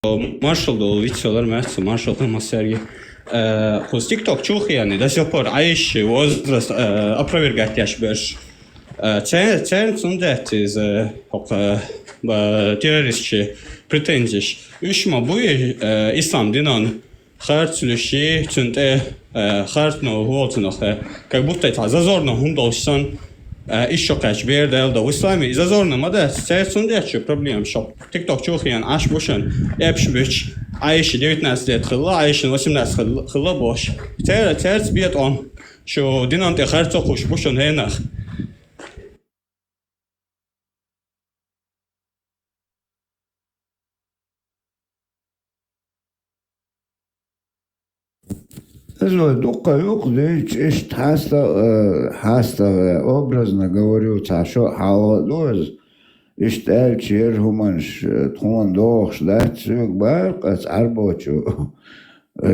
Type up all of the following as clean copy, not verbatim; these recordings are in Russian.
Маршал дол видеолар мәтсі, маршал массерги. Хоз TikTok чухияны, до сих пор айши возраст опровергать яшбеш. Цен цундет из террористчи претензиш. Ушма буй ислам динан харцлющи цунте хартно волтнах. Как будто это зазорно хундолсан. Еще кач бердел да в исламе и зазорно мада цен цундет что проблем шоп. TikTok чухиян аш бушан эпшбич. Айши 19 лет хилла, айши 18 хилла бош. Терц бьет он, что динан те харцо хуш бушан хенах. Дука юхдыч, ишт хаста образно говорю, что халодоз, ишт элчер хуманш тхон дохш дать сюк баркас арбочу,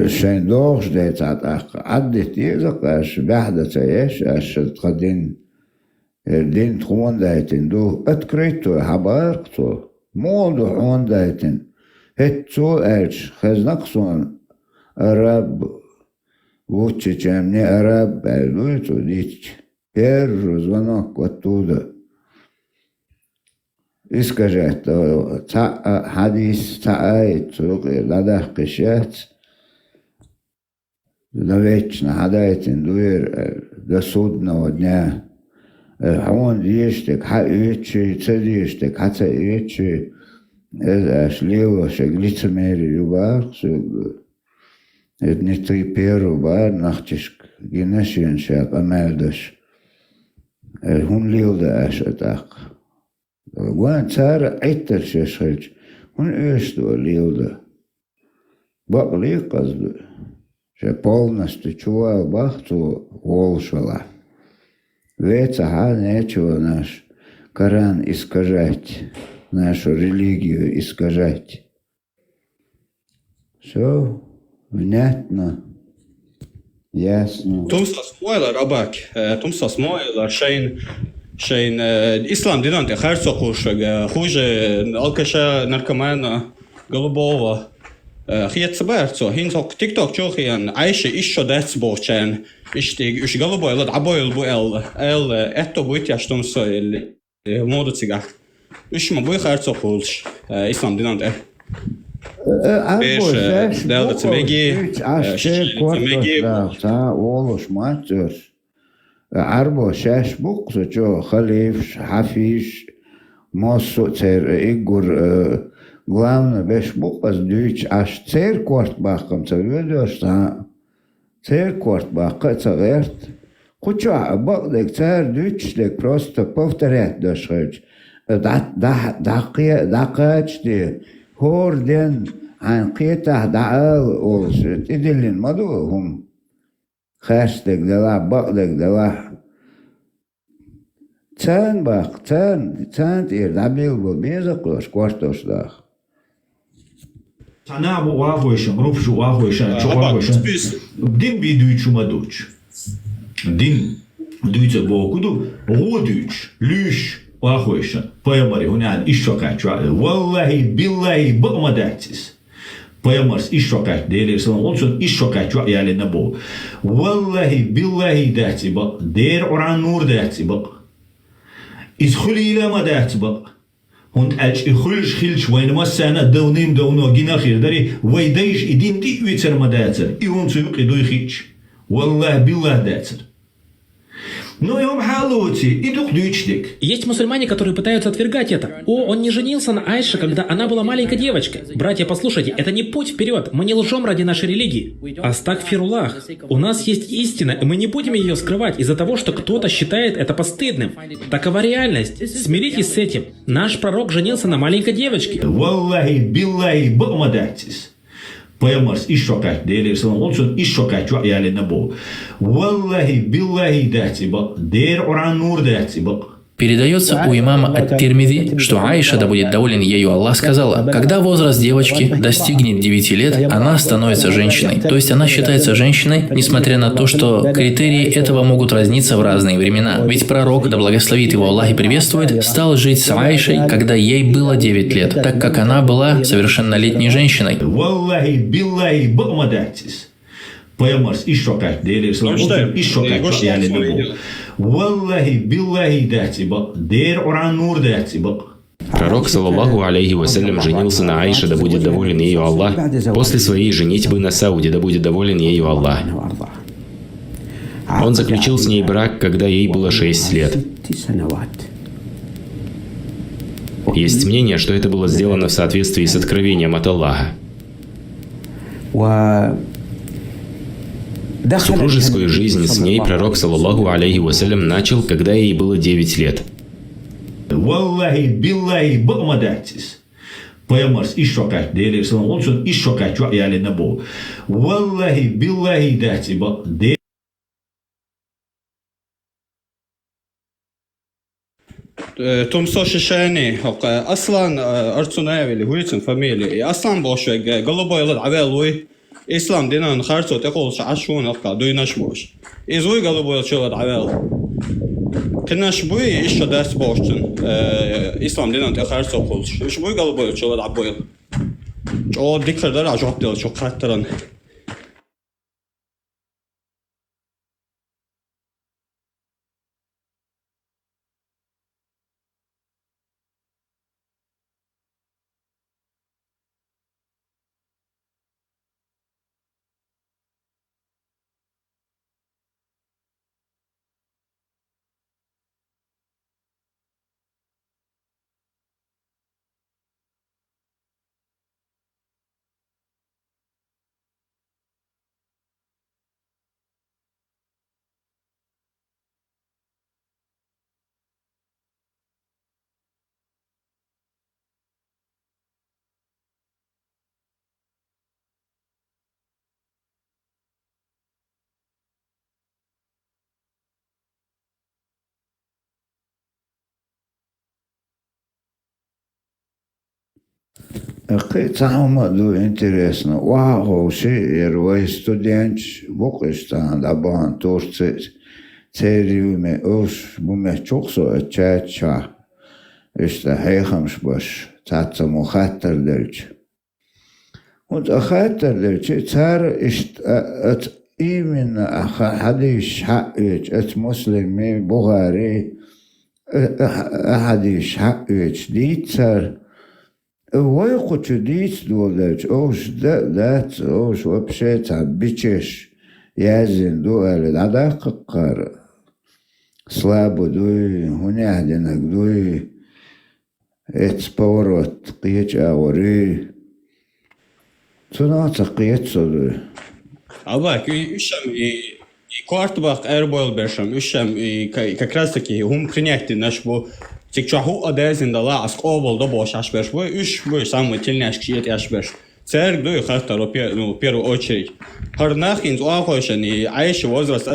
шен дохш дать атак, аддит езак аш бяхда цаеш, аш тхадин дин тхон дайтин, ду открыто хабаркто, молду хон дайтин, хетцо элч, хазнаксон, араб, лучше, чем мне араб, пойдут удить. Первый звонок оттуда. И скажет, хадис таает, ладах кишет, навечно хадает индуир до судного дня. Он ештек, хаючи, цедиштек, хаца ечи, шлилошек, лицемерие, юбарсу. Это не ты первый бар, нахтишк, генешин шак, амельдаш. Он лилда аша так. Гуан цара айтер шешхельч, он эшту лилда. Бак ликазду, ше полностью чувал бахту волшала. Веца ха нечего наш Коран искажать, нашу религию искажать. Все. Внятно. Ясно. Tumsas moilar abak, tumsas moilar شين إسلام دينان تخرصقوش خوجة الكشة نركمانا قلبوه خيات سبارتو هين توك تيك توك شوخيان عايشة إيشو داتس بوشان إيش قلبوه لد عبوه البو إتو بويت ياشتومسو المودو تيغا إيش ما بوي خرصقوش إسلام دينان ده Arboş, Oluş maçır. Arboş, buksu ço халиф, hafiş, mosu cer igur главное беш букас дүйч аш цер корт бакым цеведеш та цер корт бакы цеверт. Куча бакдек цер дүйчлек просто повторять дошхыч. Дакачти Хорден عن قيته دعاء ولشت إدلين مدوهم خاشتك دلا بقدك دلا تان باق تان تير دابيل بميزك لوش كورتوش داخ تنا بو واهوشم روفشو واهوشم شو واهوشم دين بيدويتشو مدوش دين دويتش بوكودو غودويتش ليش واهوشم Payamari hunan işşokaç vallahi billahi bıkmadaçsız. Payamars işşokaç değerli salam olsun işşokaç yani ne bu. Vallahi billahi dağçı bak değer oran nur dağçı bak. İzhuli ma dağçı bak. Hun elç ihulş khilç وين سنه دونيم دونو جينا خير داري ويديش idin دي ويتر ما دağçı. İhun çubuk idoy khiç. Vallahi billahi dağçı. Ну и идут дючник. Есть мусульмане, которые пытаются отвергать это. Он не женился на Айше, когда она была маленькой девочкой. Братья, послушайте, это не путь вперед. Мы не лжем ради нашей религии. Астагфируллах. У нас есть истина, и мы не будем ее скрывать из-за того, что кто-то считает это постыдным. Такова реальность. Смиритесь с этим. Наш пророк женился на маленькой девочке. Валлахи, биллахи, быкмадатсыз. Payamars işşokaç değerli salam olsun işşokaç yani ne bu. Vallahi billahi dağçı bak değer oran nur dağçı bak. Передается у имама Ат-Тирмизи, что Аиша, да будет доволен ею Аллах, сказала: когда возраст девочки достигнет 9 лет, она становится женщиной. То есть она считается женщиной, несмотря на то, что критерии этого могут разниться в разные времена. Ведь пророк, да благословит его Аллах и приветствует, стал жить с Аишей, когда ей было 9 лет, так как она была совершеннолетней женщиной. Vallahi billahi bıkma dersiz. Peygamber iş sokak değil. İş sokak yani de bu. Vallahi billahi dersi bak. Der oran nur dersi bak. Пророк, саллаллаху алейхи вассалям, женился на Аише, да будет доволен ею Аллах, после своей женитьбы на Сауде, да будет доволен ею Аллах. Он заключил с ней брак, когда ей было 6 лет. Есть мнение, что это было сделано в соответствии с откровением от Аллаха. Супружескую жизнь с ней пророк, саллаллаху алейхи вассалям, начал, когда ей было 9 лет. Vallahi billahi bıkma dersiz. Peygamber iş sokak değil. Onun için iş sokak yani de bu. Vallahi billahi dersi bak. توم سوشي شاني اصلا ارتسوناوي اللي هويتن فاميلي اصلا بوش قلبو يلد عبالوي اسلام دينا خارتو تقول عشون افكا دويناش بوش ازوي قلبو يلد عبال كناش بوي ايش داس بوشتن اسلام دينا تخارتو قولش ايش بوي قلبو يلد عبال جو ديكر دار عجوب ديل شو خاطرن Самое интересное, вау, шире, студент, Букистан, Абан, Турция, Цериуме, уж буме чоксо, чача, işte хейхамшбаш, цаца мухаттер дельч. Und ахаттер дельч, цар ist именно حديث حقيج، مسلمي بخاري حديث حقيج دي цар. ويقول ديت دولج أوش ذات أوش وبشيت بيتش يازن دول عداق قار سلابو دوي هنا عندنا دوي اتسبورت قيتش أوري صناعة قيتش صدوي أباك إيشام كوارت باق أربول برشام إيشام ككراسكي هم خنيحتي نشبو Тикчаху адезин дала аскобол до бош ашбеш бой уж бой самый тельняш кшиет ашбеш церк до хартаро первую очередь харнахин зуахошен и Аиша возраст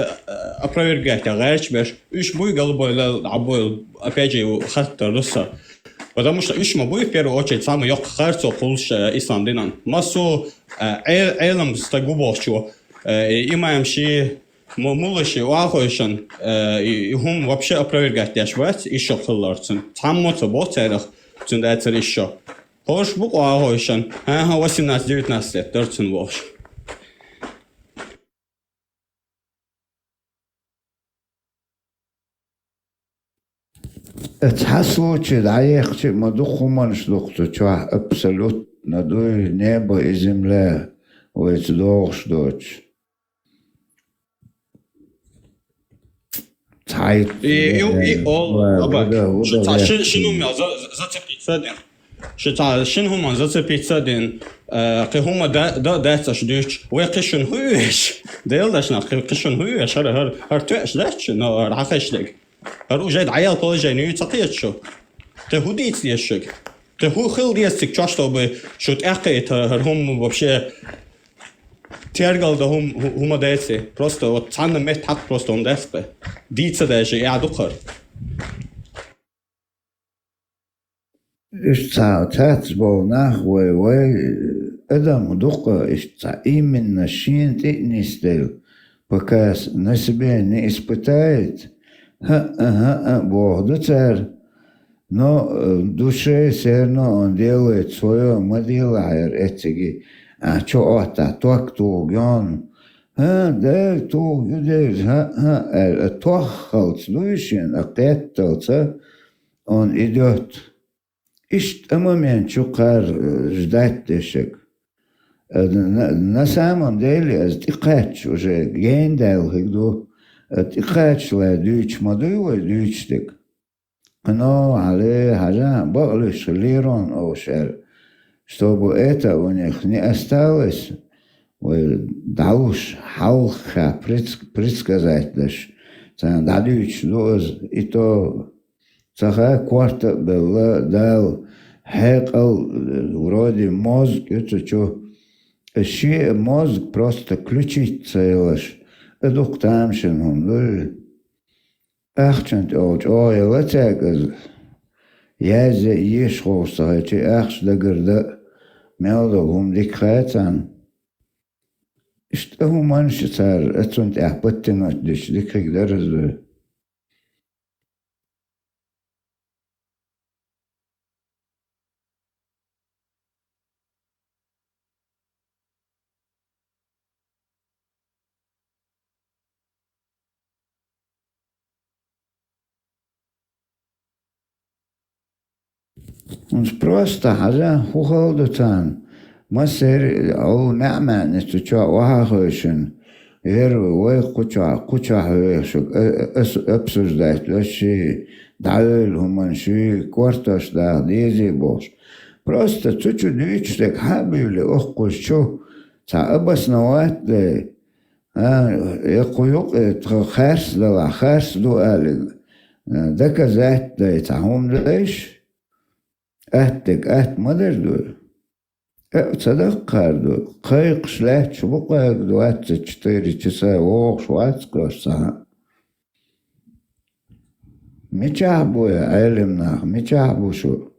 опровергать агачбеш уж бой голубой абой опять же хартароса потому что уж бой в первую очередь самый ёк харцо хулш ислам динан массу элам стагубошчу имаем ши Мулаши уахойшан и хум вообще опровергать яшвать еще хлорцен. Там моцо боцерах цундается еще. Хош бук уахойшан. 18-19 лет торцен вош. تحسوا دعيق ما دخوا ما نشدقتوا تشوح أبسلوت ندوي نيبا إزم لا ويتدوغش دوتش Zeit. Aber شنو ما زاتبيتسادين شنو هم زاتبيتسادين قهم دا تشديش ويقشن هوش ديل داشنا قشن هوش هر توش داش نو راخش لك هر وجد عيال طول جاي تقيت شو تهوديت ليشك تهو خل ديستك تشاشتو ب شو تأقيت هر هم вообще Тергал да хума дээсэ. Просто вот цаана мет так просто он дэспэ. Дица даже я духар. اشتع تاتبو نحوي وي ادم دقة اشتع ايمن نشين تئنستل بكاس نسبين اسبتايت ها بوغدتر но душе все равно он делает свое, мы делаем эти, а что это, так тугон, да, тохал слышен, а это он идет. Ищет момент, чукар ждать дешек. На самом деле, тикач уже, гендал, гду, тикач ла дюч мадуй, дючтик. Но але хажа болыш лирон ошер, чтобы это у них не осталось, дауш халха предсказать даже, дадуч доз и то цаха кварта была дал хекал вроде мозг, это что, еще мозг просто ключица лишь, это там шеном, Achtent oud, wat zeg ik? Jij zei je schoolstaat, je echt de gerde melden die kwijt aan. Is het hoe mensen daar het zo'n echt betten dus die krijg daar is. Ons просто хаза хухалдутан. Масер او نعمة نستوى وهاخوشن. وي قوچا هوشك ابسوش دايت لشي دعويل همان شي كوارتاش دا ديزي بوش. Просто تشو ديشتك حابيولي اخقوش شو تا ابس نوات دي يقويق خارس دوا خارس دو آلي دكا ذات دي تاهم ديش أهت مدر دور صدق دور قيق شلات شو بقيق دوات تشتري تسا ووق شوات كوشتا ميشعبو يا علمنا ميشعبو شو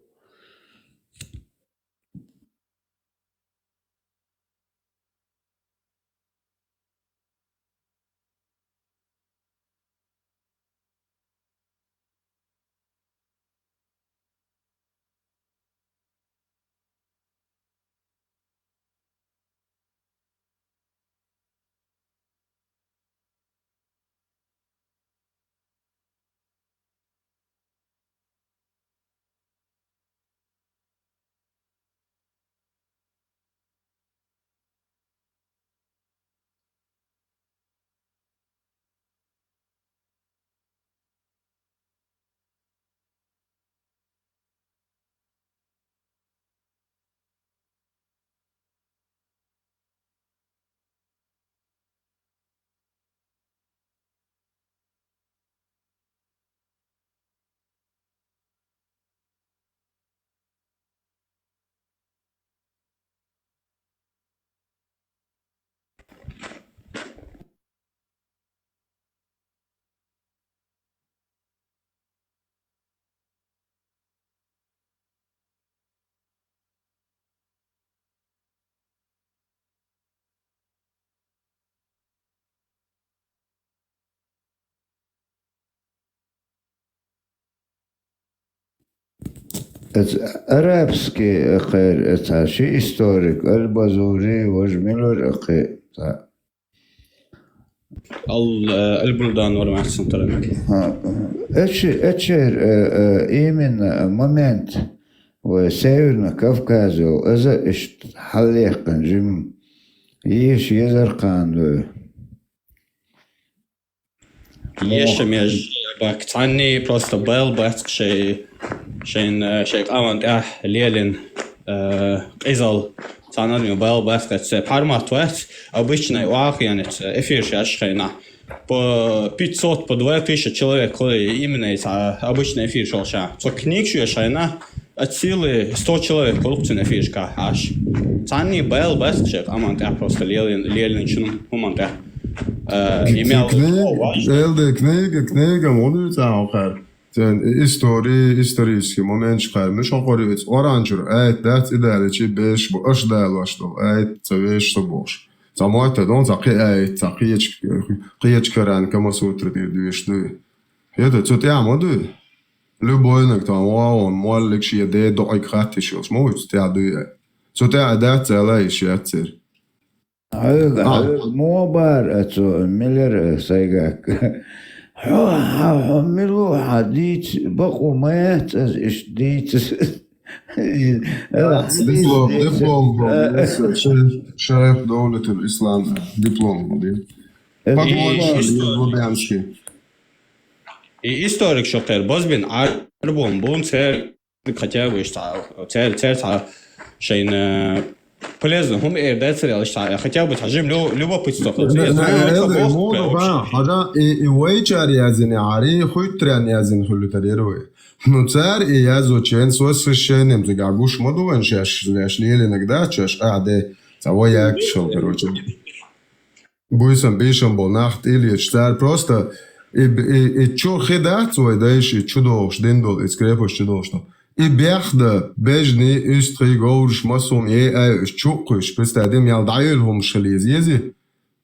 арабский это ши историк البازوري وجميل أخي البلدان ولا محسن ترى اتشير именно момент в Северном Кавказе إذا حليقن جم يش يزرقان يشم يج بكتعني просто بيل بس شيء قامت ليلين إزال تاني بيل بس كت بحرمات وقت обычно واقعينت эфир шашхина по 500 по 2000 человек коли именно это обычный эфир шелша то книг шашхина от силы 100 человек коррупция эфирка аж тани бел бес шек амант просто лиелин чинум humant имел Kniga, onu sen okur. исторический момент шхар. Мы шо говорит, оранжер, дать идеально, чи беш, аш дало, что, цавеш, что бош. Самое-то, он қиеч каран, кама сутра, движды. Это, что ты амоду? Любой, там, он, молик, ши, де, до, ай, хати, шо, смогут, ты ду. Что ты адать, цела, еще отцер. مو بار اتو ميلر سايقاك حملوا حديث بقوا مات ايش ديت دبلوم شايف دولة الإسلام دبلوم دي И историк шокер, бозбин арбон, бон цер, хотя бы что, цер, шейн полезно, هم إعداد سريع хотя бы تحجم любопытство. هذا يويشار يازن عاري خويتران يازن خلو تريروي. نصار يازو تشين سوس الشين مزجع جوش مدو إنشاش ليلي نقدرش قاعدة سوياك شو كروتش. بويسم بيشم بناخت إلي يشتار просто чё хедат свой дальше чудош дендол искрепош чудошно. И бяхда бежни Österreich горш масом чукуш представим я даёлхом шелезези.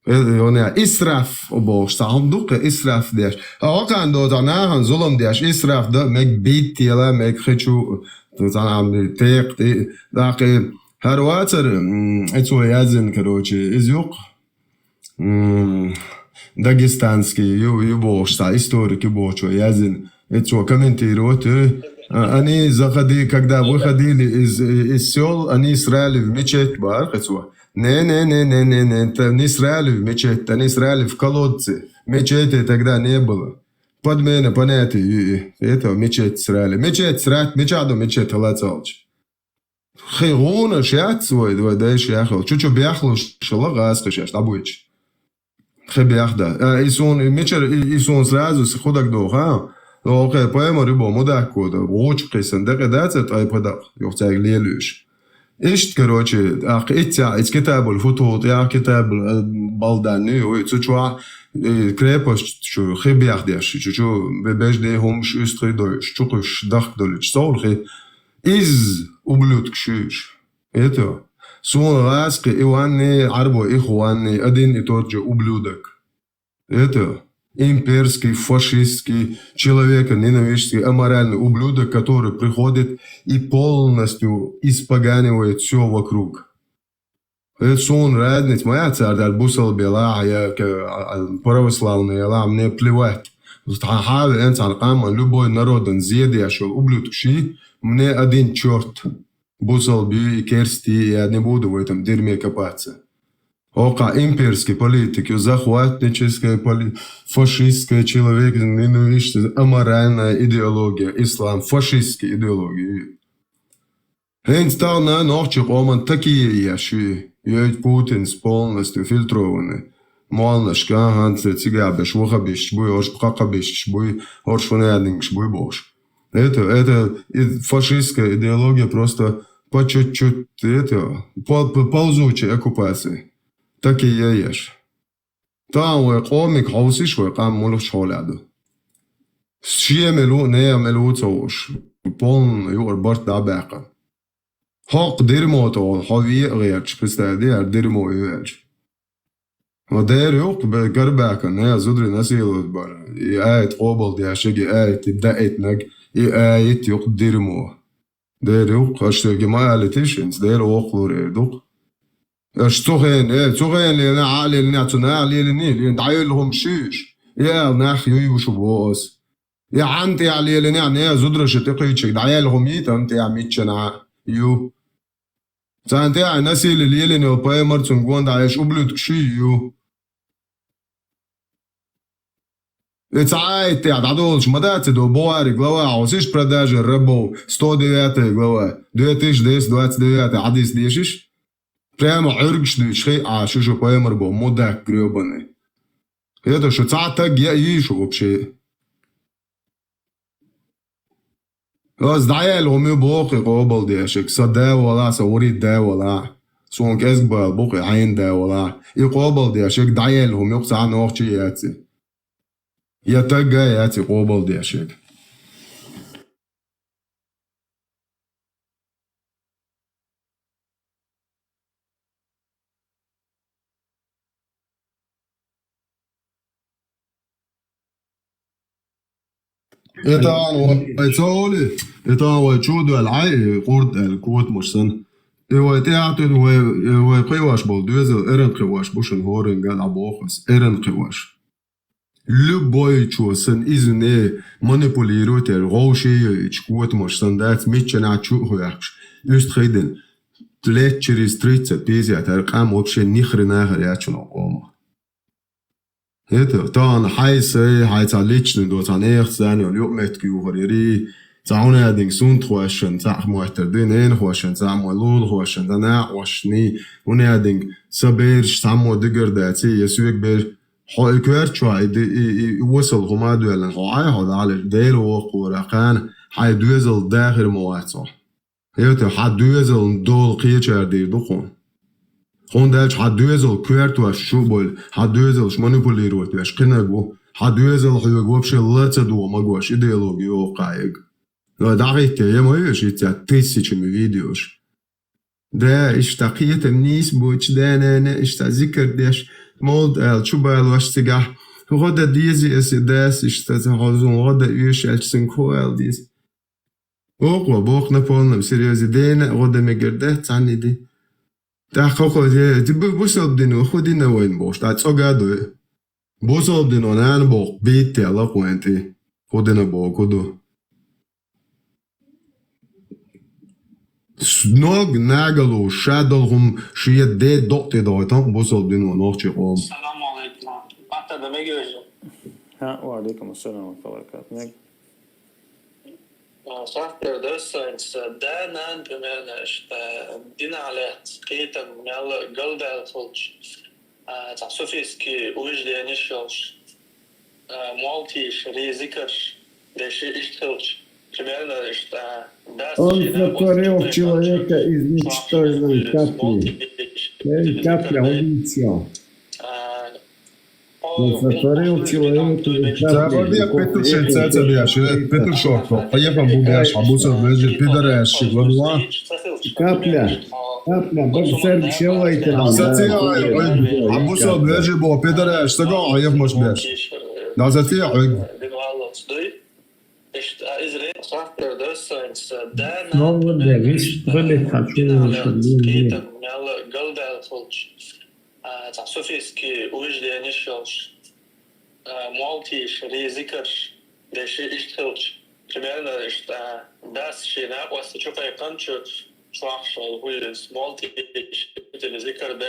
يعني إسراف وبوش صعندوق إسراف ديش أوقعن دو تناهن ظلم ديش إسراف ده مك بيت يلا مك خشو تنعم تيق داقي هرواتر إتسو يازن كروشي إزيوق داغستانский юбош историк юбош язин это комментируют они заходили когда выходили из сел они срали в мечеть бар это не срали в мечеть они срали в колодцы мечети тогда не было подмена понятие это мечеть срать мечаду мечеть лацалч خيرون شيات سوي ده شيخ شو بياخلو شلا غاز خشاش ابويش خبيخدا يسون ميشر يسون سرازو خودك دو ها اوكي поема рыбо мудак кода очень кисан дагадацет ай подак يوفتاق ليلوش ايش короче اخ اتسا كتاب الفوتو يا كتاب بالداني ويتسوا كريبوش شو خبيخداش شو ببجدي همش استريدوش чукуш дахдолич солхи из ублюдок шиш это Сон раски Иванни Арбо Ихуанни один и тот же ублюдок. Это имперский, фашистский, человеконенавистский, аморальный ублюдок, который приходит и полностью испоганивает все вокруг. Это сон радниц, моя царь, бусал бела, я православный, я мне плевать. Хавы энцан кама, любой народ, он зъедящий ублюдок ши, мне один черт. Бусал би и керсти, я не буду в этом дерьме копаться. Ока имперский политики, захватническая, фашистская, человек, ненавистная, аморальная идеология, ислам, фашистская идеология. Хен стал на ночью, оман такие яши, яйт Путин полностью фильтрованный. Мална шкаганцы, цигабеш, вахабеш, буй, оршпхакабеш, буй, оршфанядингш, буй бош. Это фашистская идеология просто по чуть-чуть, это, ползучей оккупации. Так и есть. Там вы комик хаусиш вы кам молов шоляду. Шиемелу неемелу цош. Полный юрбарт дабака. Хак дерьмо то хави герч представляешь дерьмо юрч. Но дерьмо бегербака не зудри насилуют бар. И айт обал дяшеги айт дайтнаг и айт юк дерьмо. Дерьмо хашеги маалитишинс дерьмо охлурдук. اشتغل اللي انا عالي اللي نعتنا علي اللي ندعي لهم شيش يا ناخي يوشو بوس يا عنتي علي اللي نعني زدرش تقيتش دعي لهم يتا انت يا ميتشنا يو سانتي على الناس اللي يلي نو باي مرتون جوان دعيش قبلت كشي يو اتعايت يا دادولش مدات دو بواري глава عوسيش продажи рабов 109 глава 2029 حديث ديشش Прямо аргшный шей, а что поэмер был мудак гребаный. Это что так я ищу вообще. Сдаял умею бог и قابل ديشك صدا ولا سوري دا ولا سون كسب بوق عين دا ولا يقابل ديشك دايل هم يقص عن وقت ياتي يتجا ياتي قابل ديشك Это هو شو العائي قرد الكوت مشسن هو تعطي هو قواش بولدوز إرن قواش بوشن هورن قال عبوخس إرن قواش لبوي شوسن إذن manipulerar til råsje skot mostan dat mitchen at chu hoyaks just khiden tletcher street pizza tar qam option nikhrina ya chno qom это тан хайсе хайца личный до тан эрт зане und jop met gehori zaune ding sunt khoschen zach moiter den en khoschen zamo lul khoschen dana washni und ding saber samo diger dati yesuk ber حايكوير شوي وصل هما دوالن قاعي هذا على ديل وقورقان حي دوزل داخل مواتو هيوتو حد دوزل دول قيچر دير دخون خون دالش حد دوزل كويرتو شوبل حد دوزل مانيبوليروت باش قناغو حد دوزل حيوغو بشي لاتدو ماغوش ايديولوجي وقايق لا دقيقة يا مويش يتا تسيچمي فيديوش ده اشتاقية النيس بوش دانا اشتا ذكر داش مولد الشوبال واشتغاه غدا ديزي اس داس اشتازون غدا يش السنكوال ديز اوقوا بوق نابولنا سيريوزي دينا غدا مقرده تعني دي تا خوخو دي بوصل دينو خودينا وين بوش تا تصوغادو بوصل دينو نان بوق بيتي على قوانتي خودينا بوقو دو Nog nagalo shadolhum shiye de dotte daytan bosol bin و نوخ قوم السلام عليكم. حتى ده ما يجوز. وعليكم السلام ورحمة الله وبركاته. صح بردوسens دانان بمعناش دين على قيتا مال قلد الفلج تعصفيسكي وجدي نشوش مالتيش ريزيكرش ده شيء اشتغلش примерно Он сотворил человека из ничтожной капли. Капля убийца. Он сотворил человека из капли. Петушен цаца дяш, петушок, поехал будешь, а бусов лежи, пидораш, гладва. Капля. Боксер человека. Затия, а бусов лежи, бо пидораш, сага, а я можешь беш. Да затия, صح بردوسens Новый девиз пролетарский قيتا مال قلد الفلج تعصفيسكي وجدي نشوش مالتيش ريزيكرش ده شيء اشتغلش примерно das شيء ناقص تشوفه يقنشو صح هو مالتيش ريزيكر ده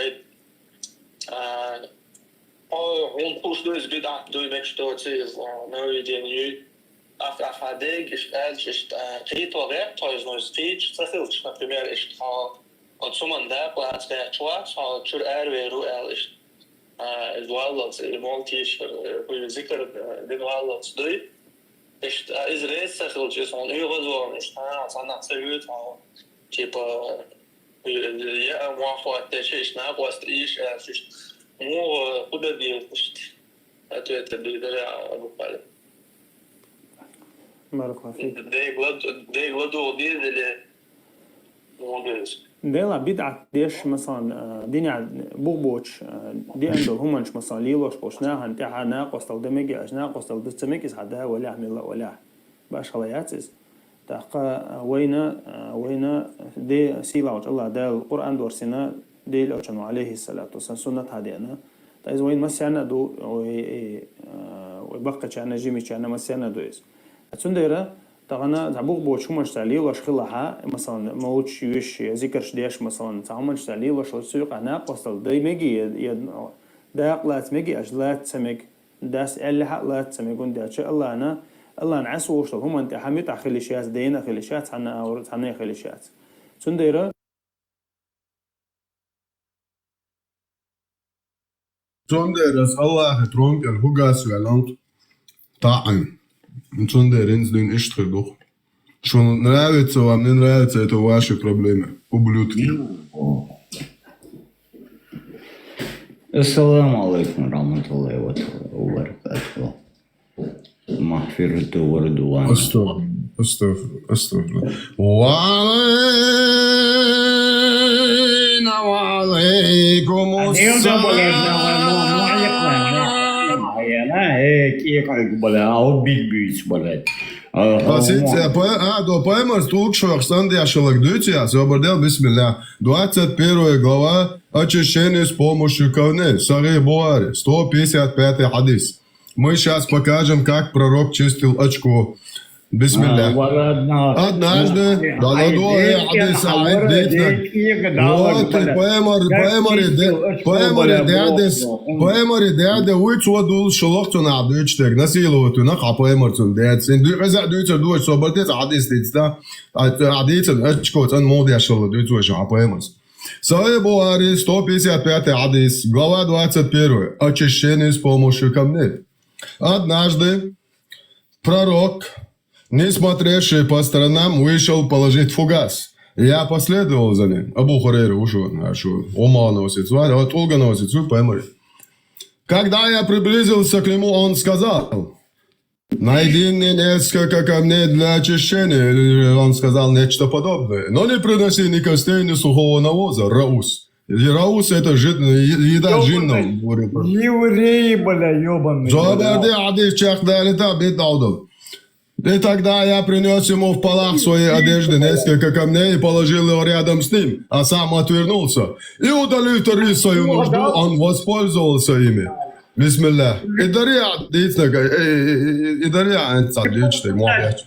hon pus dus bid'a do mek stotsiz no ideni afadeg ist qito wer toys no speech tsakhilch например ist от суманда плац der chwas hat chur erweru ist wallots multish wo zikr den wallots do ist res tsakhilch ist on eurozon ist sana tsayut типа я махот тешиш на пост иш ist مو قددي قشت أتويت بدرا أبو خالد بارك الله فيك. دي غدو دي اللي موجود ديلا بدعة ديش مثلا دينا بوبوش دي عندهم همنش مثلا ليلوش بوشناها انتحا ناقص تل دمجي أش ناقص تل دستمكيس حدها ولا عمل ولا باش خلياتيس تحقا وينا دي سيلاوش الله دا القرآن دورسنا دي لأوشنو عليه الصلاة والسلام سنة هادينا تايز وين مسيانا دو ويبقى چانا جيمي چانا مسيانا دو إز أتسنديرا تغانا تعبوغ بوش همانش تعليه واش خلاها مثلا موش يوش ذكرش ديش مثلا تعمانش تعليه واش لسيوق عناق وصل دي ميجي داق لات ميجي أجلات سمك داس اللي حق لات سمك وندي الله أنا الله نعسو وشل هم أنت حميت أخليشات دينا خليشات عنا أو عنا خليشات تسنديرا Zonderes Allah tronk el hugas velant ta'an. Zonderens den ishtre doch. Schon nравится вам, не нравится, это ваши проблемы, ублюдки. Ассаламу алейкум рахматуллахи ва баракатуху. Махфирату ва ридван. Astaghfirullah. وعلينا وعليكم السلام. هيك يقعد بلا او بيت بيت بلا Поэмор стулкшвах сандяшалак дутия, собордел бисмилля. 21 глава очищение с помощью ковны. Сахих Бухари, 155 хадис. Мы сейчас покажем, как пророк чистил очко. Бисмилля. Однажды, вот, поэмори дяде уйцодул шолохтун адучтек, насиловатун, а поэмортун дядс. Индуйза дуйцер дуйч собортец адис дитста, адицен очкотан модяшало дуйцош, а поэморс. Сахих Бухари, 155 хадис, глава 21. Очищение с помощью камней. Однажды пророк, не смотревший по сторонам, вышел положить фугас. Я последовал за ним. Абу Хурейра ушел, ума носит, tulga носит, поэмори. Когда я приблизился к нему, он сказал: найди мне несколько камней для очищения. Он сказал нечто подобное. Но не приноси ни костей, ни сухого навоза, раус. Раус — это еда джиннов. Евреи, бля, ебаные. Зоберди адис чахдалита битаудов. И тогда я принес ему в полах своей одежды несколько камней и положил его рядом с ним, а сам отвернулся. И удалив вторую свою нужду, он воспользовался ими. Бисмилля. И дарья, цадичный, молодец.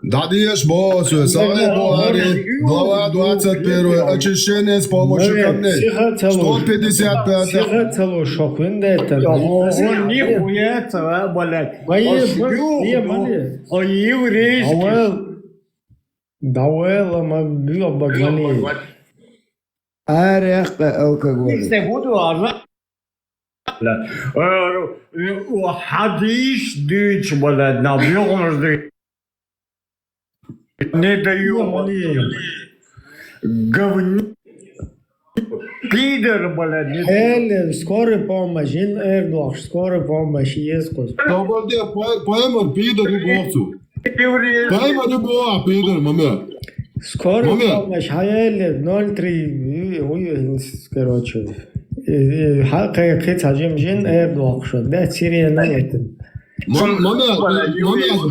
Дадиш Босу, Сахих Бухари, глава 21, очищение с помощью камней. 155. алкоголь. Хадис дыч, блядь, набьёмся. Не даю. Говни. Пидор, блядь. Скорая помощь, скорая помощь есть. Поэмор пидор и бовцу. Поэмор и боа пидор, маме. Скорая помощь, хаэле 03, короче. Хакая хацажим жин эрдуахшо. Да Сирия на этом. Маме,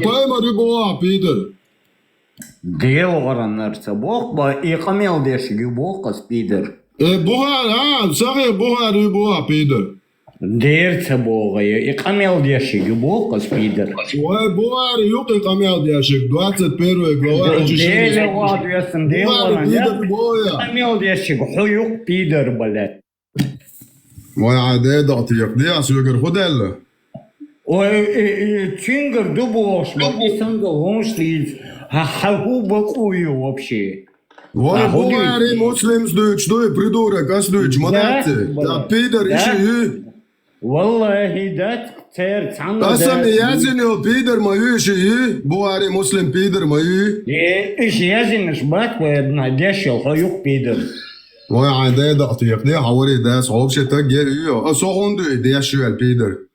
поэмор и боа пидор. Дел оранlarsa bokma, iqamel deşigi bokka spider. Buhar, Sahih Buhari boa pidor. Derse boğayı, iqamel deşigi bokka spider. Buhari yok iqamel deşig, 21 glava очищение. Dele vadiyasın, dele oran. Iqamel deşigi, huyuk spider balad. Vay adede atıyık diye asıyorlar hodelle. O çünkü duboş, isan da honşliyiz. Хаху бакую вообще. Вай Бугари муслим сдуч, дуй придурок, асдуч, мадати. Да пидор иши. Валлахи дат цер цанга. Асам язинил пидор мою иши. Бугари муслим пидор мою. Иш язиниш бат поедна дешел хуюк пидор. Вай адеда атıyık diye havori das hobşe tak geliyor. Soğundu deşiyor pidor.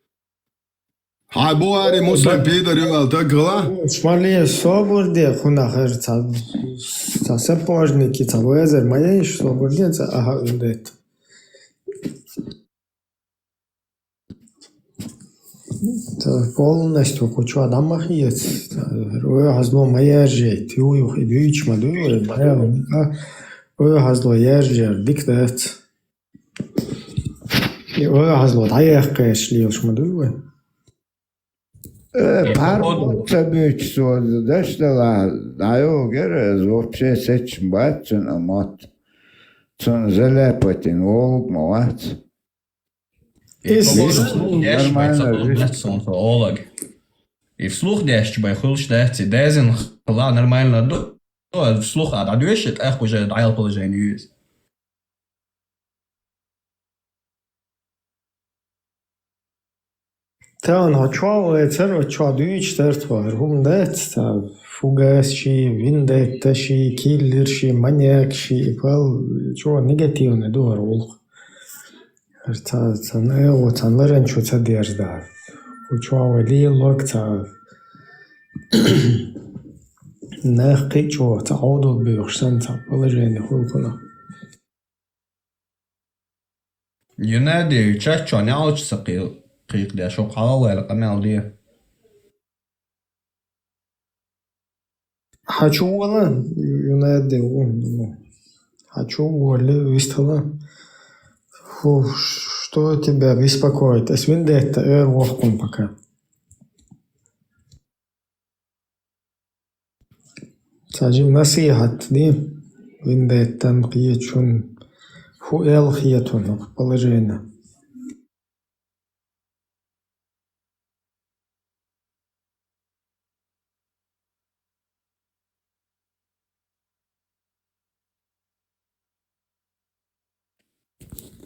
Hay Buhari Muslim pidor yuval tak gla. Шмали соборде хунахер ца сапожники ца везер маеш соборде ца аха ундет. Ца полностью хочу адамах есть. Ой хазло маерже тюю хидуич мадуй мая. Ой хазло ерже диктат. И ой хазло таях кэшли шмадуй. Парбуца дашла, даю герез вообще сечм батцен амат. Цон залепатин волк мат. И вслух дящ бай хулш дящи дезен хла нормально до вслух а дюшит эх уже дайл положение. Тан хачвал цер чадуич тертвар хумдет та фугасши виндетташи киллерши маньякши пал чо негативный дуар волх. Та нео танларен чо та дерда. Хачвал ли лок та нахки чо та аудо бюршен та положение хулкуна. ينادي تشاتشو نعوش سقيل قيق دي شو قاوة لقمة دي Хочу вона, юнеде, хочу вали, вистала. Фу, что тебя беспокоит? Свинде это вовкун пока. Сажим насихат, ди, винде там киечун, фу эл хиетун, положение.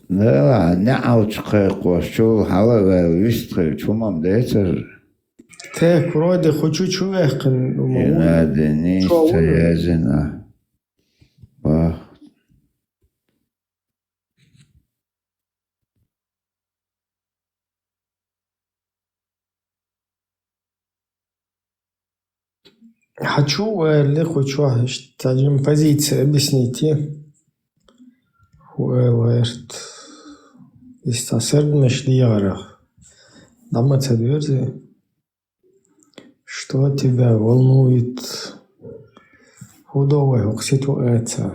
لا نعوش قيق شو حاول ويستخل شو ما بديتر Те, вроде хочу чувехкин. ينادي نيش تيازن با Хочу, или хочу, стадим позиции, объясните. Хуэлэрт. Истасердмеш лиярах. Дамы цедверзи. Что тебя волнует? Худовая ситуация.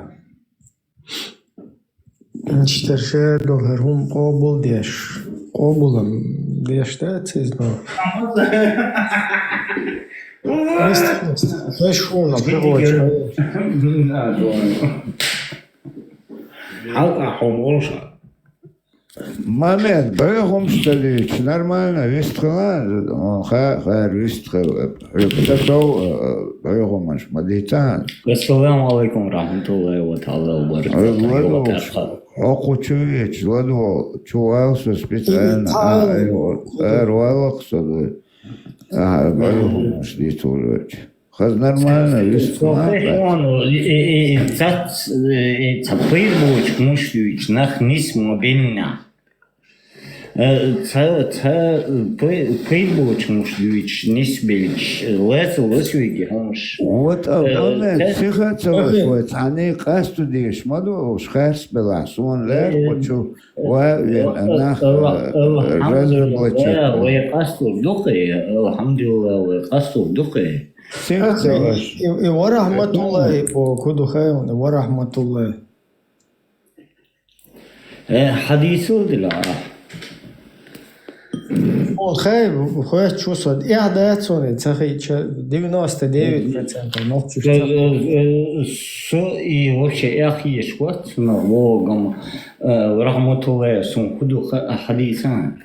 Четверше долларум обул деш. Обулом деш децис, но... Знаешь, шумно, приводишь. момент бегом столич нормально вистрелан он хар вистрел это бегом аж мадитан Ассаламу алейкум рахматуллахи ва та'ала ва баракатуху. Окучевич ладно чувался специально рвалок бегом столич хаз нормально вистрелан Цапыр буч мушлюч нахнис мобильна. Пейбуч мушлюч нисбельч лесвиги хомш. Вот момент психоцелось они касту диш маду шхерс белас он лер хочу она разработчик ва касту духе алхамдулилlah ва касту духе. И ва рахматуллахи по куду хайон ва рахматуллахи. حديثه دلا Он хай хочет чувствовать. Я да цоны, цахи 99% ночью. И вообще ахи шват на логом рахматуллахи сун куду حديثان.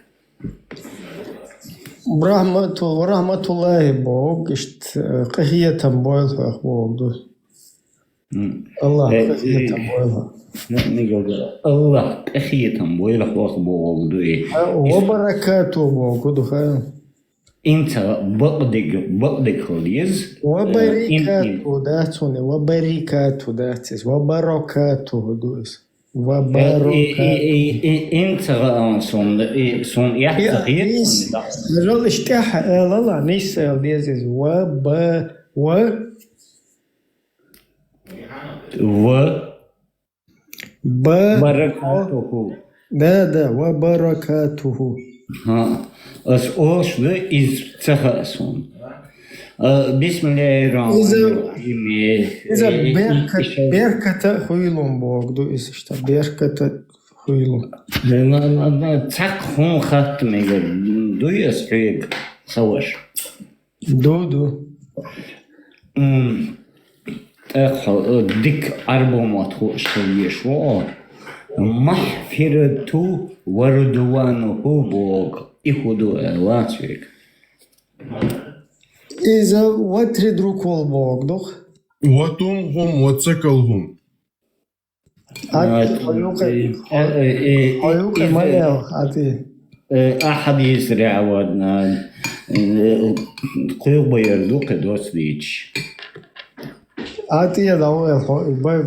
Рахматуллахи Бог, ишт кахиятам бойл Бог. Аллах кахиятам бойл. الله أخيتهم ويلخوخ بوغدوي وبركاته بوغدو خير انت بقدك خليز وبركاته داتوني وبركاته داتس وبركاته دوس وبركاته انت صون يحتغير رجل اشتاح لا نيس ديزيز بركاته да وبركاته ها اس اوش из цехасон بسم الله الرحمن الرحيم إذا берката хуйлум богду из что берката хуйлум цак хун хат мега дуяс рек саваш ду ديك أربعة خوشتي شو محفرة وردوانه بوغ إخدو لاتويك إذا وتريد ركول بوغ دوخ وتمهم وتسكلهم أيوك مايل هاتي أحد يسرع ودنا قيوب يردوك دوس ديش هاتي يا داوي باي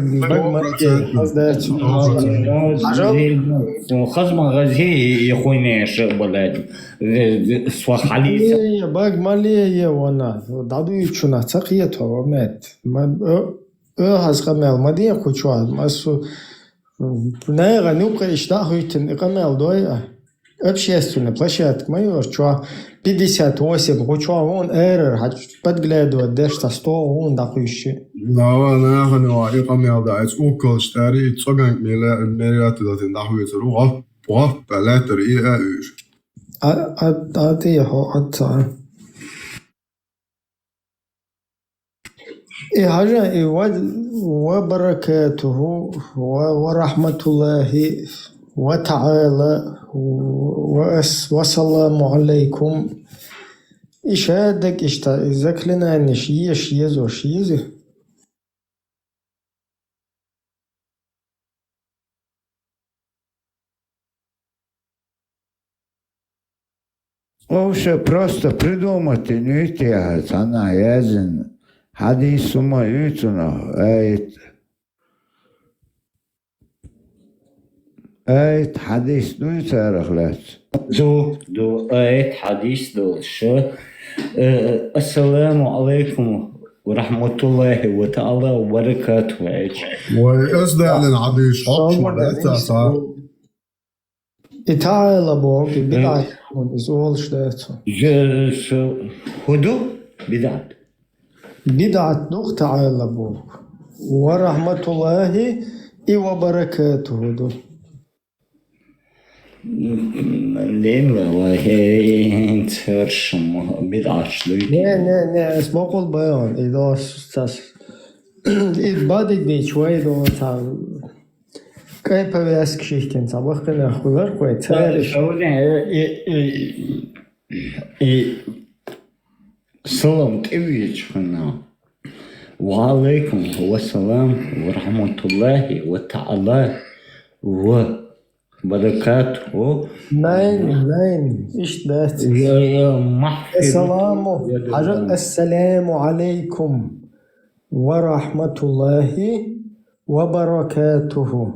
خزم غزي يخوينيش بلاد سوحالي باغ ماليه وانا دادو يچونا تقيه مات ما هاز قمل ما دي خوچوا ما سو ناغا نوق اشتاق هيتن قمل دوي общественная площадка майор, что 58, что он эррор, подглядывать, дешта 100, он дохуище. Nå, når han var i Ramelda, et ukkelstær i Tsogang med at det er nahuet ro, bra, letter i EU. أعطيه أعطاه حاجة وبركاته ورحمة الله وتعالى والسلام عليكم إشادك إذاك لنا نشيه شيزو شيزو Лучше просто придумать и не тягать, она язен. Хадис ума ютуно, эйт хадис дует арахлет. دو آية حديث دو شو السلام عليكم ورحمة الله وتعالى وبركاته. وإصدع للعديش حكم تعالى بوك بدعة وزول شداته هدو بدعة بدعة تعالى بوك ورحمة الله وبركاته دو لين والله ترشم بدعة شلوي نه اسمه قول بيان إذا استاس بعد دي شوي دو تا كيف بيسك شيء صباح كنا خضر كويس سلام تبيج خنا وعليكم والسلام ورحمة الله وتعالى وبركاته. ناين إيش ده السلام عليكم ورحمة الله وبركاته.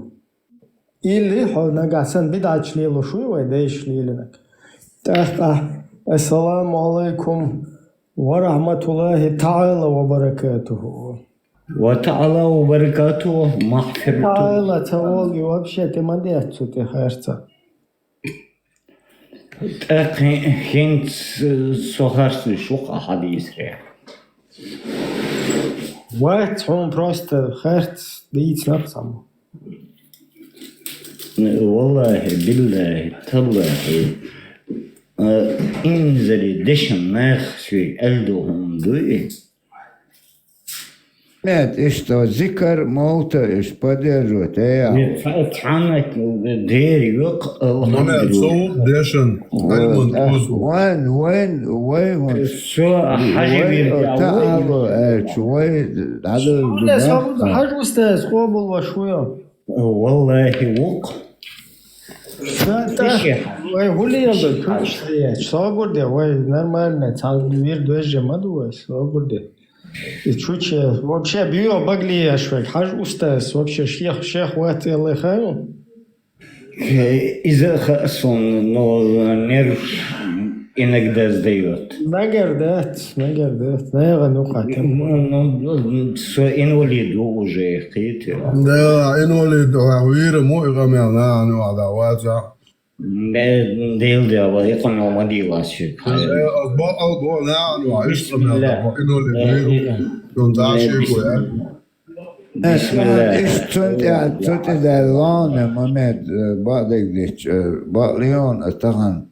إلي حولنا قاسن بدعة شليلو شوي ويدايش ليلنك السلام عليكم ورحمة الله تعالى وبركاته. وتعالى وبركاته مغفرته. تعالى تقول вообще ты молодец, ты херца. هنت سهرت شوق حديث ريح. وقت هم просто خرت بيت نفسهم. والله بالله تالله انزل دشن ناخسي ألدهم دوي. Нет, и что зикр молта и поддерживать, فتحانك دير يق Момент صوت ديشن وين شو حاجة بيرجع تعالوا شوي هذا حاجة أستاذ قابل وشوية والله وق وای هولی یالده توش دیگه سال برده وای نرمال نه سال دویر دوش جمعه وای سال برده چوچه вообще بیو بگلی اشوک حاج استاذ вообще شیخ وقتی الله خیرون إذا خاصون نرف иногда сдает. نگردت نه غنوقاتم инвалиду уже قيت. ده انولد وعوير مو إغامينا عنو عداوات ديل ده ويقن ومدي واسير. أطباء أوضاع عنو عيش إنولد ويرو ينتعشي كويا. بسم الله. إيش دالان مامد بعدك ديش بعليون أتغن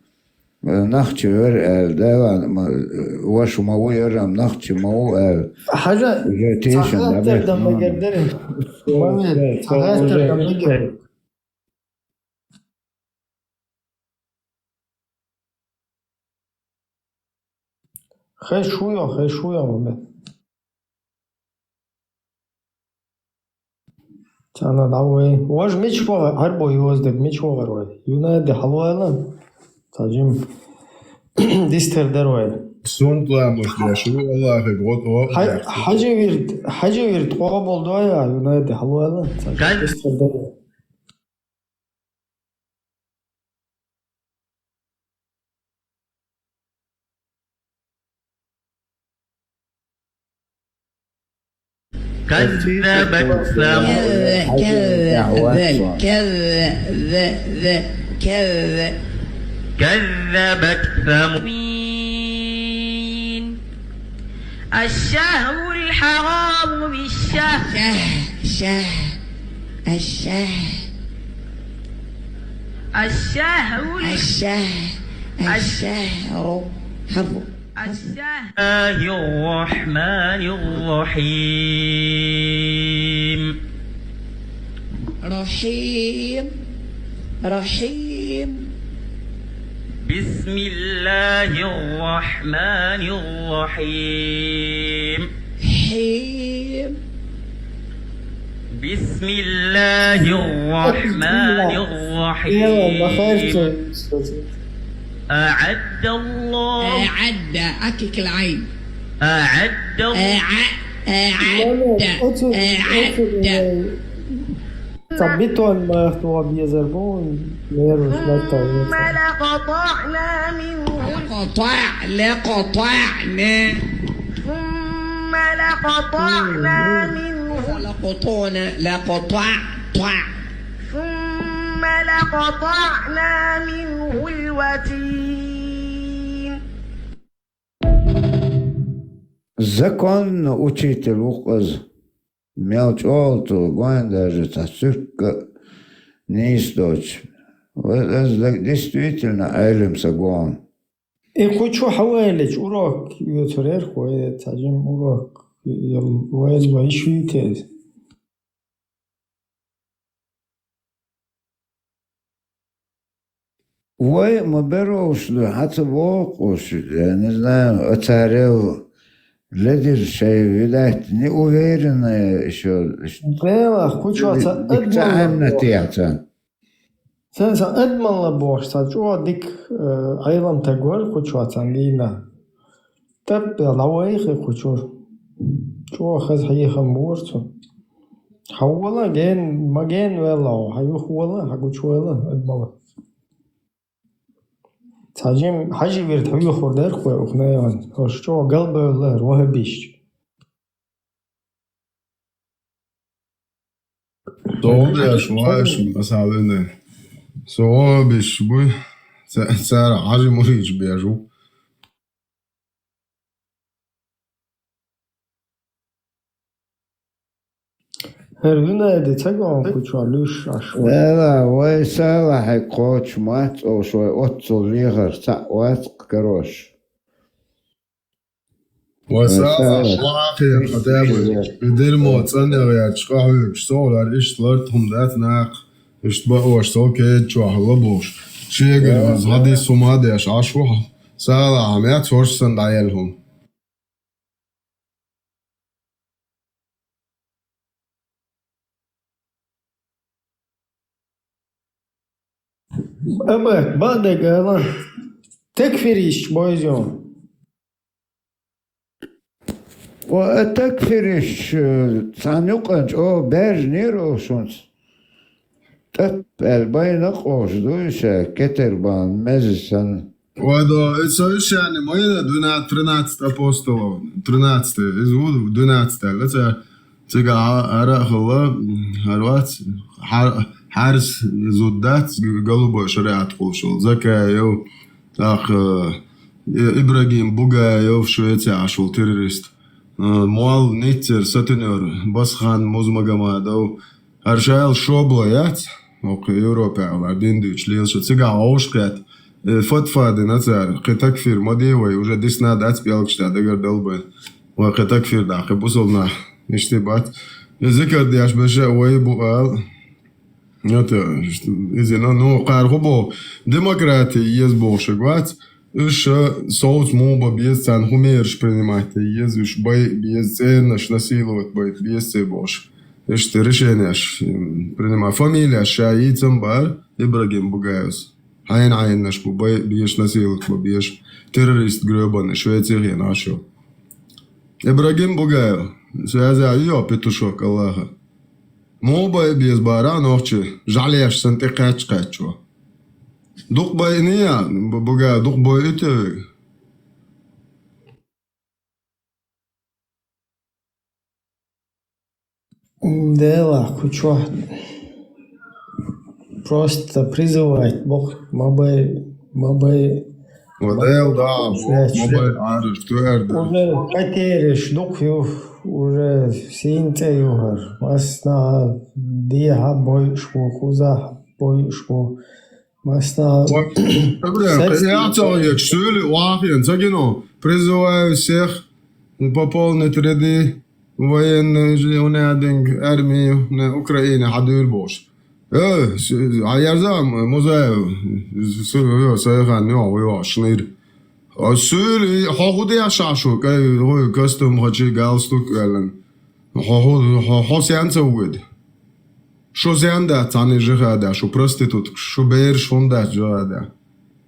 نختي ور دالان واش ما ويرم نختي ما هو حاجة صحاتر دم قدرن مامد صحاتر دم قدرن خير شوية مامد أنا دعوي واش مش فوق هربو يوزدك مش فوق روي ينادي حلوة تاجم ديستر دروي سونت لا مش شو والله غوت حاجة ويرد قابل دوايا ينادي حلوة تاجم ديستر دروي كذبت ثمود كذبت ثمود. الشهر الحرام بالشهر الرحمن الرحيم. رحيم بسم الله الرحمن الرحيم. بسم الله الرحمن الرحيم. أعد الله أكك العين أعد ثبتوا المفتوى بيزربون ليرو ثم لقطعنا منه الوتين. Закон учитель указ. Мелч олту, гуан даже цацюк не источь. Это действительно айлем сагон. إيه كوتشو حوالج أوراك يوترير خوي تاجم أوراك يل ويل ويشوي تيز. وي ما بروش له حتى بوقوش не знаю оцарел лидер شيء видать не уверен еще. Да, كوتشو أدمن Sen أدمن لبوش تاجو ديك أيضا تقول كوتشو تانجينا تب لويخ كوتشو شو خذ حي خمورتو حولا جين ما جين ولا حيو حولا حكوتشو ولا أدمن تاجم حاجي بيرت حيو خردر خوي أخنيان شو قلبه ولا روح بيش. Doğru ya şu var şu mesela ne? So biş bu sen acı mı hiç biyaju? Her gün de tekrar kuçalış aş. لا وي سالح كوتش مات أو شوي أوتو ليغر تاوات كروش. وسا واقعي قدامه بدل ما تصنع يا تشقاوي شتولار işler ده ناق اشتبقوا اشتول كيد شو حلبوش شيء قال هذه سمادة اش عشوها سالة عميات فرصة دعيلهم. أما بعد قال تكفيريش بويزيون. وتكفيرش تانيقنج أو بير نيرو شونس تب البين قوش دوشة كتربان مزسن وهذا إيش يعني ما ينا 13 أبوستولو 13 إزود 12 لا تيجا عرق الله هروات حارس زودات قلبه شريعة قوشل زكا يو أخ إبراهيم بوغا يو في شوية عشول تيروريست مال نيتر ساتنور بسخان مزمجما دو هرشايل شوبليات اوكي يوروبا ولا ديندوش ليلش تيجا عوشكات فضفاض نتر قتكفير مديوي وجا ديسنا دات بيالكشتا دغر دلبن وقتكفير داخل بوصلنا اشتبات ذكر دياش بشا ويبو قال نتا إذا نو قاربو ديمقراطي يزبو شغوات إيش صوت مو بيز عن هميرش принимать يز إيش باي بيز نش насиловать باي بيز бош إيش решениеш принимать фамилия شايتم بار إبراهيم بوغايوس عين نش باي بيش насиловать بيش террорист гребаный Швейцария нашел إبراهيم بوغايو سوازا يو петушок Аллаха مو باي بيز باران أختي جعليش سنتقاش قاتشوا دوق باي نيا بوغا دوق باي إتو Да, кучу просто призывать Бог, мы бы Бабай. ودايل да, мобай арыш, туэрда. Уже катериш, дукью, уже синте югар. Масна диха бойшку, куза бойшку. Масна... Я целый, что Вахин, Цагино, призываю всех пополнить ряды военной армии на Украине, Хадуир Бош. Ayarda muzey sayıgan ne oluyor şunlar. Söyle hakuda yaşaşu kay kostüm hacı galstuk gelen. Ha sen çavud. Şu sen de tanıcıda şu prostitut şu ber şunda jada.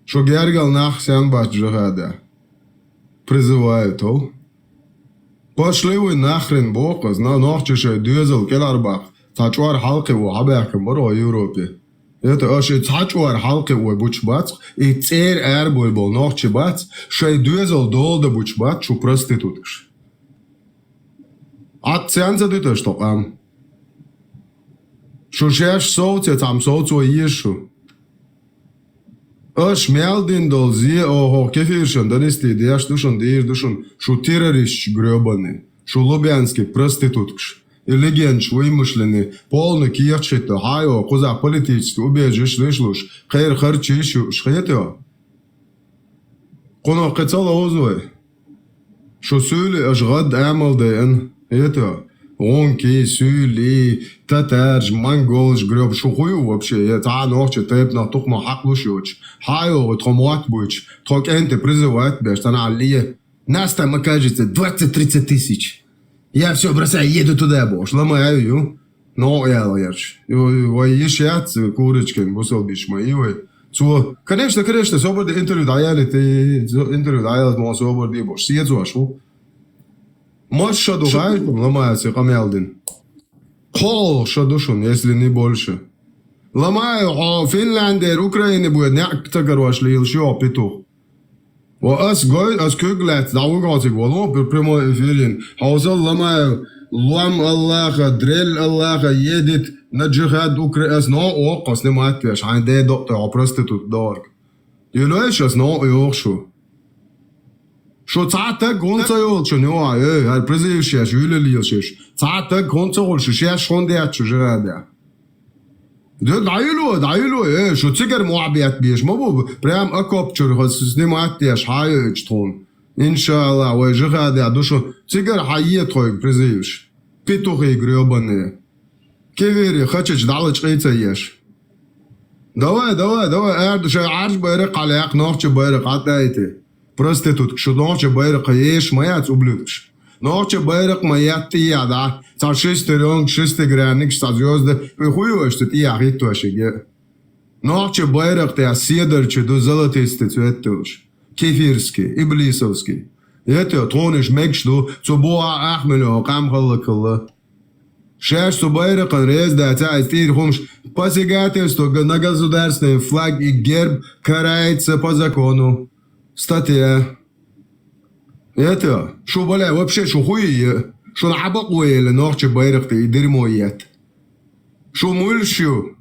Şu gergal nach sen bacıda. Призываю то. Пошли вы нахрен боказ на нахчеше дюзел келарбах. تاچوار حلقه و حباكم برو يوروبي يتا اشي تاچوار حلقه و بوچبات и цер эрбол бол нохчбат шей дюзел долда бучбат шу проституткш ат ценза дыта что ам шу шеш соуце там соуцо ишу аш мелдин дол зи ого кефиршен данисти дяш душон шу террорист грёбаный шу лубянский проституткш и легенч вымышленный, полный кирчета, хайо, куза политический, убежишь, вышлуш, хэр харчишу, шхетё. Коно кецала озой. Шо сюли ажгад амалден, это. Онки, сюли, татарж, монголж, греб, шухую вообще, я та ночь, тэп на тухма хаклушуч. Хайо, тромуат буч, трок энте призывает беш, тана алие. Нас там, кажется, 20-30 тысяч. Я все бросаю, еду туда, бош, ломаю ее. Но я лоярч. Ещё курочкин, бусол биш мои. Конечно, собор интервью даяли, ты интервью даял, но собор ди бош. Сиет зуашу. Может, шадухай, ломается, камелдин. Хол шадушун, если не больше. Ломаю, Финляндия, Украина будет, некто, короче, еще петух. وأس جاي أس كجلات دعوة قاطع والله بالبريمو فيلين حوصل لما لام الله دريل الله يدت نجحت أوكرا أس نوع وقص نماتيش عن ده دكتور عبرستو دارك يلوش أس نوع يوخشو شو تعتق كونتا يولش نوع إيه هالبرزيش يا شو يلليش تعتق كونتا يولش شيء شون ده شو جرادة دعيلو ايه شو تسجر معبيات بيش ما بو برام اكوبتشر خصني معتيش حاجه تون ان شاء الله وجه هذا دوشو تسجر حيه توي برزيش بيتوخي غريوباني كيفيري خاتش دالش قيتا يش دوا ارد شي عارج بايرق على يق نوخش بايرق عتايتي проститутка شو نوخش بايرق يش مايات ублюдкш Ночи байрак моя тия, да. Цар шестеренг, шестигранник, звезды. Вы что ты я ритуашиге. Ночи байрак ты седерче до золотистый цвет уж. Кефирский, иблисовский. Это тонешь мекшлу, цубуа ахмелю, камхалакала. Шесть байрак рез да цай стир хумш. Посягательство на государственный флаг и герб карается по закону. Статья. Это, шо бля, вообще шо хуи, шо набак уэлэ норче байракты дерьмоят. Шо мульшу.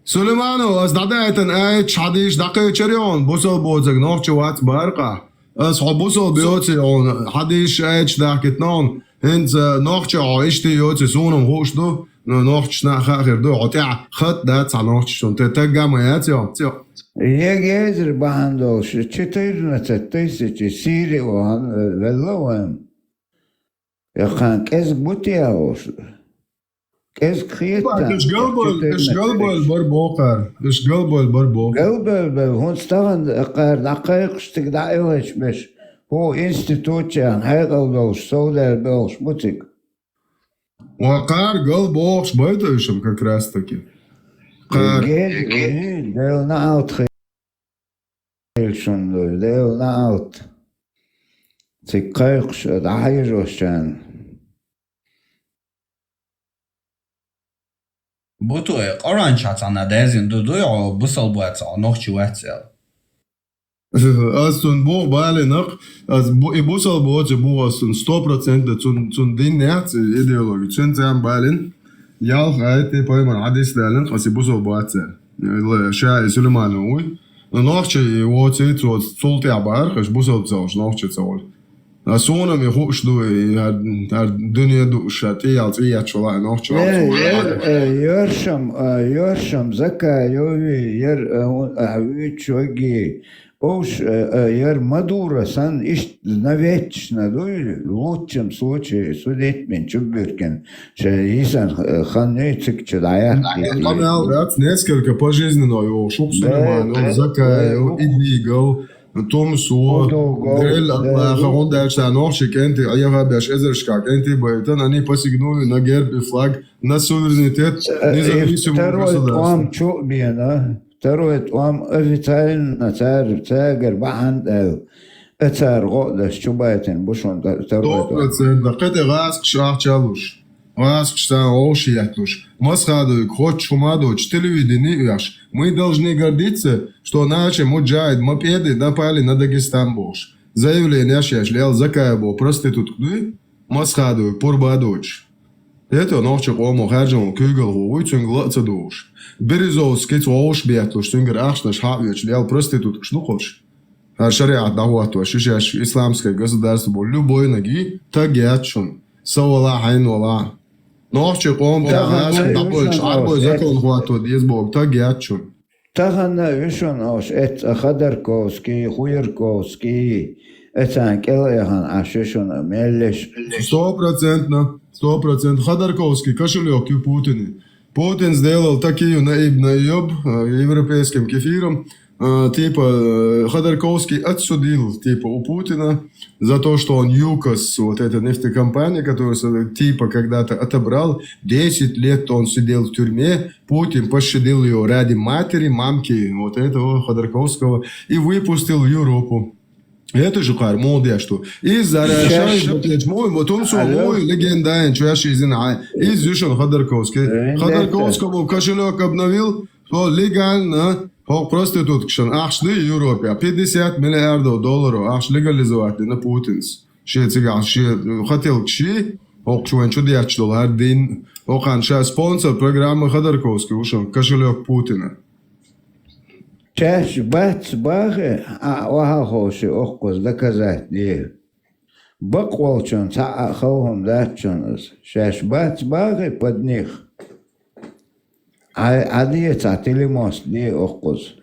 Сулейманов, аз дадайтан айт шадиш дакы чарион, бусал бозаг норче вац барка. Аз бусал биоци он, хадиш айт дакетнон, хэнц норче аишти йоци сунам хошту, норче нахахер до, хотя хат да ца норче шон, тэ тагамаят йо. Егезер бандол 14 тысячи сирион велоем. Я хан кез бутиаос. Кез кхиета. Кеш галбол барбокар. Кеш галбол барбокар. Галбол хон ставан акар дакайк штик даевич беш. По институциям хайгалдол соудер бел шмутик. Вакар галбокш байтышем как раз таки. Deel na oud geelsen, deel na oud. Ze kuiks, het aaiers بوتو قران شاتانا دازين دودو بوصل بواتسا نوخشي واتسا Astun bo bale nak as i busal bo je bo astun 100% zum din nerz ideologie zum balen ja heute bei man hadis lernen was i busal bo atsa شاي سليمانوي نوخشي ووتي تو صولتي عبار خش بوصل تزوج نوخشي تزوج أصونا ميخوش دو الدنيا دو شاتي عطيات شولا نوخشي يرشم زكا يوي هوي شوغي Уж Мадура сан ишт навечно дуй в лучшем случае судить мен чубиркен, что исан ханецик чудая. Несколько пожизненно его шуксулеман, закаев, идвигал, Томсу, дрель охрон дальше ночи, кенты, а я габяш эзершка, кенты бойтан, они посягнули на герб и флаг, на суверенитет независимого государства. Второе, вам официально царь баханд царь года чубайтен бушон второе. 100%. Кете газ кшах чалуш. Газ кштан ошиятлуш. Масхаду ход шумаду телевидение яш. Мы должны гордиться, что наши муджахид мопеды напали на Дагестан бош. Заявление шашлял закаебо проститутку. Масхаду порбадоч. Это ночью омо хаджон кюгел хуйцун глацадош. Березовский цоуш бетлуш тунгер ахшнаш хавич лял проституток шнухош. Шариат давату шишаш исламское государство бол любой ноги тагячун. Савала хайнула. Ночью ом тагаш табольш арбой закон хвату дезбог тагячун. Тагана вишон ош эт Ходорковский, Хуярковский. Это келехан ашишон меллеш. 100%. Ходорковский кошелек у Путина. Путин сделал такие наеб европейским кефиром, типа Ходорковский отсудил типа у Путина за то, что он ЮКОС, вот эта нефтекомпания, которую типа когда-то отобрал, 10 лет он сидел в тюрьме, Путин пощадил ее ради матери, мамки вот этого Ходорковского и выпустил в Европу. Это же кар, молодец, что из-за мой, вот он мой легендарный, что я знаю, из Юшин Ходорковский. Ходорковскому кошелек обновил, что легально, проституткшен, ашли в Европе, 50 миллиардов долларов, аш легализовать на Путинс. Ще циган, ще хотел кши, окшуэн чудяч доллар дин, охан ша спонсор программы Ходорковский, ушел кошелек Путина. Чаш бац бахе, а вахахоши охкос доказать не. Бакволчон са ахалхом датчонос. Чаш бац бахе под них. А диеца телемост не охкос.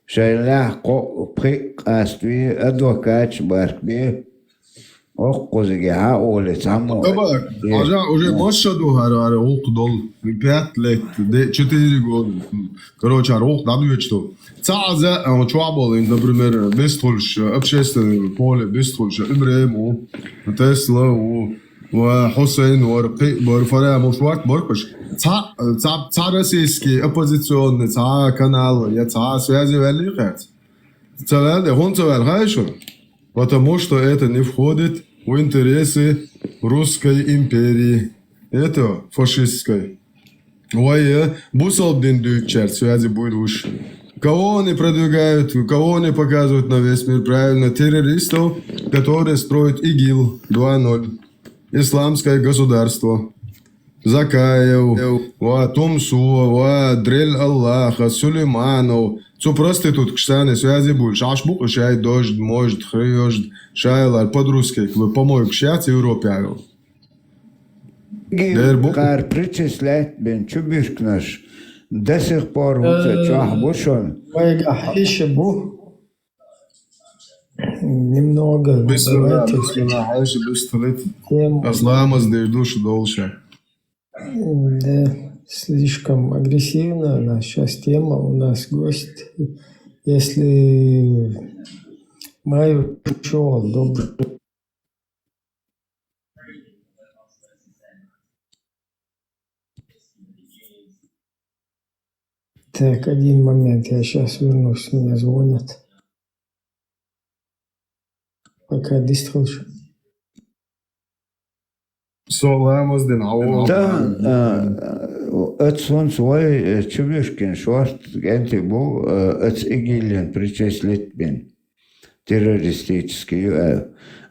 Шайлах ко прикастве адвокат баркбе. Охкос ге оле само. Табак, уже машаду хараре олк дол 5 лет, 4 года. Короче, олк надо что. Цаза, чуаболин, например, бестольш, общественное поле, бестольш, Ибрahim, Тесла, Хусейн, Барфара, Мушварт, Баркаш. Ца российский оппозиционный, ца канал, я ца связи великат. Ца он ца великат, потому что это не входит в интересы Русской империи. Это фашистской. Ой, Бусалдин Дюкчер, связи будет уж. Кого они продвигают, кого они показывают на весь мир, правильно, террористов, которые строят ИГИЛ 2.0. Исламское государство. Закаев, Томсу, Дрель Аллаха, Сулейманов. Цу проститут кштаны связи будешь. Аш бука шай дождь, может, хрёжд, шайлар под-русски, по-моему, кщац Европе. Кар причислять бен чубишк наш. До сих пор вот чах бушон. Еще бу. Немного. Быстро, Аслама сдаешь душу дольше. Да, слишком агрессивно у нас сейчас тема, у нас гость. Если маю чего, добрый. Так, один момент, я сейчас вернусь, меня звонят. Пока дистролш. Солamos den Augen. Het soms wel чубишкин шварт генти бу het игилен причислить бен террористический.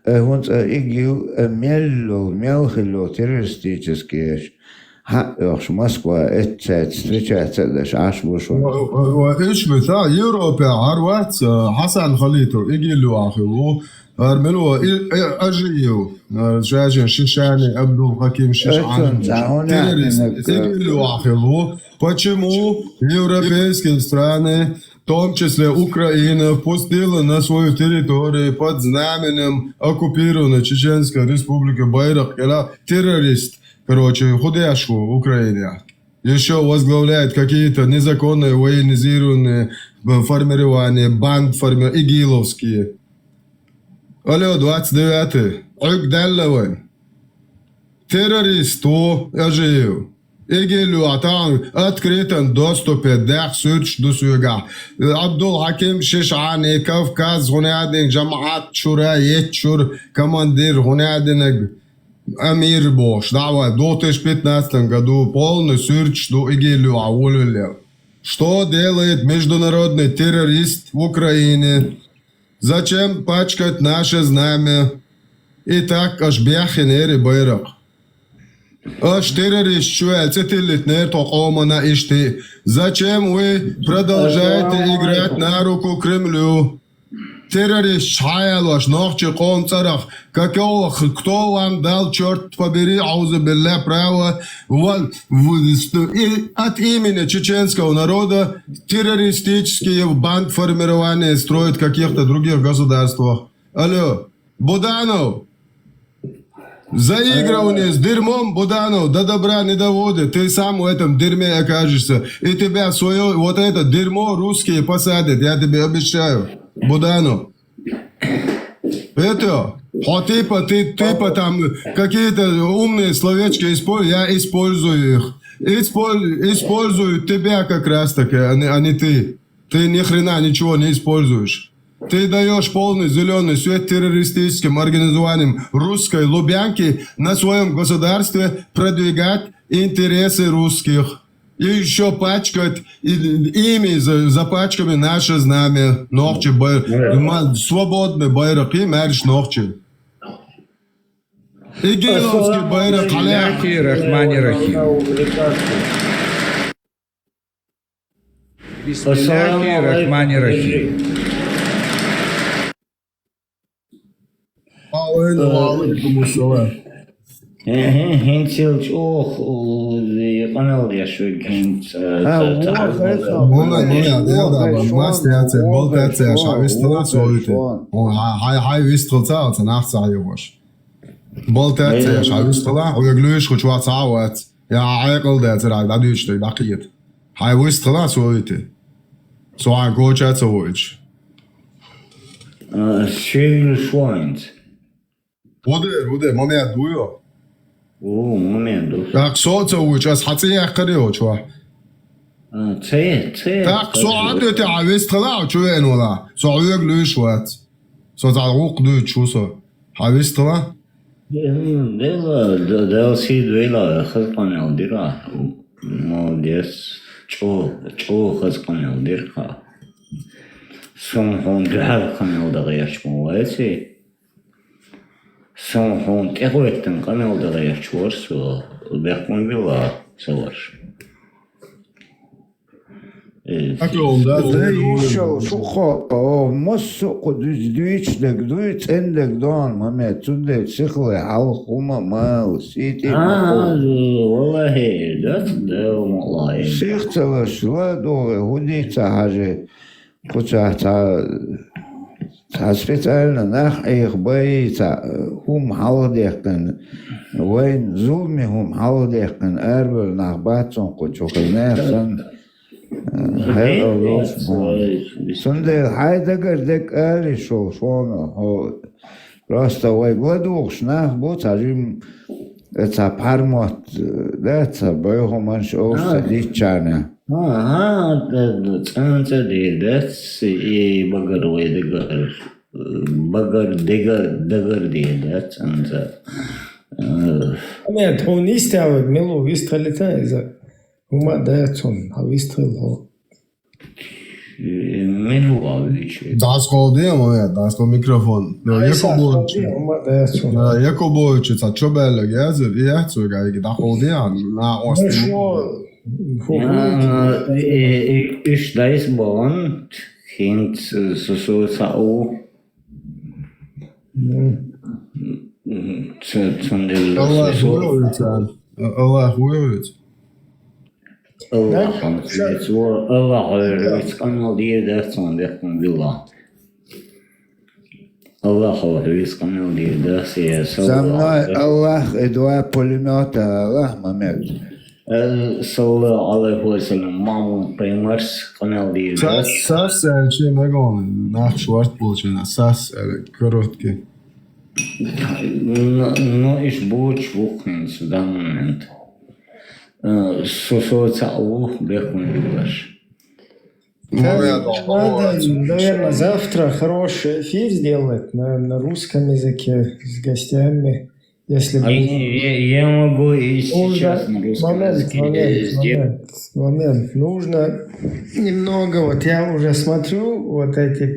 Он игил мелло террористический. حق Москва это встречается даже аж вышел. وايش بتاع يوروبا عروات حسن خليته يجي له اخو ارملو اجيو جاجن شيشاني عبد الحكيم شيشان يجي له اخو почему европейские страны в том числе Украина пустила на свою территорию под знаменем оккупированной Чеченской республики Байрак террорист, худяшку в Украине. Еще возглавляет какие-то незаконные военизированные формирования, банд игиловские. Алло, 29-й. Угдалловый. Террорист, я жив. Игилю атан открытом доступе дах сюрч дусуга. Абдул Хаким Шишани, Кавказ, гунядин, Джамаат, Шура, Етчур, командир, гунядинег. Амир Бош, давай, в 2015 году полный сюрч до Игилю Аулюля. Что делает международный террорист в Украине? Зачем пачкать наше знамя? И так аж бяхинери байрак. Аж террорист чует, цитилитнер токомана ишти. Зачем вы продолжаете играть на руку Кремлю? Террорист шаял ваш ногче концерах. Кто вам дал, черт побери, аузу билля, право от имени чеченского народа террористические бандформирования строят в каких-то других государствах? Алло, Буданов, заигрывание с дерьмом, Буданов, до добра не доводит. Ты сам в этом дерьме окажешься. И тебя свое вот это дерьмо русские посадят, я тебе обещаю. Буданов. Это, ты там какие-то умные словечки используй, я использую их. Использую тебя как раз таки, а не ты. Ты ни хрена ничего не используешь. Ты даешь полный зеленый свет террористическим организованиям русской Лубянки на своем государстве продвигать интересы русских. И еще пачкать ими запачками наше знамя. Ногче, свободный байраки, мэриш ногче. Игиловский байрак, халях. Бисмиллахи-рахмани-рахим. Хинцилч ох, канал я шо гинц. Болтация, шавистала, уяглюешь, хоть вас ауат. Я айкал да царай, да дючтой, да киет. Хай выстала суете. Суа гочат суоич. Шейл швайнц. Уде, момент дуё. О, момент. Так соцуич, ас хацея крио чва. Це. Так суаде те авистала, чуен вала. Суаглюешь ват. Созалук дучусо. Авистала? Дела сидвела хазканел дира. Молодец. Чо хазканел дирха. Сон дхал канел дагаяш молодец. Сон техвектен канел дагаяш чорсо. Бехмон вила саваш. еще сухо, моссу кудуичдек, дуиц эндек дон, маме, цунде, цихлы, алхума, мал, сити. Валлахи, да, малай. Сихцела шла долго, гудица хаже, куча специально нах их боится, хум халдехтен, вайн зулми хум халдехтен, эрбер нах батсон, кучухнехтен. Сунде хайдагар дек али шоно просто вай гладух нах бут ажим это пармот да это бойго манш оса дичана цанца дедас и багар дегар дедас цанца. Нет, он не стал, мило выстрелить, Ума дается, а выстрел. Min huwa увеличивает? Danskoldiamo, dansko mikrofon. Jakobovičica, čobeleg jezer, jehcuga, da holdijan na ostinu. Ich weiß bond, hint so sau. Allah buyuruyor. Allah kanal diye dersen yakın billah. Allah kanal diye dersen. За мной Аллах и два пулемета, Аллах, момент. Sallallahu aleyhi ve sellem Mahmud Peymers kanal diye dersen. Sas elçi megon, nach svart bulčina, sas korotki. No ich buč vuknin в данный момент. Социалу бехун любишь. Наверное, завтра хороший эфир сделать на русском языке с гостями. Если я могу и сейчас на русском языке сделать. Момент. Нужно немного, вот я уже смотрю, вот эти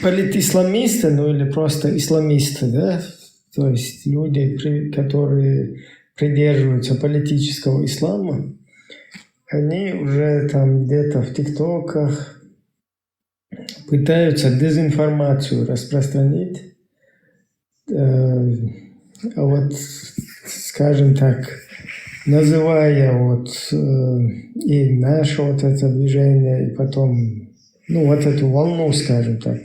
политисламисты, ну или просто исламисты, да, то есть люди, которые придерживаются политического ислама, они уже там где-то в ТикТоках пытаются дезинформацию распространить. Вот, скажем так, называя вот и наше вот это движение, и потом, ну, вот эту волну, скажем так,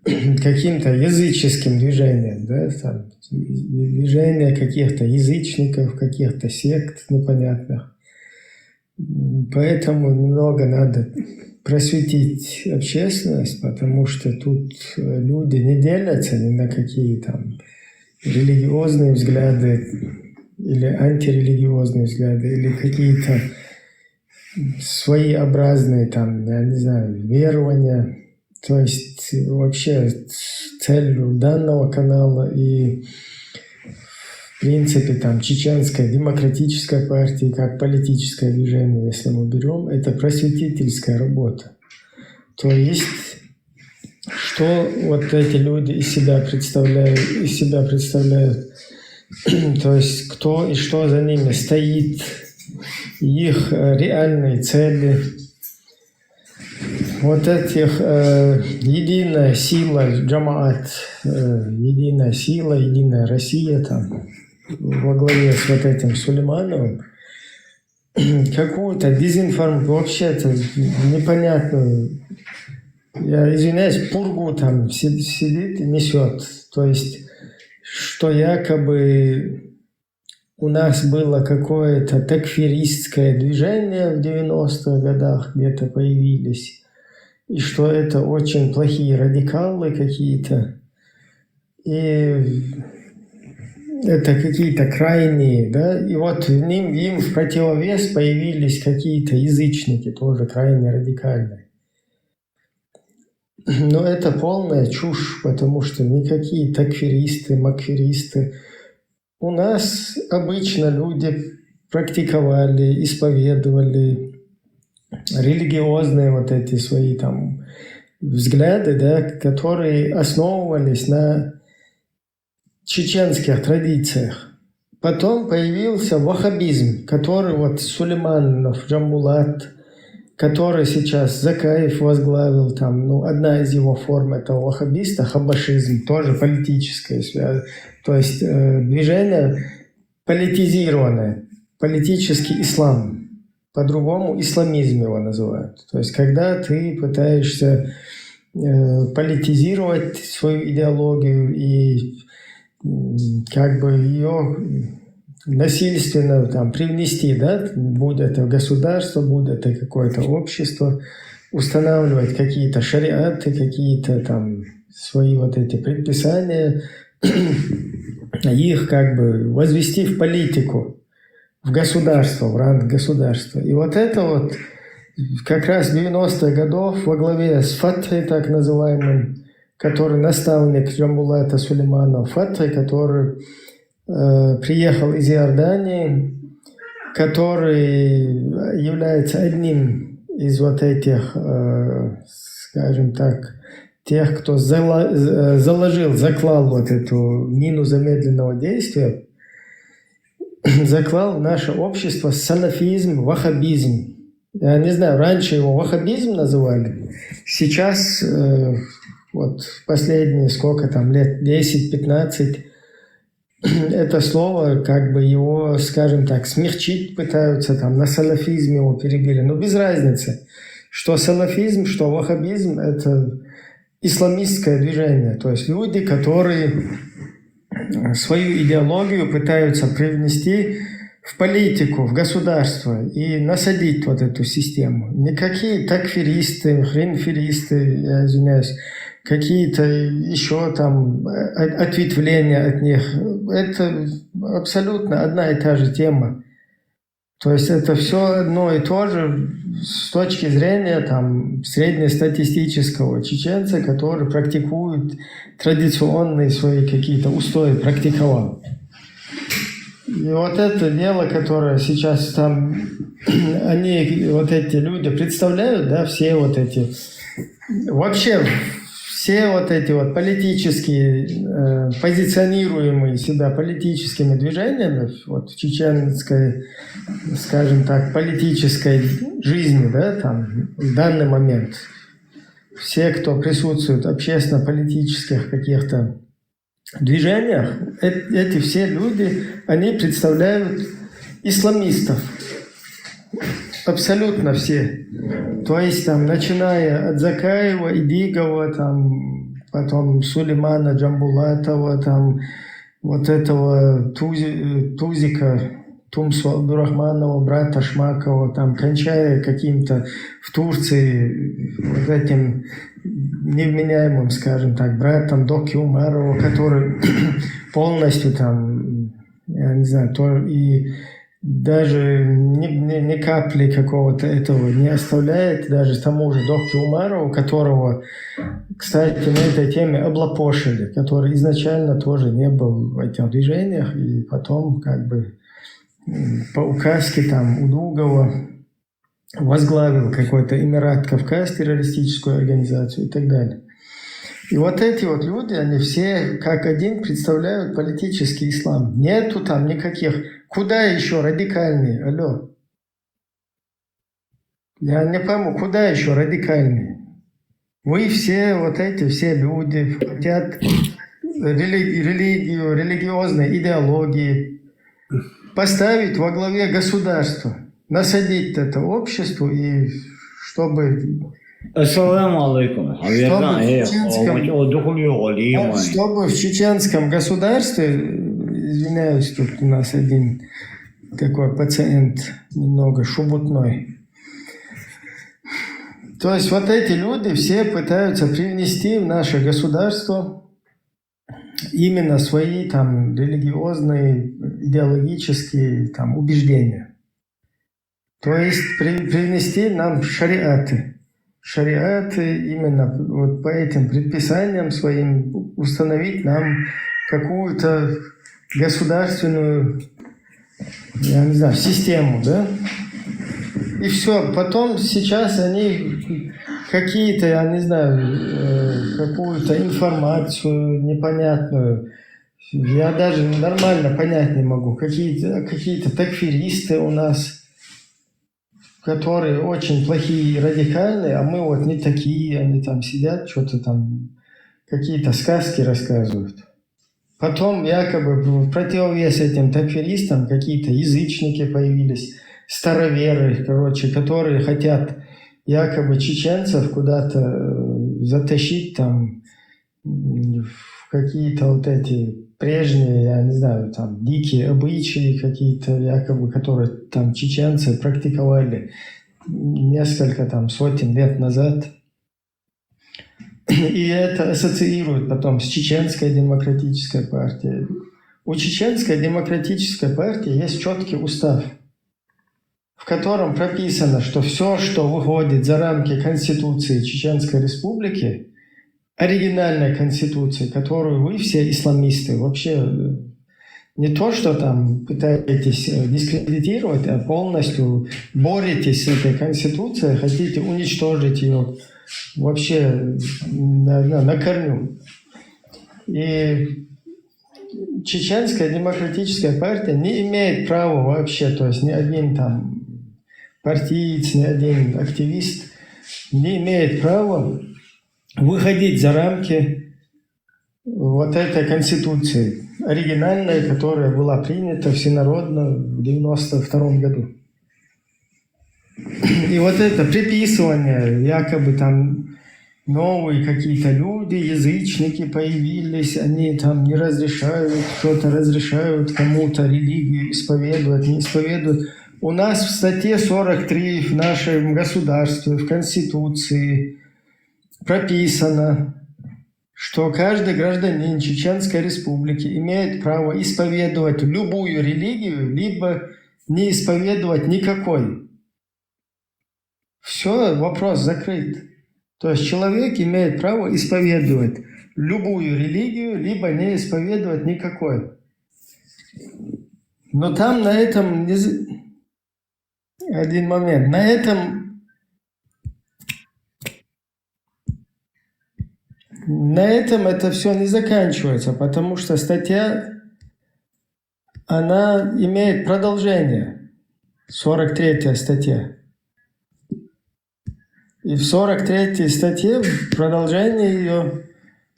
каким-то языческим движением, да, там, движение каких-то язычников, каких-то сект непонятных. Поэтому немного надо просветить общественность, потому что тут люди не делятся ни на какие там религиозные взгляды или антирелигиозные взгляды, или какие-то своеобразные там, я не знаю, верования. То есть вообще целью данного канала и в принципе там чеченская демократическая партия как политическое движение, если мы берем, это просветительская работа. То есть что вот эти люди из себя представляют, то есть кто и что за ними стоит, их реальные цели. Вот этих единая сила, джамаат, единая сила, единая Россия там во главе с вот этим Сулеймановым, какую-то дезинформацию, вообще-то непонятную, я извиняюсь, пургу там сидит и несет. То есть, что якобы у нас было какое-то такфиристское движение в 90-х годах, где-то появились, и что это очень плохие радикалы какие-то, и это какие-то крайние, да, и вот им в противовес появились какие-то язычники, тоже крайне радикальные. Но это полная чушь, потому что никакие такфиристы, макфиристы. У нас обычно люди практиковали, исповедовали религиозные вот эти свои там взгляды, да, которые основывались на чеченских традициях. Потом появился ваххабизм, который вот Сулейманов, Джамбулат, который сейчас Закаев возглавил, там, ну, одна из его форм это ваххабиста, хабашизм, тоже политическая связь. То есть движение политизированное, политический ислам. По-другому исламизм его называют. То есть когда ты пытаешься политизировать свою идеологию и как бы ее насильственно там привнести, да, будь это государство, будь это какое-то общество, устанавливать какие-то шариаты, какие-то там свои вот эти предписания, их как бы возвести в политику, в государство, в ранг государства. И вот это вот как раз 90-х годов во главе с Фатхой, так называемым, который наставник Джамбулата Сулейманова, Фатхой, который приехал из Иордании, который является одним из вот этих, скажем так, тех, кто заклал вот эту мину замедленного действия, заклал в наше общество салафизм, ваххабизм. Я не знаю, раньше его ваххабизм называли, сейчас вот последние сколько там лет, 10-15, это слово, как бы его, скажем так, смягчить пытаются, там, на салафизм его перебили. Но без разницы, что салафизм, что ваххабизм – это исламистское движение. То есть люди, которые свою идеологию пытаются привнести в политику, в государство и насадить вот эту систему. Никакие такфиристы, хренфиристы, я извиняюсь, какие-то еще там ответвления от них. Это абсолютно одна и та же тема. То есть это все одно и то же с точки зрения там среднестатистического чеченца, который практикует традиционные свои какие-то устои, практиковал. И вот это дело, которое сейчас там, они, вот эти люди представляют, да, все вот эти, вообще все вот эти вот политические, позиционируемые себя политическими движениями, вот в чеченской, скажем так, политической жизни, да, там, в данный момент, все, кто присутствует в общественно-политических каких-то движениях, эти все люди, они представляют исламистов. Абсолютно все. То есть, там, начиная от Закаева, Идигова, там, потом Сулеймана Джамбулатова, там, вот этого Тузика, Тумсу Абдурахманова, брата Шмакова, там, кончая каким-то в Турции вот этим невменяемым, скажем так, братом Доки Умарова, который полностью там, я не знаю, то и даже ни капли какого-то этого не оставляет, даже тому же Доки Умарову, которого, кстати, на этой теме облапошили, который изначально тоже не был в этих движениях, и потом как бы по указке там Удугова возглавил какой-то Эмират Кавказ, террористическую организацию и так далее. И вот эти вот люди, они все как один представляют политический ислам. Нету там никаких... Куда еще радикальнее? Алло. Я не пойму, куда еще радикальнее? Вы все, вот эти все люди хотят религию, религиозные идеологии поставить во главе государства, насадить это обществу и чтобы... Ассаламу алейкум. Чтобы в чеченском государстве, извиняюсь, тут у нас один такой пациент немного шубутной. То есть вот эти люди все пытаются привнести в наше государство именно свои там религиозные, идеологические там убеждения. То есть привнести нам шариаты. Шариаты именно вот по этим предписаниям своим установить нам какую-то государственную, я не знаю, систему, да? И все. Потом сейчас они какие-то, я не знаю, какую-то информацию непонятную, я даже нормально понять не могу. Какие-то такфиристы у нас, которые очень плохие и радикальные, а мы вот не такие, они там сидят, что-то там, какие-то сказки рассказывают. Потом якобы в противовес этим такфиристам какие-то язычники появились, староверы, короче, которые хотят якобы чеченцев куда-то затащить там в какие-то вот эти прежние, я не знаю, там дикие обычаи какие-то, якобы, которые там чеченцы практиковали несколько там сотен лет назад. И это ассоциируют потом с Чеченской демократической партией. У Чеченской демократической партии есть четкий устав, в котором прописано, что все, что выходит за рамки Конституции Чеченской Республики, оригинальной Конституции, которую вы все исламисты вообще не то, что там пытаетесь дискредитировать, а полностью боретесь с этой конституцией, хотите уничтожить ее вообще на корню. И Чеченская демократическая партия не имеет права вообще, то есть ни один там партиец, ни один активист не имеет права выходить за рамки вот этой конституции оригинальной, которая была принята всенародно в 1992 году. И вот это приписывание, якобы там новые какие-то люди, язычники появились, они там не разрешают, что-то разрешают кому-то религию исповедовать, не исповедуют. У нас в статье 43 в нашем государстве, в Конституции прописано, что каждый гражданин Чеченской Республики имеет право исповедовать любую религию, либо не исповедовать никакой. Все, вопрос закрыт. То есть человек имеет право исповедовать любую религию, либо не исповедовать никакой. Но там на этом... Один момент. На этом это все не заканчивается, потому что статья, она имеет продолжение. 43-я статья. И в 43-й статье в продолжении ее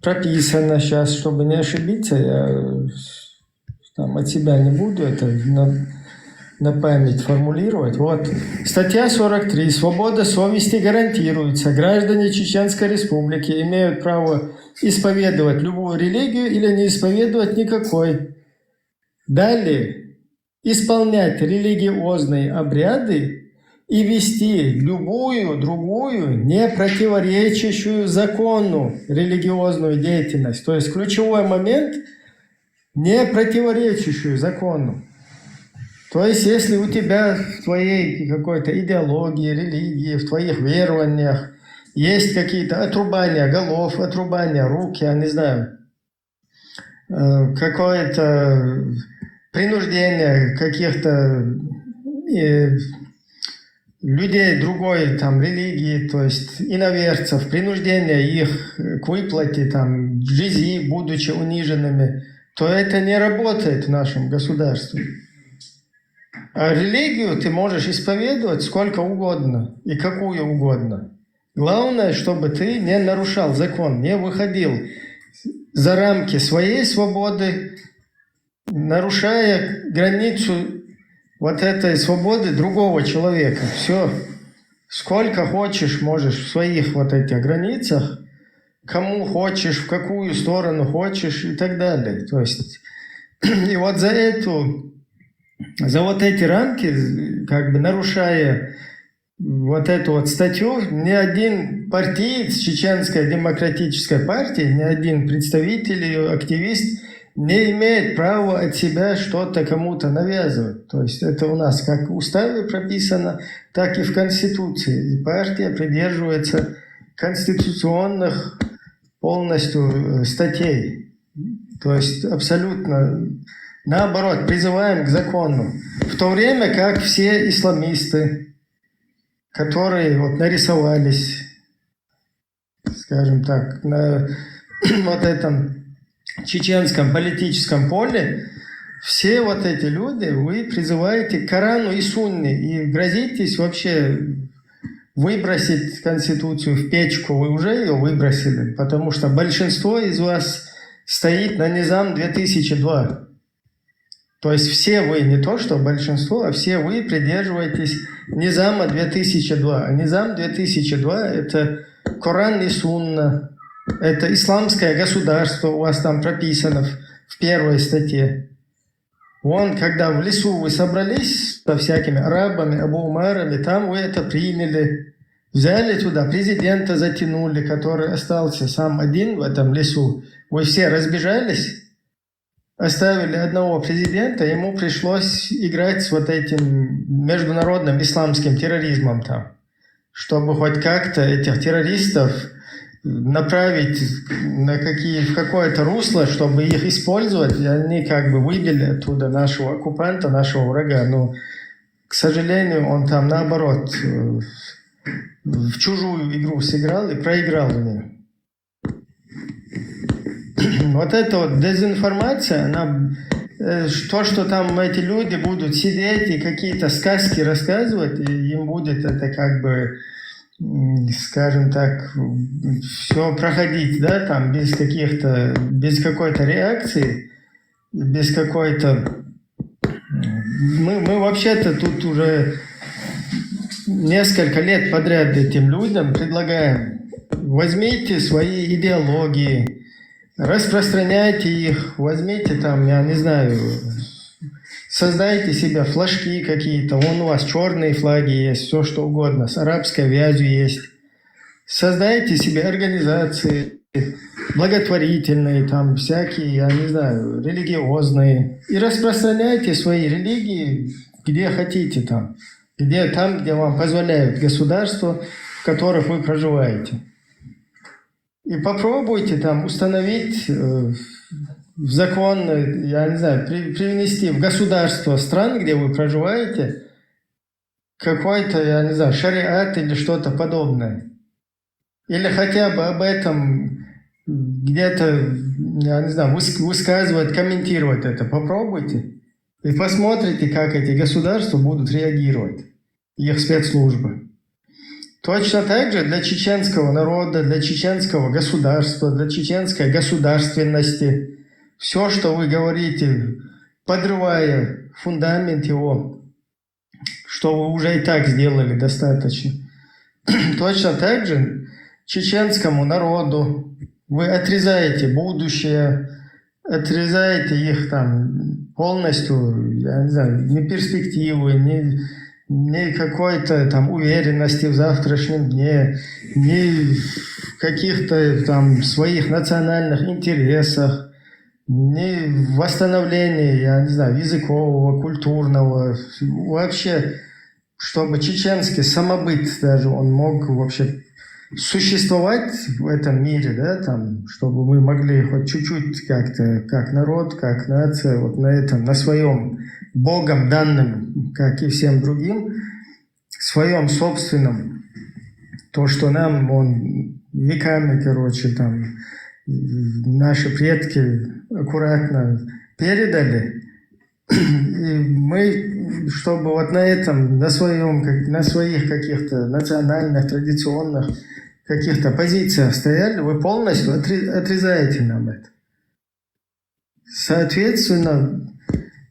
прописано, сейчас, чтобы не ошибиться, я там от себя не буду это на память формулировать. Вот. Статья 43. Свобода совести гарантируется. Граждане Чеченской Республики имеют право исповедовать любую религию или не исповедовать никакой. Далее. Исполнять религиозные обряды и вести любую другую, не противоречащую закону религиозную деятельность. То есть ключевой момент – не противоречащую закону. То есть, если у тебя в твоей какой-то идеологии, религии, в твоих верованиях есть какие-то отрубания голов, отрубания рук, я не знаю, какое-то принуждение каких-то людей другой там религии, то есть иноверцев, принуждение их к выплате там джизи, будучи униженными, то это не работает в нашем государстве. А религию ты можешь исповедовать сколько угодно и какую угодно. Главное, чтобы ты не нарушал закон, не выходил за рамки своей свободы, нарушая границу вот этой свободы другого человека. Все. Сколько хочешь, можешь в своих вот этих границах, кому хочешь, в какую сторону хочешь и так далее. То есть, и вот за вот эти рамки, как бы нарушая вот эту вот статью, ни один партиец Чеченской демократической партии, ни один представитель ее, активист не имеет права от себя что-то кому-то навязывать. То есть это у нас как в уставе прописано, так и в Конституции. И партия придерживается конституционных полностью статей. То есть абсолютно... Наоборот, призываем к закону. В то время как все исламисты, которые вот нарисовались, скажем так, на вот этом чеченском политическом поле, все вот эти люди, вы призываете к Корану и Сунне и грозитесь вообще выбросить Конституцию в печку. Вы уже ее выбросили, потому что большинство из вас стоит на Низам 2002. То есть все вы, не то что большинство, а все вы придерживаетесь Низама 2002. А Низам 2002 – это Коран и Сунна, это исламское государство, у вас там прописано в первой статье. Вон, когда в лесу вы собрались со всякими арабами, абу-умарами, там вы это приняли, взяли туда, президента затянули, который остался сам один в этом лесу. Вы все разбежались, оставили одного президента, ему пришлось играть с вот этим международным исламским терроризмом там, чтобы хоть как-то этих террористов направить в какое-то русло, чтобы их использовать, и они как бы выбили оттуда нашего оккупанта, нашего врага. Но, к сожалению, он там наоборот в чужую игру сыграл и проиграл в нее. Вот эта вот дезинформация, она, то, что там эти люди будут сидеть и какие-то сказки рассказывать, и им будет это как бы, скажем так, все проходить, да, там без какой-то реакции, без какой-то... Мы вообще-то тут уже несколько лет подряд этим людям предлагаем: возьмите свои идеологии, распространяйте их, возьмите там, я не знаю, создайте себе флажки какие-то, вон у вас черные флаги есть, все что угодно, с арабской вязью есть. Создайте себе организации благотворительные, там всякие, я не знаю, религиозные, и распространяйте свои религии где хотите там, где вам позволяют государства, в которых вы проживаете. И попробуйте там установить в закон, я не знаю, привнести в государство стран, где вы проживаете, какой-то, я не знаю, шариат или что-то подобное. Или хотя бы об этом где-то, я не знаю, высказывать, комментировать это. Попробуйте. И посмотрите, как эти государства будут реагировать, их спецслужбы. Точно так же для чеченского народа, для чеченского государства, для чеченской государственности, все, что вы говорите, подрывая фундамент его, что вы уже и так сделали достаточно. Точно так же чеченскому народу вы отрезаете будущее, отрезаете их там полностью, я не знаю, ни перспективы, ни какой-то там уверенности в завтрашнем дне, ни в каких-то там своих национальных интересах, ни в восстановлении, я не знаю, языкового, культурного, вообще, чтобы чеченский самобыт даже он мог вообще существовать в этом мире, да, там, чтобы мы могли хоть чуть-чуть как-то, как народ, как нация, вот на этом, на своем Богом данным, как и всем другим, своем собственном, то, что нам он веками, короче, там, наши предки аккуратно передали, и мы, чтобы вот на этом, на своих каких-то национальных, традиционных каких-то позициях стояли, вы полностью отрезаете нам это. Соответственно,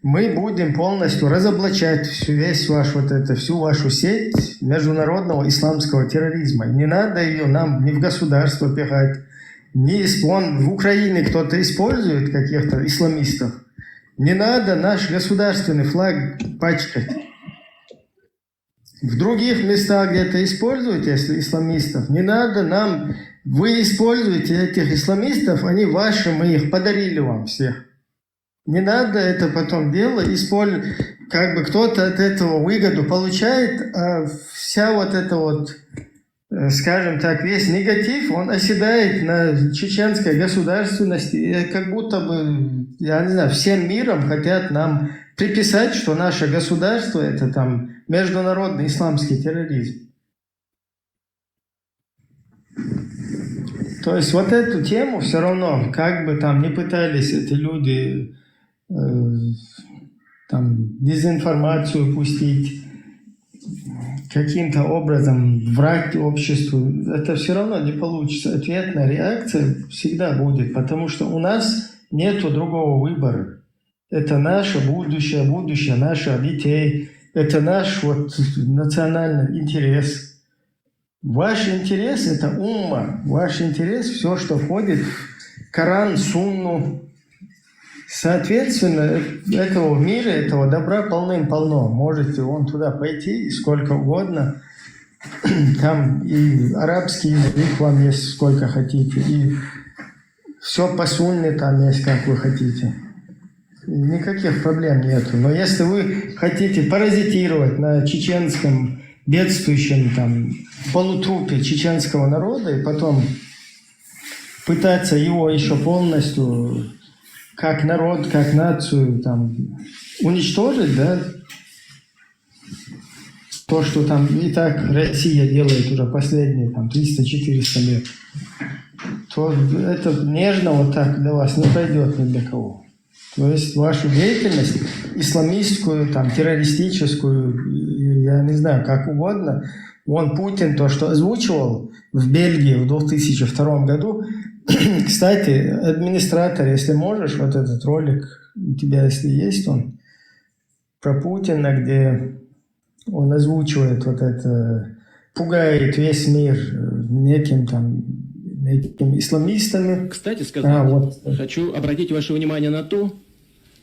мы будем полностью разоблачать всю вашу сеть международного исламского терроризма. Не надо ее нам ни в государство пихать, ни в Украине кто-то использует каких-то исламистов. Не надо наш государственный флаг пачкать. В других местах где-то используете исламистов. Не надо нам... Вы используете этих исламистов, они ваши, мы их подарили вам всех. Не надо это потом делать, как бы кто-то от этого выгоду получает, а вся вот эта вот, скажем так, весь негатив, он оседает на чеченской государственности, и как будто бы, я не знаю, всем миром хотят нам приписать, что наше государство это там международный исламский терроризм. То есть вот эту тему все равно, как бы там ни пытались эти люди там дезинформацию пустить, каким-то образом врать обществу, это все равно не получится. Ответная реакция всегда будет, потому что у нас нету другого выбора. Это наше будущее, будущее наших детей, это наш вот национальный интерес. Ваш интерес – это умма, ваш интерес – все, что входит в Коран, Сунну. Соответственно, этого в мире, этого добра полным-полно. Можете вон туда пойти сколько угодно. Там и арабский язык вам есть сколько хотите, и все по сунне там есть, как вы хотите. И никаких проблем нету. Но если вы хотите паразитировать на чеченском бедствующем там полутрупе чеченского народа и потом пытаться его еще полностью, как народ, как нацию, там, уничтожить, да, то, что там и так Россия делает уже последние там 300-400 лет, то это нежно вот так для вас не пойдет ни для кого. То есть вашу деятельность исламистскую, там, террористическую, я не знаю, как угодно, Путин то, что озвучивал в Бельгии в 2002 году, кстати, администратор, если можешь, вот этот ролик у тебя, если есть он, про Путина, где он озвучивает вот это, пугает весь мир неким исламистами. Кстати сказать, хочу обратить ваше внимание на то,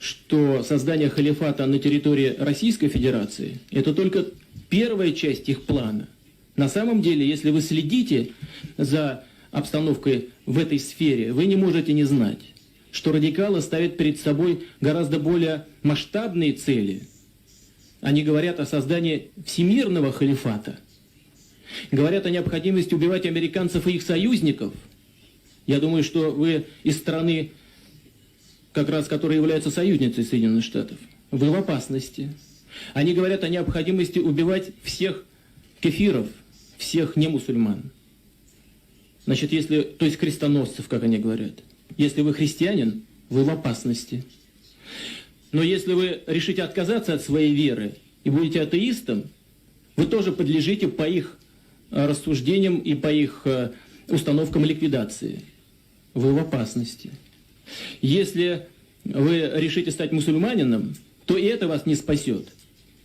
что создание халифата на территории Российской Федерации – это только первая часть их плана. На самом деле, если вы следите за обстановкой в этой сфере, вы не можете не знать, что радикалы ставят перед собой гораздо более масштабные цели. Они говорят о создании всемирного халифата, говорят о необходимости убивать американцев и их союзников. Я думаю, что вы из страны, как раз которая является союзницей Соединенных Штатов, вы в опасности. Они говорят о необходимости убивать всех кефиров, всех немусульман. Значит, то есть крестоносцев, как они говорят. Если вы христианин, вы в опасности. Но если вы решите отказаться от своей веры и будете атеистом, вы тоже подлежите по их рассуждениям и по их установкам ликвидации. Вы в опасности. Если вы решите стать мусульманином, то и это вас не спасет.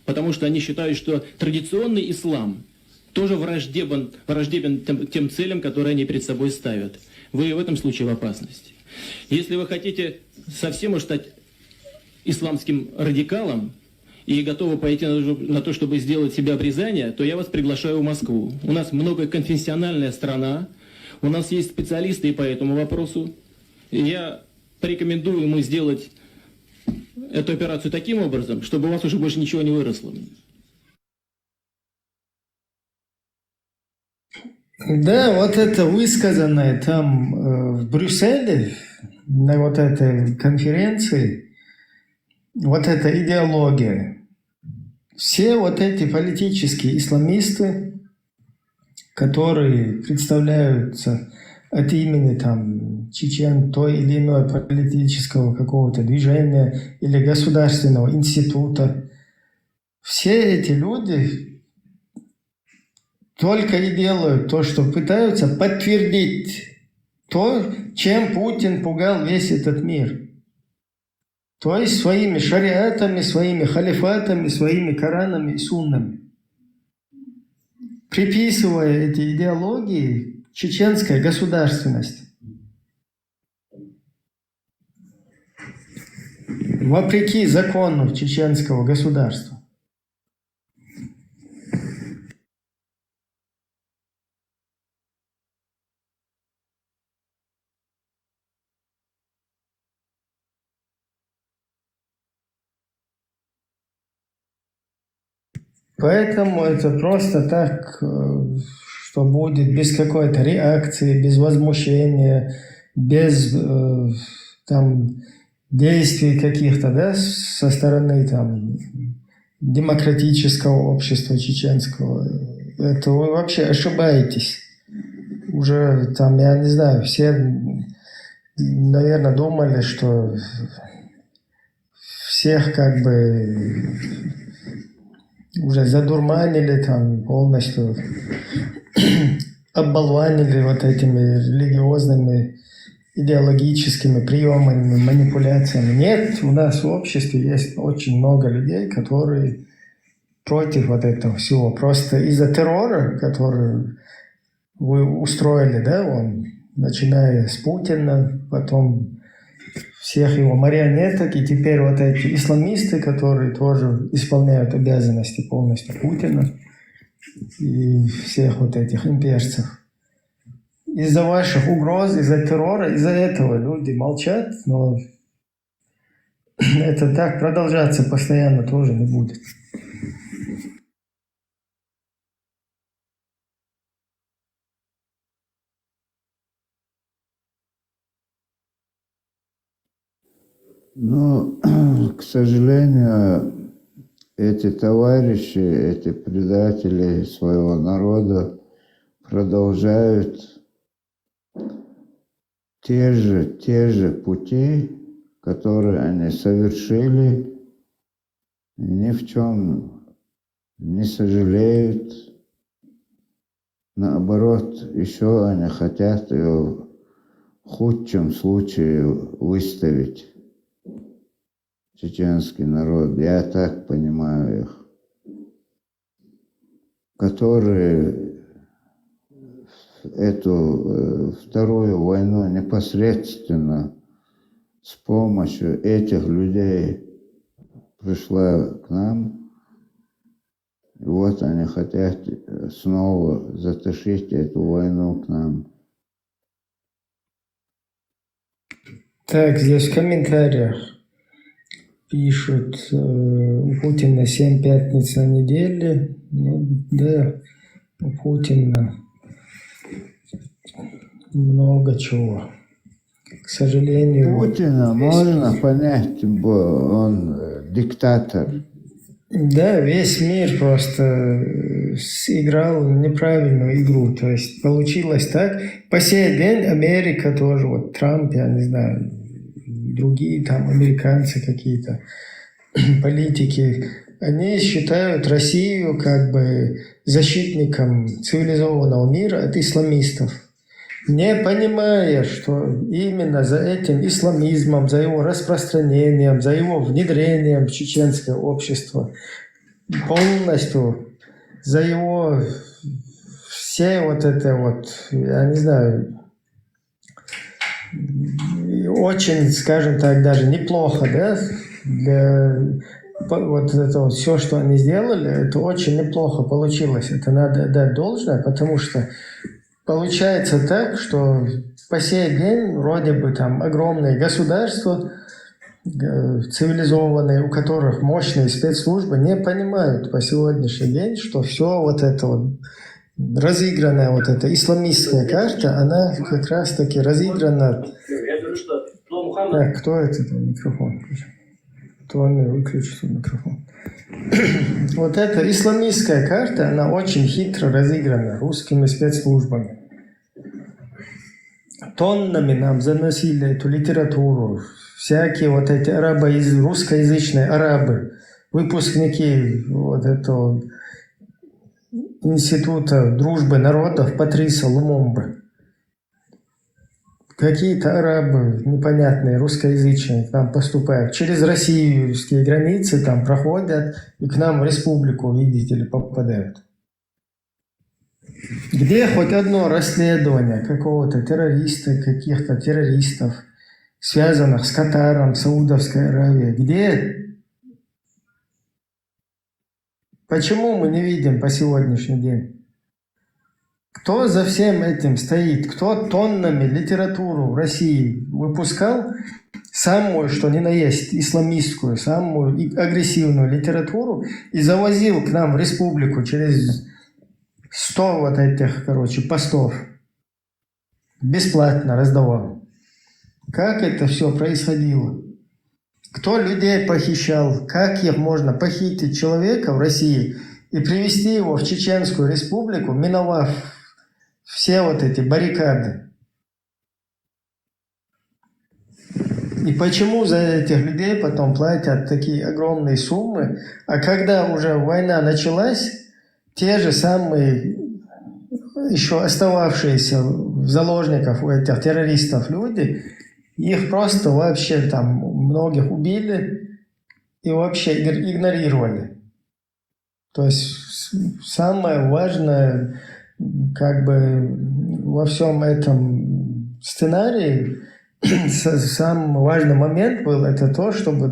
Потому что они считают, что традиционный ислам тоже враждебен тем целям, которые они перед собой ставят. Вы в этом случае в опасности. Если вы хотите совсем уж стать исламским радикалом и готовы пойти на то, чтобы сделать себе обрезание, то я вас приглашаю в Москву. У нас многоконфессиональная страна, у нас есть специалисты и по этому вопросу. И я порекомендую ему сделать эту операцию таким образом, чтобы у вас уже больше ничего не выросло. Да, вот это высказанное там в Брюсселе, на вот этой конференции, вот эта идеология. Все вот эти политические исламисты, которые представляются от имени там чечен той или иной политического какого-то движения или государственного института, все эти люди только и делают то, что пытаются подтвердить то, чем Путин пугал весь этот мир. То есть своими шариатами, своими халифатами, своими коранами и суннами. Приписывая эти идеологии чеченской государственности. Вопреки закону чеченского государства. Поэтому это просто так, что будет без какой-то реакции, без возмущения, без там, действий каких-то, да, со стороны там, демократического общества чеченского. Это вы вообще ошибаетесь. Уже там, я не знаю, все, наверное, думали, что всех как бы уже задурманили, там полностью оболванили вот этими религиозными, идеологическими приемами, манипуляциями. Нет, у нас в обществе есть очень много людей, которые против вот этого всего. Просто из-за террора, который вы устроили, да, начиная с Путина, потом всех его марионеток, и теперь вот эти исламисты, которые тоже исполняют обязанности полностью Путина и всех вот этих имперцев. Из-за ваших угроз, из-за террора, из-за этого люди молчат, но это так продолжаться постоянно тоже не будет. Ну, к сожалению, эти товарищи, эти предатели своего народа продолжают те же пути, которые они совершили, ни в чем не сожалеют. Наоборот, еще они хотят ее в худшем случае выставить. Чеченский народ, я так понимаю их, которые эту вторую войну непосредственно с помощью этих людей пришла к нам. И вот они хотят снова затащить эту войну к нам. Так, здесь в комментариях пишут, у Путина 7 пятниц на неделе. Ну, да, у Путина много чего. К сожалению... Путина можно понять, он диктатор. Да, весь мир просто сыграл неправильную игру. То есть получилось так. По сей день Америка тоже, вот Трамп, я не знаю, другие там американцы какие-то, политики, они считают Россию как бы защитником цивилизованного мира от исламистов, не понимая, что именно за этим исламизмом, за его распространением, за его внедрением в чеченское общество, полностью за его все вот это вот, я не знаю, очень, скажем так, даже неплохо, да, для вот это вот все, что они сделали, это очень неплохо получилось. Это надо дать должное, потому что получается так, что по сей день вроде бы там огромные государства, цивилизованные, у которых мощные спецслужбы, не понимают по сегодняшний день, что все вот это вот разыгранная вот эта исламистская карта, она как раз таки разыграна. Так, кто это микрофон включил? Кто мне выключил микрофон? Вот эта исламистская карта, она очень хитро разыграна русскими спецслужбами. Тоннами нам заносили эту литературу. Всякие вот эти русскоязычные арабы, выпускники вот этого Института дружбы народов Патриса Лумумбы. Какие-то арабы непонятные, русскоязычные к нам поступают. Через российские границы там проходят и к нам в республику, видите ли, попадают. Где хоть одно расследование какого-то террориста, каких-то террористов, связанных с Катаром, Саудовской Аравией? Где? Почему мы не видим по сегодняшний день? Кто за всем этим стоит? Кто тоннами литературу в России выпускал? Самую, что ни на есть, исламистскую, самую агрессивную литературу и завозил к нам в республику через 100 вот этих, постов. Бесплатно раздавал. Как это все происходило? Кто людей похищал? Как их можно похитить человека в России и привести его в Чеченскую республику, миновав все вот эти баррикады? И почему за этих людей потом платят такие огромные суммы? А когда уже война началась, те же самые еще остававшиеся в заложниках у этих террористов люди, их просто вообще там многих убили и вообще игнорировали. То есть самое важное во всем этом сценарии, самый важный момент был это то, чтобы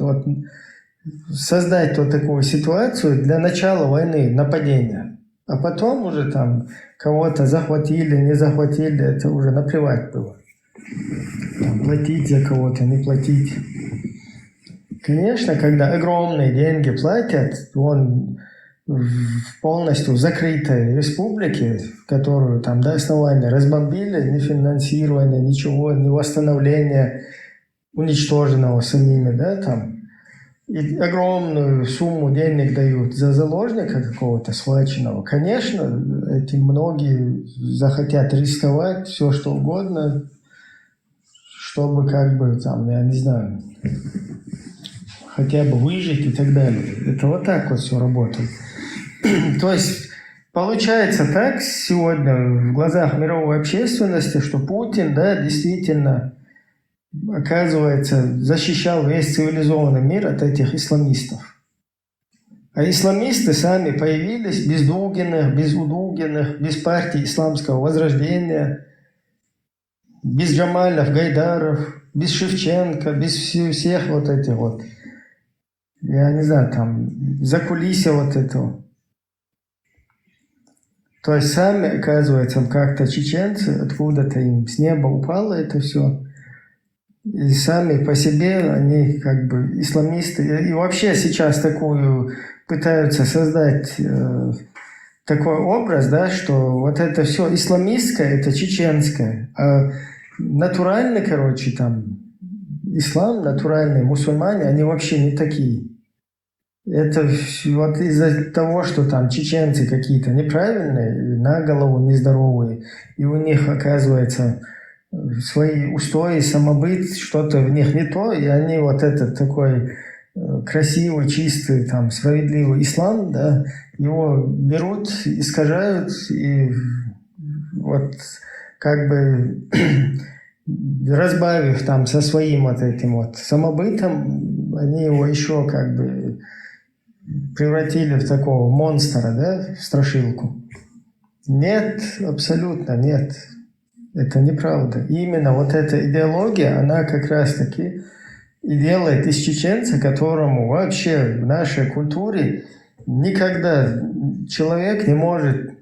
создать такую ситуацию для начала войны, нападения. А потом уже там кого-то захватили, не захватили, это уже наплевать было. Платить за кого-то, не платить. Конечно, когда огромные деньги платят, он в полностью закрытой республике, которую там до основания разбомбили, ни финансирования, ничего, ни восстановления, уничтоженного самими, да, там, и огромную сумму денег дают за заложника какого-то схваченного, конечно, эти многие захотят рисковать все что угодно, чтобы как бы там, я не знаю, хотя бы выжить и так далее. Это вот так вот все работает. То есть получается так сегодня в глазах мировой общественности, что Путин, да, действительно, оказывается, защищал весь цивилизованный мир от этих исламистов. А исламисты сами появились без Дугиных, без Удугиных, без партии исламского возрождения, без Джамалев, Гайдаров, без Шевченко, без всех вот этих вот, я не знаю, там, закулисья вот этого. То есть сами, оказывается, как-то чеченцы, откуда-то им с неба упало это все. И сами по себе они как бы исламисты. И вообще сейчас такую пытаются создать такой образ, да, что вот это все исламистское, это чеченское. А натуральный, короче, там, ислам, натуральные мусульмане, они вообще не такие. Это вот из-за того, что там чеченцы какие-то неправильные, на голову нездоровые, и у них, оказывается, свои устои, самобыт, что-то в них не то, и они вот этот такой красивый, чистый, там, справедливый ислам, да, его берут, искажают, и вот как бы разбавив там со своим вот этим вот самобытом, они его еще как бы превратили в такого монстра, да, в страшилку. Нет, абсолютно нет. Это неправда. И именно вот эта идеология, она как раз-таки и делает из чеченца, которому вообще в нашей культуре никогда человек не может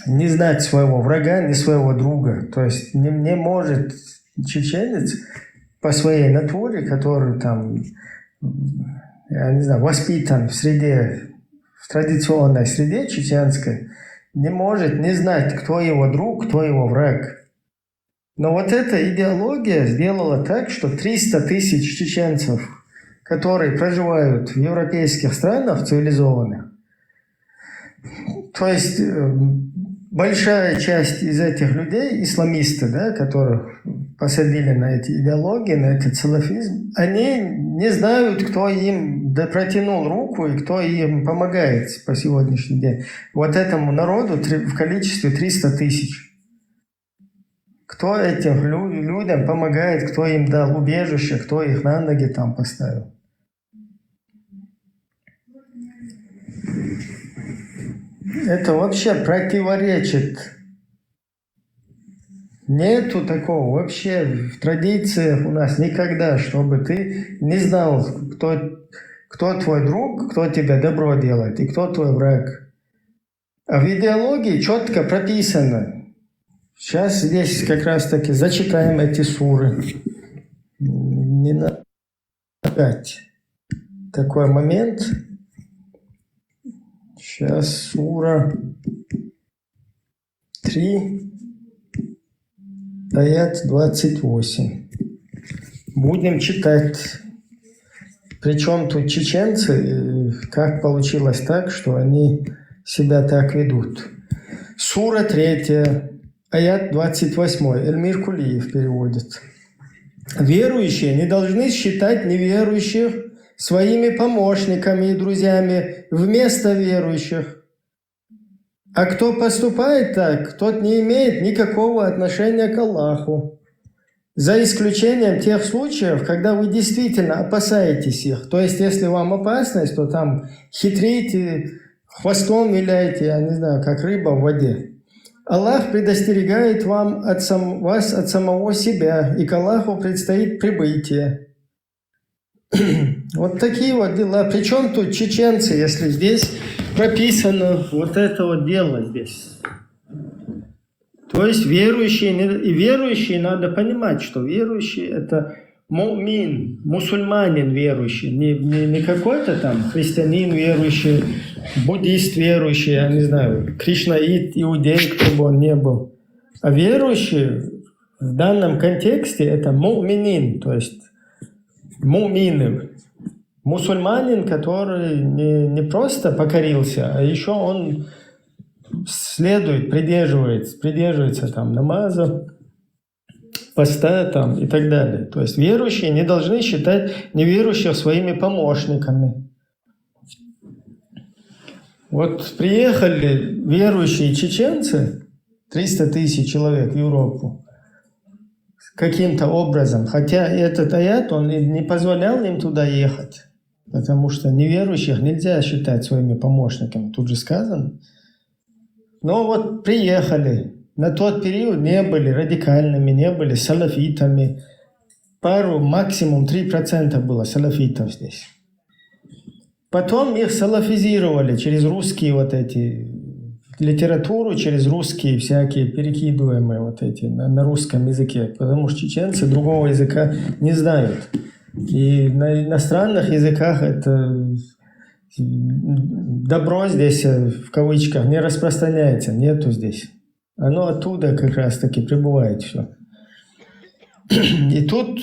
не знать своего врага, ни своего друга. То есть не может чеченец по своей натуре, который там, я не знаю, воспитан в среде, в традиционной среде чеченской, не может не знать, кто его друг, кто его враг. Но вот эта идеология сделала так, что 300 тысяч чеченцев, которые проживают в европейских странах цивилизованных, то есть большая часть из этих людей, исламисты, да, которых посадили на эти идеологии, на этот салафизм, они не знают, кто им протянул руку и кто им помогает по сегодняшний день. Вот этому народу в количестве 300 тысяч. Кто этим людям помогает, кто им дал убежище, кто их на ноги там поставил. Это вообще противоречит. Нету такого вообще в традициях у нас никогда, чтобы ты не знал, кто твой друг, кто тебе добро делает и кто твой враг. А в идеологии четко прописано. Сейчас здесь как раз таки зачитаем эти суры. Не надо такой момент. Сейчас сура 3, аят 28. Будем читать. Причем тут чеченцы, как получилось так, что они себя так ведут. Сура 3, аят 28. Эльмир Кулиев переводит. Верующие не должны считать неверующих своими помощниками и друзьями вместо верующих. А кто поступает так, тот не имеет никакого отношения к Аллаху. За исключением тех случаев, когда вы действительно опасаетесь их. То есть, если вам опасность, то там хитрите, хвостом виляете, я не знаю, как рыба в воде. Аллах предостерегает вас от самого себя, и к Аллаху предстоит прибытие. Вот такие вот дела. Причем тут чеченцы, если здесь прописано вот это вот дело здесь. То есть верующие надо понимать, что верующий это мумин, мусульманин верующий, не какой-то там христианин верующий, буддист верующий, я не знаю, кришнаит, иудей, кто бы он ни был. А верующий в данном контексте это муминин, то есть мумины. Мусульманин, который не просто покорился, а еще он придерживается там намаза, поста там и так далее. То есть верующие не должны считать неверующих своими помощниками. Вот приехали верующие чеченцы, 300 тысяч человек в Европу, каким-то образом, хотя этот аят, он не позволял им туда ехать, потому что неверующих нельзя считать своими помощниками, тут же сказано. Но вот приехали, на тот период не были радикальными, не были салафитами, максимум 3% было салафитов здесь. Потом их салафизировали через русские вот эти литературу, через русские всякие перекидываемые вот эти на русском языке, потому что чеченцы другого языка не знают. И на иностранных языках это добро здесь, в кавычках, не распространяется, нету здесь. Оно оттуда как раз таки прибывает все. И тут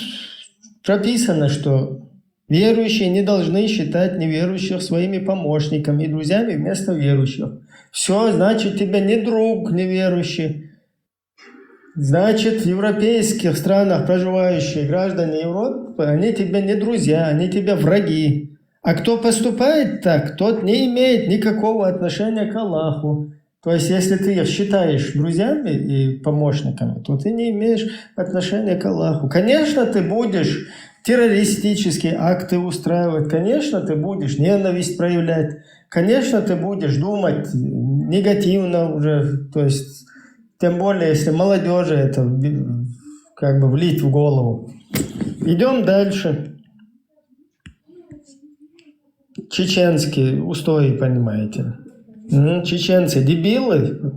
прописано, что верующие не должны считать неверующих своими помощниками и друзьями вместо верующих. Все, значит, тебе не друг неверующий. Значит, в европейских странах проживающие граждане Европы, они тебе не друзья, они тебе враги. А кто поступает так, тот не имеет никакого отношения к Аллаху. То есть, если ты их считаешь друзьями и помощниками, то ты не имеешь отношения к Аллаху. Конечно, ты будешь террористические акты устраивать, конечно, ты будешь ненависть проявлять, конечно, ты будешь думать негативно уже, то есть, тем более, если молодежи это как бы влить в голову. Идем дальше. Чеченские устои, понимаете. Чеченцы дебилы,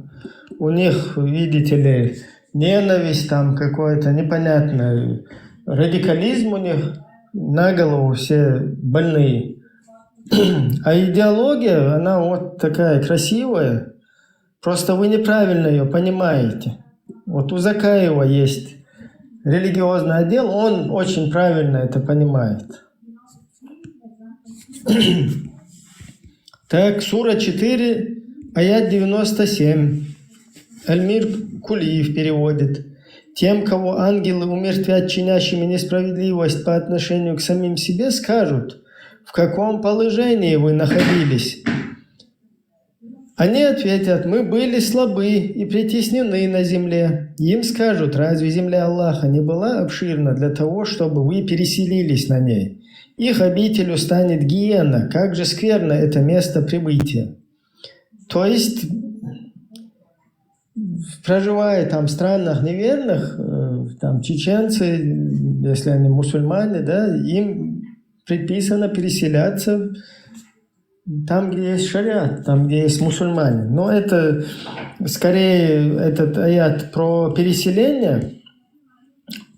у них, видите ли, ненависть там какой-то непонятный, радикализм у них, на голову все больные. А идеология, она вот такая красивая, просто вы неправильно ее понимаете. Вот у Закаева есть религиозный отдел, он очень правильно это понимает. Так, сура 4, аят 97. Альмир Кулиев переводит. Тем, кого ангелы умертвят чинящими несправедливость по отношению к самим себе, скажут, в каком положении вы находились. Они ответят, мы были слабы и притеснены на земле. Им скажут, разве земля Аллаха не была обширна для того, чтобы вы переселились на ней? Их обителью станет гиена, как же скверно это место прибытия. То есть, проживая там в странах неверных, там чеченцы, если они мусульмане, да, им предписано переселяться там, где есть шариат, там, где есть мусульмане. Но это скорее этот аят про переселение,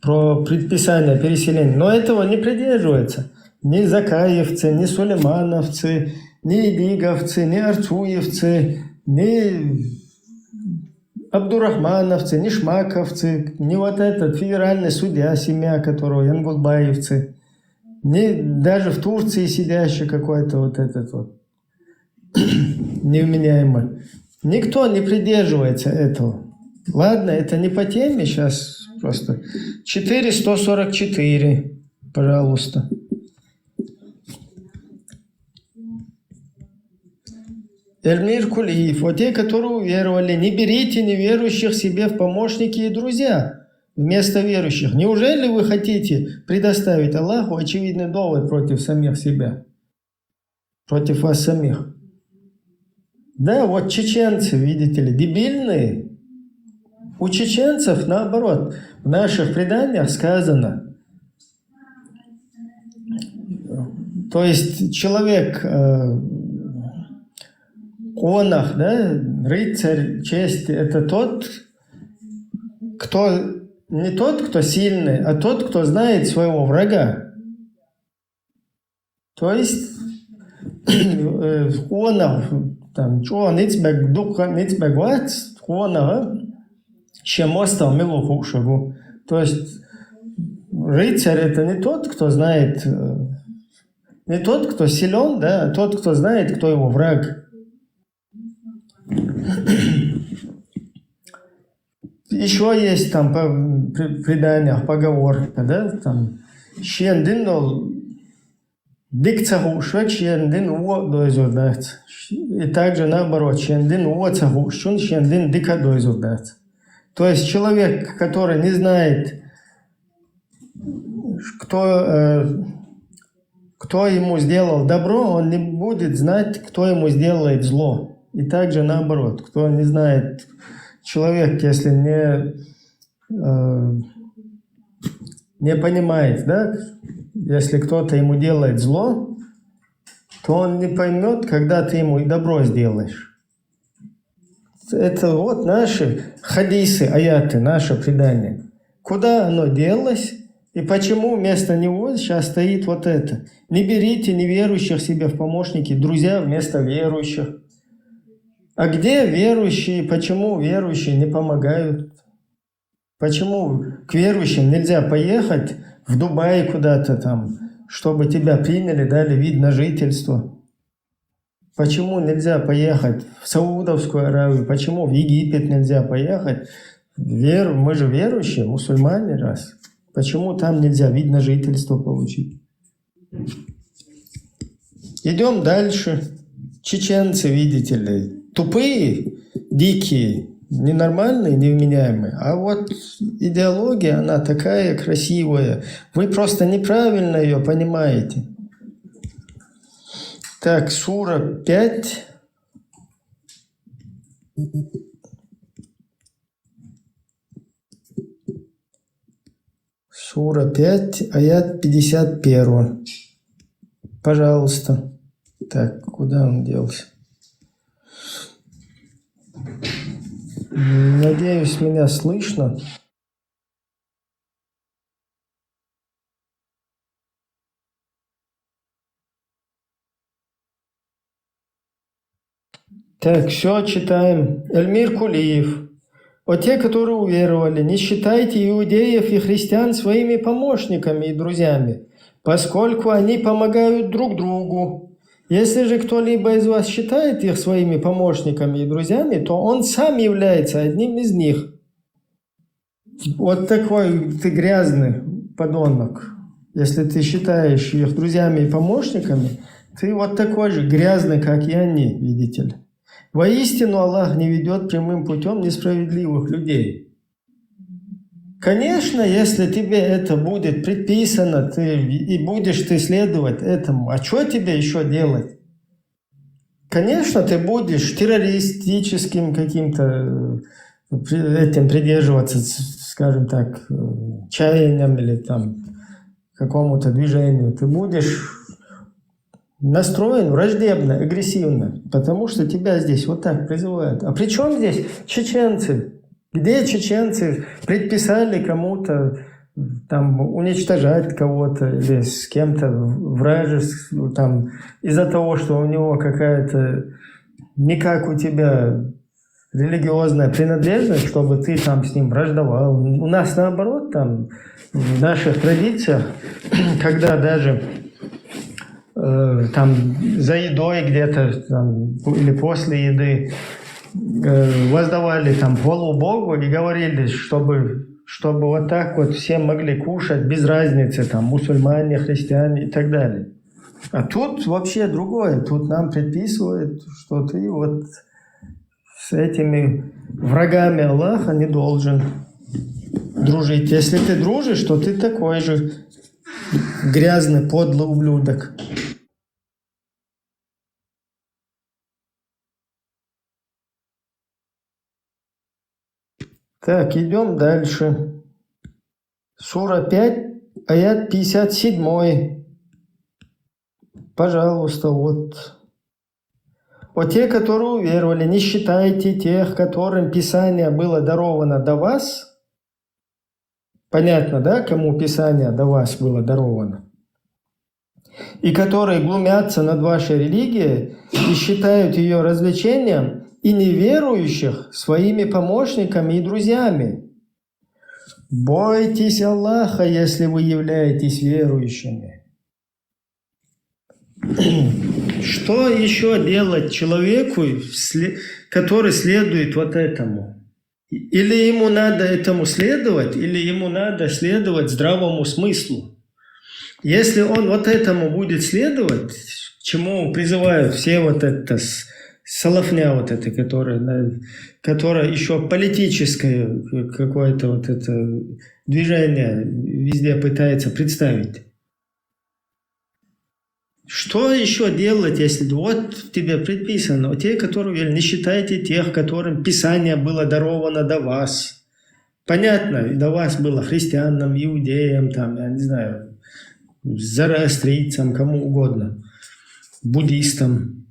про предписание переселения, но этого не придерживается. Ни закаевцы, ни сулеймановцы, ни идиговцы, ни арцуевцы, ни абдурахмановцы, ни шмаковцы, ни вот этот федеральный судья, семья которого янгулбаевцы, ни даже в Турции сидящий какой-то вот этот вот невменяемый. Никто не придерживается этого. Ладно, это не по теме, сейчас просто 4:144, пожалуйста. Эльмир Кулиев, вот те, которые уверовали, не берите неверующих себе в помощники и друзья вместо верующих. Неужели вы хотите предоставить Аллаху очевидный довод против самих себя? Против вас самих? Да, вот чеченцы, видите ли, дебильные. У чеченцев, наоборот, в наших преданиях сказано, то есть человек... Конах, да, рыцарь чести, это тот, кто не тот, кто сильный, а тот, кто знает своего врага. То есть Конах, там, чего ницбек духа, ницбек вац, Конах, чем остал милуху шагу. То есть Рыцарь это не тот, кто знает, не тот, кто силен, да, а тот, кто знает, кто его враг. Еще есть там в преданиях поговорка, да, там «Щендин дик цагушвек, щендин уо дойзурдать». И также наоборот, «Щендин уо цагушун, щендин дика дойзурдать». То есть человек, который не знает, кто ему сделал добро, он не будет знать, кто ему сделает зло. И также наоборот, кто не знает, человек, если не понимает, да, если кто-то ему делает зло, то он не поймет, когда ты ему и добро сделаешь. Это вот наши хадисы, аяты, наше предание. Куда оно делось и почему вместо него сейчас стоит вот это. Не берите неверующих себе в помощники, друзья вместо верующих. А где верующие? Почему верующие не помогают? Почему к верующим нельзя поехать в Дубай куда-то там, чтобы тебя приняли, дали вид на жительство? Почему нельзя поехать в Саудовскую Аравию? Почему в Египет нельзя поехать? Мы же верующие, мусульмане раз. Почему там нельзя вид на жительство получить? Идем дальше. Чеченцы, видите ли, тупые, дикие, ненормальные, невменяемые. А вот идеология, она такая красивая. Вы просто неправильно ее понимаете. Так, сура 5. Сура 5, аят 51. Пожалуйста. Так, куда он делся? Надеюсь, меня слышно. Так, все, читаем. Эльмир Кулиев. «О те, которые уверовали, не считайте иудеев и христиан своими помощниками и друзьями, поскольку они помогают друг другу. Если же кто-либо из вас считает их своими помощниками и друзьями, то он сам является одним из них». Вот такой ты грязный подонок. Если ты считаешь их друзьями и помощниками, ты вот такой же грязный, как и они, видите ли. Воистину Аллах не ведет прямым путем несправедливых людей. Конечно, если тебе это будет предписано, и будешь ты следовать этому, а что тебе еще делать? Конечно, ты будешь террористическим каким-то этим придерживаться, скажем так, чаянием или там какому-то движению. Ты будешь настроен враждебно, агрессивно, потому что тебя здесь вот так призывают. А при чем здесь чеченцы? Где чеченцы предписали кому-то там уничтожать кого-то или с кем-то вражескую, там из-за того, что у него какая-то не как у тебя религиозная принадлежность, чтобы ты там с ним враждовал. У нас наоборот, там в наших традициях, когда даже там за едой где-то там, или после еды воздавали там хвалу Богу и говорили, чтобы вот так вот все могли кушать без разницы, там мусульмане, христиане и так далее. А тут вообще другое. Тут нам предписывают, что ты вот с этими врагами Аллаха не должен дружить. Если ты дружишь, то ты такой же грязный, подлый ублюдок. Так, идем дальше. Сура 5, аят 57. Пожалуйста, вот. «О те, которые уверовали, не считайте тех, которым Писание было даровано до вас». Понятно, да, кому Писание до вас было даровано? «И которые глумятся над вашей религией и считают ее развлечением, и неверующих своими помощниками и друзьями». Бойтесь Аллаха, если вы являетесь верующими. Что еще делать человеку, который следует вот этому? Или ему надо этому следовать, или ему надо следовать здравому смыслу. Если он вот этому будет следовать, к чему призывают все вот это салафня вот это, которое еще политическое какое-то вот это движение везде пытается представить. Что еще делать, если вот тебе предписано, те, которые не считайте тех, которым Писание было даровано до вас. Понятно, до вас было христианам, иудеям, там, я не знаю, зороастрийцам, кому угодно, буддистам.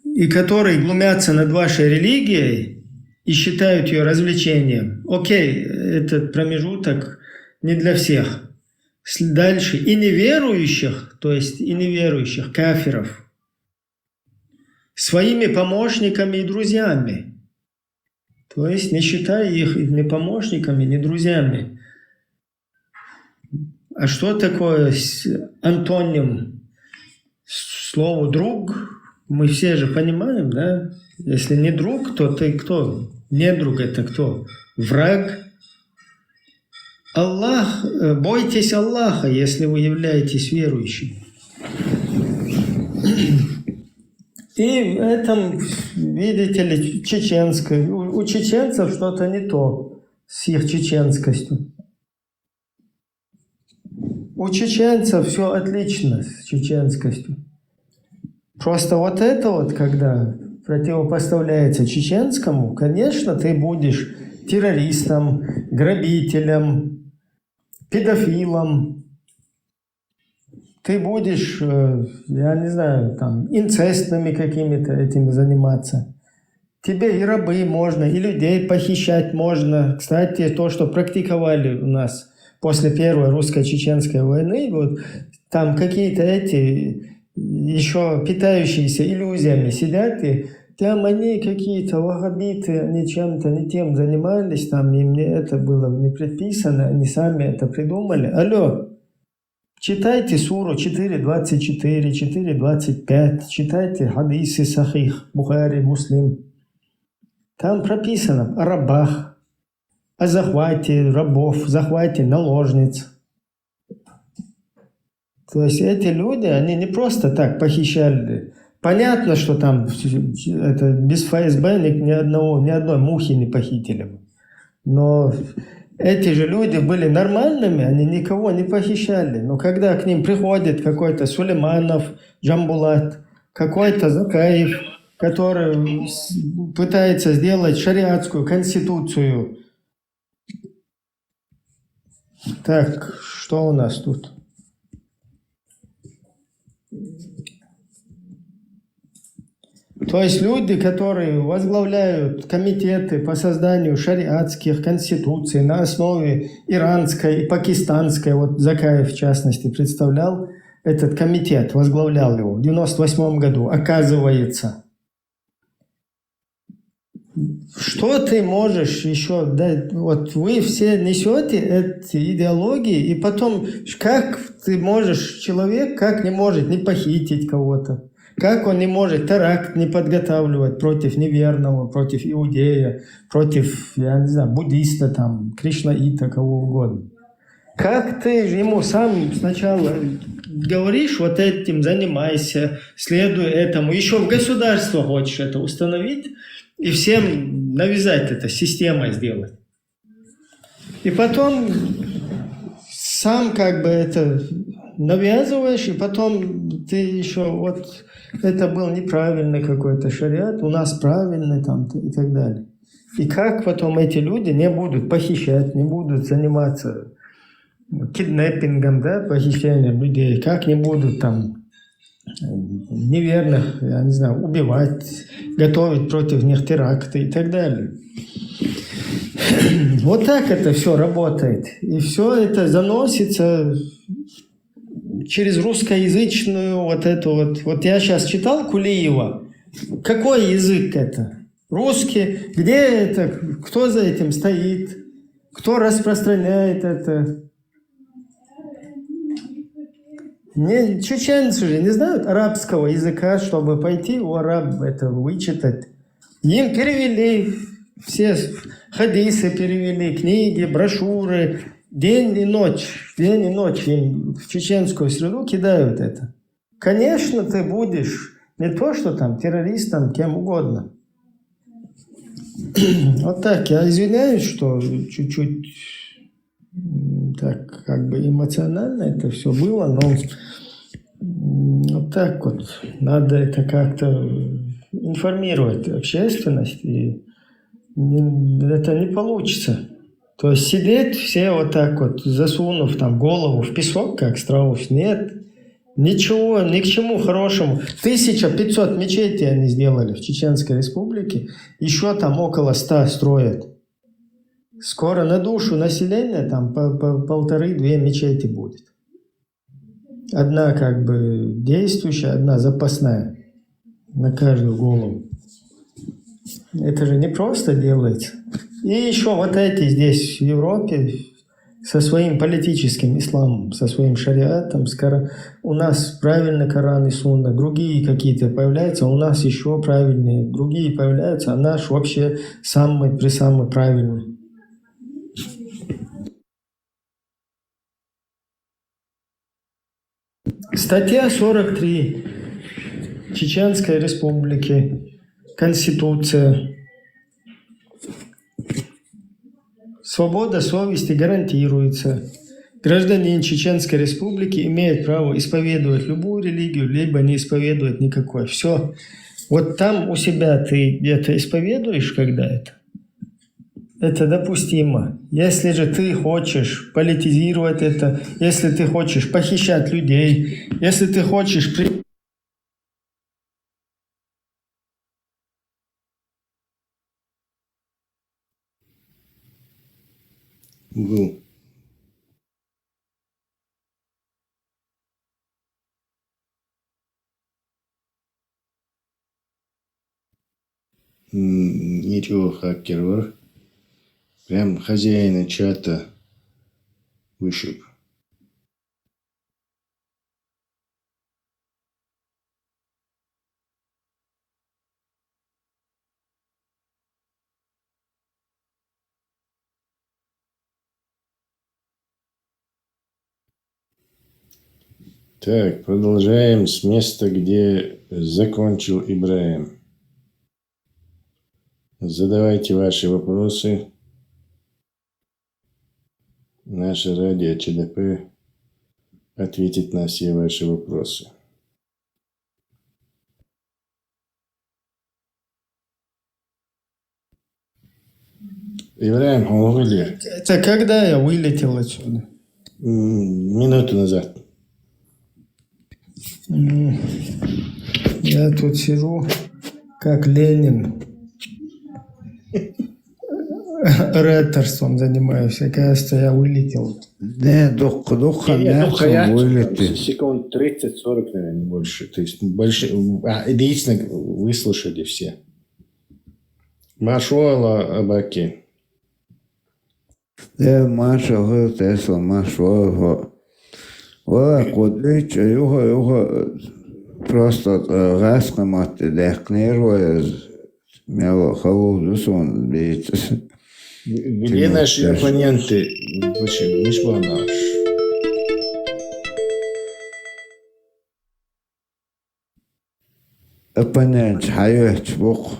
И которые глумятся над вашей религией и считают ее развлечением. Окей, этот промежуток не для всех. Дальше. И неверующих, то есть и неверующих, кафиров, своими помощниками и друзьями. То есть не считай их ни помощниками, ни друзьями. А что такое антоним слову «друг»? Мы все же понимаем, да? Если не друг, то ты кто? Не друг — это кто? Враг. Аллах, бойтесь Аллаха, если вы являетесь верующим. И в этом, видите ли, чеченское. У чеченцев что-то не то с их чеченскостью. У чеченцев все отлично с чеченскостью. Просто вот это вот, когда противопоставляется чеченскому, конечно, ты будешь террористом, грабителем, педофилом. Ты будешь, я не знаю, там, инцестными какими-то этими заниматься. Тебе и рабы можно, и людей похищать можно. Кстати, то, что практиковали у нас после Первой русско-чеченской войны, вот, там какие-то эти еще питающиеся иллюзиями сидят, и там они какие-то ваххабиты, они чем-то не тем занимались, там им это было не предписано, они сами это придумали. Алло, читайте суру 4.24, 4.25, читайте хадисы Сахих, Бухари, Муслим. Там прописано о рабах, о захвате рабов, захвате наложниц. То есть эти люди, они не просто так похищали. Понятно, что там это без ФСБ ни одной мухи не похитили. Но эти же люди были нормальными, они никого не похищали. Но когда к ним приходит какой-то Сулейманов, Джамбулат, какой-то Закаев, который пытается сделать шариатскую конституцию. Так, что у нас тут? То есть люди, которые возглавляют комитеты по созданию шариатских конституций на основе иранской и пакистанской, вот Закаев в частности представлял этот комитет, возглавлял его в 1998 году, оказывается. Что ты можешь еще дать? Вот вы все несете эти идеологии, и потом как ты можешь, человек как не может не похитить кого-то? Как он не может теракт не подготавливать против неверного, против иудея, против, я не знаю, буддиста, там, кришнаита, кого угодно? Как ты ему сам сначала говоришь, вот этим занимайся, следуй этому, еще в государство хочешь это установить и всем навязать это, системой сделать. И потом сам как бы это навязываешь, и потом ты еще вот... Это был неправильный какой-то шариат, у нас правильный там и так далее. И как потом эти люди не будут похищать, не будут заниматься киднеппингом, да, похищением людей, как не будут там неверных, я не знаю, убивать, готовить против них теракты и так далее. Вот так это все работает. И все это заносится через русскоязычную вот эту вот. Вот я сейчас читал Кулиева. Какой язык это? Русские, где это, кто за этим стоит, кто распространяет это. Чеченцы же не знают арабского языка, чтобы пойти у араб это вычитать. Им перевели, все хадисы перевели, книги, брошюры, день и ночь им в чеченскую среду кидают это. Конечно, ты будешь не то, что там террористом, кем угодно. Вот так, я извиняюсь, что чуть-чуть так как бы эмоционально это все было, но вот так вот надо это как-то информировать общественность, и это не получится. То есть сидеть все вот так вот, засунув там голову в песок, как страус, нет. Ничего, ни к чему хорошему. 1500 мечетей они сделали в Чеченской Республике. Еще там около 100 строят. Скоро на душу населения там по 1,5-2 мечети будет. Одна как бы действующая, одна запасная. На каждую голову. Это же не просто делается. И еще вот эти здесь в Европе со своим политическим исламом, со своим шариатом, у нас правильный Коран и Сунна, другие какие-то появляются, у нас еще правильные, другие появляются, а наш вообще самый правильный. Статья 43 Чеченской Республики, Конституция. Свобода совести гарантируется. Гражданин Чеченской Республики имеет право исповедовать любую религию, либо не исповедовать никакой. Все. Вот там у себя ты где-то исповедуешь, когда это допустимо. Если же ты хочешь политизировать это, если ты хочешь похищать людей, если ты хочешь... Был. Ничего, хакер var. Прям хозяина чата вышиб. Так, продолжаем с места, где закончил Ибраим. Задавайте ваши вопросы. Наше радио ЧДП ответит на все ваши вопросы. Ибраим, он вылез. Это когда я вылетел отсюда? Минуту назад. Я тут сижу, как Ленин. Ораторством занимаюсь. Оказывается, я вылетел. Да, духа вылетел. Секунд 30-40, наверное, не больше. То есть больше. Единственно, выслушали все. Машуала Абаки. Да, Маша Тесла, Машуала. Вот, кудлич, его просто гаскомат дехнеруя, мело холоду сон бить. Где наши оппоненты? Почему? Не шпанаш. Оппонент, хайвет, бог.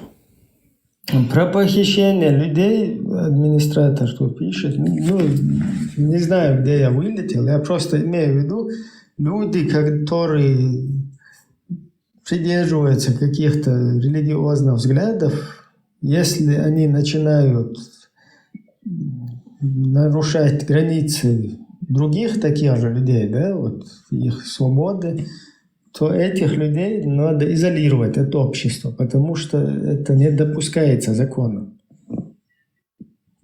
Про похищение людей администратор тут пишет. Ну, не знаю, где я вылетел. Я просто имею в виду люди, которые придерживаются каких-то религиозных взглядов, если они начинают нарушать границы других таких же людей, да, вот их свободы, то этих людей надо изолировать от общества, потому что это не допускается законом.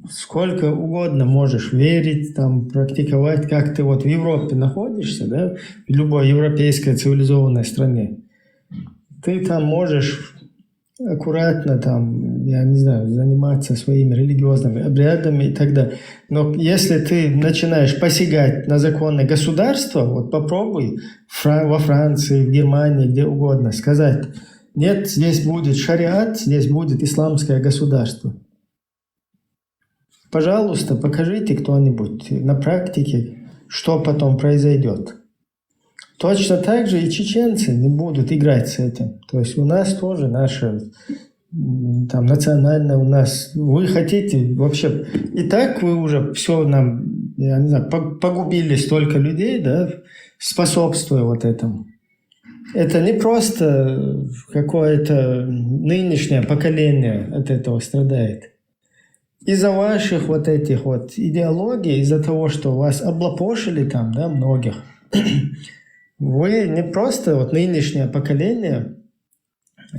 Сколько угодно можешь верить, там, практиковать, как ты вот в Европе находишься, да, в любой европейской цивилизованной стране. Ты там можешь аккуратно там, я не знаю, заниматься своими религиозными обрядами и так далее. Но если ты начинаешь посягать на законы государства, вот попробуй во Франции, в Германии, где угодно сказать: нет, здесь будет шариат, здесь будет исламское государство. Пожалуйста, покажите кто-нибудь на практике, что потом произойдет. Точно так же и чеченцы не будут играть с этим. То есть у нас тоже наше там национальное, у нас вы хотите вообще и так вы уже все нам, я не знаю, погубили столько людей, да, способствуя вот этому. Это не просто какое-то нынешнее поколение от этого страдает. Из-за ваших вот этих вот идеологий, из-за того, что вас облапошили там, да, многих, вы не просто вот нынешнее поколение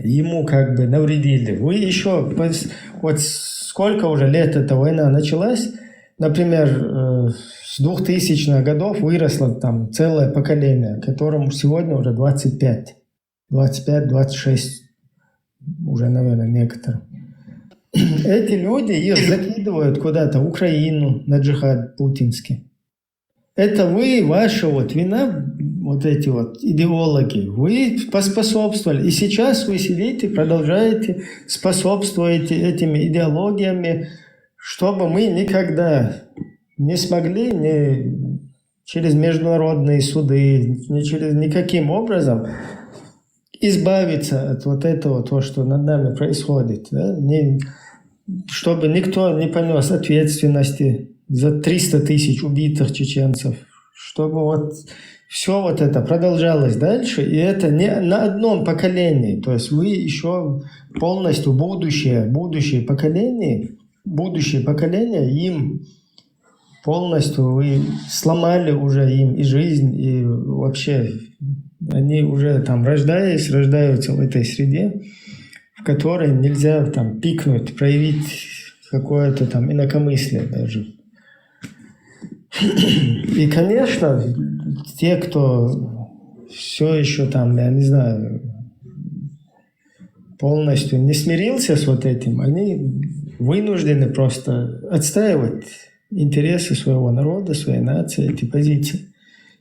ему как бы навредили. Вы еще, вот сколько уже лет эта война началась, например, с 2000-х годов выросло там целое поколение, которому сегодня уже 25, 26 уже, наверное, некоторым. Эти люди их закидывают куда-то в Украину на джихад путинский. Это вы, ваша вот вина, вот эти вот идеологи, вы поспособствовали. И сейчас вы сидите, продолжаете, способствуете этими идеологиями, чтобы мы никогда не смогли ни через международные суды, ни через никаким образом избавиться от вот этого, то, что над нами происходит. Да? Чтобы никто не понес ответственности за 300 тысяч убитых чеченцев, чтобы вот все вот это продолжалось дальше, и это не на одном поколении, то есть вы еще полностью будущее поколения, им полностью вы сломали уже им и жизнь, и вообще они уже там рождаются в этой среде, в которой нельзя там пикнуть, проявить какое-то там инакомыслие даже. И, конечно, те, кто все еще там, я не знаю, полностью не смирился с вот этим, они вынуждены просто отстаивать интересы своего народа, своей нации, эти позиции.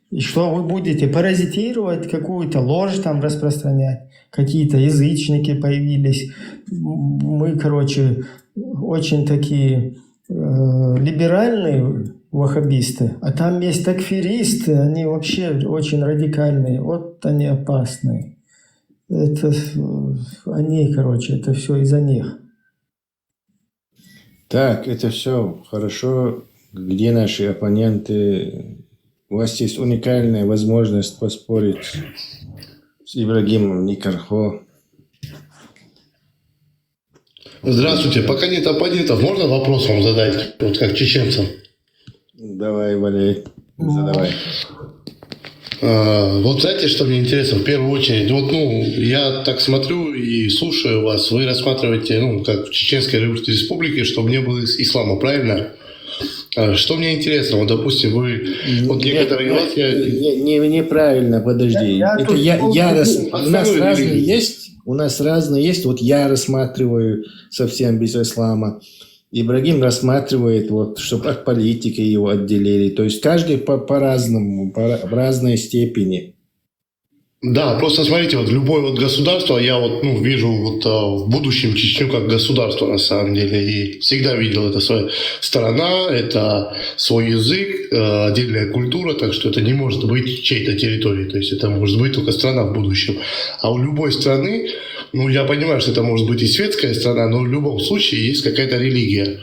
И что вы будете паразитировать, какую-то ложь там распространять, какие-то язычники появились. Мы, короче, очень такие либеральные ваххабисты, а там есть такфиристы, они вообще очень радикальные, вот они опасные. Это они, короче, это все из-за них. Так, это все хорошо. Где наши оппоненты? У вас есть уникальная возможность поспорить с Ибрагимом Никархо. Здравствуйте. Пока нет оппонентов, можно вопрос вам задать, вот как чеченцам? Давай, Валерий, задавай. Вот знаете, что мне интересно? В первую очередь, вот, я так смотрю и слушаю вас, вы рассматриваете, как в Чеченской Республике, чтобы не было ислама, правильно? Что мне интересно, вот, допустим, вы, вот некоторые из вас... Неправильно, подожди. У нас разные есть, вот я рассматриваю совсем без ислама. Ибрагим рассматривает, вот, чтобы от политики его отделили. То есть каждый по-разному, в разной степени. Да, просто смотрите, вот любое вот государство, я вот, вижу вот в будущем Чечню как государство на самом деле. И всегда видел, это своя страна, это свой язык, отдельная культура, так что это не может быть чьей-то территорией. То есть это может быть только страна в будущем. А у любой страны, я понимаю, что это может быть и светская страна, но в любом случае есть какая-то религия.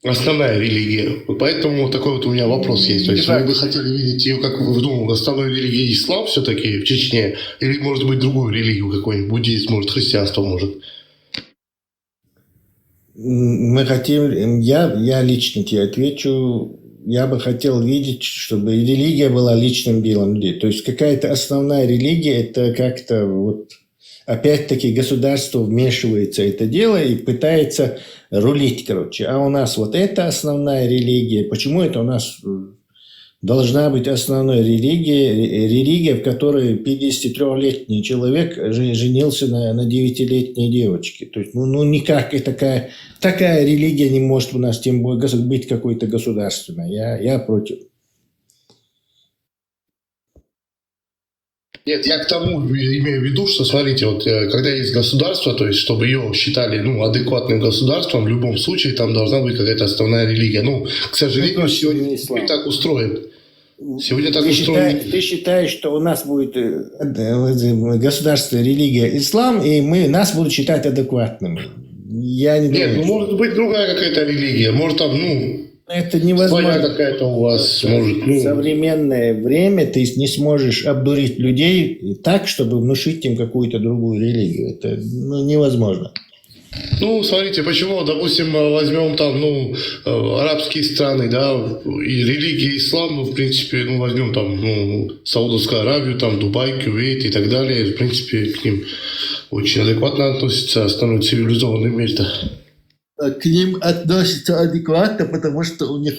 Основная религия. Поэтому вот такой вот у меня вопрос есть. То есть вы бы хотели видеть ее как основной религией ислам все-таки в Чечне? Или может быть другую религию какой-нибудь? Буддизм, может христианство, может? Мы хотим, я лично тебе отвечу, я бы хотел видеть, чтобы религия была личным делом людей. То есть какая-то основная религия, это как-то вот... Опять-таки государство вмешивается в это дело и пытается рулить, короче. А у нас вот это основная религия. Почему это у нас должна быть основной религия, в которой 53-летний человек женился на 9-летней девочке. То есть, никак и такая религия не может у нас тем более быть какой-то государственной. Я против. Нет, я к тому имею в виду, что, смотрите, вот когда есть государство, то есть, чтобы ее считали, адекватным государством, в любом случае там должна быть какая-то основная религия. К сожалению, сегодня не так устроен. Сегодня так устроен. Ты считаешь, что у нас будет государственная религия ислам, и нас будут считать адекватными? Я не думаю. Нет, может быть другая какая-то религия, может там, это невозможно. Своя какая-то у вас, может, В современное время ты не сможешь обдурить людей так, чтобы внушить им какую-то другую религию. Это невозможно. Смотрите, почему, допустим, возьмем там, арабские страны, да, и религия ислам, в принципе, возьмем там, Саудовскую Аравию, там, Дубай, Кувейт и так далее, в принципе, к ним очень адекватно относятся, становятся цивилизованным миром. К ним относятся адекватно, потому что у них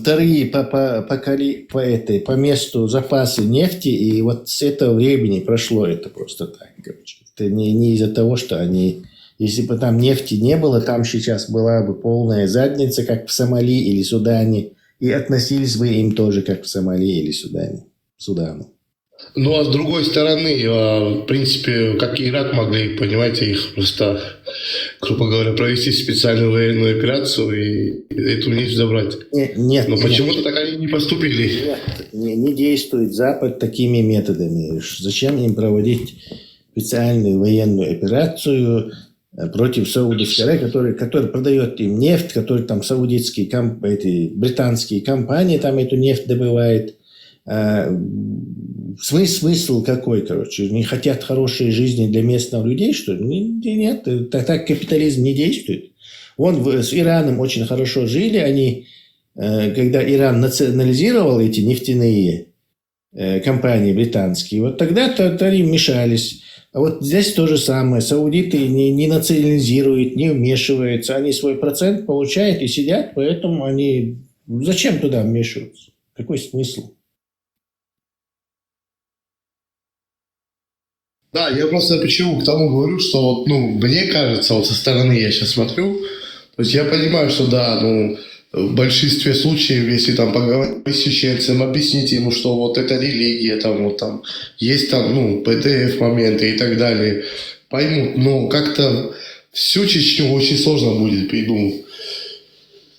вторые по месту запасы нефти, и вот с этого времени прошло это просто так. Короче. Это не из-за того, что они... Если бы там нефти не было, там сейчас была бы полная задница, как в Сомали или Судане, и относились бы им тоже, как в Сомали или Судану. А с другой стороны, в принципе, как и Ирак могли, понимаете, их просто, грубо говоря, провести специальную военную операцию и эту нефть забрать. Нет. Но почему-то так они не поступили. Нет, не действует Запад такими методами. Зачем им проводить специальную военную операцию против Саудовской Аравии, который продает им нефть, который там саудитские, британские компании там эту нефть добывают. Смысл какой, короче? Не хотят хорошей жизни для местных людей, что ли? Нет, так капитализм не действует. С Ираном очень хорошо жили. Они, когда Иран национализировал эти нефтяные компании британские, вот тогда-то им мешались. А вот здесь то же самое. Саудиты не национализируют, не вмешиваются. Они свой процент получают и сидят, поэтому они... Зачем туда вмешиваться? Какой смысл? Да, я просто почему к тому говорю, что мне кажется, со стороны я сейчас смотрю, то есть я понимаю, что да, в большинстве случаев, если там поговорить с чеченцем, объяснить ему, что вот эта религия, там есть там, ПТФ моменты и так далее, поймут, но как-то всю Чечню очень сложно будет,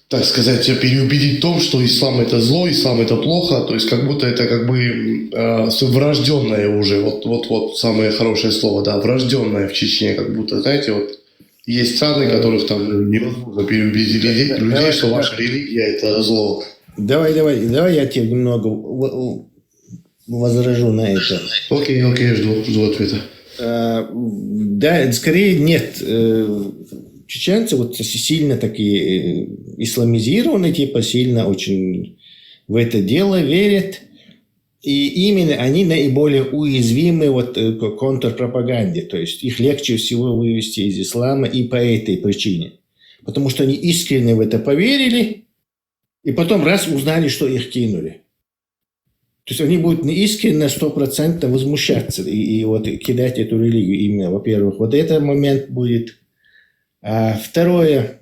так сказать, переубедить в том, что ислам это зло, ислам это плохо, то есть как будто это врожденное уже, вот самое хорошее слово, да, врожденное в Чечне, как будто, знаете, есть страны, которых там невозможно переубедить людей, что ваша религия это зло. Давай я тебе немного возражу на это. Окей, жду ответа. Да, скорее нет. Чеченцы сильно такие исламизированы, сильно очень в это дело верят. И именно они наиболее уязвимы к контрпропаганде. То есть их легче всего вывести из ислама и по этой причине. Потому что они искренне в это поверили, и потом раз узнали, что их кинули. То есть они будут искренне 100% возмущаться и кидать эту религию. Именно, во-первых, этот момент будет. А второе,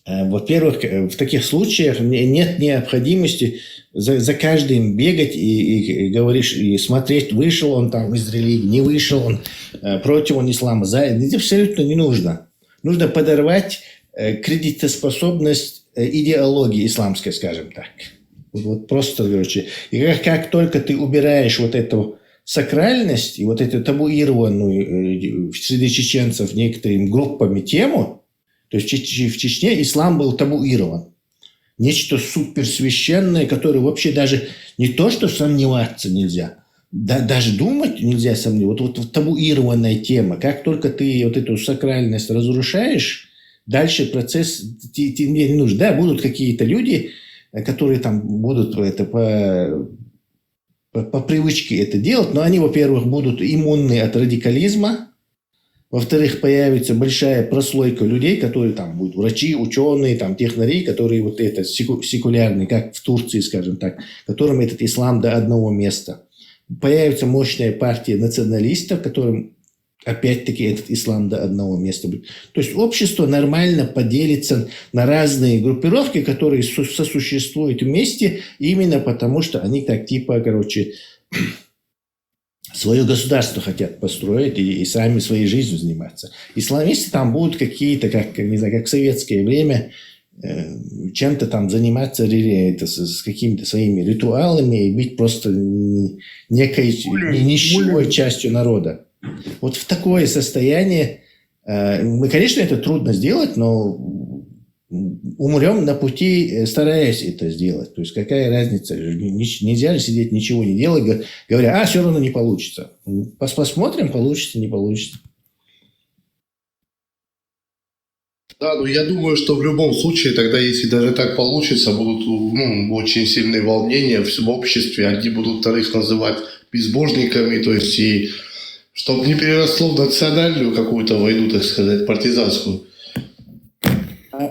во-первых, в таких случаях нет необходимости за каждым бегать и говоришь, и смотреть, вышел он там из религии, не вышел он, против он ислама. Это абсолютно не нужно. Нужно подорвать кредитоспособность идеологии исламской, скажем так. Просто, короче. И как только ты убираешь эту сакральность и эту табуированную среди чеченцев некоторыми группами тему, то есть в Чечне ислам был табуирован. Нечто суперсвященное, которое вообще даже не то, что сомневаться нельзя, даже думать нельзя сомневаться. Табуированная тема. Как только ты эту сакральность разрушаешь, дальше процесс тебе не нужен. Да, будут какие-то люди, которые там будут по привычке это делать, но они, во-первых, будут иммунны от радикализма, Во-вторых, появится большая прослойка людей, которые там будут врачи, ученые, там, технари, которые вот это секулярные, как в Турции, скажем так, которым этот ислам до одного места. Появится мощная партия националистов, которым опять-таки этот ислам до одного места будет. То есть общество нормально поделится на разные группировки, которые сосуществуют вместе, именно потому что они как типа, короче, свое государство хотят построить и сами своей жизнью заниматься. Исламисты там будут какие-то, как, не знаю, как в советское время, чем-то там заниматься с какими-то своими ритуалами и быть просто некой нищевой частью народа. Вот в такое состояние, мы, конечно, это трудно сделать, но умрем на пути, стараясь это сделать. То есть какая разница? Нельзя же сидеть, ничего не делать, говоря, все равно не получится. Посмотрим, получится, не получится. Да, но я думаю, что в любом случае, тогда, если даже так получится, будут очень сильные волнения в обществе, они будут вторых называть безбожниками, то есть и чтобы не переросло в национальную какую-то войну, так сказать, партизанскую.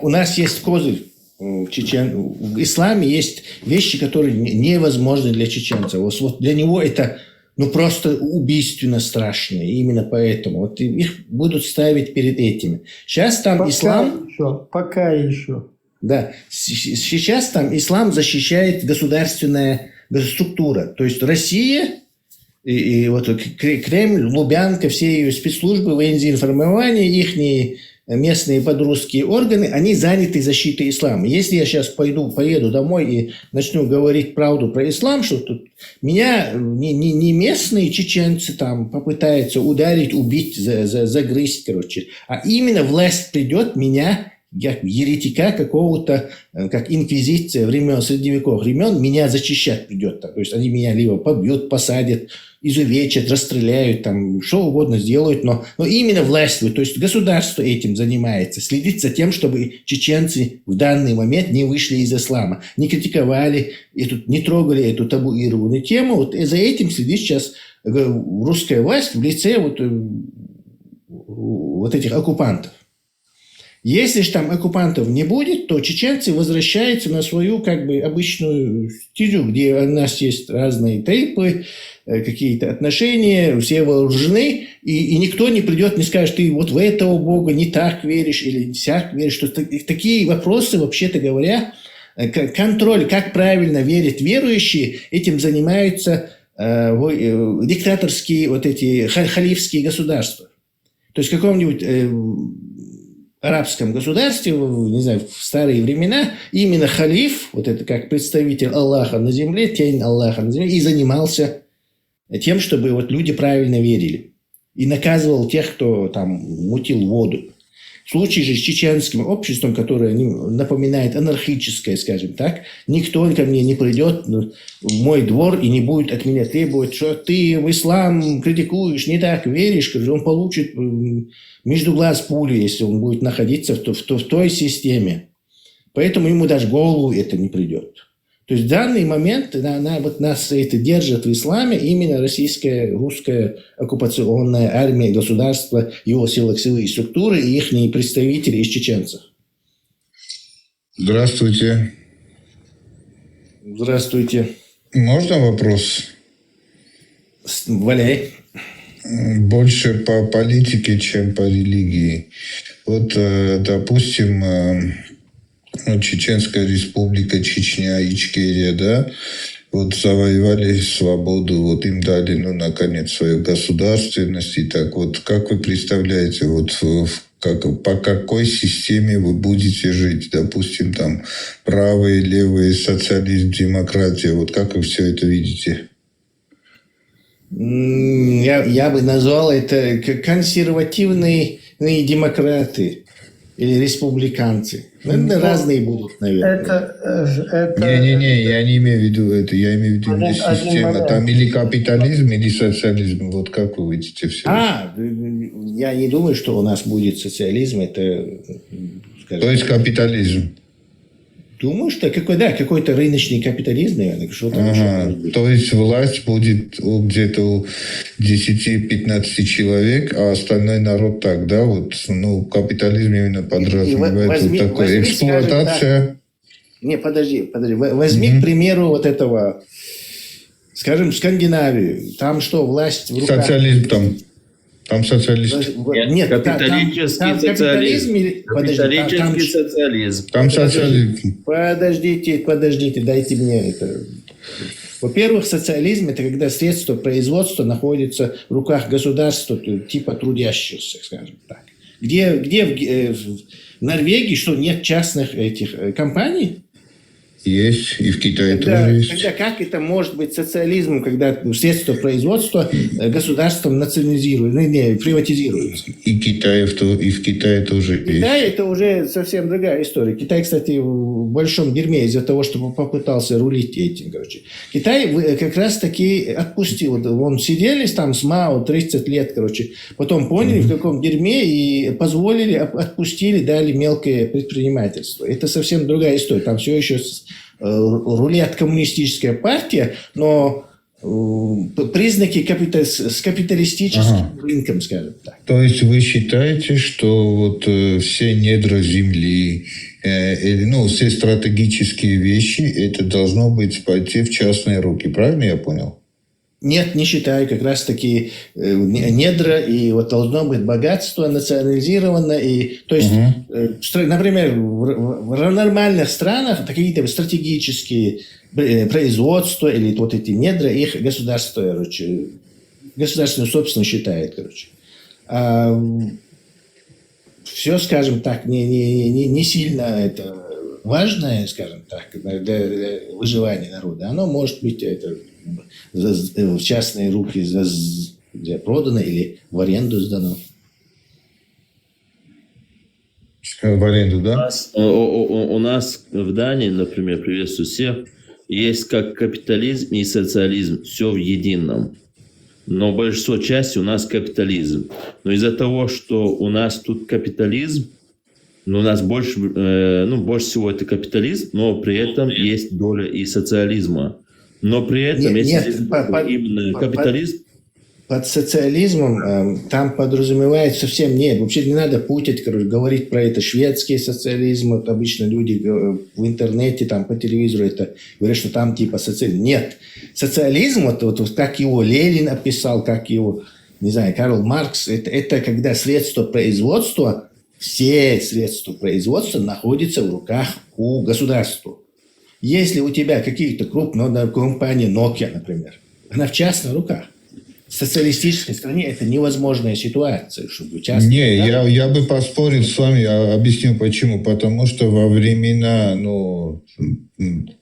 У нас есть козырь в исламе, есть вещи, которые невозможны для чеченцев. Вот для него это просто убийственно страшно. И именно поэтому вот их будут ставить перед этими. Сейчас там ислам... Пока еще. Да. Сейчас там ислам защищает государственная структура. То есть Россия... И вот Кремль, Лубянка, все ее спецслужбы, военное информирование, их местные подростковые органы, они заняты защитой ислама. Если я сейчас поеду домой и начну говорить правду про ислам, что тут меня не местные чеченцы там попытаются ударить, убить, загрызть, короче, а именно власть придет меня, как еретика какого-то, как инквизиция времен, средневековых времен, меня зачищать придет. То есть они меня либо побьют, посадят, изувечат, расстреляют, там, что угодно сделают, но именно властвует. То есть государство этим занимается, следит за тем, чтобы чеченцы в данный момент не вышли из ислама, не критиковали, не трогали эту табуированную тему. Вот за этим следит сейчас русская власть в лице вот этих оккупантов. Если же там оккупантов не будет, то чеченцы возвращаются на свою как бы обычную стезю, где у нас есть разные тейпы, какие-то отношения, все вооружены, и никто не придет, не скажет, ты вот в этого Бога не так веришь или не сяк веришь. Что такие вопросы, вообще-то говоря, контроль, как правильно верят верующие, этим занимаются диктаторские вот эти халифские государства. То есть в каком-нибудь арабском государстве, не знаю, в старые времена, именно халиф, вот это как представитель Аллаха на земле, тень Аллаха на земле, и занимался тем, чтобы вот люди правильно верили. И наказывал тех, кто там мутил воду. В случае же с чеченским обществом, которое напоминает анархическое, скажем так, никто ко мне не придет в мой двор и не будет от меня требовать, что ты в ислам критикуешь, не так веришь, он получит между глаз пулю, если он будет находиться в той системе. Поэтому ему даже в голову это не придет. То есть в данный момент вот нас это держит в исламе именно российская, русская оккупационная армия, государство, его силовые структуры и их представители из чеченцев. Здравствуйте. Здравствуйте. Можно вопрос? Валяй. Больше по политике, чем по религии. Вот, допустим, Чеченская республика, Чечня, Ичкерия, да, вот завоевали свободу, вот им дали, наконец, свою государственность. И так вот, как вы представляете, вот по какой системе вы будете жить? Допустим, там правые, левые, социализм, демократия. Вот как вы все это видите? Я бы назвал это консервативные демократы или республиканцы. Разные будут, наверное. Не, я не имею в виду это. Я имею в виду именно система. Там или капитализм, или социализм. Вот как вы видите все? Я не думаю, что у нас будет социализм. Это, то есть капитализм? Думаю, что какой-то рыночный капитализм, наверное. Что-то Ага. То есть власть будет где-то у 10-15 человек, а остальной народ так, да? Вот, ну, капитализм именно подразумевает вот такое. Эксплуатация. Не, подожди. Возьми, к примеру, вот этого, скажем, Скандинавию. Там что, власть в руках... Социализм там. Там социализм. Нет, капиталистический социализм. Капиталистический социализм. Там социализм. Подождите, дайте мне это. Во-первых, социализм – это когда средства производства находятся в руках государства, типа трудящихся, скажем так. Где в Норвегии, что нет частных этих компаний? Есть, и в Китае тоже есть. Тогда как это может быть социализмом, когда средства производства государством национализируют, приватизируются? И в Китае тоже есть. Китай это уже совсем другая история. Китай, кстати, в большом дерьме из-за того, что попытался рулить этим. Короче. Китай как раз таки отпустил. Вон сидели там с Мао 30 лет, короче. Потом поняли, в каком дерьме, и позволили, отпустили, дали мелкое предпринимательство. Это совсем другая история. Там все еще рулет коммунистическая партия, но признаки с капиталистическим рынком, скажем так. То есть вы считаете, что вот все недра земли, все стратегические вещи, это должно быть пойти в частные руки, правильно я понял? Нет, не считаю. Как раз таки недра, и вот должно быть богатство национализировано. И, то есть, например, в нормальных странах какие-то стратегические производства или вот эти недра, их государство, короче, государственную собственность считает, короче. Все, скажем так, не сильно это важное, скажем так, для выживания народа. Оно может быть в частные руки продано или в аренду сдано. В аренду, да? У нас в Дании, например, приветствую всех, есть как капитализм и социализм, все в едином. Но большинство части у нас капитализм. Но из-за того, что у нас тут капитализм, но у нас больше всего это капитализм, но при этом есть доля и социализма. Но при этом, именно капитализм... Под социализмом там подразумевает совсем нет. Вообще не надо путать, говорить про это шведский социализм. Вот обычно люди в интернете, там, по телевизору это говорят, что там типа социализм. Нет. Социализм, вот как его Ленин описал, как его, не знаю, Карл Маркс, это когда средства производства, все средства производства находятся в руках у государства. Если у тебя какие-то крупные компании, Nokia, например, она в частных руках. В социалистической стране это невозможная ситуация, чтобы частные... Не, я бы поспорил с вами, я объясню почему. Потому что во времена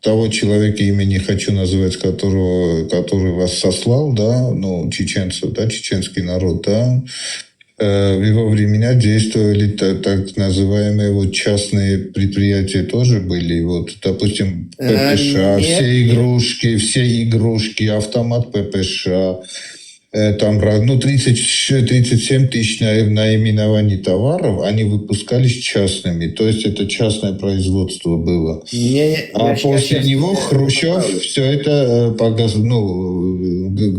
того человека, имя не хочу называть, который вас сослал, да, чеченцев, да, чеченский народ, да, в его времена действовали так называемые частные предприятия тоже были. Вот, допустим, ППШ, все игрушки, автомат ППШ, там 37 тысяч наименований товаров, они выпускались частными. То есть это частное производство было. После него Хрущев все это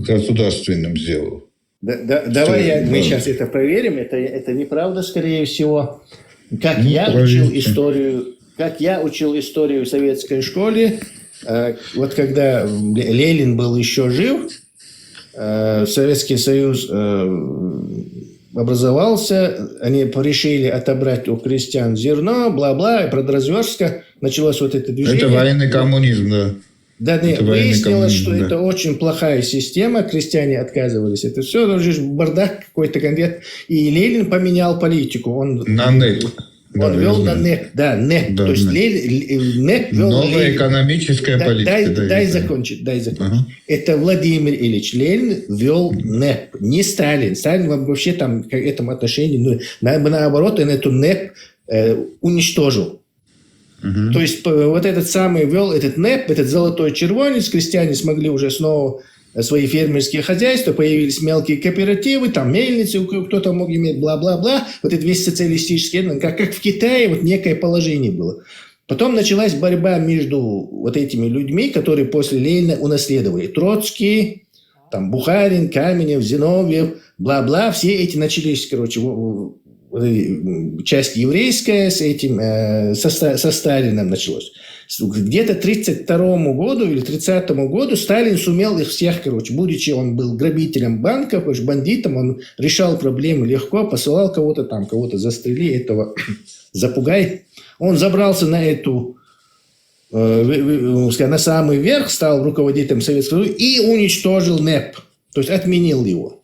государственным сделал. Давай мы сейчас это проверим. Это неправда, скорее всего. Как я учил историю в советской школе, вот когда Ленин был еще жив, Советский Союз образовался, они решили отобрать у крестьян зерно, бла-бла, и продразверстка, началось вот это движение. Это военный коммунизм, да. Да, выяснилось, что это очень плохая система, крестьяне отказывались. Это все, бардак какой-то конкрет. И Ленин поменял политику. Он вел на НЭП. Да, НЭП. То есть НЭП вел новая экономическая политика. Дай закончить. Это Владимир Ильич Ленин вел НЭП. Не Сталин. Сталин вообще там к этому отношению, наоборот, он эту НЭП уничтожил. То есть вот этот самый вел этот НЭП, этот золотой червонец, крестьяне смогли уже снова свои фермерские хозяйства, появились мелкие кооперативы, там мельницы, кто-то мог иметь, бла-бла-бла. Вот это весь социалистический, как в Китае, вот некое положение было. Потом началась борьба между вот этими людьми, которые после Ленина унаследовали. Троцкий, там, Бухарин, Каменев, Зиновьев, бла-бла. Все эти начались, короче, часть еврейская с этим, со Сталином началось. Где-то к 1932 году или 1930 году Сталин сумел их всех, короче, будучи он был грабителем банков, бандитом, он решал проблемы легко, посылал кого-то там, кого-то застрели, этого запугай. Он забрался на эту, на самый верх, стал руководителем Советского Союза и уничтожил НЭП, то есть отменил его.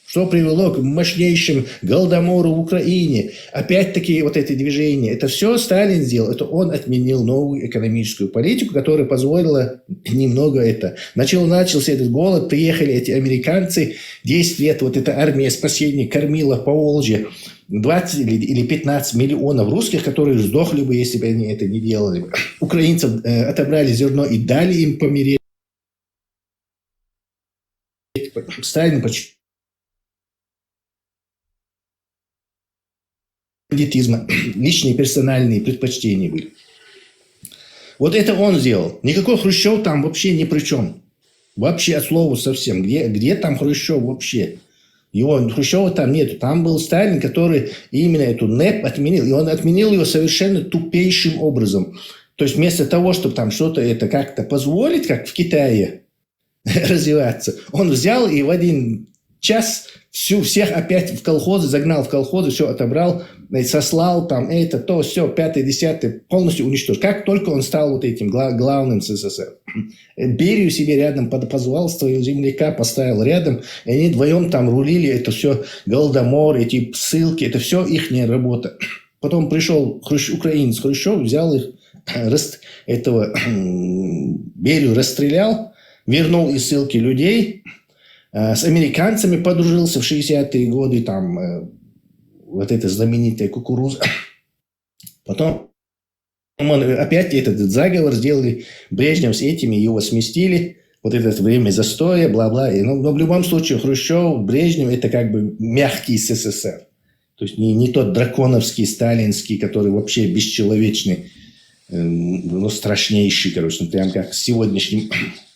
Что привело к мощнейшим голодомору в Украине. Опять-таки вот это движение. Это все Сталин сделал. Это он отменил новую экономическую политику, которая позволила немного это. Начался этот голод, приехали эти американцы. 10 лет вот эта армия спасения кормила по Волжье 20 или 15 миллионов русских, которые сдохли бы, если бы они это не делали. Украинцев отобрали зерно и дали им помереть. Сталин почти бандитизма, личные персональные предпочтения были. Вот это он сделал. Никакой Хрущев там вообще ни при чем. Вообще от слова совсем. Где там Хрущев вообще? Хрущева там нету. Там был Сталин, который именно эту НЭП отменил. И он отменил его совершенно тупейшим образом. То есть вместо того, чтобы там что-то это как-то позволить, как в Китае развиваться, он взял и в один час всех опять в колхозы, загнал в колхозы, все отобрал, сослал там это, то, все, 5-10, полностью уничтожил. Как только он стал вот этим главным СССР. Берию себе рядом позвал своего земляка, поставил рядом, и они вдвоем там рулили, это все голодомор, эти ссылки, это все их работа. Потом пришел украинец Хрущев, взял их, этого Берию расстрелял, вернул из ссылки людей, с американцами подружился в 60-е годы, там вот эта знаменитая кукуруза. Потом опять этот заговор сделали, Брежнев с этими, его сместили, вот это время застоя, бла-бла. Но в любом случае Хрущев, Брежнев – это как бы мягкий СССР. То есть не тот драконовский, сталинский, который вообще бесчеловечный, но страшнейший, короче, прям как с сегодняшним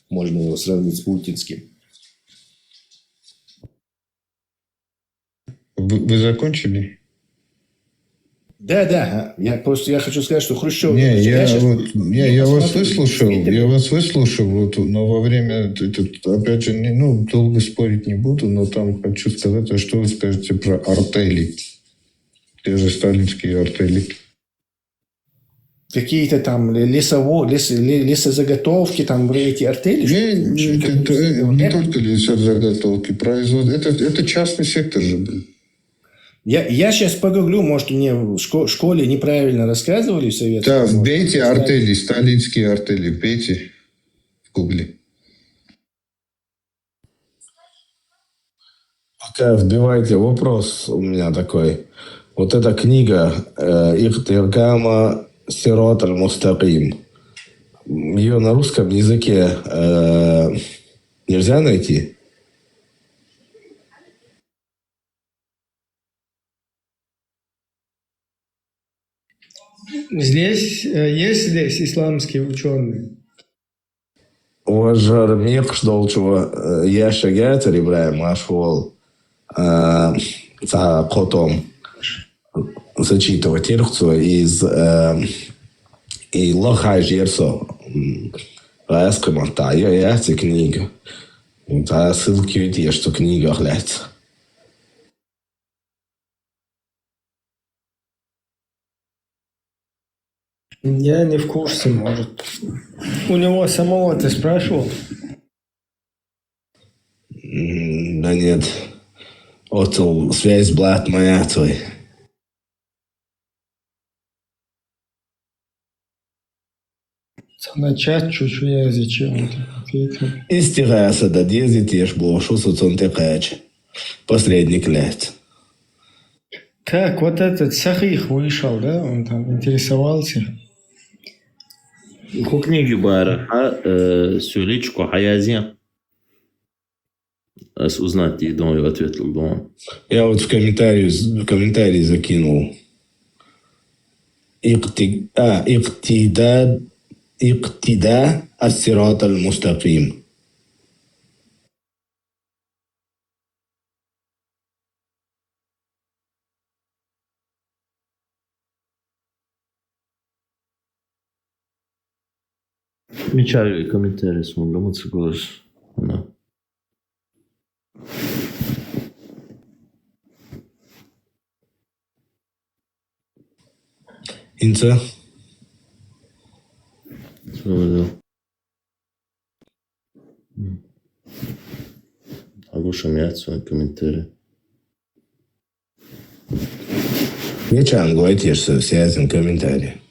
можно его сравнить с путинским. Вы закончили? Да. Я хочу сказать, что Хрущев... Я вас выслушал, вот, но во время, опять же, долго спорить не буду, но там хочу сказать, что вы скажете про артели? Те же сталинские артели. Какие-то там лесозаготовки, там эти артели? Не только лесозаготовки, производство. Это частный сектор же был. Я сейчас погуглю, может, мне в школе неправильно рассказывали в советском. Да, вбейте артели, сталинские артели, вбейте в гугле. Пока вбивайте, вопрос у меня такой. Вот эта книга Ихтиргама Сирот аль-Мустаким, ее на русском языке нельзя найти? Есть здесь исламские ученые? Уважар мех долчего яшагат Ибраим Ашвол за потом зачитывать ирхцу из и лохай жерсо раскомата я эти книги. Да, ссылки видишь, что книга глядь. Я не в курсе, может. У него самого ты спрашивал? Да нет. Вот связь блат моя твой. Начать чуть-чуть я зачем ответил. Истигаса да дезитеш блошу соцонтекач. Посредник лет. Так, вот этот Сахих вышел, да? Он там интересовался. Bu kniga bari Сюличку Хаязия. Узнать, и думаю, ответил дома. Я вот в комментарии закинул. اقتداء الصراط المستقيم. Замечаю комментарий с мной, согласен. Инца? Могу шумять свои комментарии. Нечего говорить, что все этим комментарии.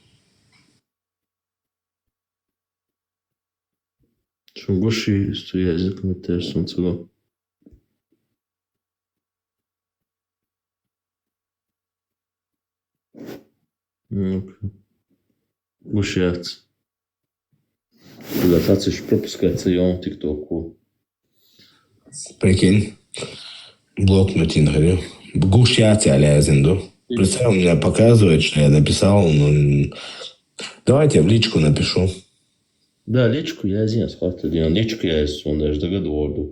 Шунгуши, что я за комментарий с мной. Гушиаться. Когда хочешь пропускать съем ТикТоку. Прикинь, блокнуть говорю. Гушиаться лязенду. Представь, у меня показывает, что я написал, но... Давайте в личку напишу. Да, личку я здесь, личку я здесь, он даже договор.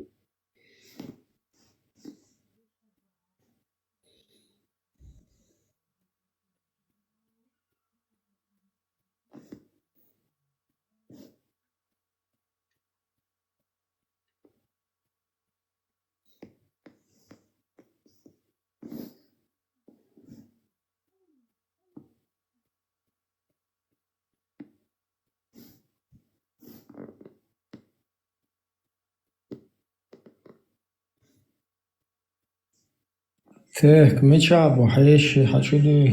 Так, мечабу, хаеши, хачуду.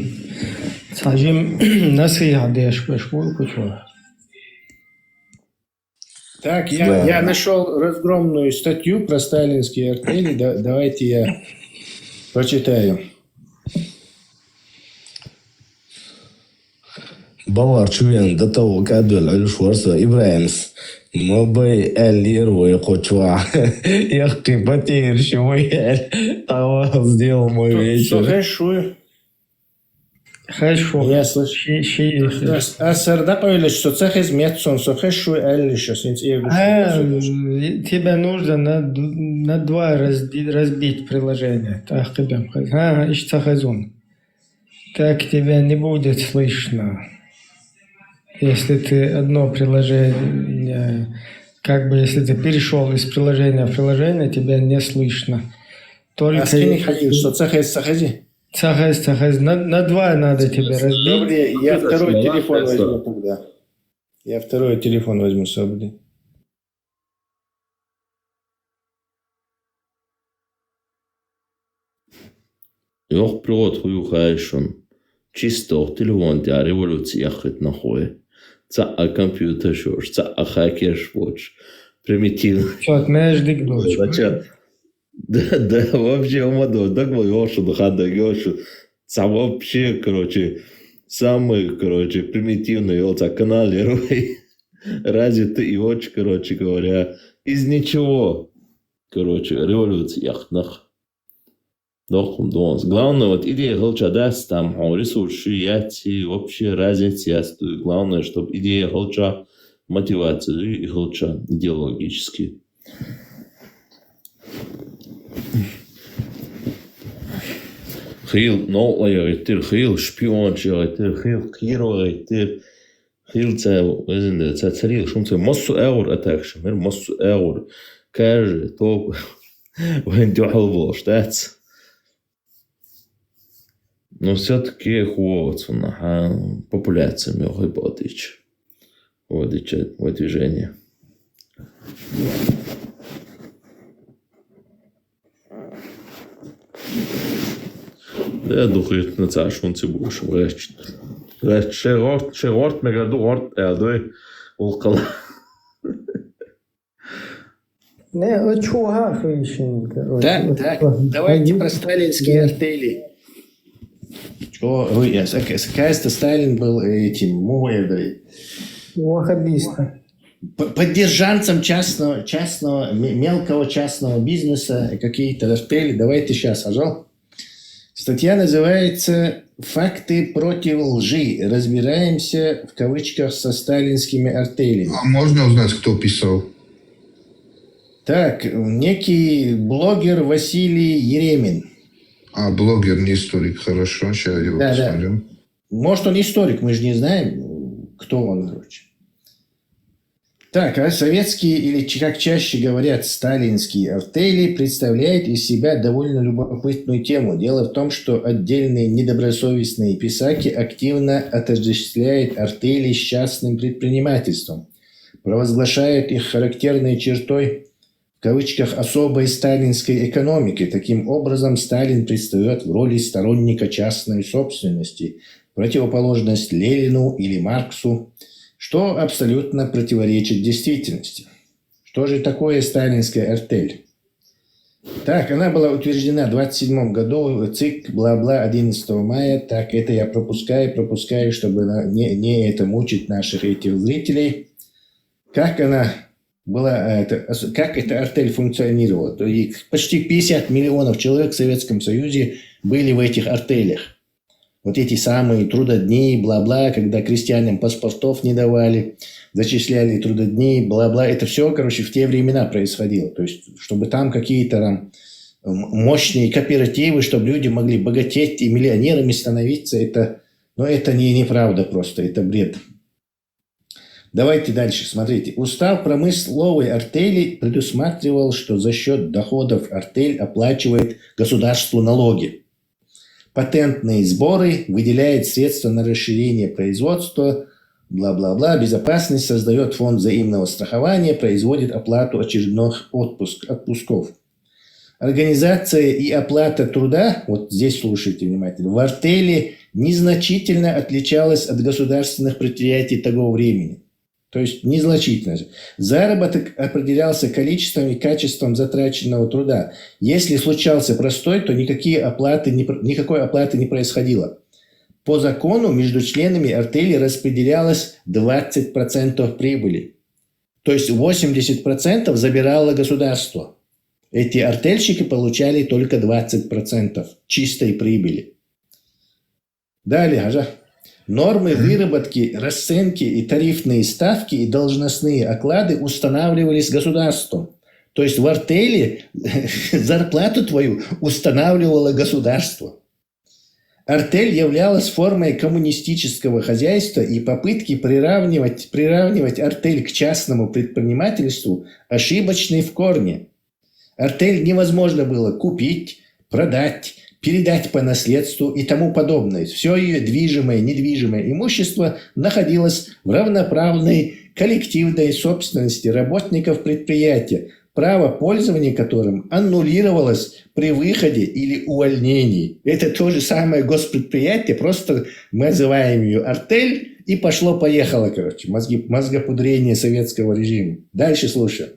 Сажим насыха деш пешвол кучу. Так, я нашел разгромную статью про сталинские артели. Давайте я прочитаю. Баларчуян до того, как дал Шварца Ибраимс. Мобай Элир Войкочва. Эх ты, потерщивый. Того сделал мой вечер. Хорошо. Хорошо. Я слышу. А сарда поняли, что цех измецон, что хорошо, или что тебе нужно на два разбить приложение. Так, тебе. Ищ цехазон. Так тебя не будет слышно. Если ты одно приложение, как бы если ты перешел из приложения в приложение, тебя не слышно. Только а скажи, Халил, что цахази? Цахази. На два надо тебе разбить. Добре, я второй телефон возьму тогда. Я второй телефон возьму с собой. Yok plåt hujuhäishon. Чисто телефон для революции яхет нахуй. Цаа компьютер шош, цаа хакер швоч. Примитивно. Что, отмеешь дикдочку? Да, вообще умадо. Так мой Йошу, дохада Йошу. Цаа вообще, самый, примитивный йоца канал развитый и очень, говоря, из ничего. Революция яхнах. Главное, вот идея Голча даст там ресурсы, яти, вообще разница есть. Главное, чтобы идея Голча мотивацию и Голча идеологически. Хил нолая ритир, хил шпионча ритир, хил киро ритир, хил це царил, шум це массу евро атакши, мир массу евро. Каже, то вен дюхал штац. Но все-таки хвоцуна, популяция мёгой бодыч. Водича, движение. Да, духит на цашунце будешь врачь. Шерорт мегаду орт эрдой улкала. Не, чуга хрещенька. Так, давайте про сталинские артели. Оказывается, Сталин был этим ваххабистом. Поддержанцем мелкого частного бизнеса, какие-то артели. Давайте сейчас, пожалуйста. Статья называется факты против лжи. Разбираемся, в кавычках, со сталинскими артелями. А можно узнать, кто писал? Так, некий блогер Василий Еремин. А, блогер, не историк. Хорошо, сейчас я его посмотрю. Да. Может, он историк, мы же не знаем, кто он, короче. Так, а советские, или как чаще говорят, сталинские артели представляют из себя довольно любопытную тему. Дело в том, что отдельные недобросовестные писаки активно отождествляют артели с частным предпринимательством, провозглашают их характерной чертой, в кавычках, особой сталинской экономики. Таким образом, Сталин предстает в роли сторонника частной собственности, противоположность Ленину или Марксу, что абсолютно противоречит действительности. Что же такое сталинская артель? Так, она была утверждена в 27 году, ЦИК, бла-бла, 11 мая. Так, это я пропускаю, чтобы не это мучить наших этих зрителей. Как она была, как эта артель функционировала? То есть почти 50 миллионов человек в Советском Союзе были в этих артелях. Вот эти самые трудодни, бла-бла, когда крестьянам паспортов не давали, зачисляли трудодни, бла-бла. Это все, короче, в те времена происходило. То есть, чтобы там какие-то там мощные кооперативы, чтобы люди могли богатеть и миллионерами становиться, это неправда просто, это бред. Давайте дальше, смотрите. Устав промысловой артели предусматривал, что за счет доходов артель оплачивает государству налоги. Патентные сборы, выделяет средства на расширение производства, бла-бла-бла, безопасность, создает фонд взаимного страхования, производит оплату очередных отпусков. Организация и оплата труда, вот здесь слушайте внимательно, в артели незначительно отличалась от государственных предприятий того времени. То есть незначительно. Заработок определялся количеством и качеством затраченного труда. Если случался простой, то никакой оплаты не происходило. По закону между членами артели распределялось 20% прибыли. То есть 80% забирало государство. Эти артельщики получали только 20% чистой прибыли. Далее, нормы выработки, расценки и тарифные ставки и должностные оклады устанавливались государством. То есть в артели зарплату твою устанавливало государство. Артель являлась формой коммунистического хозяйства, и попытки приравнивать артель к частному предпринимательству ошибочны в корне. Артель невозможно было купить, продать, передать по наследству и тому подобное. Все ее движимое, недвижимое имущество находилось в равноправной коллективной собственности работников предприятия, право пользования которым аннулировалось при выходе или увольнении. Это то же самое госпредприятие, просто мы называем ее артель, и пошло-поехало, короче, мозгопудрение советского режима. Дальше слушаем.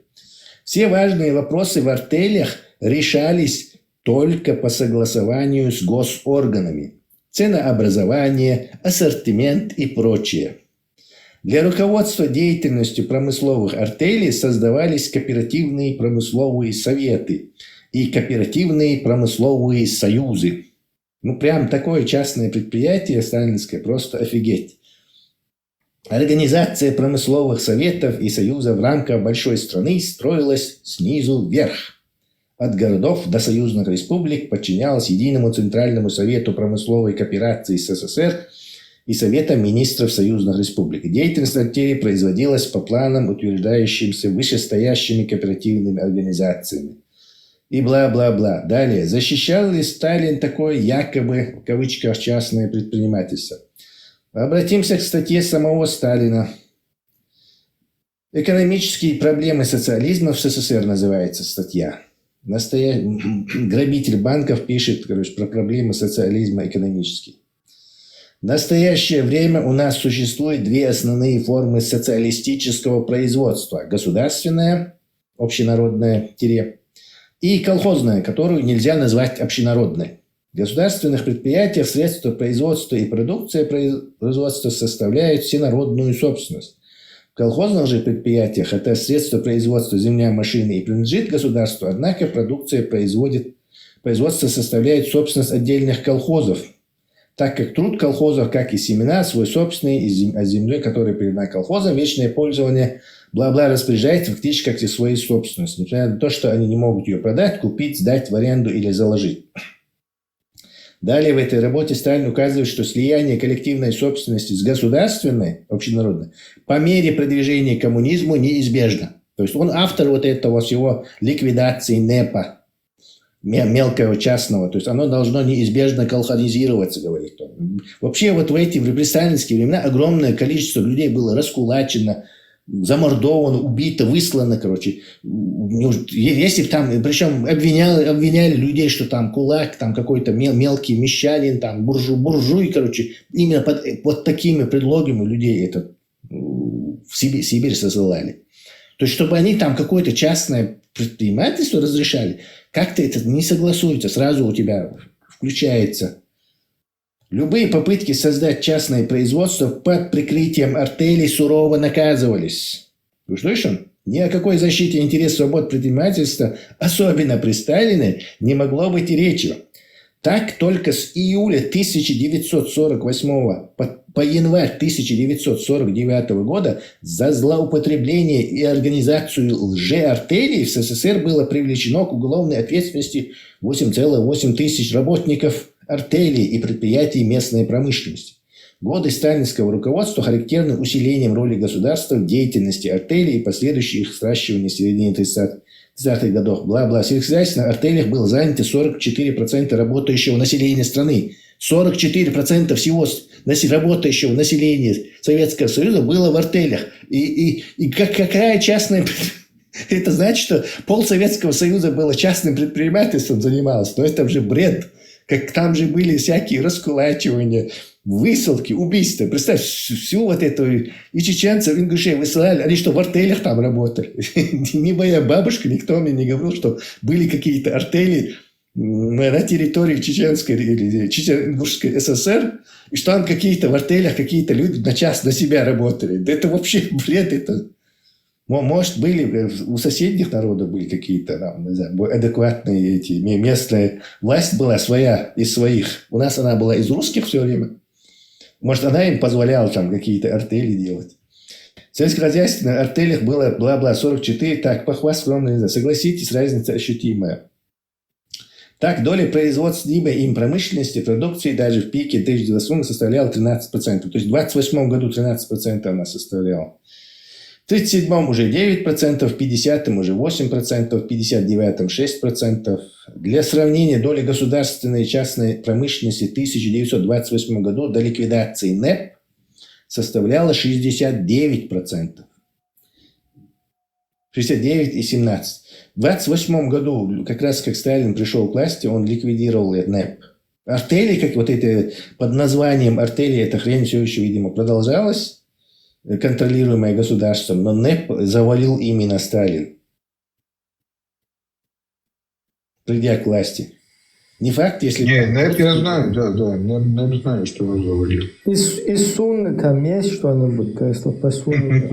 Все важные вопросы в артелях решались только по согласованию с госорганами. Ценообразование, ассортимент и прочее. Для руководства деятельностью промысловых артелей создавались кооперативные промысловые советы и кооперативные промысловые союзы. Прям такое частное предприятие сталинское, просто офигеть. Организация промысловых советов и союзов в рамках большой страны строилась снизу вверх. От городов до союзных республик подчинялась Единому Центральному Совету промысловой кооперации СССР и Советам министров союзных республик. Деятельность артели производилась по планам, утверждающимся вышестоящими кооперативными организациями. И бла-бла-бла. Далее. Защищал ли Сталин такое якобы, в кавычках, частное предпринимательство? Обратимся к статье самого Сталина. «Экономические проблемы социализма в СССР» называется статья. Грабитель банков пишет, про проблемы социализма экономические. В настоящее время у нас существует две основные формы социалистического производства. Государственное, общенародное, и колхозное, которую нельзя назвать общенародной. В государственных предприятиях средства производства и продукция производства составляют всенародную собственность. В колхозных же предприятиях это средства производства, земля, машины и принадлежит государству, однако продукция производства составляет собственность отдельных колхозов. так как труд колхозов, как и семена, свой собственный, а землей, которая передана колхозам, вечное пользование, бла-бла, распоряжается фактически как своей собственностью. Несмотря на то, что они не могут ее продать, купить, сдать в аренду или заложить. Далее в этой работе Сталин указывает, что слияние коллективной собственности с государственной, общенародной, по мере продвижения к коммунизму неизбежно. То есть он автор вот этого всего ликвидации НЭПа, мелкого частного. То есть оно должно неизбежно колхозизироваться, говорит он. Вообще вот в эти престалинские времена огромное количество людей было раскулачено, замордовано, убито, выслано, короче. Если бы там, причем обвиняли людей, что там кулак, там какой-то мелкий мещанин, там буржуй, короче. Именно под вот такими предлогами людей это в Сибирь сосылали. То есть, чтобы они там какое-то частное предпринимательство разрешали, как-то это не согласуется. Сразу у тебя включается. Любые попытки создать частное производство под прикрытием артелей сурово наказывались. Вы слышите? Ни о какой защите интересов свобод предпринимательства, особенно при Сталине, не могло быть и речи. Так только с июля 1948 по январь 1949 года за злоупотребление и организацию лжеартелей в СССР было привлечено к уголовной ответственности 8,8 тысяч работников артелей и предприятий местной промышленности. Годы сталинского руководства характерны усилением роли государства в деятельности артелей и последующее их сращивание в середине 30-х годов. Бла-бла. В сельскохозяйственных артелях было занято 44% работающего населения страны. 44% всего работающего населения Советского Союза было в артелях. И какая частная... Это значит, что пол Советского Союза было частным предпринимательством занималось. Но это же бред. Как там же были всякие раскулачивания, высылки, убийства. Представь, всю вот эту... И чеченцев, и ингушей высылали. Они что, в артелях там работали? Ни моя бабушка, никто мне не говорил, что были какие-то артели на территории Чеченской или Ингушской ССР, и что там какие-то в артелях какие-то люди на час на себя работали. Да это вообще бред. Это... Может, были у соседних народов были какие-то там, не знаю, адекватные эти местная власть была своя из своих. У нас она была из русских все время. Может, она им позволяла там какие-то артели делать. В сельскохозяйственных артелях было бла-бла 44, так, похваст скромно, не знаю. Согласитесь, разница ощутимая. Так, доля производственной им промышленности, продукции даже в пике 1908 составляла 13%. То есть в 1928 году 13% она составляла. В 1937 уже 9%, в 1950 уже 8%, в 1959 6%. Для сравнения, доля государственной и частной промышленности в 1928 году до ликвидации НЭП составляла 69%. 69 и 17. В 1928 году, как раз как Сталин пришел к власти, он ликвидировал НЭП. Артели, как вот это под названием артели, эта хрень все еще, видимо, продолжалась, контролируемое государством, но НЭП завалил именно Сталин, придя к власти. Не факт, если... Не, НЭП я знаю, да, НЭП знаю, что он завалил. Из Сунны там есть что-нибудь, если по Сунне?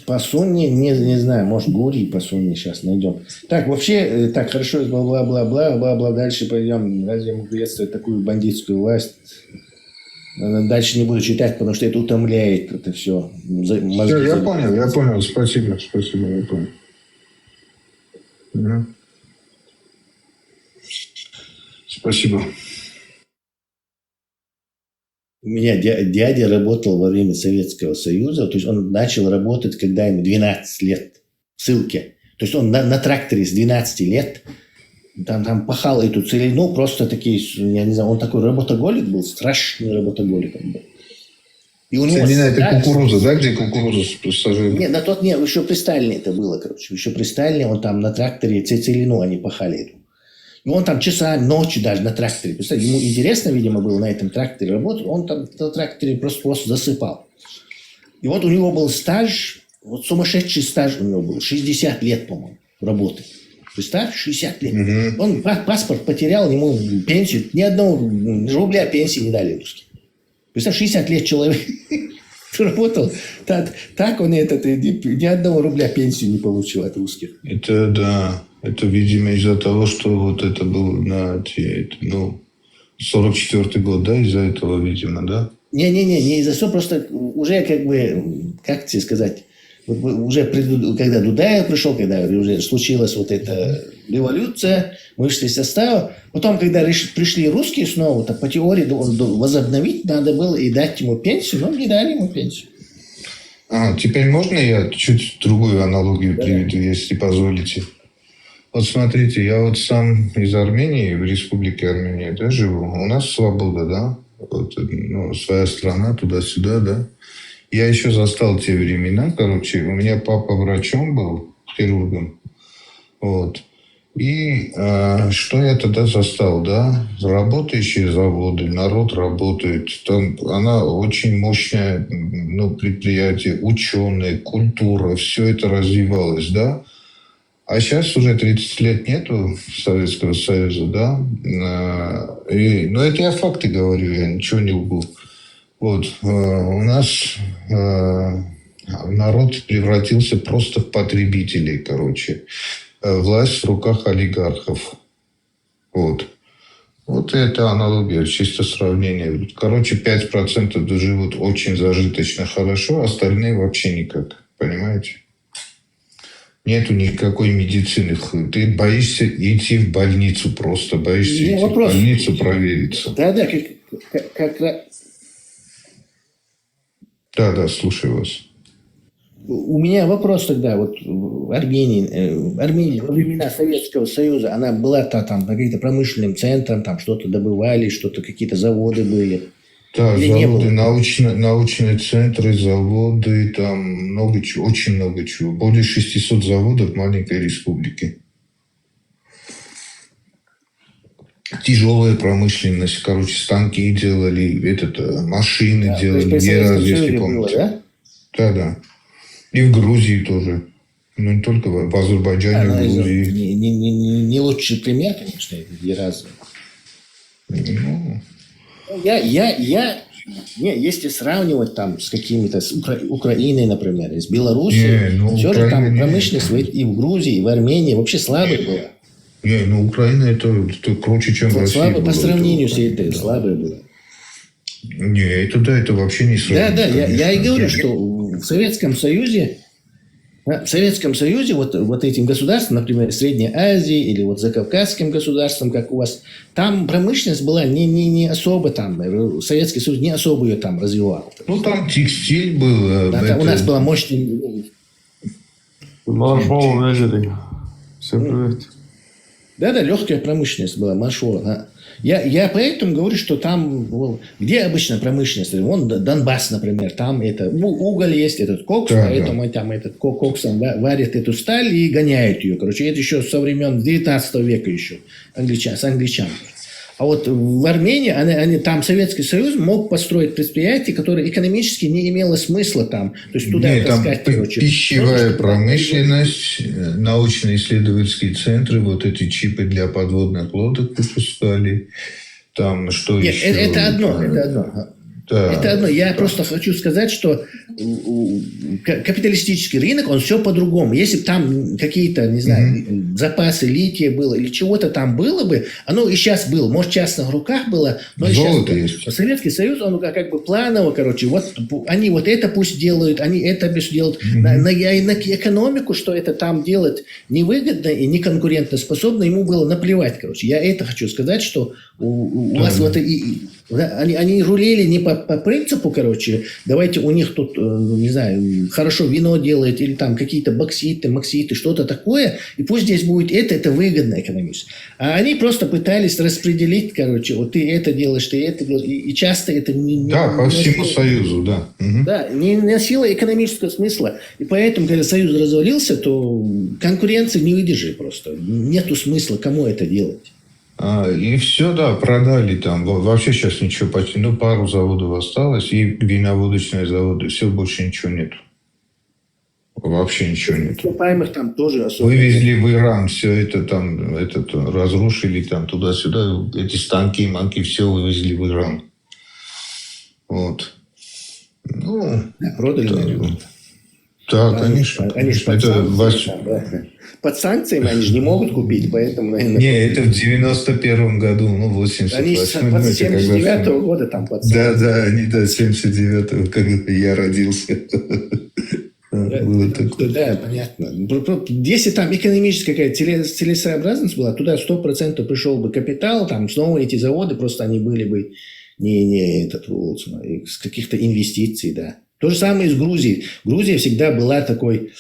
По Сунне, не знаю, может, Гурий по Сунне сейчас найдем. Так, вообще, так, хорошо, бла-бла-бла, дальше пойдем. Разве мы приветствуем такую бандитскую власть? Дальше не буду читать, потому что это утомляет, это все. Все, я понял, спасибо, я понял. Угу. Спасибо. У меня дядя работал во время Советского Союза, то есть он начал работать, когда ему 12 лет, в ссылке. То есть он на тракторе с 12 лет там пахал эту целину, просто такие, я не знаю, он такой работоголик был, страшный работоголик он был. И у него целина это кукуруза, да, где кукуруза сажают? Нет, еще при Сталине это было, короче. Еще при Сталине он там на тракторе целину они пахали эту. И он там часами, ночью даже на тракторе. Представляете, ему интересно, видимо, было на этом тракторе работать. Он там на тракторе просто засыпал. И вот у него был стаж, вот сумасшедший стаж у него был, 60 лет, по-моему, работы. Представь, 60 лет. Угу. Он паспорт потерял, ему пенсию, ни одного рубля пенсии не дали русские. Представь, 60 лет человек работал, так он ни одного рубля пенсию не получил от русских. Это да, это, видимо, из-за того, что вот это было 44-й год, да, из-за этого, видимо, да? Не из-за этого, просто уже как бы, как тебе сказать, вот уже когда Дудаев пришел, когда уже случилась вот эта революция, мы вышли из состава, потом, когда пришли русские снова, то по теории возобновить надо было и дать ему пенсию, но не дали ему пенсию. Теперь можно я чуть другую аналогию приведу, если позволите? Вот смотрите, я вот сам из Армении, в Республике Армения, да, живу. У нас свобода, да? Вот, ну, своя страна, туда-сюда, да? Я еще застал те времена, короче. У меня папа врачом был, хирургом. Вот. И что я тогда застал, да? Работающие заводы, народ работает. Там она очень мощное, ну, предприятие, ученые, культура, все это развивалось, да? А сейчас уже 30 лет нету Советского Союза, да? Но это я факты говорю, я ничего не лгу. Вот. У нас народ превратился просто в потребителей, короче. Власть в руках олигархов. Вот. Вот это аналогия, чисто сравнение. Короче, 5% доживут очень зажиточно хорошо, остальные вообще никак. Понимаете? Нету никакой медицины. Ты боишься идти в больницу просто. Боишься идти в больницу провериться. Да, как раз. Да, слушаю вас. У меня вопрос тогда. Вот в Армении во времена Советского Союза она была там каким-то промышленным центром, там что-то добывали, что-то, какие-то заводы были. Да, или заводы, научные центры, заводы, там много чего, очень много чего. Более 600 заводов в маленькой республике. Тяжелая промышленность, короче, станки делали, машины делали, не раз, если помните. Да. И в Грузии тоже. Ну, не только в Азербайджане, в Грузии. Не лучший пример, конечно, где раз. Ну... Если сравнивать там с какими-то, с Украиной, например, с Белоруссией, все же там промышленность и в Грузии, и в Армении вообще слабая была. Украина это круче, чем Россия. Слабо по сравнению с этой, слабая была. Это вообще не сравнить. Да, я и говорю, что в Советском Союзе вот этим государствам, например, Средней Азии или вот закавказским государствам, как у вас, там промышленность была не особо там, Советский Союз не особо ее там развивал. Ну, там текстиль был. Да, у нас была мощная... Маршал Вежери. Всем привет. Да, легкая промышленность была, маршал. Я поэтому говорю, что там, где обычно промышленность, вон Донбасс, например, там это уголь есть, этот кокс, поэтому там этот коксом варят эту сталь и гоняют ее. Короче, это еще со времен 19 века еще, с англичан. А вот в Армении, они там Советский Союз мог построить предприятие, которое экономически не имело смысла там. То есть туда таскать, короче. Пищевая промышленность, научно-исследовательские центры, вот эти чипы для подводных лодок выпускали. Там что еще? Это одно. Да. Это одно. Я просто хочу сказать, что капиталистический рынок, он все по-другому. Если бы там какие-то, не знаю, запасы лития было или чего-то там было бы, оно и сейчас было. Может, в частных руках было, но и сейчас есть. Советский Союз, он как бы планово, короче, вот они вот это пусть делают, они это пусть делают. На экономику, что это там делать невыгодно и не конкурентоспособно, ему было наплевать, короче. Я это хочу сказать, что у вас вот они рулили не по принципу, короче, давайте у них тут, не знаю, хорошо вино делает, или там какие-то бокситы, макситы, что-то такое, и пусть здесь будет это выгодно экономически. А они просто пытались распределить, короче, вот ты это делаешь, и часто это не... Да, по всему Союзу, да. Да, не носило экономического смысла. И поэтому, когда Союз развалился, то конкуренция не выдержит просто. Нету смысла, кому это делать. И все, да, продали там. Вообще сейчас ничего почти. Ну, пару заводов осталось. И виноводочные заводы. Все, больше ничего нет. Вообще ничего нет. Ископаемых там тоже особо. Вывезли в Иран. Все это там, разрушили там туда-сюда. Эти станки, манки, все вывезли в Иран. Вот. Ну, продали, наверное. Да, конечно. Они же под санкциями, да. Под санкциями они же не могут купить, поэтому, наверное... Не, это в 91 году, ну, 88-м. Они с 79-го года там под санкциями. Да, они до 79-го, когда я родился. Да, понятно. Если там экономическая какая-то целесообразность была, туда 100% пришел бы капитал, там снова эти заводы, просто они были бы не с каких-то инвестиций, да. То же самое и с Грузией. Грузия всегда была такой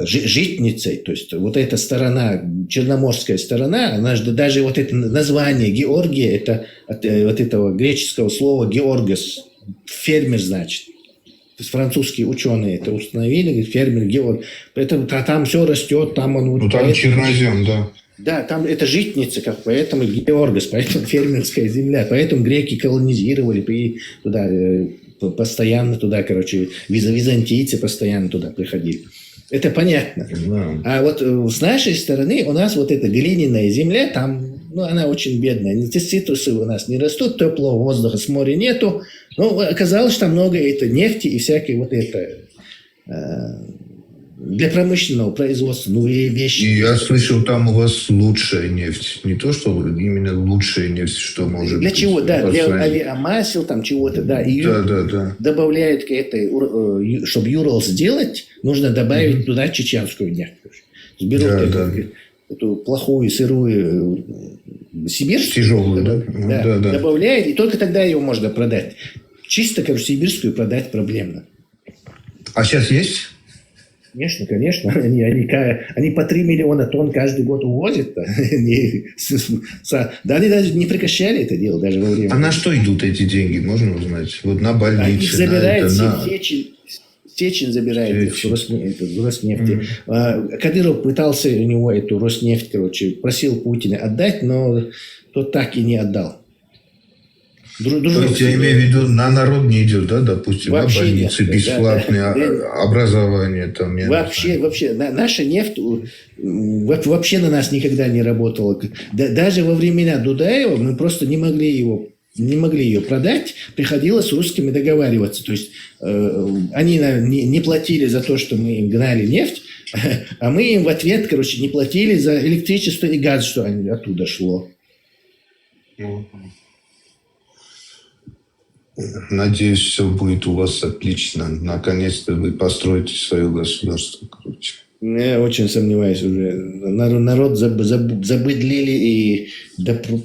житницей, то есть вот эта сторона, черноморская сторона, она же, даже вот это название Георгия, это от вот этого греческого слова Георгос, фермер значит. То есть французские ученые это установили, фермер Георг. Поэтому там все растет, там он... Ну там чернозем, да. Да, там это житница, поэтому Георгос, поэтому фермерская земля, поэтому греки колонизировали и туда... постоянно туда, византийцы постоянно туда приходили. Это понятно. А вот с нашей стороны у нас вот эта глиняная земля, там, она очень бедная. Цитрусы у нас не растут, теплого воздуха с моря нету. Но оказалось, что там много нефти и всякие вот это для промышленного производства, вещи. И я слышал, там у вас лучшая нефть. Не то, что именно лучшая нефть, что может для быть. чего? Да, для авиамасел, там чего-то, да. Ее добавляют к этой, чтобы Юрал сделать, нужно добавить туда чеченскую нефть. Берут эту плохую сырую сибирскую. Тяжелую, да? Да, добавляют, и только тогда ее можно продать. Чисто, сибирскую продать проблемно. А сейчас есть? Конечно. Они по 3 миллиона тонн каждый год увозят. Да, они даже не прекращали это дело даже во время. А на что идут эти деньги, можно узнать? Вот на больницы. Их забирает Сечин забирает их Роснефти. Кадыров пытался у него эту Роснефть, просил Путина отдать, но тот так и не отдал. То есть я имею в виду, на народ не идет, да, допустим, вообще на больницы, бесплатное образование. Там, вообще, наша нефть вообще на нас никогда не работала. Даже во времена Дудаева мы просто не могли ее продать, приходилось с русскими договариваться. То есть они не платили за то, что мы им гнали нефть, а мы им в ответ, не платили за электричество и газ, что оттуда шло. Надеюсь, все будет у вас отлично. Наконец-то вы построите свое государство. Я очень сомневаюсь уже. Народ забыдлили и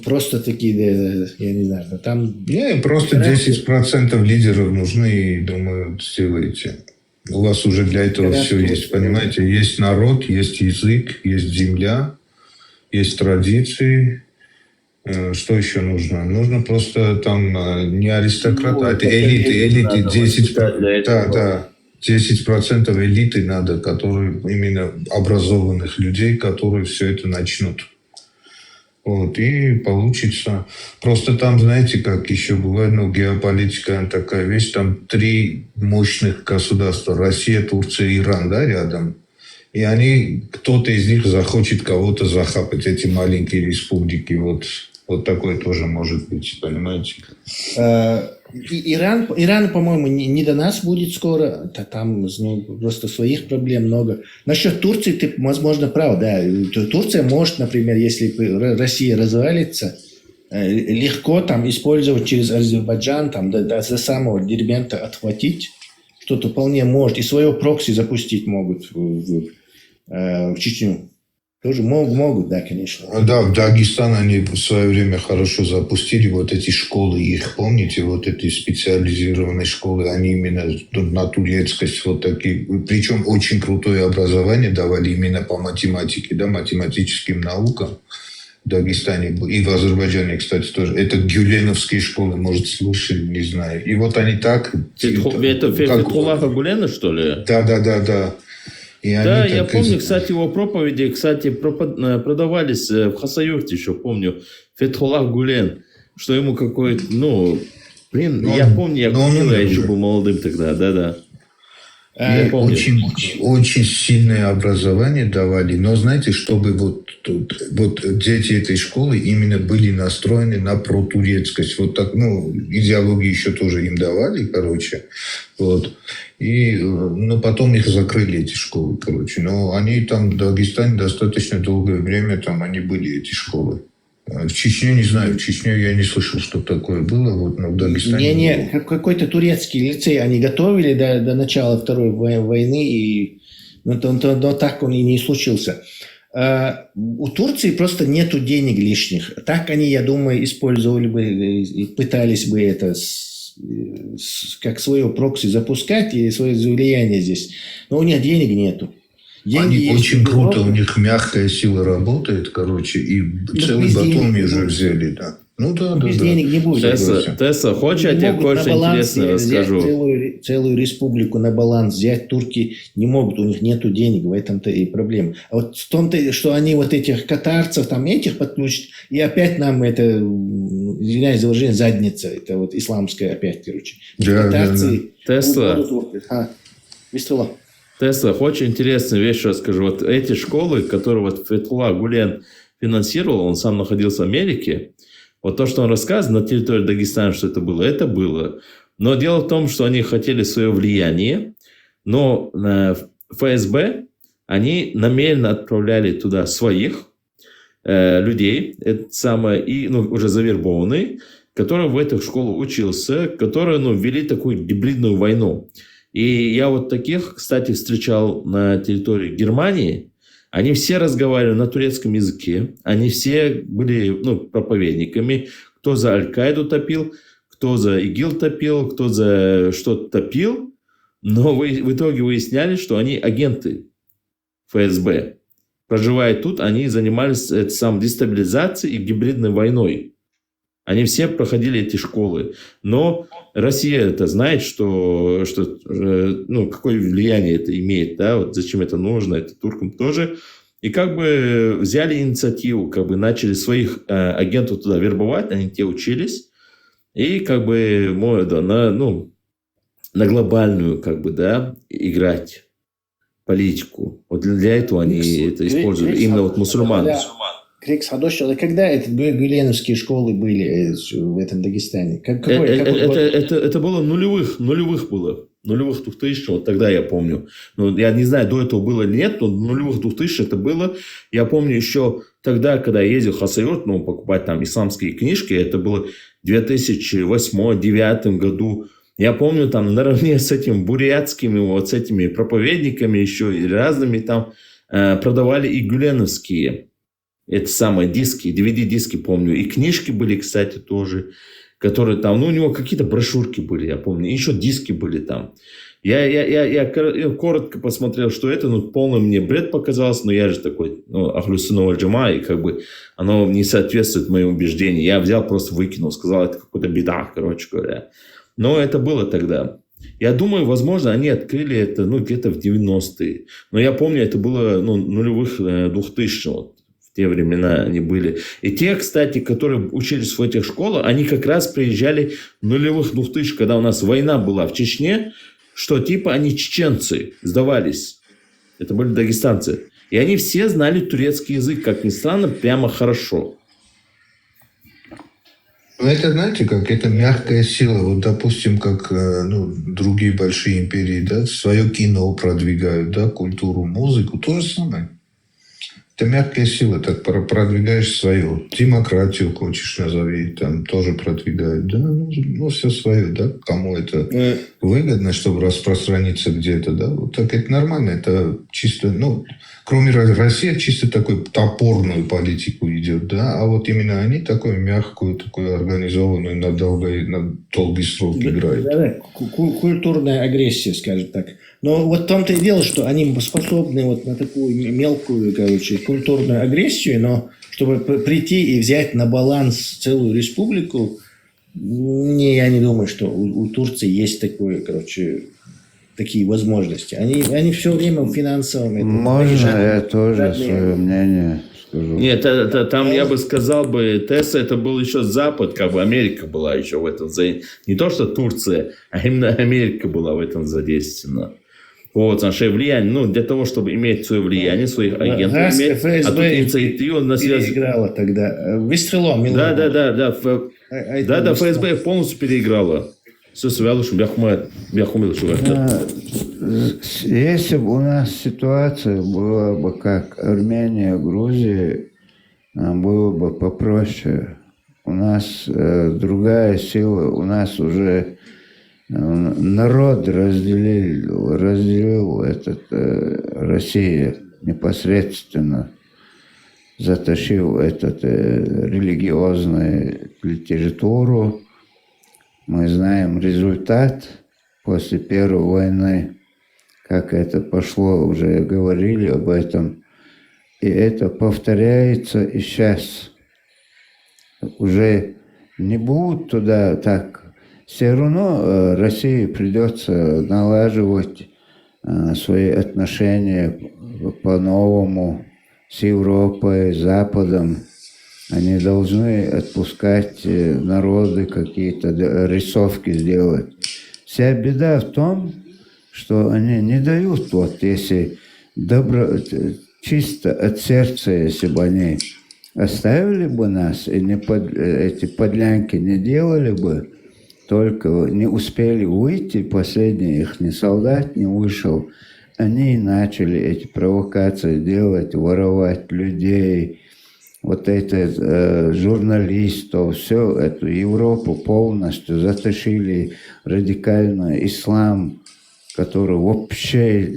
просто такие, я не знаю, там... Просто 10% лидеров нужны, и, думаю, сделаете. У вас уже для этого все есть, понимаете? Есть народ, есть язык, есть земля, есть традиции. Что еще нужно? Нужно просто там не аристократы, а это элиты 10% элиты надо, которые именно образованных людей, которые все это начнут. И получится. Просто там, знаете, как еще бывает, геополитика такая вещь, там 3 мощных государства, Россия, Турция, Иран, да, рядом. И кто-то из них захочет кого-то захапать, эти маленькие республики, Вот такое тоже может быть, понимаете? Иран, по-моему, не до нас будет скоро. Там просто своих проблем много. Насчет Турции ты, возможно, прав. Да. Турция может, например, если Россия развалится, легко там использовать через Азербайджан, там до самого Дербента отхватить. Что-то вполне может. И свое прокси запустить могут в Чечню. Тоже могут, да, конечно. Да, в Дагестан они в свое время хорошо запустили вот эти школы, их помните, вот эти специализированные школы, они именно на турецкость вот такие, причем очень крутое образование давали именно по математике, да, математическим наукам в Дагестане и в Азербайджане, кстати, тоже. Это гюленовские школы, может, слушали, не знаю. И вот они так... Это Фетхуллаха Гулена, что ли? Да. Да, я помню, кстати, его проповеди, продавались в Хасаюрте еще, помню, Фетхуллах Гулен, что ему какой-то, я помню, я купил, я еще был молодым тогда, да. Я помню. Очень сильное образование давали, но знаете, чтобы вот дети этой школы именно были настроены на протурецкость. Вот так, ну, идеологию еще тоже им давали, короче. Вот. И, но потом их закрыли, эти школы, короче. Но они там в Дагестане достаточно долгое время, там они были, эти школы. В Чечне не знаю, в Чечне я не слышал, что такое было, вот, но в Дагестане... Не, какой-то турецкий лицей они готовили до начала Второй войны, но так он и не случился. У Турции просто нету денег лишних. Так они, я думаю, использовали бы, и пытались бы это как свое прокси запускать и свое влияние здесь. Но у них денег нету. Они очень круто, у них мягкая сила работает, короче, и целый Батуми уже взяли, да. Ну да, без денег не будет. Тесса, хочешь, я тебе кое-что интересное расскажу? Целую республику на баланс взять турки не могут, у них нету денег, в этом-то и проблема. А вот в том-то, что они вот этих катарцев, там этих подключат, и опять нам это, извиняюсь за выражение, задница, это вот исламская опять, короче. Катарцы... Тесса. Весела. Тесла, очень интересную вещь расскажу. Вот эти школы, которые вот Фетхуллах Гулен финансировал, он сам находился в Америке. Вот то, что он рассказывает на территории Дагестана, что это было, это было. Но дело в том, что они хотели свое влияние, но ФСБ, они намеренно отправляли туда своих людей, это самое, и уже завербованные, которые в этих школах учился, которые вели такую гибридную войну. И я вот таких, кстати, встречал на территории Германии. Они все разговаривали на турецком языке. Они все были проповедниками. Кто за Аль-Каиду топил, кто за ИГИЛ топил, кто за что-то топил. Но в итоге выясняли, что они агенты ФСБ. Проживая тут, они занимались дестабилизацией и гибридной войной. Они все проходили эти школы. Но Россия это знает, что какое влияние это имеет, да, вот зачем это нужно, это туркам тоже. И как бы взяли инициативу, как бы начали своих агентов туда вербовать, они те учились. И как бы на глобальную, как бы, да, играть политику. Вот для этого они это используют, именно вот мусульман. Когда это гуленовские школы были в этом Дагестане? Это было нулевых было. Нулевых 2000, вот тогда я помню. Я не знаю, до этого было или нет, но нулевых 2000 это было. Я помню еще тогда, когда я ездил в Хасавюрт, покупать там исламские книжки, это было в 2008-2009 году. Я помню, там наравне с этими бурятскими, вот с этими проповедниками еще и разными там продавали и гуленовские. Это самые диски, DVD-диски, помню. И книжки были, кстати, тоже, которые там, у него какие-то брошюрки были, я помню. И еще диски были там. Я коротко посмотрел, что это, полный мне бред показался, но я же такой, Ахлю Сунна валь Джамаа, и как бы оно не соответствует моим убеждениям. Я взял, просто выкинул, сказал, это какой-то беда, короче говоря. Но это было тогда. Я думаю, возможно, они открыли это, где-то в 90-е. Но я помню, это было, нулевых 2000-х. Вот. В те времена они были. И те, кстати, которые учились в этих школах, они как раз приезжали в нулевых 2000, когда у нас война была в Чечне, что типа они чеченцы, сдавались. Это были дагестанцы. И они все знали турецкий язык, как ни странно, прямо хорошо. Это, знаете, как это мягкая сила. Вот, допустим, как другие большие империи, да, свое кино продвигают, да, культуру, музыку, то же самое. Это мягкая сила, так продвигаешь свою. Демократию хочешь назови, там тоже продвигают. Да, все свое, да, кому это выгодно, чтобы распространиться где-то, да. Вот так это нормально, это чисто, кроме России, чисто такой топорную политику идет, да, а вот именно они такую мягкую, такую организованную на долгий срок играют. Да, культурная агрессия, скажем так. Но вот в том-то и дело, что они способны вот на такую мелкую, культурную агрессию, но чтобы прийти и взять на баланс целую республику, я не думаю, что у Турции есть такое, такие возможности. Они все время в финансовом... Можно я тоже свое мнение скажу? Нет, там я бы сказал, Тесса, это был еще Запад, как бы Америка была еще в этом. Не то, что Турция, а именно Америка была в этом задействована. Вот, наше влияние, ну, для того, чтобы иметь свое влияние, своих агентов Раз иметь, а тут ФСБ инициатива на связь. переиграла тогда. Выстрелом. Да, ФСБ полностью переиграла. Все связано, что бяхумил, что Если бы у нас ситуация была бы как Армения, Грузия, было бы попроще. У нас другая сила, у нас уже народ разделил Россия непосредственно, затащил религиозную литературу. Мы знаем результат после Первой войны, как это пошло, уже говорили об этом. И это повторяется и сейчас. Уже не будут туда так. Все равно России придется налаживать свои отношения по-новому с Европой, с Западом. Они должны отпускать народы, какие-то рисовки сделать. Вся беда в том, что они не дают, вот если чисто от сердца, если бы они оставили бы нас и эти подлянки не делали бы, только не успели выйти, последний их солдат не вышел, они начали эти провокации делать, воровать людей, вот это журналистов, всю эту Европу полностью затащили радикальный ислам, который вообще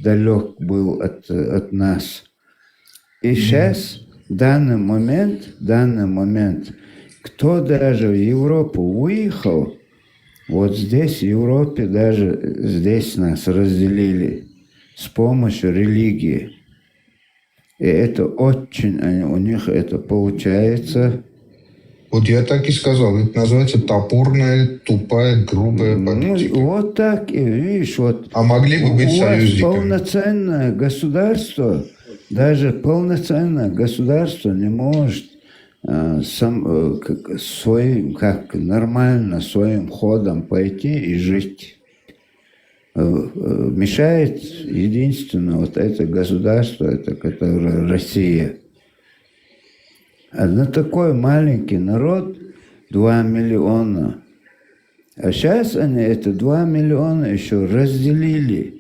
далек был от нас. И сейчас, в данный момент, кто даже в Европу выехал, вот здесь, в Европе, даже здесь нас разделили с помощью религии. И это очень, у них это получается. Вот я так и сказал, это называется топорная, тупая, грубая политика. Ну, вот так, и видишь, вот. А могли бы быть союзниками. Полноценное государство, даже полноценное государство не может нормально своим ходом пойти и жить. Мешает единственное вот это государство, это которое Россия. А на такой маленький народ 2 миллиона. А сейчас они это 2 миллиона еще разделили.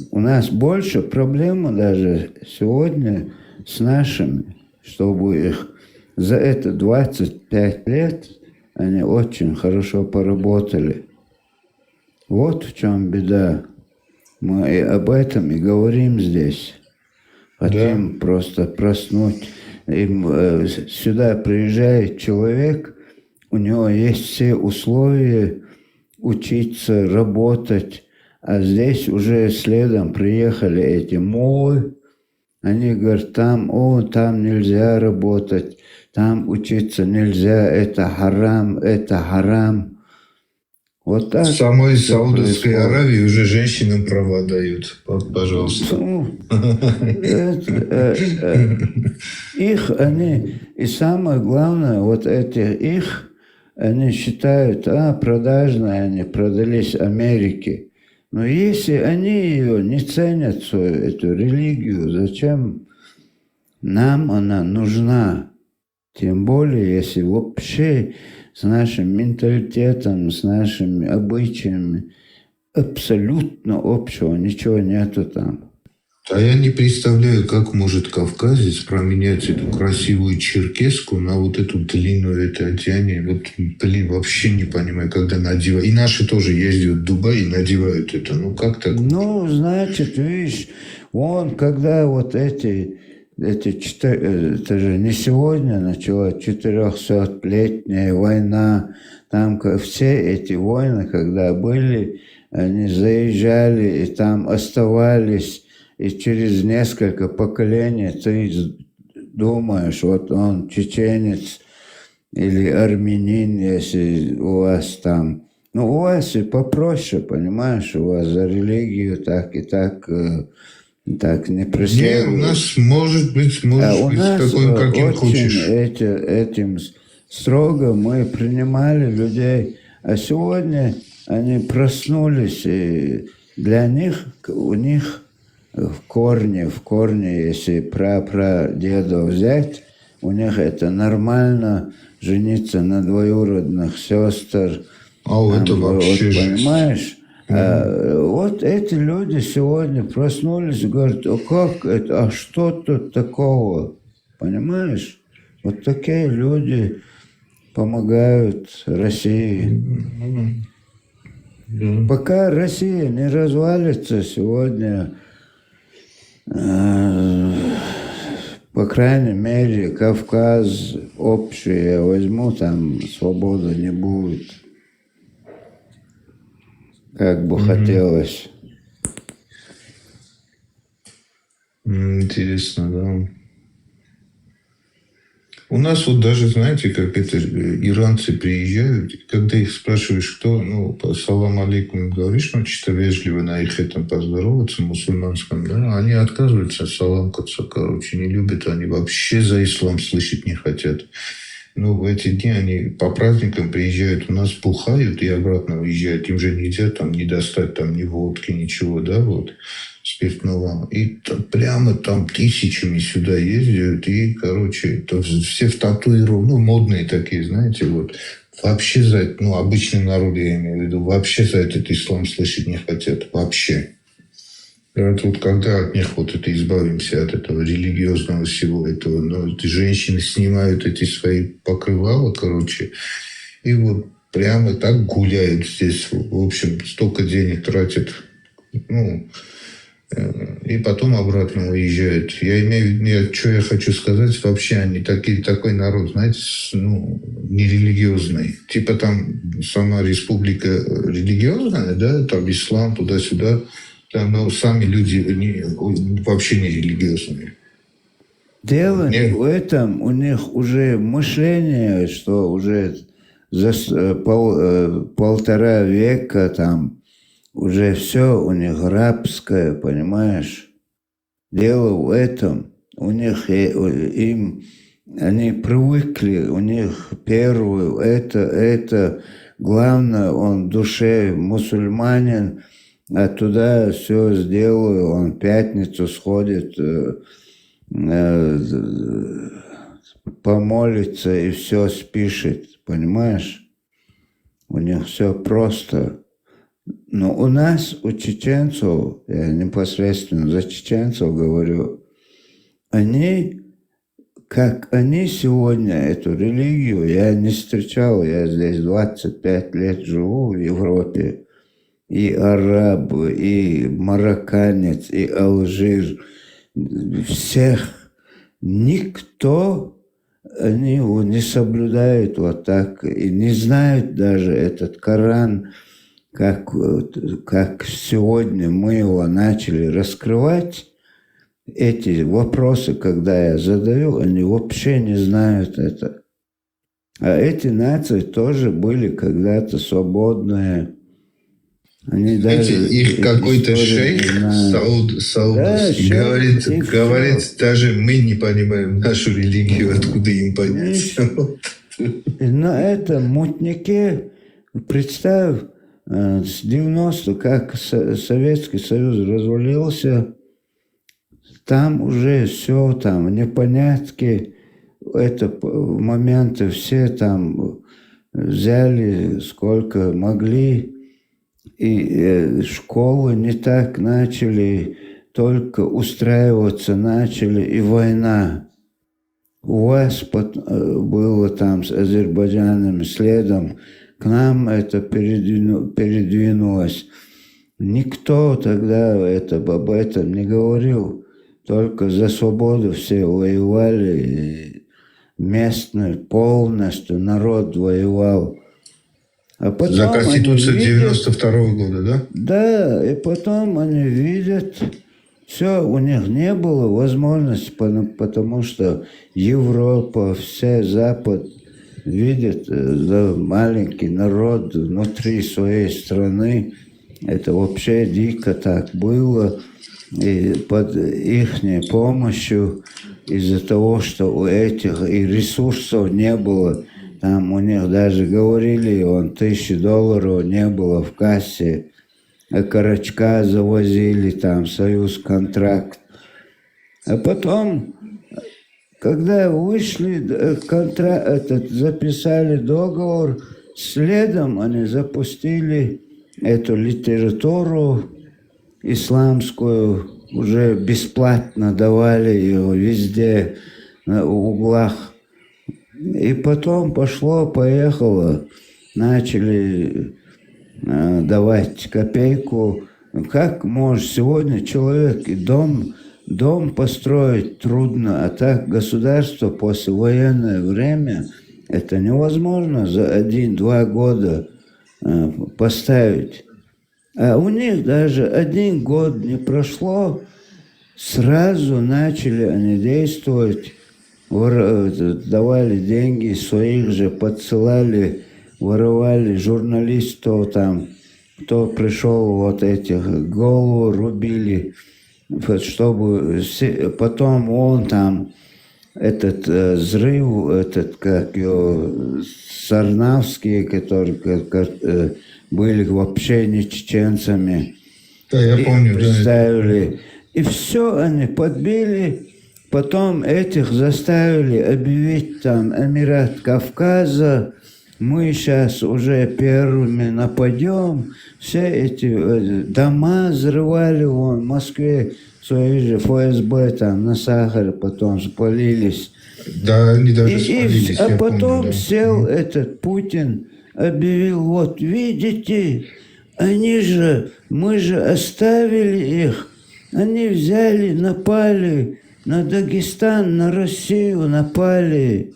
У нас больше проблема даже сегодня с нашими, чтобы их за это 25 лет они очень хорошо поработали. Вот в чем беда. Мы и об этом и говорим здесь. Хотим просто проснуть. Сюда приезжает человек, у него есть все условия учиться, работать, а здесь уже следом приехали эти молы. Они говорят, там нельзя работать, там учиться нельзя, это харам. Вот так. В самой Саудовской Аравии уже женщинам права дают. Пожалуйста. Их они, и самое главное, вот их, они считают, продажные они продались Америке. Но если они ее не ценят, свою эту религию, зачем нам она нужна? Тем более, если вообще с нашим менталитетом, с нашими обычаями абсолютно общего ничего нету там. А я не представляю, как может кавказец променять эту красивую черкеску на вот эту длинную одеяние. Вот, вообще не понимаю, когда надевают. И наши тоже ездят в Дубай и надевают это. Ну, как так? Ну, значит, видишь, когда вот это же не сегодня началась 400-летняя война. Там все эти войны, когда были, они заезжали и там оставались. И через несколько поколений ты думаешь, вот он чеченец или армянин, если у вас там. Ну, у вас и попроще, понимаешь, у вас за религию так и так не преследуют. Нет, у нас может быть такой, каким хочешь. Этим строго мы принимали людей. А сегодня они проснулись, и для них, у них в корне, если прадеда взять, у них это нормально жениться на двоюродных сестер. Это вообще вот, жесть. понимаешь? Вот эти люди сегодня проснулись и говорят, как это, а что тут такого? Понимаешь? Вот такие люди помогают России. Пока Россия не развалится сегодня, по крайней мере, Кавказ общий я возьму, там свободы не будет. Как бы хотелось. Интересно, да. У нас вот даже, знаете, как это, иранцы приезжают, и когда их спрашиваешь, кто, салам алейкум, говоришь, чисто вежливо на их этом поздороваться, мусульманском, да, они отказываются саламкаться, не любят, они вообще за ислам слышать не хотят. В эти дни они по праздникам приезжают, у нас бухают и обратно уезжают. Им же нельзя там не достать там ни водки, ничего, да, вот, спиртного. И прямо там тысячами сюда ездят. И, все в татуировках, модные такие, знаете, вот. Вообще за это, обычный народ, я имею в виду, вообще за этот ислам слышать не хотят. Вообще. Это вот когда от них вот это избавимся, от этого религиозного всего этого. Женщины снимают эти свои покрывала, и вот прямо так гуляют здесь. В общем, столько денег тратят. И потом обратно уезжают. Я имею в виду, что я хочу сказать, вообще они такой народ, знаете, нерелигиозный. Типа там сама республика религиозная, да, там ислам, туда-сюда. Но сами люди вообще не религиозные. Дело в этом, у них уже мышление, что уже за полтора века там уже все у них рабское, понимаешь? Дело в этом, у них они привыкли, у них первое, это главное, он в душе мусульманин, а туда все сделаю, он в пятницу сходит, помолится и все спишет, понимаешь? У них все просто. Но у нас, у чеченцев, я непосредственно за чеченцев говорю, они сегодня эту религию, я не встречал, я здесь 25 лет живу в Европе, и араб, и марокканец, и Алжир, всех, никто они его не соблюдают вот так, и не знают даже этот Коран, как сегодня мы его начали раскрывать. Эти вопросы, когда я задаю, они вообще не знают это. А эти нации тоже были когда-то свободные. Они Знаете, даже их какой-то шейх саудовский говорит, даже мы не понимаем нашу религию, откуда им понять. И на этом мутнике, представь, с 90, как Советский Союз развалился, там уже все, там непонятки, это моменты все там взяли сколько могли, и школы не так начали, только устраиваться начали, и война. У вас было там с Азербайджаном следом, к нам это передвинулось. Никто тогда об этом не говорил, только за свободу все воевали, и местный полностью народ воевал. А потом за Конституцию 92-го года, да? Да, и потом они видят, все, у них не было возможности, потому что Европа, вся Запад видит маленький народ внутри своей страны. Это вообще дико так было. И под их помощью, из-за того, что у этих и ресурсов не было, там у них даже говорили, $1000 не было в кассе, а Карачка завозили, там, Союз контракт. А потом, когда вышли, записали договор, следом они запустили эту литературу исламскую, уже бесплатно давали ее везде, на углах. И потом пошло-поехало, начали давать копейку. Как может сегодня человек и дом построить трудно, а так государство послевоенное время это невозможно за 1-2 года поставить. А у них даже 1 год не прошло, сразу начали они действовать, давали деньги, своих же подсылали, воровали журналистов там, кто пришел, вот этих голову рубили, чтобы потом он там, этот взрыв, как его, Сарнавские, которые были вообще не чеченцами. Да, я помню, представили. Да. И все они подбили. Потом этих заставили объявить там Эмират Кавказа. Мы сейчас уже первыми нападем. Все эти дома взрывали в Москве. Свои же ФСБ там на Сахаре потом спалились. Да, они даже спалились. А потом помню, да. сел этот Путин, объявил, вот видите, мы же оставили их. Они взяли, напали на Дагестан, на Россию напали.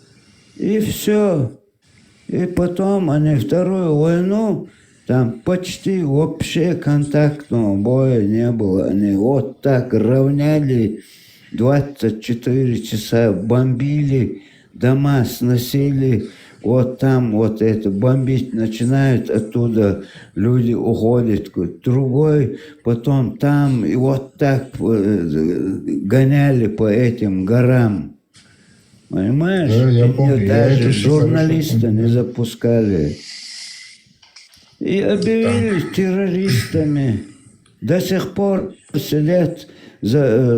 И все. И потом они Вторую войну, там почти вообще контактного боя не было. Они вот так равняли, 24 часа бомбили, дома сносили. Вот там вот это бомбить начинают, оттуда люди уходят. Другой, потом там, и вот так гоняли по этим горам. Понимаешь? Да, я помню. Даже журналиста не запускали. И объявили террористами. До сих пор сидят за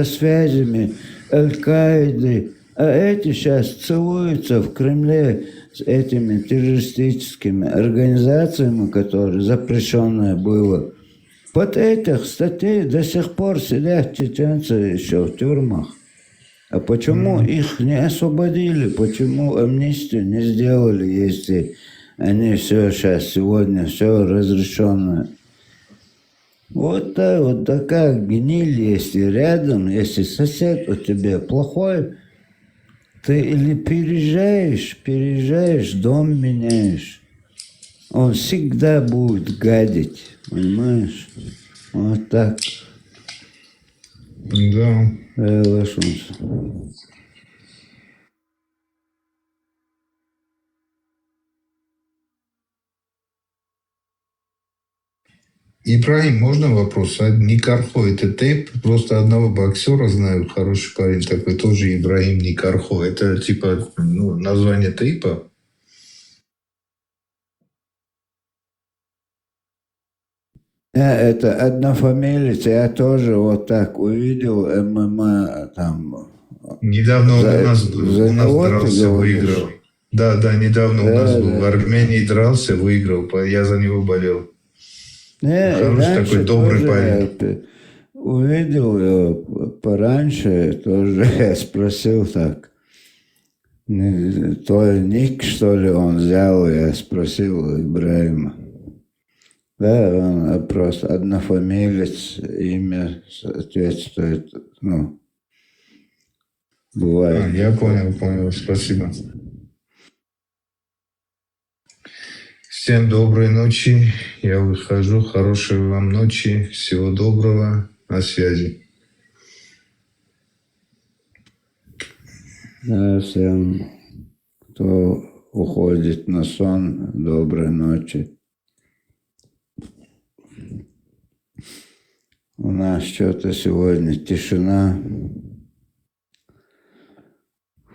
связями Аль-Каиды. А эти сейчас целуются в Кремле с этими террористическими организациями, которые запрещенное было. Под этих статей до сих пор сидят чеченцы еще в тюрьмах. А почему их не освободили? Почему амнистию не сделали, если они все сейчас, сегодня все разрешенное? Вот такая гниль, если рядом, если сосед у тебя плохой, ты или переезжаешь, дом меняешь. Он всегда будет гадить, понимаешь? Вот так. Да. Ибрагим, можно вопрос? Никархо это тейп? Просто одного боксера знаю, хороший парень такой, тоже Ибрагим Никархо. Это типа название тейпа? Это однофамилец, я тоже вот так увидел ММА там. Недавно у нас дрался, выиграл. Да, недавно у нас был в Армении дрался, выиграл, я за него болел. Хороший такой добрый парень. Увидел его пораньше, тоже я спросил так. То ник, что ли, он взял, я спросил Ибрагима. Да, он просто однофамилец, имя соответствует, бывает. Я понял, спасибо. Всем доброй ночи, я выхожу, хорошей вам ночи, всего доброго, на связи. Да, всем, кто уходит на сон, доброй ночи. У нас что-то сегодня тишина.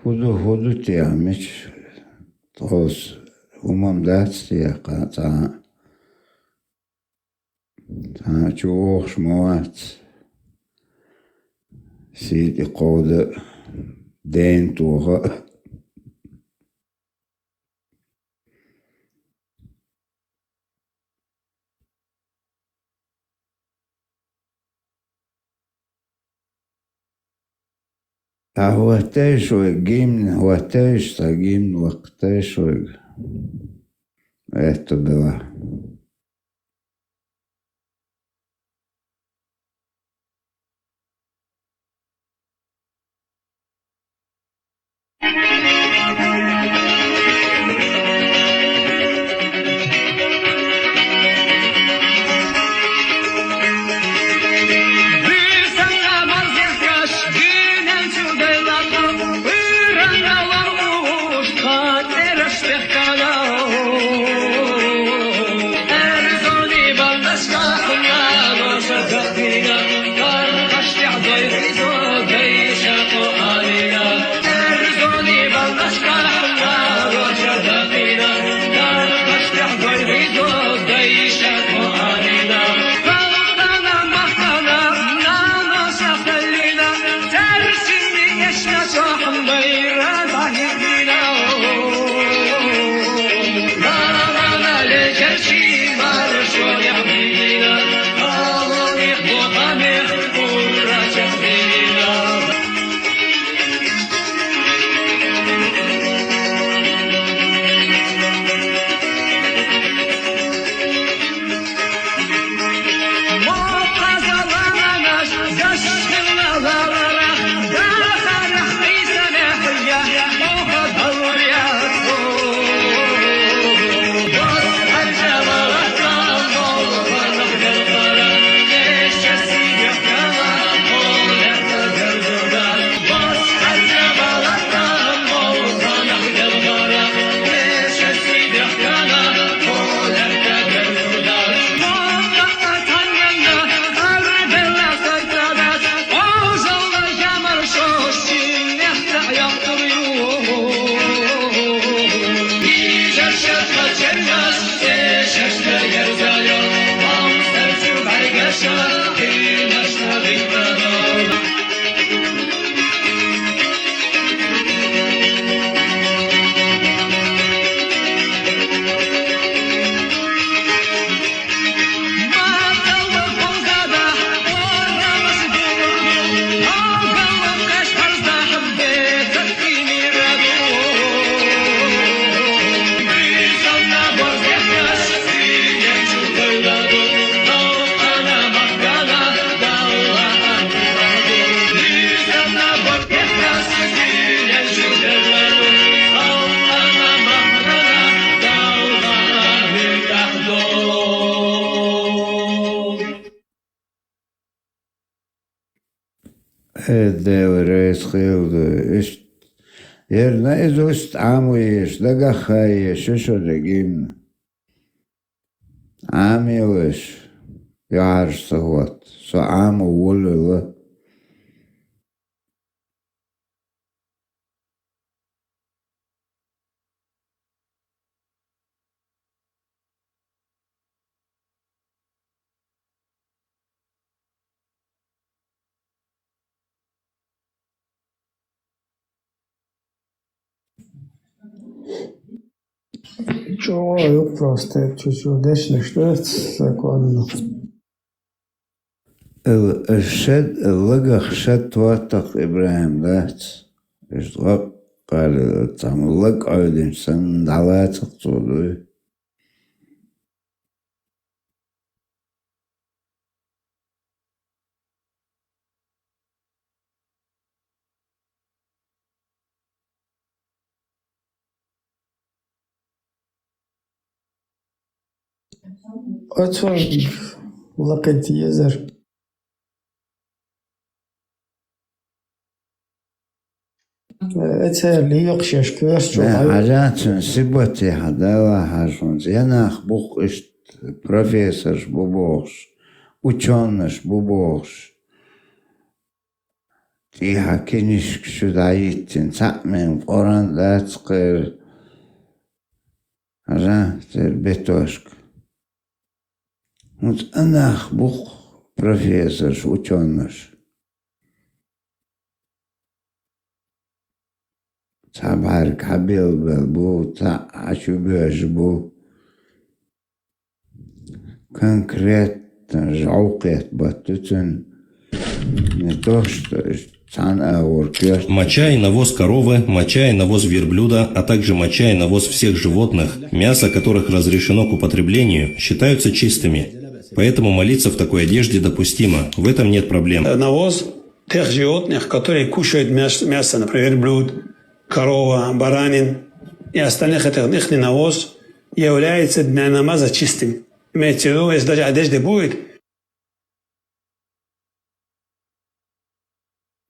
Худу тямич. توس ومم داتستي قاطع تشوخ موات سيدي قود دين توغا هو تيشو جيمن هو تيش تجيمن وقتيشو esto بوا الدوريس خيوض إش يرنا إزوست عامويش دقا خايش إشو دقيم عامي وش يعرش صوت سو عامو ولو Чего просто чуть-чуть дальше, что это законно. الشد اللقخ شد واتق إبراهيم ذات إشتغل قال تعمل لك عودين سن دعواتك طولوي أتفرج لقيت يزر أتسأل لي يقشش كويس حاجات سبتي حدا حاجون أنا أخبوك إشت بروفيسور بوبوش ученыш بوبوش تي حكينيش كشو دعيتين تعمل قران لا تقير Ага, теперь бетошка. Вот анах бух профессор, ученый. Табар кабел был, та ачубеж был. Конкретно жалкет батутен. Не то, что моча и навоз коровы, моча и навоз верблюда, а также моча и навоз всех животных, мясо которых разрешено к употреблению, считаются чистыми. Поэтому молиться в такой одежде допустимо, в этом нет проблем. Навоз тех животных, которые кушают мясо, например, верблюд, корова, баранин и остальных этих навоз, является для намаза чистым. Имеется в виду, если даже одежда будет,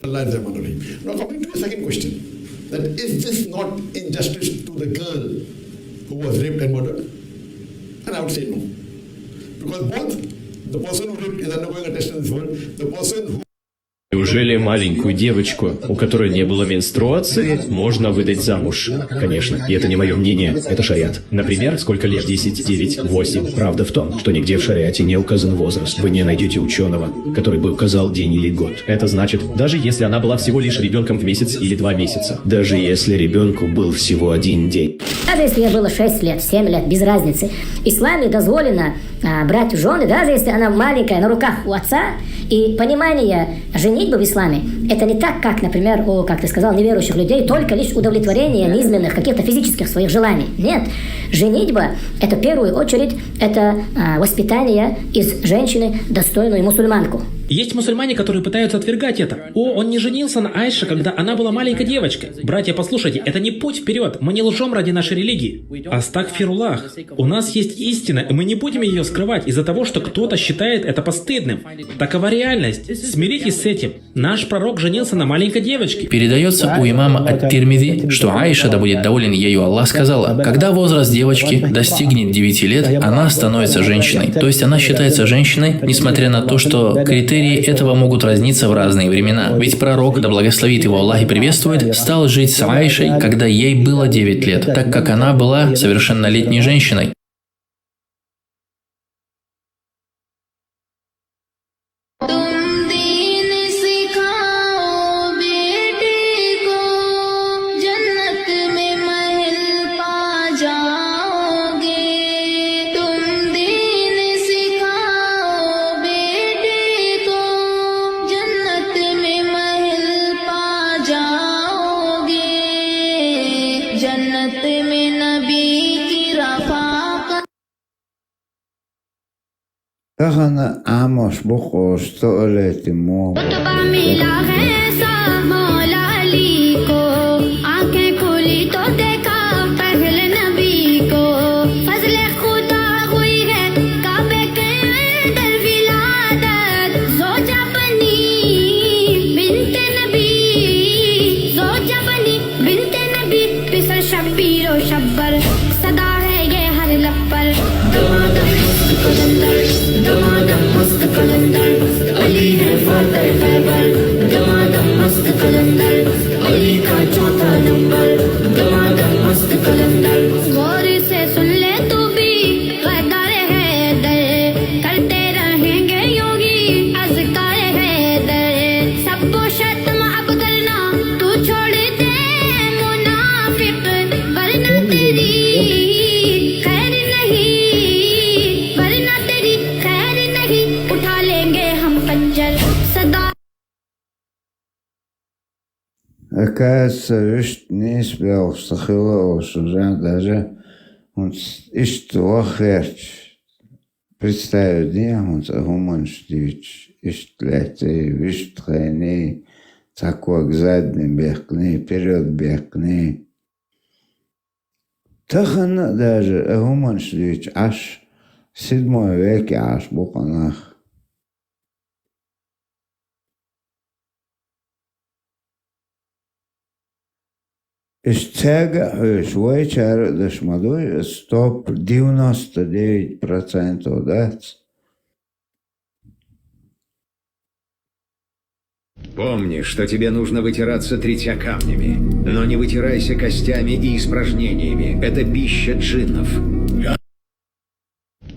Now, coming to the second question, that is this not injustice to the girl who was raped and murdered? And I would say no. Because both the person who raped is undergoing a test in this world, the person who Неужели маленькую девочку, у которой не было менструации, можно выдать замуж? Конечно, и это не мое мнение, это шариат. Например, сколько лет? 10, 9, 8. Правда в том, что нигде в шариате не указан возраст. Вы не найдете ученого, который бы указал день или год. Это значит, даже если она была всего лишь ребенком в месяц или 2 месяца. Даже если ребенку был всего 1 день. Даже если ей было 6 лет, 7 лет, без разницы. В исламе дозволено брать в жены, даже если она маленькая, на руках у отца. И понимание женитьбы в исламе, это не так, как, например, у, как ты сказал, неверующих людей, только лишь удовлетворение низменных, каких-то физических своих желаний. Нет. Женитьба, это в первую очередь, это воспитание из женщины достойную мусульманку. Есть мусульмане, которые пытаются отвергать это. Он не женился на Айше, когда она была маленькой девочкой. Братья, послушайте, это не путь вперед. Мы не лжем ради нашей религии. Астагфируллах. У нас есть истина, и мы не будем ее скрывать из-за того, что кто-то считает это постыдным. Такова реальность. Смиритесь с этим. Наш пророк женился на маленькой девочке. Передается у имама ат-Тирмизи, что Аиша, да будет доволен ею Аллах, сказала, когда возраст девочки достигнет 9 лет, она становится женщиной. То есть она считается женщиной, несмотря на то, что критерии этого могут разниться в разные времена. Ведь пророк, да благословит его Аллах и приветствует, стал жить с Аишей, когда ей было 9 лет, так как она была совершеннолетней женщиной. Тахана амош бухош туалет мо. Оказывается, не спел, стахило, что даже он что херч представить не он гуман штич иштлете виштрени такой к задним бегни вперед бегни тахана даже гуман штич аж в 7 веке аж буканах. Istega švajčara dažmadoja stop 99% dēts. Помни, что тебе нужно вытираться 3 камнями. Но не вытирайся костями и испражнениями. Это пища джиннов.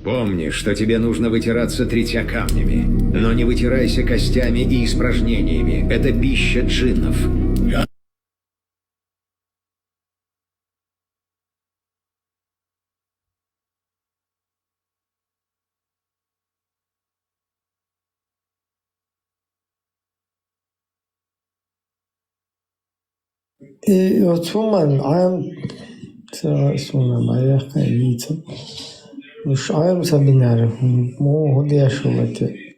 Помни, что тебе нужно вытираться 3 камнями. Но не вытирайся костями и испражнениями. Это пища джиннов. И вот суман, суман, моя ханица. Уж сабинар, ходя шулате.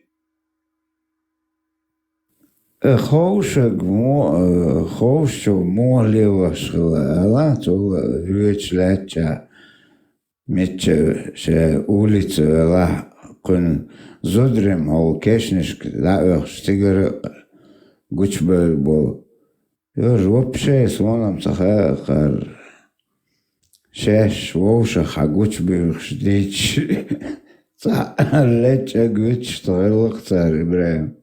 Ховшо могли шла, то вечляча. Мече се улица ла кон зодрем ал кешнишк да стигер гучбел бол. Ёж вообще слоном цахар шеш вовша хагучбел ждич. Ца леча гуч стрелок царь Ибраим.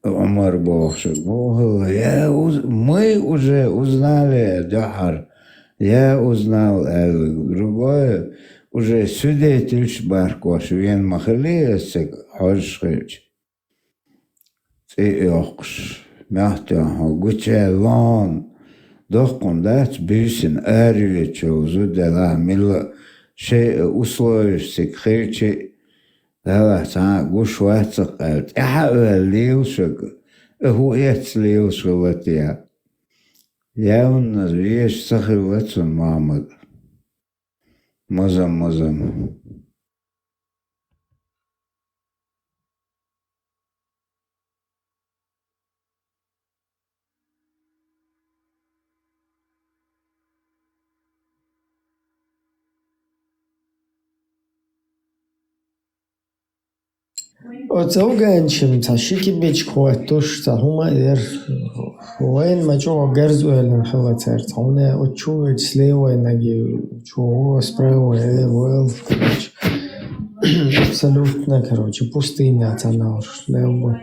Умар Бог, мы уже узнали Дахар. Я узнал другое, уже свидетель Баркош, вен махалиесек, хожшич. Ты охш, мягко, гуче лон, дохкон дать бюсин арвичо, зудела, мило, ше условишься, хричи, дала та гушвацак, я лилшек, хуец лилшек латия. Явно вещь сахиваться мама. Мазам. Оцауганчим, цашики бечхуат, туш цахума وين ما جو جرزو اللي حلا ترت هنا وتشوف سليوة نجي شو سبراوة ويل абсолютно короче пустыня она уж лево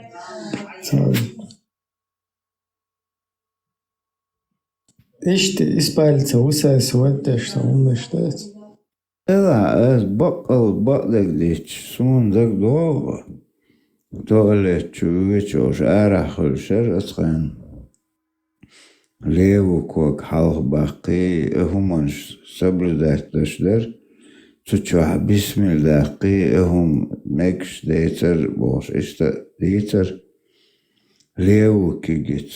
إيش إسبالته وساس ودش تقومش ده لا بقلك ديش سون دك دو تولت شوش أرخل شرطخن ليو كوك حلق باقي هم سبردات دشدر تشوح بسم الداقي هم مكش ديتر بوش إشتا ديتر ليو كيجت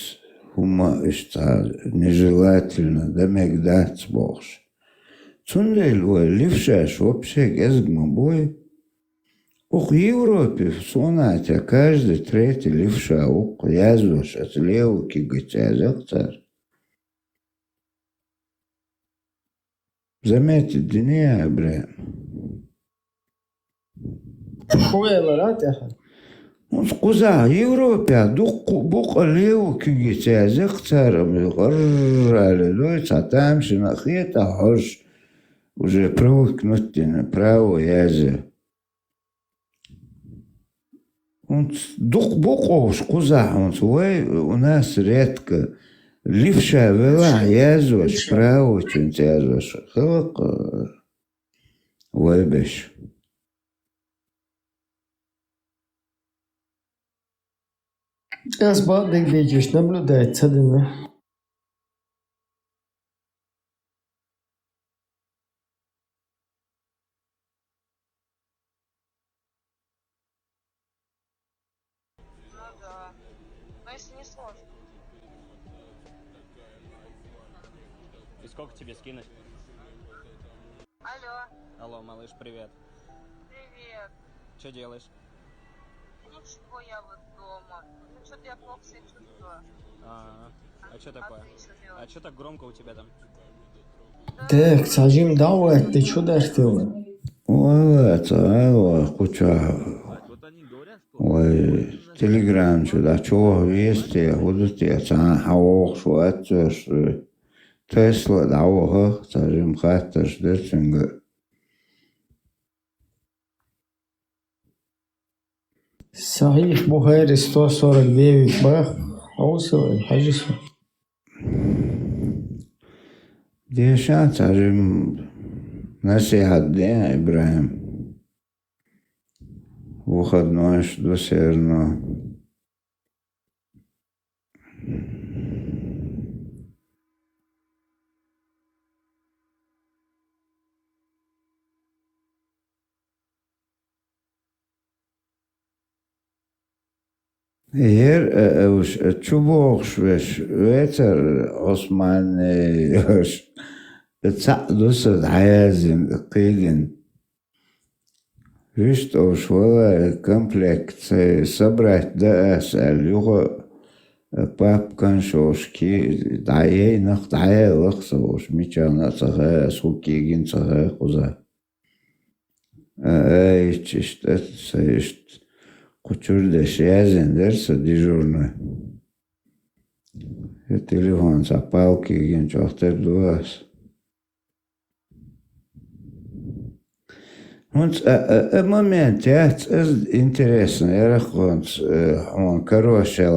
هما إشتا нежелательно دمك دات بوش تندل ولفشاش вообще язгма бой ух Европе в сонате каждый третий левша ух язвош от леу кигать язык заметьте дня бля خويا مرات يا أخي قزا Европе дух бук леу кигать язык غر على лой сатамши нахета хош уже привыкнуть на право язык. Дух боков шкуза, у нас редко ливша вела язык право чуть язык. Хлоп вебеш. Я сбадник видишь, наблюдает цадина. И сколько тебе скинуть? Алло. Алло, малыш, привет. Привет. Что делаешь? Ничего, я вот дома. Ну что-то я плохо себя чувствую. А что такое? А что так громко у тебя там? Так, сажим давай, ты что дашь делать? Ой, куча. Ой, телеграм сюда, чего вести, будут я сам хавок, шуатцош, Тесла даваха, сажим хатташ дерсинга. Сахих Бухари 149 бах. Аусовый, хажису. Дешан царим насихат де Ибрахим. Выходной до Северного. Hier už čubokšveš vecer Osmani još تصعدوس عازم قيلن فيشت أوش ولا كومبلكت صبرت ده أسأل يغو باب كان شوشكي دعيه نخ دعيه وخصوش ميشانا صغا سوكي جين صغا قوزا ايش اشتت سيشت قطور دش يازن درس ديجورنا التليفون ساباوكي جين شوختر دواس момент интересно, я рахунц, он короче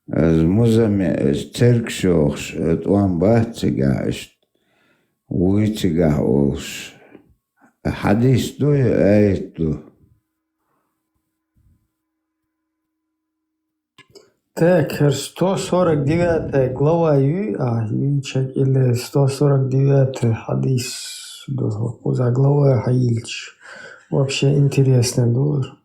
з музами церкшохш, он бахтигаш, уйтигаш, хадис дуя айту. Так, 149 глава Юичек или 149 хадис. Заглавая Хаильч. Вообще интересный доллар.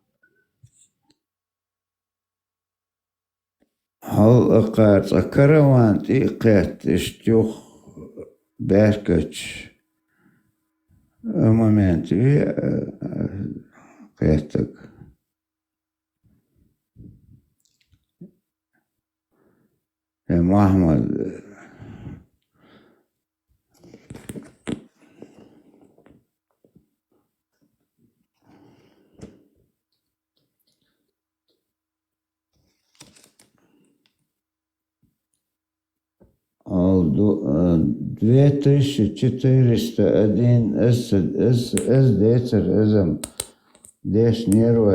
هل قات كروان تيقات اشتوخ باركتش مومنت قاتك يا محمد ал 2401 اس ديتر ازم ديش نيرو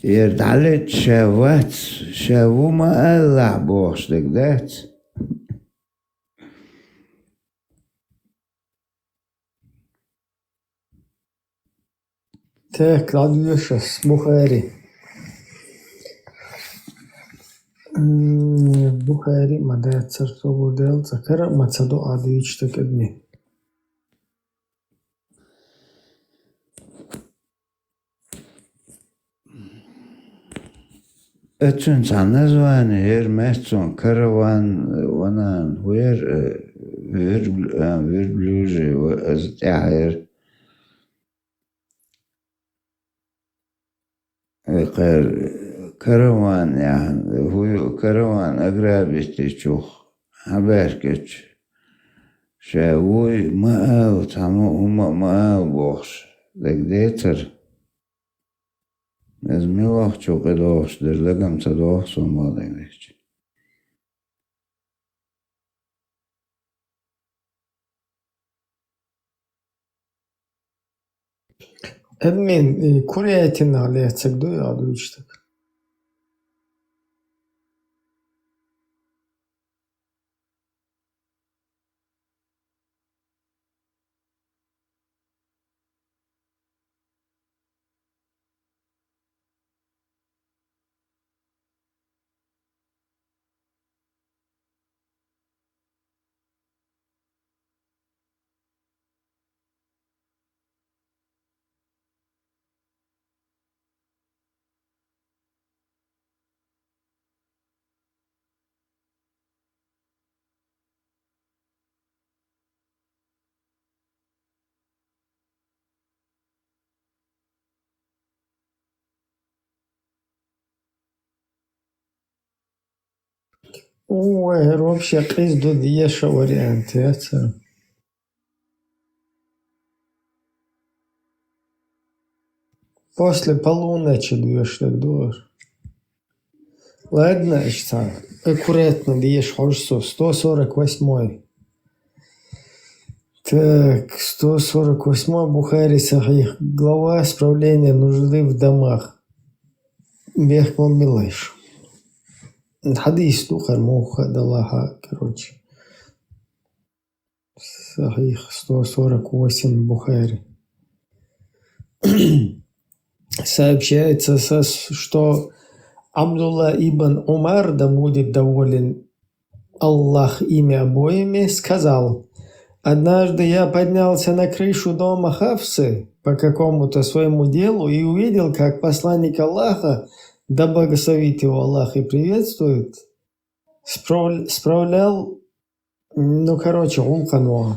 يردعلت شاوات شاوو ما ألع بوش دكدات Так, Ладвишес, Бухари. Бухари, Мадецер, Тобудел, Цакара, Мацадо, Адвич, так одни. اتشن سعنزوان هير مهتون كروان ونان وير بلوجي وازتعير غير كروان يعني هو كروان أقرابي تشوخ عباركتش شاوي ما أو تعمو ما أو بوخش لك ديتر از میوه چوقه داشت در لگم صداح سنباده میشه Admin, Kuryetin aliyatsak do ya işte. Ой, вообще пизду дieша варианты, это. После полуночи двешь так доллар. Ладно, что аккуратно диешь хочется 148. Так, 148 Бухари Сахих. Глава исправления нужды в домах. Бехман Милыш. Хадис тухар муха далаха, короче. Сахих 148 Бухари. Сообщается, что Абдулла ибн Умар, да будет доволен Аллах ими обоими, сказал: «Однажды я поднялся на крышу дома Хафсы по какому-то своему делу и увидел, как посланник Аллаха, да благословит его Аллах и приветствует, справлял, улканоа,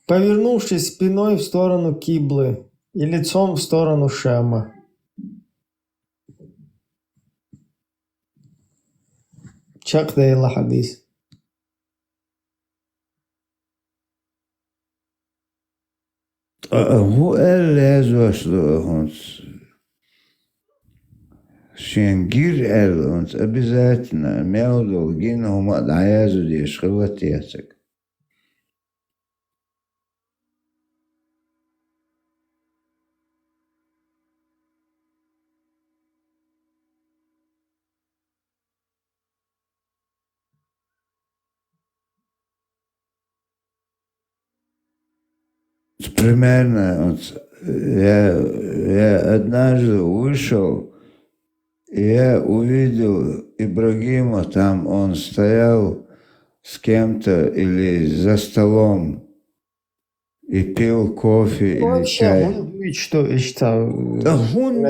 повернувшись спиной в сторону Киблы и лицом в сторону Шама». Чакдейла хадис. هو لازوش هونس شنجير هونس обязательно мяудол гиному даязу деш хватесек. Примерно я однажды вышел, и я увидел Ибрагима, там он стоял с кем-то или за столом и пил кофе или чай. Что считал? Да он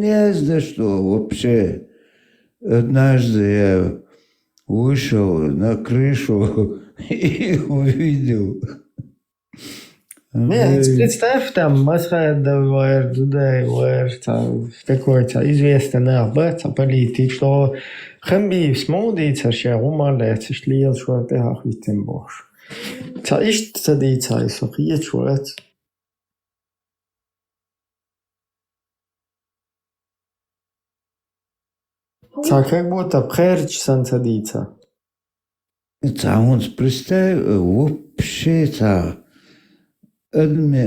не знает, что вообще. Однажды я вышел на крышу и увидел. Нет, представь, там Масхада какой-то известный об политик, что Хамби смотрится, что умалец, что лил, что ты хахвитен бош. Та ишт садится, и сохиет, что это. Та как будто прерч сан садится. Та он представь, вообще-то أدمي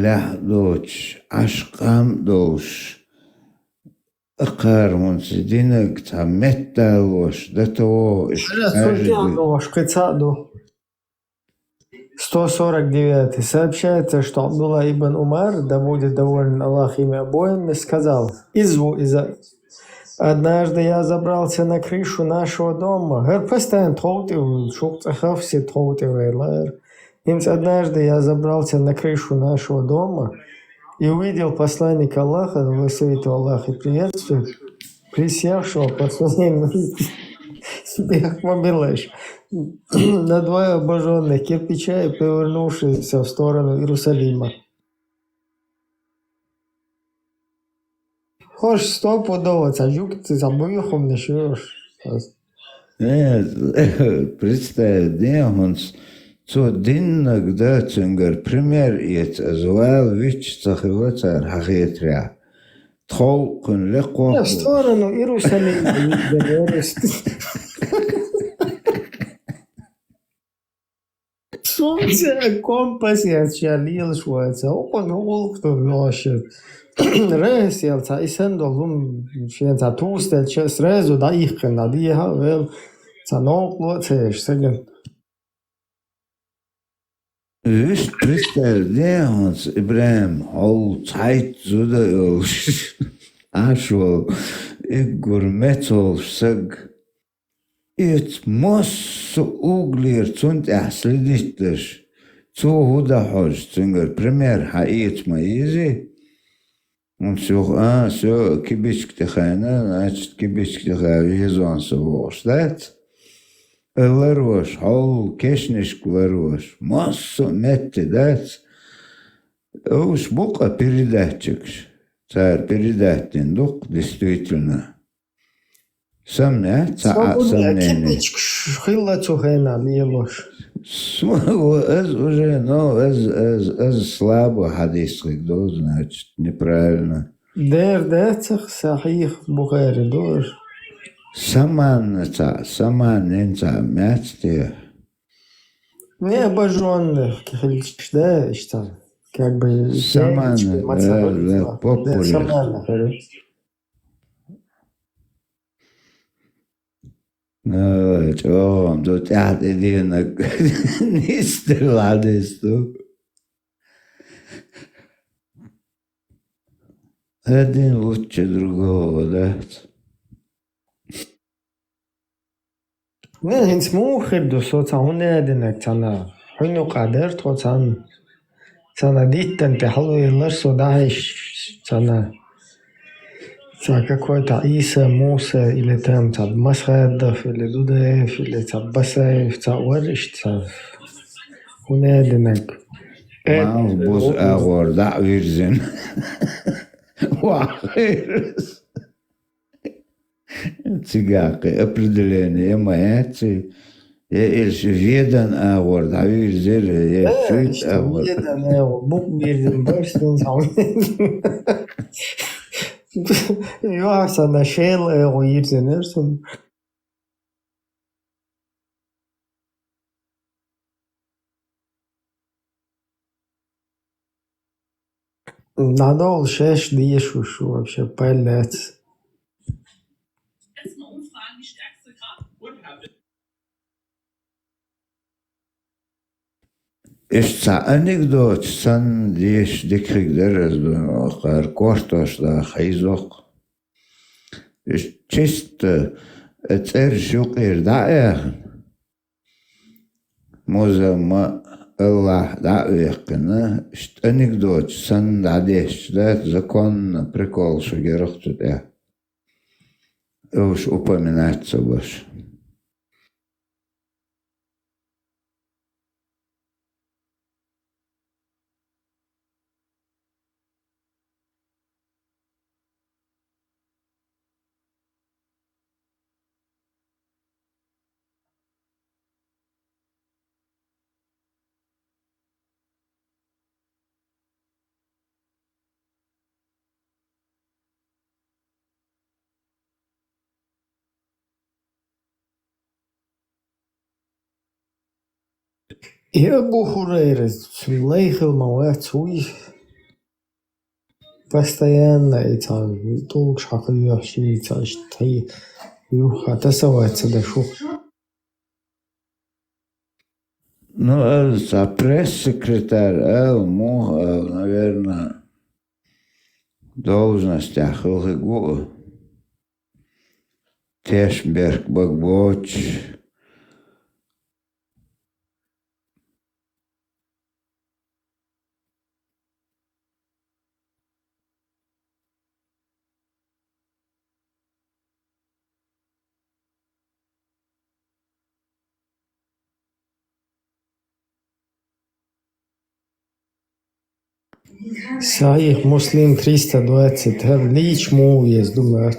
لحظوش عشقام دوش أقار منسدينك تعمتاوش دتو إشتاجدوش قصادو 149. Сообщается, что Абдулла ибн Умар, да будет доволен Аллах ими обоими, сказал: «Однажды я забрался на крышу нашего дома». Постоянно Однажды я забрался на крышу нашего дома и увидел посланника Аллаха, благословит Аллах и приветствует, присевшего по своему на двое обожженных кирпича и повернувшийся в сторону Иерусалима. Хочешь стопудово, ты забыл, не шьешь. Нет, представь, где Så dinnak dötsungar primär i ett azwal vich tsakhwatar hakhitra. Tolkun liqwa. В сторону Иерусалима. Солнце компас я чалил швайца. Он волк то ношит. Ресел и сендолум шенца тустел сразу да их на диха вел. Цанок сега. Виш представь, где он с Ибраим, ол цайт зуда ашвал и гурметол саг. Ит моссу углир цунт следиттеш. Цу худа хож цунгар пример хаит маизи. Он все кибичк тихайна, значит кибичк тихай визон совош, да? Ларош, хол кешнишк ларош, массу метти, да? Уж бука передатчик, царь передатен, дух, действительно. Сомнение. Кибичк хилла цухайна, лилош. Уже, слабо хадисlik, да, значит, неправильно. Дердецах сахих Бухари, да? Саман ненца, мятсте. Необожженных, да, что как бы Самана, да, популяр. Самана, Тут один не стреладисту. Один лучше другого, да. не мو خد صوت هون دينك أنا حنو قدرت وتان أنا ديت أنت حلو يلرس وداعش أنا какой-то Иса, Муса, или там Масхадов, или Дудаев, или Басаев, Цауриш, Хунединек. Махбус Агор, да, Вирзин. Вахирс. Цыгаки, определение, маэци. Я еще ведан Агор, да, Вирзин, я чуть Агор. Ведан Агор, бук Вирзин, Барстин, Ja, sana шел egoirzenерсен. Надо шеш дишушу вообще палец. Ist ein Anekdot, san die kriegt der Kostos da Heizoch. Ist chist Erschuk da Moza ma Allah da ist Anekdot, san da да закон прикол, что герох тут уж упоминается больше. Я Бухурейра, лейхал мауэт уй. Постоянно это долг шахрия шиица штай. Юха, тасавается дашу. Ну, это пресс-секретарь, наверное, должностях Илгу. Тешберг, Багбоч. Саих Муслим 320, лич мов есть, думаю.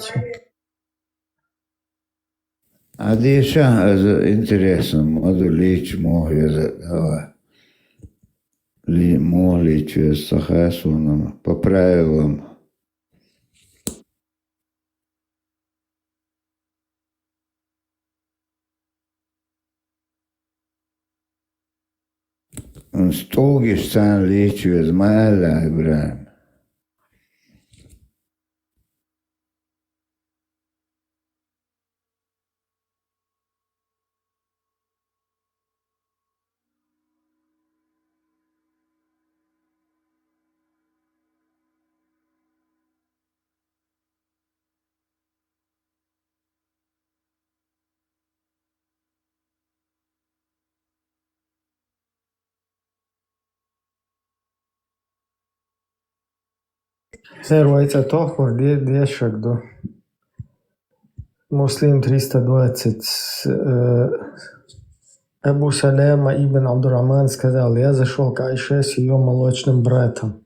А еще интересно, моду лич мов есть, мов лич есть, сахасуном, по правилам. Un stolgisch sein Licht wie Maler, Ibrahim. Сервайца Тохор, дешек до. Муслим 320. Абу Саляма ибн Абдурахман сказал, я зашел к Айше с ее молочным братом.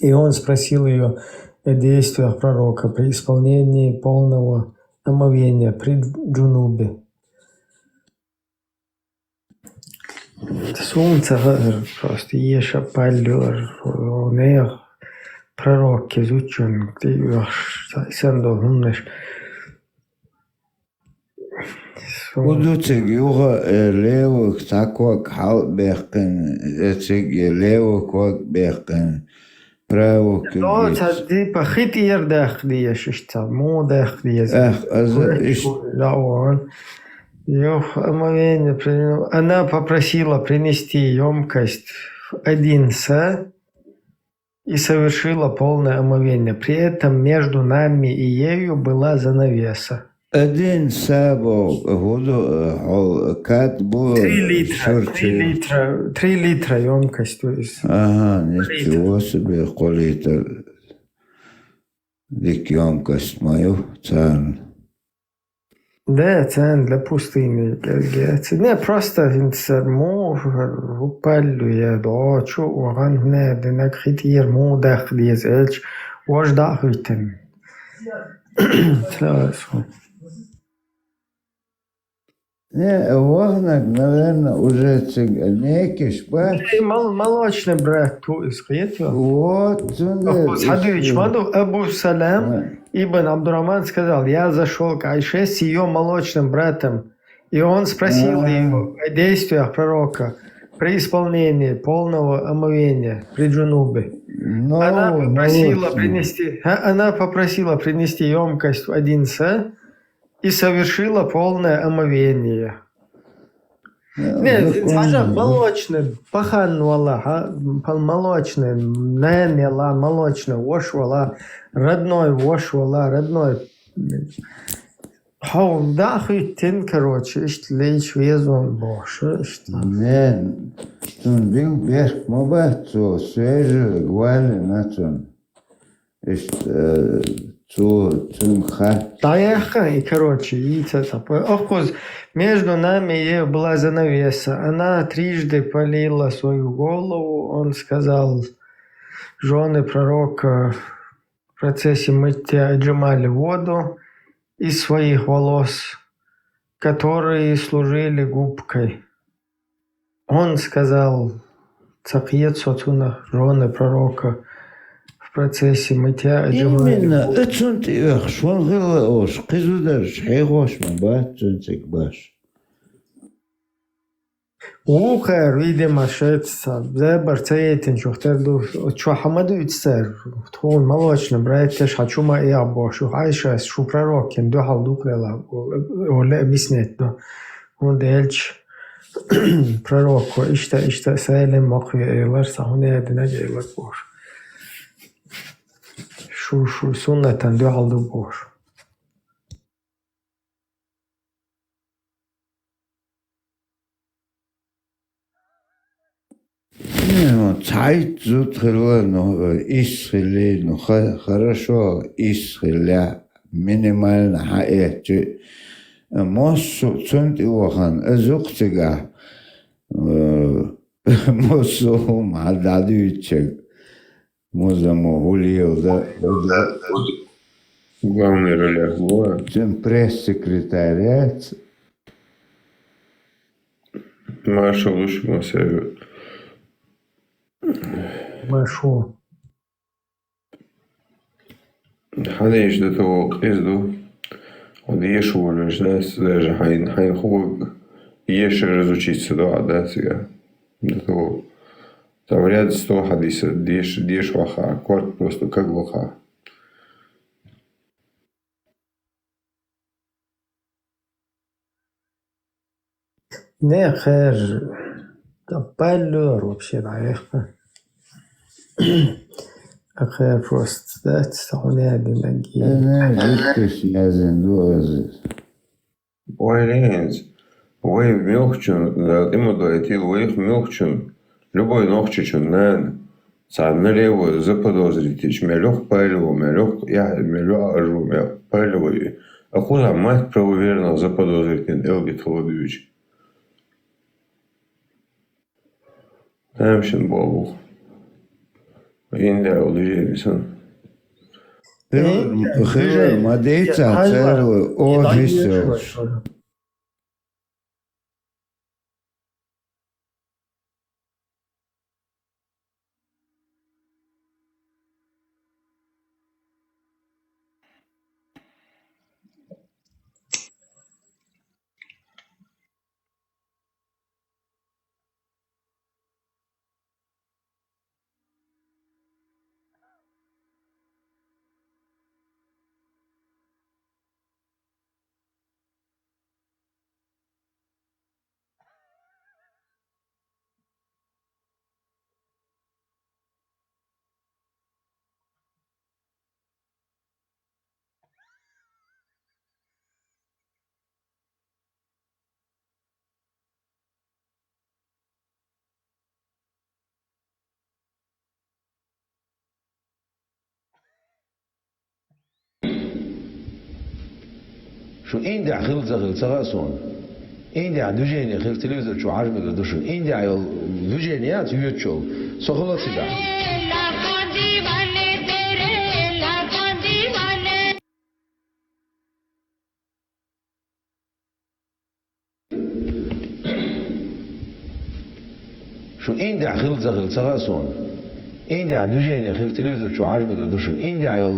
И он спросил ее о действиях пророка при исполнении полного омовения при джунубе. Солнце просто еша паллюр, пророк изучен, ты сен должен Удуцег юга левок такок хал бехкен, эцег левок бехкен, право Ну, кюгит. типа хитир дахли, шишта, мо дахли. Да, он. Омовение, она попросила принести емкость в 1 с и совершила полное омовение. При этом между нами и ею была занавеса. 1 сабо воду катбу 3 литра емкость. То есть. Ага, ничего себе, колитр. Дик емкость мою, царь. Да, цен для пустыни. Не просто инсермо упалю я дочу уган не динак хитир мо дахли зелч вож дахвитен. Не, вогнак, наверное, уже некиш, бач. Молочный брат ту искрит. Вот. Садович, Абу Салам Ибн Абдурахман сказал, я зашел к Айше с ее молочным братом, и он спросил его о действиях пророка при исполнении полного омовения при джунубе. Она попросила принести емкость в 1 с и совершила полное омовение. Нет, молочный, пахан вала, молочный, нэмела, молочный, вош вала, родной, вош вала, родной. Хау, да, хуйтин, короче, лечь везон больше. Не, тун бил бех мобацо, свежий, гвали, нацон. Да, и короче, между нами была занавеса. Она трижды полила свою голову. Он сказал, жены пророка в процессе мытья отжимали воду из своих волос, которые служили губкой. Он сказал, цакьет сотуна, жены пророка, в процессе мытья отжимали. Именно, это ты шон гылош, кызудар шейгош мабат, цунцик баш. Ухер, видимо, шеца, зебар цейтин, шухтерду, чо хамаду ицер, тхун молочный, братьяш, хачума и абошу, айша, шу пророкин, до халдуклела, оле объяснять, до. Он дельч пророку, ишта сайлем махви эйлар, сахуне адина гейлар бош. Шу суннатан до халду бош. Zeit zu триллион, исхили, ну хорошо, исхиля, минимально хаэчи. Моссу цунт иохан, эзуктига, моссу мададуичек, мозамо гулил, да. Главный роля Глоя. Тем пресс-секретариат. Маша лучше масса. Машу. Ханеш до того изду. Он ешь уже, знаешь, даже хайн хуг ешь разучиться да, сега. До того. Там ряд 100 хадиса, деш ваха, кварт просто как лоха. Не, хэр, паллер вообще, наверное. Хэр просто, да, сахуне адинаги. Ликтиш язен дуаз. Ойренц. Ой, мелкчун, да, ему дуэтил, ой, мелкчун. Любой ногчичун, нэн. Сам мелево заподозритич, мелех палево, мелех ажу, мелех палево. А куда мать правоверно заподозритин Элгит Холодович? Tämшин Богу. Индия удивился. Хэр, мадейца, цару, офисер. شو إندي خلت زغل سغاسون إندي دوجيني خلت تلفزيون شو عجبك دوشو إندي عيال دوجينيات يوتشو سغلت سدا شو إندي خلت زغل سغاسون إندي دوجيني خلت تلفزيون شو عجبك دوشو إندي عيال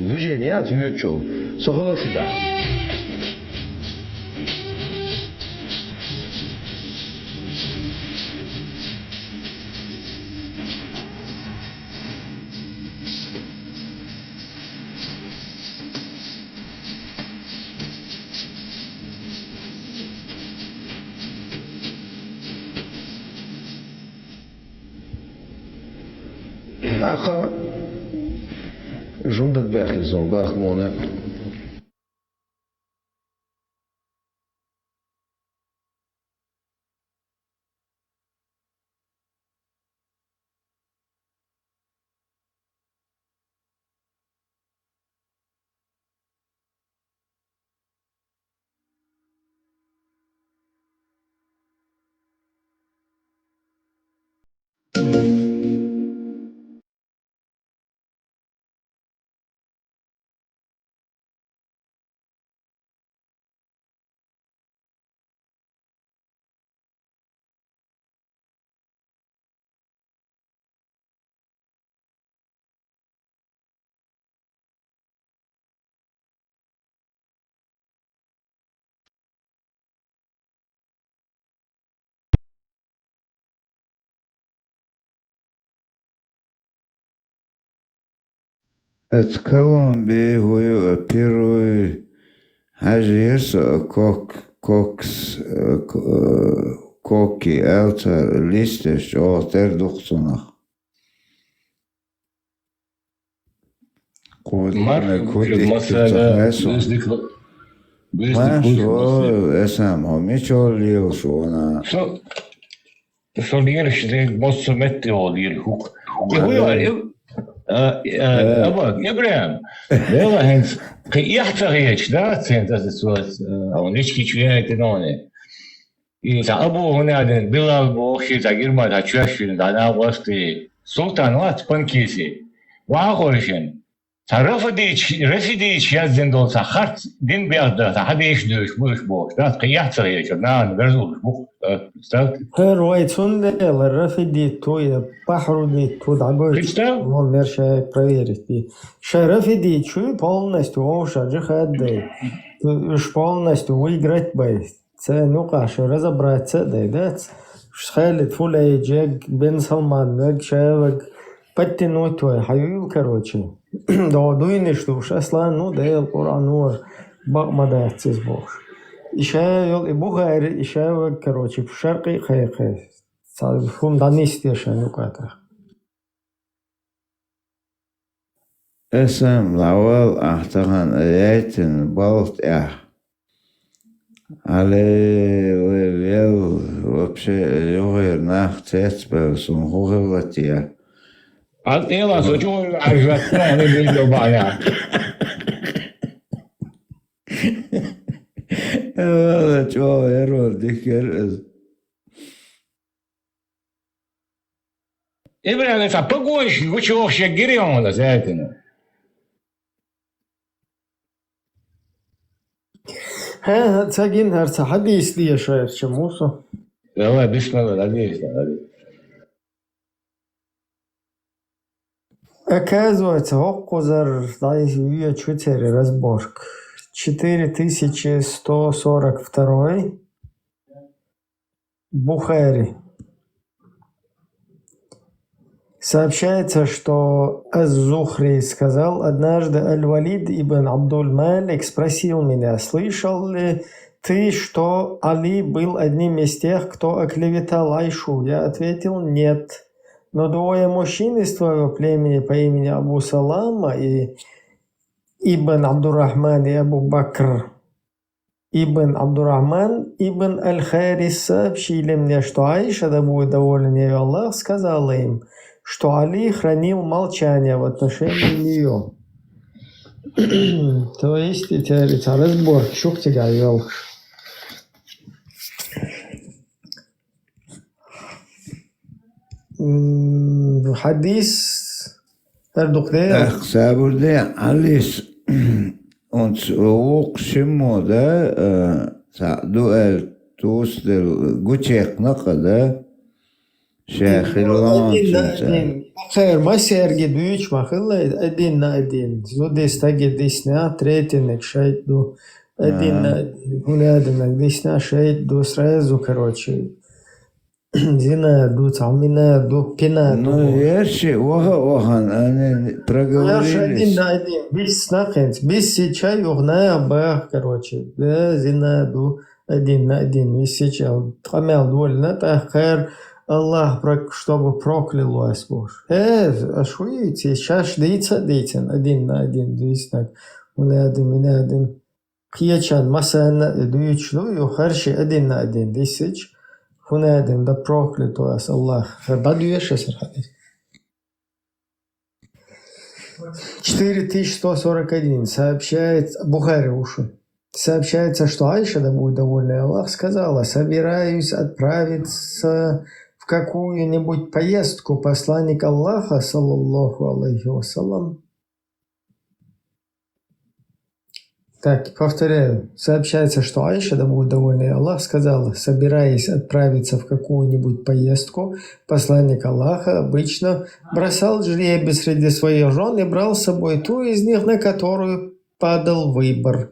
دوجينيات يوتشو سغلت سدا آخر جندة باخي زنباخ مونا Колумбии هو первый حجيرس كوكس كوكي ألتر ليستش أو تردوخصنخ ما شو اسمه ميشول ليو شو أنا Så ligger det måste mätta och det hook. Aber Ibrahim, wer hängt? Ich verrät, das ist so, aber nicht geschwert ohne. Ich habe هنا بلال بوخي تغير ما تشوفين ده وقت سلطان وقت بنكيسي واخرشن رفدي يزن دول سخرت دين بيقدر حد يشدوش مش بوش ده قيح صغير نعم برزول بوخ Рвайцун дел, Рафиди туя, пахруди туда будет. Он мерша проверить. Шарафиди чуй полностью, оша джихаддай. Уж полностью выиграть бой. Це ну каша разобраться, да. Шхалит фулей джек бен Салман, нек шавак подтянуть твой хаю, короче. Да дуйни что уж аслан, ну дел Куранур, бакмадать из бог. إشاء البخاري إشاء كروتشي في الشرقي خيخي صارفون دانيستي شنو كاتر اسم الأول أحتقن آياتن بالت على ويل وبشي يغير ناخ تيتبه سنخوخ غتيا يلا سجون عجبتنا يعني بيلو بعنا والله شو يرول ذكر Ibrahim, essa pagões, o que eu cheguei a onda, certo? ها تساقين هرسا حديث لي شوية شموسو والله بسم الله حديث Оказывается, Оккузар даешь ее 4 разборк. 4142 Бухари. Сообщается, что Аз-Зухри сказал, однажды Аль-Валид ибн Абдуль-Малик спросил меня, слышал ли ты, что Али был одним из тех, кто оклеветал Айшу? Я ответил, нет. Но двое мужчин из твоего племени по имени Абу Салама и Ибн Абдуррахман и Абу Бакр Ибн Абдуррахман Ибн Аль-Харис сообщили мне, что Аиша, да будет доволен ею Аллах, сказала им, что Али хранил молчание в отношении нее. То есть это разбор, что к тебе вел. Хадис Эрдукдея. Сабурде Алис он окшимо да дуэль тустер гучек накада шахилан. خير ما سيرجي دويش ما خلا أدينا أدين زوديس تاجي ديسنا تريتنك شيء دو أدينا هنا أدينا ديسنا شيء دو سرازو كروتشي زينا دو تعمينا дو пина. Ну, яши, охан, они проговорились. Один, без нахрен, без сейчас югная бах, короче, да, зина ду один, без сейчас, трамял довольно, так хэр, Аллах, чтобы проклялось, Боже. А что видите, сейчас дейтен, один на один, здесь так, меня один. Киячан, масса, дуючну, юхарши, один на один, десять. Хунадин, да проклят вас Аллах. Бадуешь, 4141 сообщает, Бухари уши. Сообщается, что Айша, да будет довольна Аллах, сказала: собираюсь отправиться в какую-нибудь поездку. Посланник Аллаха, саллаллаху алейхи вассалам. Так, повторяю. Сообщается, что Айша, да будет довольна Аллах, сказала: собираясь отправиться в какую-нибудь поездку, посланник Аллаха обычно бросал жребий среди своих жен и брал с собой ту из них, на которую падал выбор.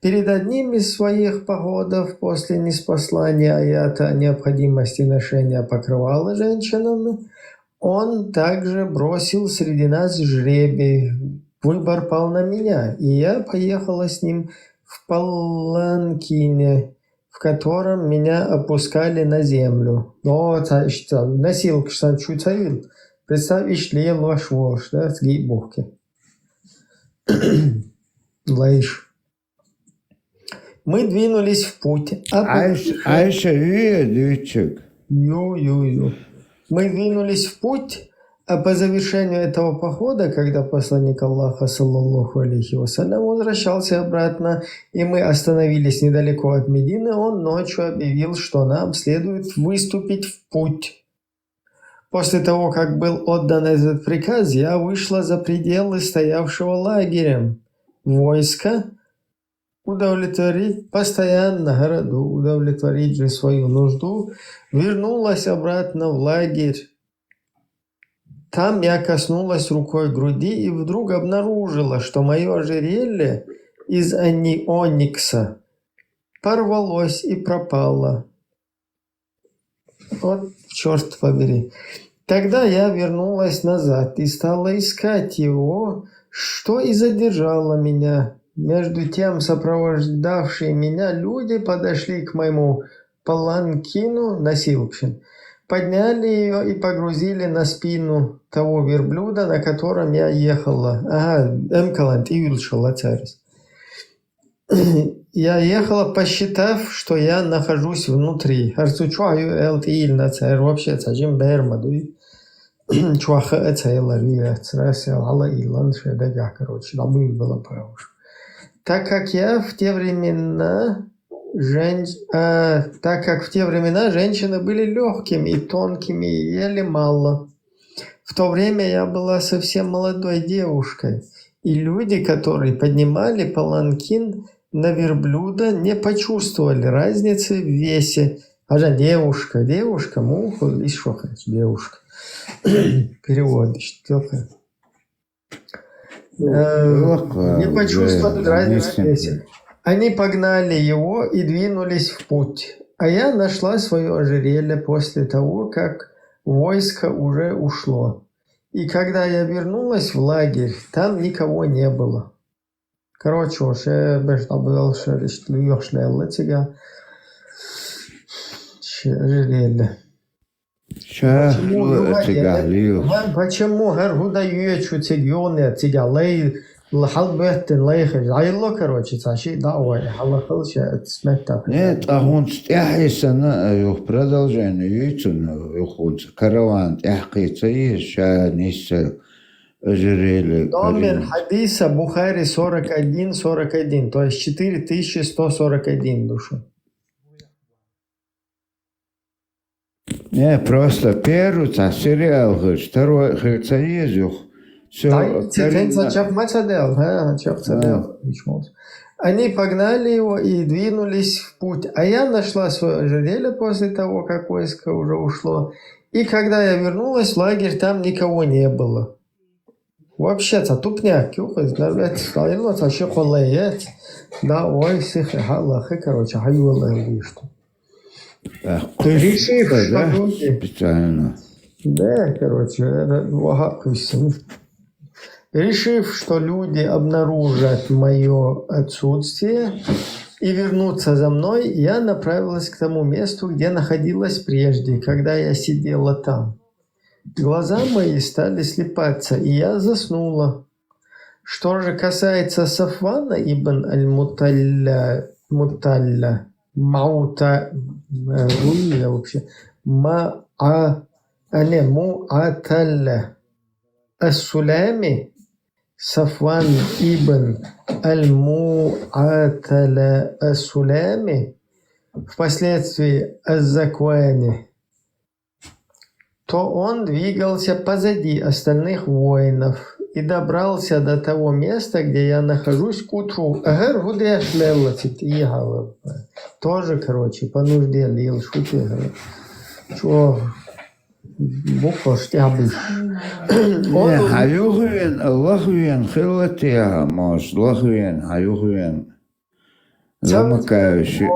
Перед одним из своих походов после ниспослания аята о необходимости ношения покрывала женщинами, он также бросил среди нас жребий. Выбор пал на меня, и я поехала с ним в паланкине, в котором меня опускали на землю. Но носилка, что чуцавил. Представь, шли лошвош, да, с гейбухки. Лайш. Мы двинулись в путь. Айша, дючек. Мы двинулись в путь. А по завершению этого похода, когда посланник Аллаха, саллаллаху алейхи вассалям, возвращался обратно, и мы остановились недалеко от Медины, он ночью объявил, что нам следует выступить в путь. После того, как был отдан этот приказ, я вышла за пределы стоявшего лагерем войска, удовлетворить постоянно городу, удовлетворить же свою нужду, вернулась обратно в лагерь. Там я коснулась рукой груди и вдруг обнаружила, что мое ожерелье из оникса порвалось и пропало. Вот черт побери. Тогда я вернулась назад и стала искать его, что и задержало меня. Между тем сопровождавшие меня люди подошли к моему паланкину, носилке, подняли ее и погрузили на спину того верблюда, на котором я ехала. Я ехала, посчитав, что я нахожусь внутри. Вообще, так как в те времена женщины были легкими и тонкими и ели мало. В то время я была совсем молодой девушкой, и люди, которые поднимали паланкин на верблюда, не почувствовали разницы в весе. Девушка, муха, и что хочешь, девушка. Перевод, что-то. Не почувствовали разницы в весе. Они погнали его и двинулись в путь. А я нашла свое ожерелье после того, как войско уже ушло. И когда я вернулась в лагерь, там никого не было. Короче, ожерелье. Почему гаргудаючу цигёны цигялей лахалбеттен лейхер зайло, короче, цаши давай халахалша смета. Нет, а он стяхисана продолжение ютун ухуд караван тяхкица и шанис ожерелье. Номер хадиса Бухари 41-41, то есть 4141 души. Не, просто первый сериал, второй ездил. Они погнали его и двинулись в путь. А я нашла свое ожерелье после того, как войско уже ушло. И когда я вернулась в лагерь, там никого не было. Вообще-то тупняк. Да, ой, всех, короче, что. Решив, да? что люди... Специально. Да, короче, решив, что люди обнаружат мое отсутствие и вернутся за мной, я направилась к тому месту, где находилась прежде, когда я сидела там. Глаза мои стали слепаться, и я заснула. Что же касается Сафвана ибн аль-Муталля, Му'аталля ас-Сулями, Сафван ибн аль-Му'аталля ас-Сулями, впоследствии аз-Заквани, то он двигался позади остальных воинов и добрался до того места, где я нахожусь к утру. Тоже, короче, по нужде лил, шутил. Чего? Буква штябли. Хаюхуен, Аллахуен, хилатия, может, Аллахуен, хаюхуен. Замыкающий.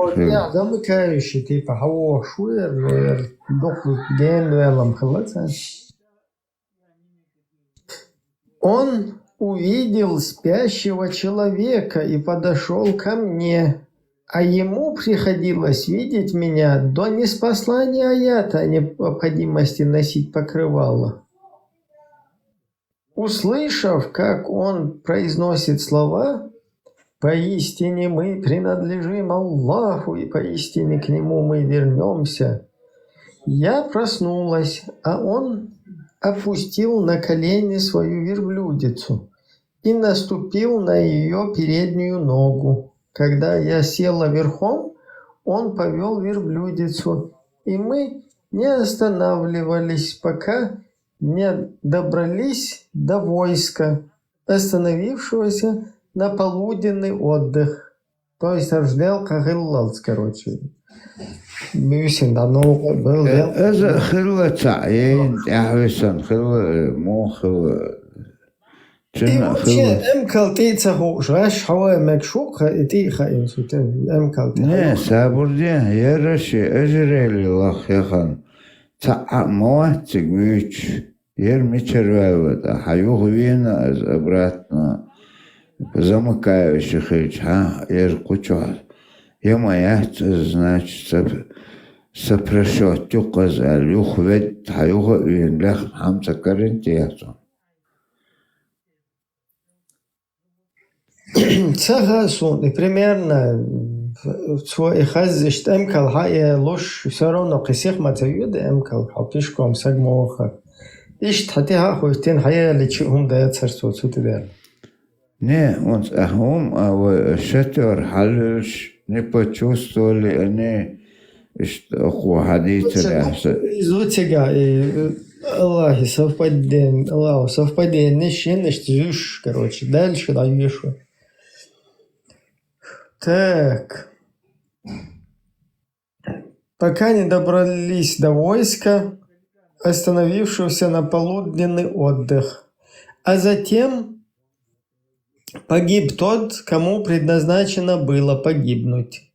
Замыкающий, типа, хаво шуер, дохлый генуэлом хилатия. Он увидел спящего человека и подошел ко мне, а ему приходилось видеть меня до ниспослания аята о необходимости носить покрывало. Услышав, как он произносит слова «Поистине мы принадлежим Аллаху, и поистине к Нему мы вернемся», я проснулась, а он опустил на колени свою верблюдицу и наступил на ее переднюю ногу. Когда я села верхом, он повел верблюдицу, и мы не останавливались, пока не добрались до войска, остановившегося на полуденный отдых. То есть рождел Кагиллалц, короче. إذا خلوة تعيين أحسن خلوة مو خلوة جنة خلوة МКЛТ жаш хавай мекшука и ты хаинсутен МКЛТ. Не, сабурден, яраши, ожерелье лах яхан. Моатик мюч, мичервевет, а хаюхвина обратно замыкающих речь, кучал. Я моя, значит, сопрашет юказал, юхвед, хаюхвин, лях, хамса карентияту. Согласен, и примерно свой хазишт МКЛ хае лош все равно кисих матаюда МКЛ хапишком сагмоха. Ишт хатиха хуйтин хае личиум дает царство сутидер. Не, он ахум, а вы шатер халюш не почувствовали, они что хадицы. Изутига и Аллах совпадение, Аллах совпадение, нищ, короче, дальше дальше. Так. Пока не добрались до войска, остановившегося на полуденный отдых. А затем погиб тот, кому предназначено было погибнуть.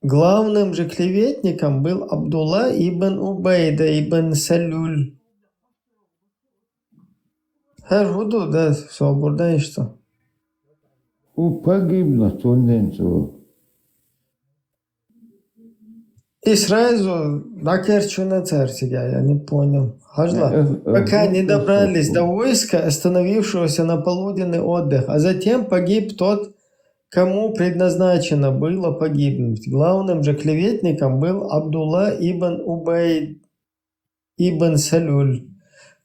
Главным же клеветником был Абдулла ибн Убейда ибн Салюль. Худу, да, свободно, что? Погибнуть он день. И сразу на Керчу на царь я не понял. Хажла. Пока не добрались до войска, остановившегося на полуденный отдых, а затем погиб тот, кому предназначено было погибнуть. Главным же клеветником был Абдулла ибн Убейд ибн Салюль.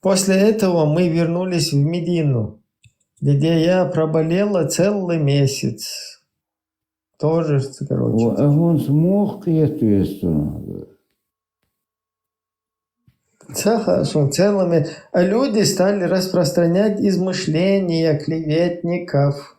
После этого мы вернулись в Медину, где я проболела целый месяц. Тоже, короче. Он смог эту. Целыми. А люди стали распространять измышления клеветников.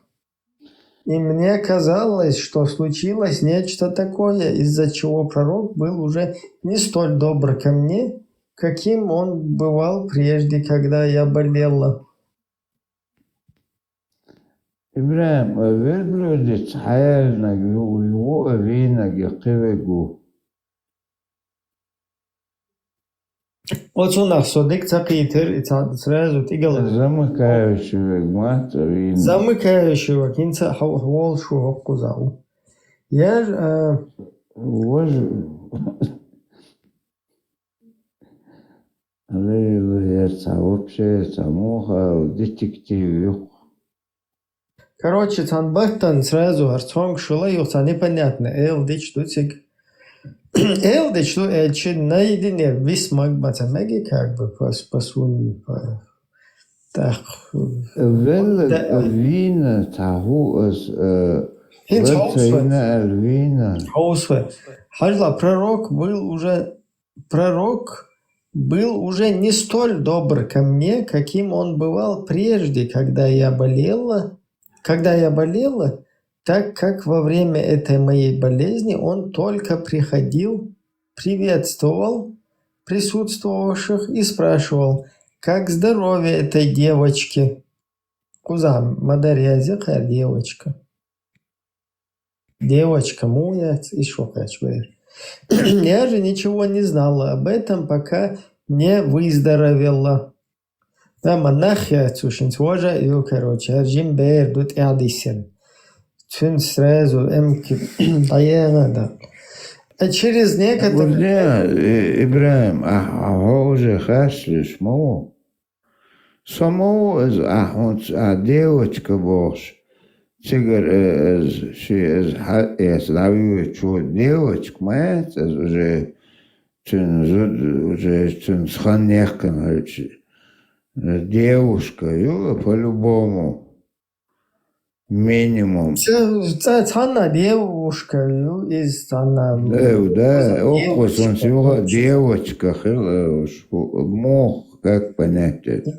И мне казалось, что случилось нечто такое, из-за чего пророк был уже не столь добр ко мне, каким он бывал прежде, когда я болела. Ибраим, верблюдец хайрнаг, его винаг, кивегу. Вот у нас содик цапитер, и сразу тигал. Замыкающего гмат вина. Замыкающего кинца волшу кузау. Я же... Вообще, самуха, детектив. Короче, Цанбахтан сразу арцонг шила, это непонятно. Элдич туцик. Элдич ту элчи наедине висмаг бацамеги, как бы посун. Так. Вина таху из вина. Хажла, пророк был уже не столь добр ко мне, каким он бывал прежде, когда я болела, так как во время этой моей болезни он только приходил, приветствовал присутствовавших и спрашивал, как здоровье этой девочки. Кузам, мадарьязиха девочка. Девочка, муяц и шокачвер. Я же ничего не знала об этом, пока не выздоровела. Да, монахия цушин свожа и, короче, аржим бэр дут ядисен. Цун сразу эмки да. А через некоторое... Ибраим, уже хашлиш му. Само девочка бошь. Цигар из лавию чу девочка, мать, уже сханехка, девушка, по-любому. Минимум. Цана девушка, из цана. Да, окус, он всего девочка, мог, как понять это.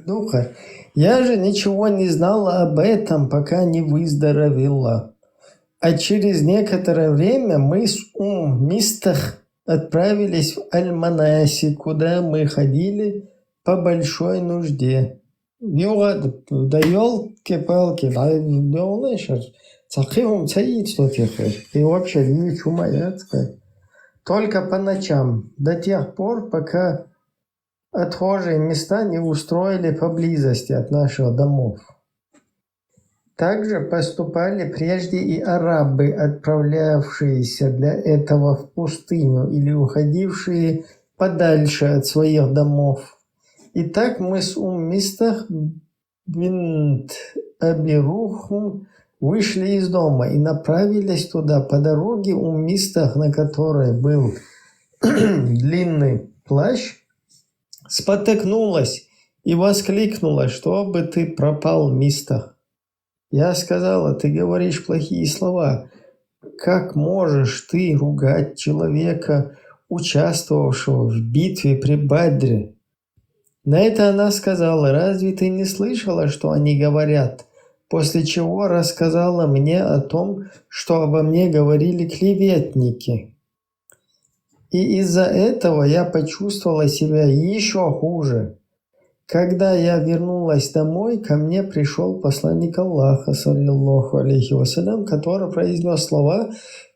Я же ничего не знала об этом, пока не выздоровела. А через некоторое время мы с Мистах отправились в Аль-Манаси, куда мы ходили по большой нужде. Да елки-палки, да елки, цахивом цаит, что тихо. И вообще не чумаяцкая. Только по ночам, до тех пор, пока отхожие места не устроили поблизости от наших домов. Также поступали прежде и арабы, отправлявшиеся для этого в пустыню или уходившие подальше от своих домов. Итак, мы с Мистах бинт Абирухм вышли из дома и направились туда. По дороге Мистах, на которой был длинный плащ, спотыкнулась и воскликнула, чтобы ты пропал, Мистах. Я сказала, ты говоришь плохие слова. Как можешь ты ругать человека, участвовавшего в битве при Бадре? На это она сказала, разве ты не слышала, что они говорят? После чего рассказала мне о том, что обо мне говорили клеветники. И из-за этого я почувствовала себя еще хуже. Когда я вернулась домой, ко мне пришел посланник Аллаха, саллиллаху алейхи вассалям, который произнес слова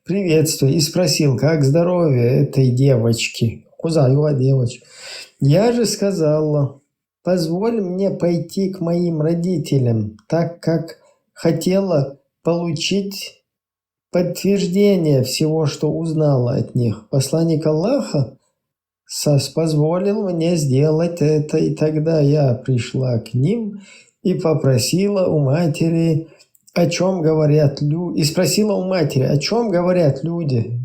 приветствия и спросил, как здоровье этой девочки. Куза его девочка. Я же сказала, позволь мне пойти к моим родителям, так как хотела получить подтверждение всего, что узнала от них. Посланник Аллаха позволил мне сделать это, и тогда я пришла к ним и попросила у матери, о чем говорят люди, и спросила у матери, о чем говорят люди.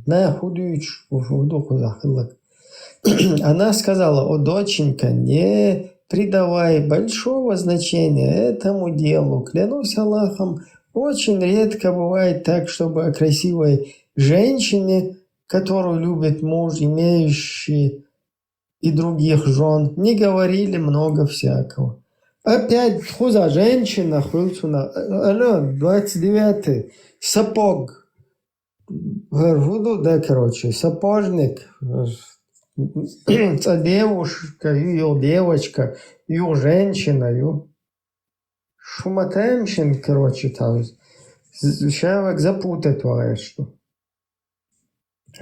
Она сказала, о доченька, не придавай большого значения этому делу. Клянусь Аллахом, очень редко бывает так, чтобы о красивой женщине, которую любит муж, имеющий и других жен, не говорили много всякого. Опять хуза женщина, алло, 29-й, сапог. Да, короче, сапожник, девушка, ее девочка, ее женщина, ее шуматемщин, короче, там, человек запутать что.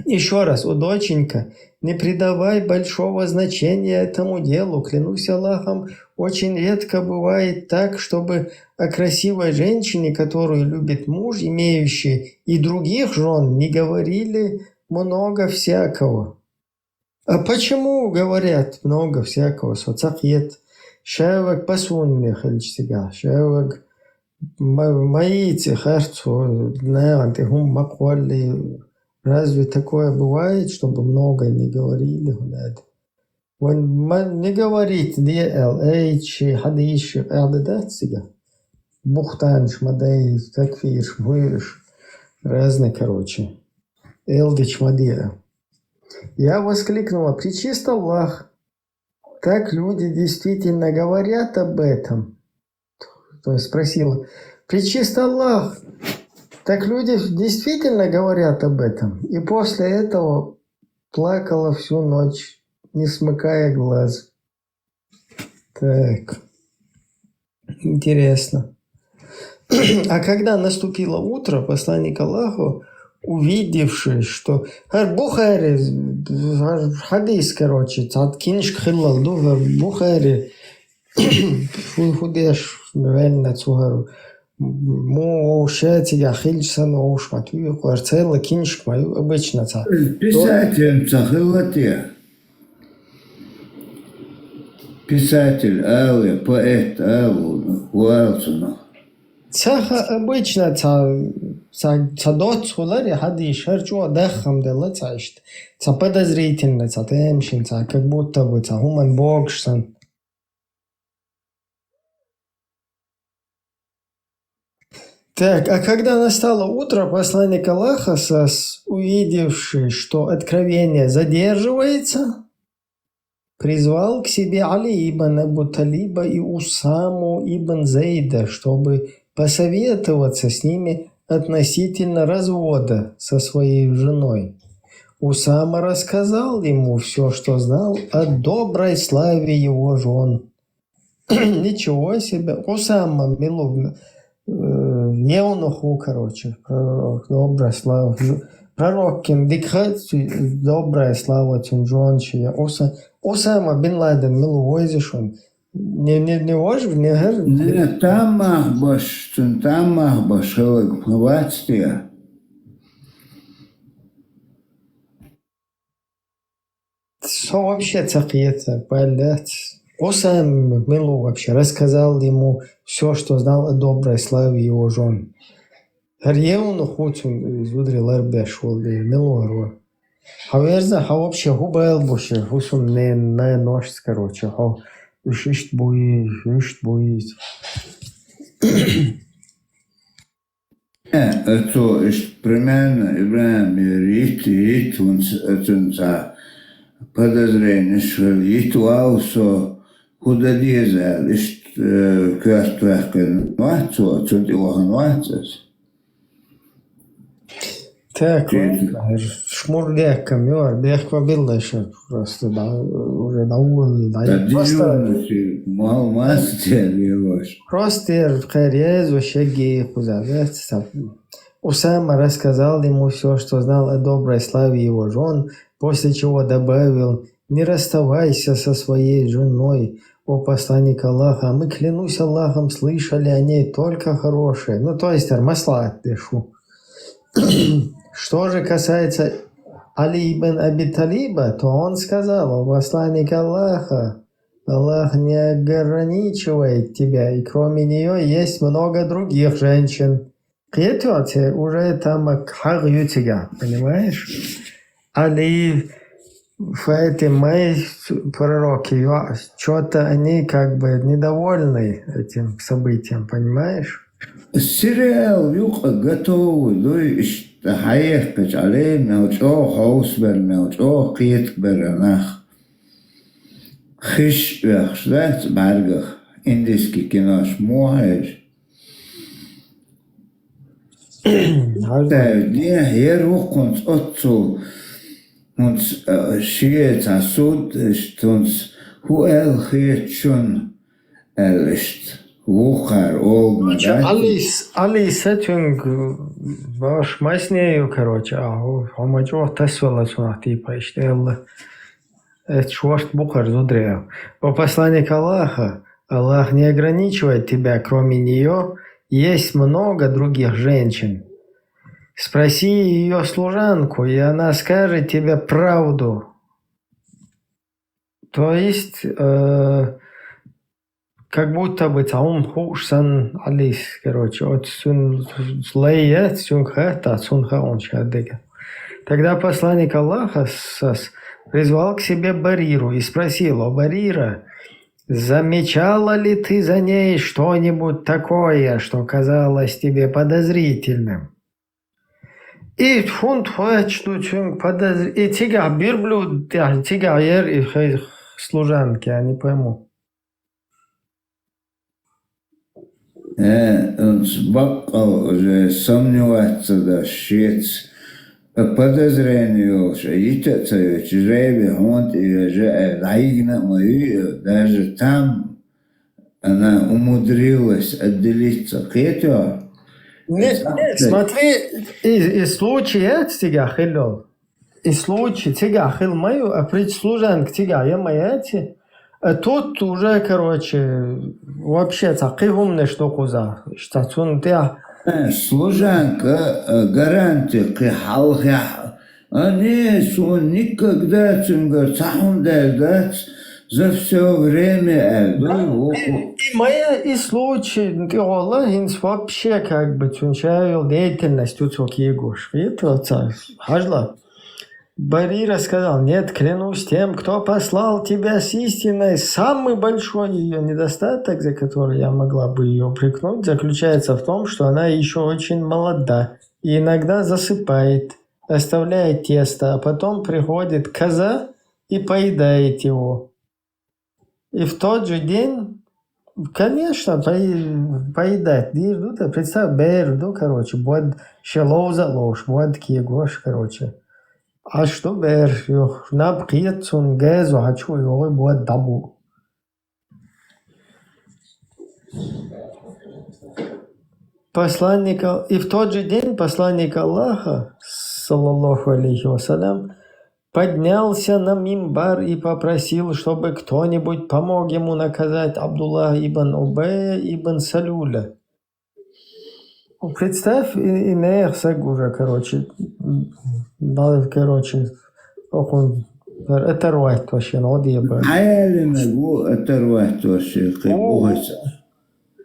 Еще раз, доченька, не придавай большого значения этому делу. Клянусь Аллахом, очень редко бывает так, чтобы о красивой женщине, которую любит муж, имеющий и других жен, не говорили много всякого. А почему говорят много всякого? Соцахет, шевек пасунни хельчтига, шевек маите харцу, знаете, гум маквали. Разве такое бывает, чтобы много не говорили? Не говорить DLH, хадиш, эрдедатсига. Бухтанш, мадей, такфиш, муиш. Разные, короче. Элдич мадия. Я воскликнула: пречист Аллах. Так люди действительно говорят об этом. То есть спросила: пречист Аллах. Так люди действительно говорят об этом. И после этого плакала всю ночь, не смыкая глаз. Так. Интересно. А когда наступило утро, посланник Аллаху, увидевший, что Бухари, хадис, короче, цаткиншк хиллалду, Бухари, худеш, реально цугару, Мушетига хильсан ушмату, кварцела киншк мою обычно ца. Писатель цахилате. Писатель Алы, поэт Алу, Уалцуна. Цаха обычно ца доцхулари хади шарчуа дахам дела цаишт. Ца подозрительно, ца темшин, ца как будто бы ца хуман богшсан. Так, а когда настало утро, посланник Аллаха, увидевший, что откровение задерживается, призвал к себе Али ибн Абу Талиба и Усаму ибн Зейда, чтобы посоветоваться с ними относительно развода со своей женой. Усама рассказал ему все, что знал о доброй славе его жен. Ничего себе! Усама, милугна. Евнуху, короче, пророк, добрая слава. Пророк дикхат, добрая слава тюнжончия. Осама бин Ладен, милуойзишон. Не вождь, не гер. Не там махбаш, хватстия. Что вообще цахиется, блядь? Осам Милу вообще рассказал ему все, что знал о доброй славе его жен. Харьевну хутун из Удрилар бешвол Милу. Хаверза, ха вообще губел буше, хусун не нож, короче, ха ушишт буи. Это примерно Ибраим Рит, он подозрение, что Итуалсо куда дезал, кастуахкен ватсо, цудилохан ватсас. Так, шмурдяк камер, дяхва билла еще просто, да, уже наул, да. Просто харезу шаги хузавец. Усама рассказал ему все, что знал о доброй славе его жен, после чего добавил: не расставайся со своей женой, о посланник Аллаха, мы, клянусь Аллахом, слышали о ней только хорошее. Ну, то есть, маслат дешу. Что же касается Али ибн Аби Талиба, то он сказал: о посланник Аллаха, Аллах не ограничивает тебя, и кроме нее есть много других женщин. Уже там, понимаешь? Али эти мои пророки, что-то они как бы недовольны этим событием, понимаешь? السريال يوقع قطو دوي حيخ كش عليه موجوه خوص بر موجوه قيت برناخ خش بخشلات برگخ اندسكي كناش موهر ديه يروح كنت أطو كنت شيء تعصود شتونس هو الخيط شون الاشت وخر أو Алис этюнг ваш майснею, короче, хомачо тесвела сунах типа иштелла. Это шварт бухар зудрея. О посланник Аллаха, Аллах не ограничивает тебя, кроме нее, есть много других женщин. Спроси ее служанку, и она скажет тебе правду. То есть, как будто бы таум хушсан алис, короче, от сун слеет, сун хата, сун хаончадега. Тогда посланник Аллаха призвал к себе Бариру и спросил: «О, Барира, замечала ли ты за ней что-нибудь такое, что казалось тебе подозрительным?» И фунт и тига бирблю, тига ер и служанки, я не пойму. Он сбакал уже сомневаться, да, шец. Подозрению, что это чужие он и же лайгна мою, даже там она умудрилась отделиться. Хотя нет, смотри, и случай тига хилол, и случай тига хил мою, а прислужанка тига я мояти. А тут уже, короче, вообще такие умные штуки за что ты. Служанка гарантия кхалха. Они сон никогда цунгар сам дать за все время. И моя и случай, Аллах вообще как бы чунчаю деятельность у цокигуш. Это хажла. Барира сказал: «Нет, клянусь тем, кто послал тебя с истиной, самый большой ее недостаток, за который я могла бы ее упрекнуть, заключается в том, что она еще очень молода и иногда засыпает, оставляет тесто, а потом приходит коза и поедает его. И в тот же день, конечно, поедать. Представь, берду, короче, будет шелов за ложь, будет кигош, короче. А что бер, набкиет сун гэзу, хочу его будет дабу. И в тот же день посланник Аллаха, саллаллаху алейхи вассалям, поднялся на мимбар и попросил, чтобы кто-нибудь помог ему наказать Абдуллах ибн Убая ибн Салюля. Представь, и нехсаг уже, короче, оторвать вообще, но одеба.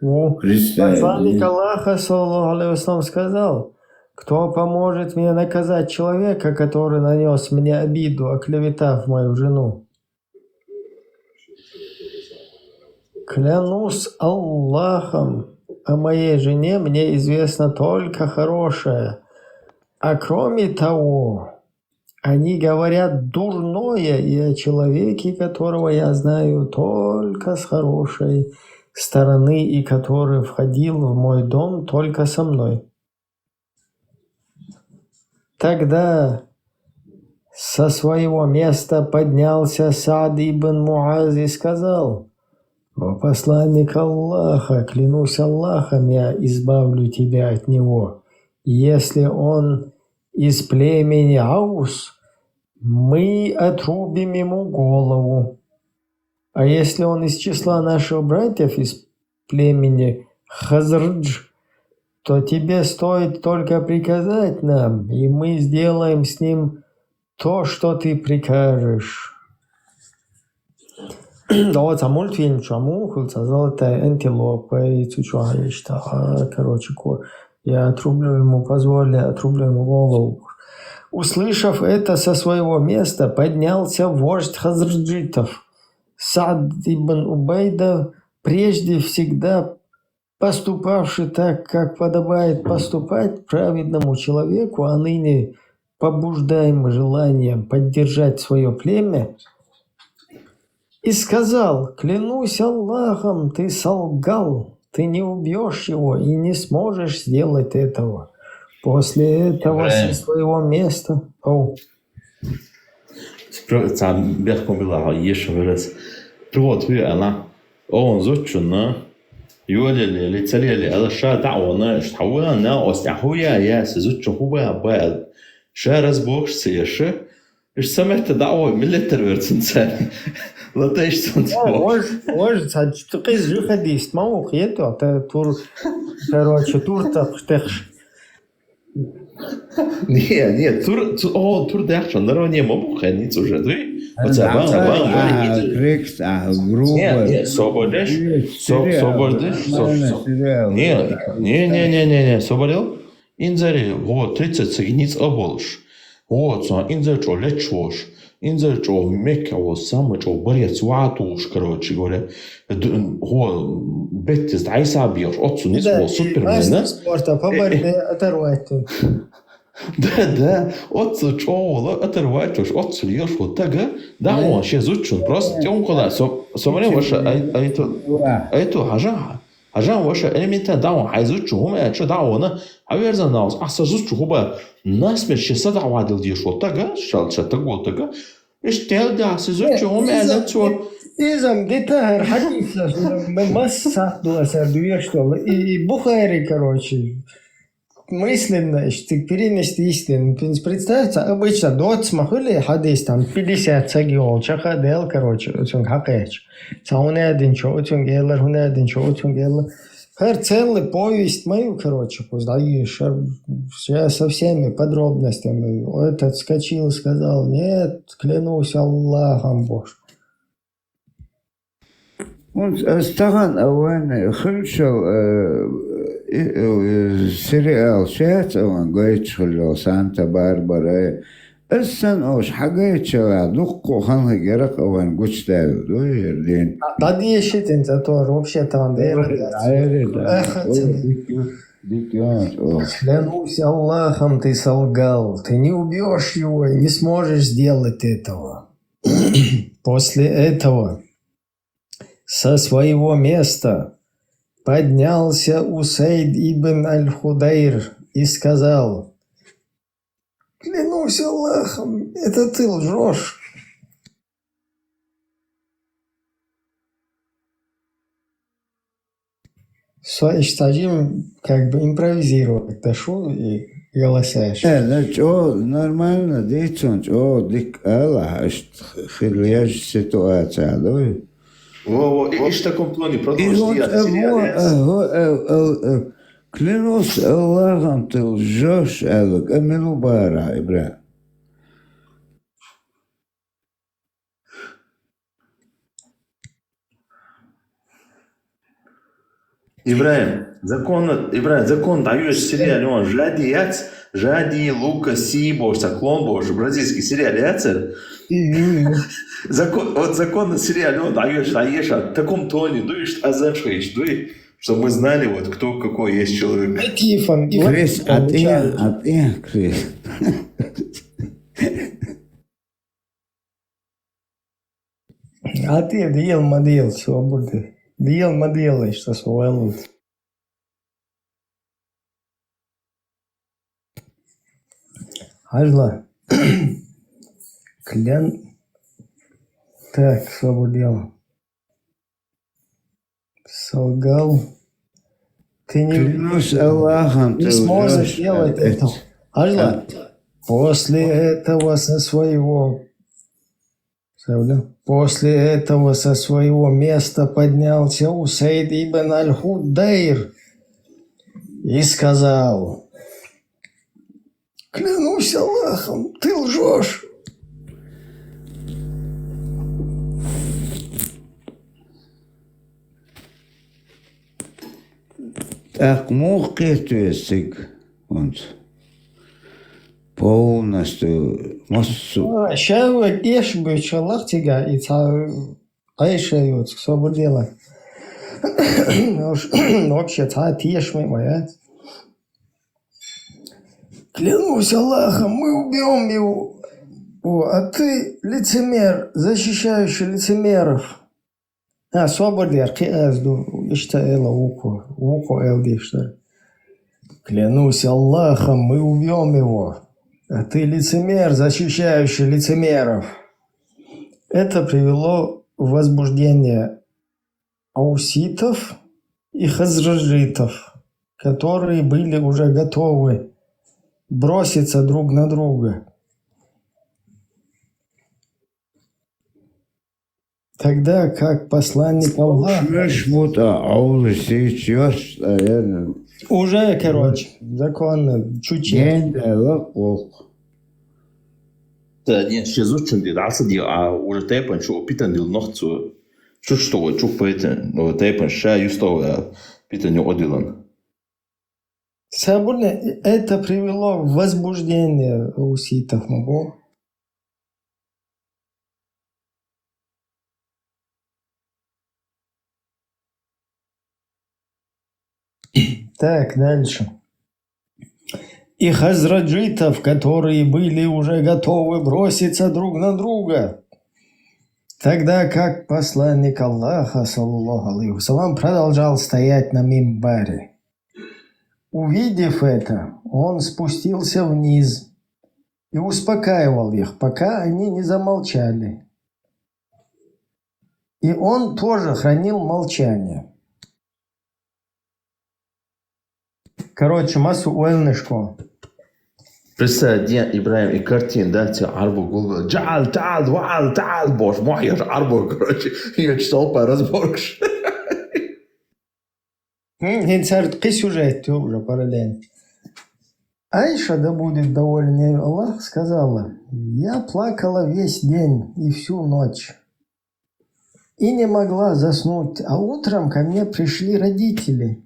Посланник Аллаха, саллаллаху алейхи вассалям, сказал: «Кто поможет мне наказать человека, который нанес мне обиду, оклеветав мою жену?» «Клянусь Аллахом, о моей жене мне известно только хорошее, а кроме того, они говорят дурное и о человеке, которого я знаю только с хорошей стороны и который входил в мой дом только со мной». Тогда со своего места поднялся Саад ибн Муаз и сказал: «О посланник Аллаха, клянусь Аллахом, я избавлю тебя от него. Если он из племени Аус, мы отрубим ему голову. А если он из числа наших братьев из племени Хазрдж, то тебе стоит только приказать нам, и мы сделаем с ним то, что ты прикажешь». Да, мультфильм «Чамухался», «Золотая антилопа» и короче, я отрублю ему, позволю, отрублю ему голову. Услышав это со своего места, поднялся вождь хазраджитов. Саад ибн Убайда, прежде всегда поступавший так, как подобает поступать праведному человеку, а ныне побуждаемый желанием поддержать свое племя, и сказал: «Клянусь Аллахом, ты солгал, ты не убьешь его и не сможешь сделать этого». После этого со своего места... سمعت دعوة من التربية إنسان لا تعيش Может, ты же ходишь, маму хьету, а ты тур, короче, тур-то птехш. Не, тур дärchen, där har ni mobbo inte så rätt vi. Och så Kriegst грубо. Не, свободишь. Не, свободил. Инзари, вот 30 сагниц оболш. Вот, инзари что лечош. Инзари что мекка вот самый что борец ватуш, короче говоря. О, беттис айсабьёш, отцу не свой супермен, да? Спорта по борьбе оторвать. Да, отцу что, оторвать уж, отцу ешь вот так, да, он сейчас учун, просто тем куда, собрали ваша, а это хажа ваша элемента, да, он хайзучу, он это да, он, а верно нас, а сазучу, хоба, нас мы сейчас да, вадил дешь вот так, шалча так вот так, и что да, сазучу, он это что. Изам деталь хадиса, мы масса дуаса что и Бухари, короче, мысленно, что перенести истину. Представьте, обычно до смахули хадис там 50 сагиол, чахадел, короче, очень хакач. Сауне один чё, очень геллер, хуне один чё, очень геллер. Хэр целый повесть мою, короче, поздаешь, все со всеми подробностями. Этот скочил, сказал: нет, клянусь Аллахом Божьим. استغن أوان خلشوا سريال شات أوان قايت خلو سانتا باربرا السن أوش حاجات شوا دقو خانه جرق أوان قوش داو دو يردين Дadi ешит инцатор, вообще там Клянусь Аллахом, ты солгал, ты не убьешь его и не сможешь сделать этого. После этого со своего места поднялся Усейд ибн Аль-Худайр и сказал: клянусь Аллахом, это ты лжешь. Стадим как бы импровизировать, ташу и голосаешь. Нормально, дицон, дик Аллах, хилияж ситуация, да? Во, и в таком плане продолжить клянусь Аллахом, ты лжешь, Аллах, амилу бара, Ибрахим. закон даешь сериал, он жади, лука, сибош, клон бош, бразильский сериал, закон на сериале, он даешь, в таком тоне, дуешь, азашешь, чтобы мы знали, вот, кто какой есть человек. Крис, Крис. А ты дел модель, свободы. Дел модель, что свободу. Ажла. Так, свободел. Солгал. Ты не сможешь делать этого. Ажла. После этого со своего места поднялся Усейд ибн Аль-Худайр и сказал: клянусь Аллахом, ты лжешь. Так, мухкет весик, полностью массу. Сейчас ешь бы человек тебя и Айша свободила. Вообще, ты ешь моя. Клянусь Аллахом, мы убьем его. А ты лицемер, защищающий лицемеров. Свободер, клянусь Аллахом, мы убьем его. А ты лицемер, защищающий лицемеров. Это привело в возбуждение ауситов и хазраджитов, которые были уже готовы броситься друг на друга. Тогда как посланник Аллаха... Уже, короче, законно, чуть-чуть. Да, ще зучен die Rasse, die oder Teipan schon bitte die noch zu что чук поэте, но Тейпан ша юсто биtte не одилан. Соборно это привело в возбуждение ауситов, могу. Так, дальше. И хазраджитов, которые были уже готовы броситься друг на друга. Тогда как посланник Аллаха, саллаллаху алейхи вассалам, продолжал стоять на мимбаре. Увидев это, он спустился вниз и успокаивал их, пока они не замолчали. И он тоже хранил молчание. Короче, массу уэлнышко. Представь, Ибрahim и картин, да, тебе арбу гулга. Джал, тал, вал, тал, боже мой, я же арбу, короче, я читал по разборкш. Какой сюжет уже параллельно. Айша, да будет доволен ею Аллах, сказала: я плакала весь день и всю ночь. И не могла заснуть, а утром ко мне пришли родители.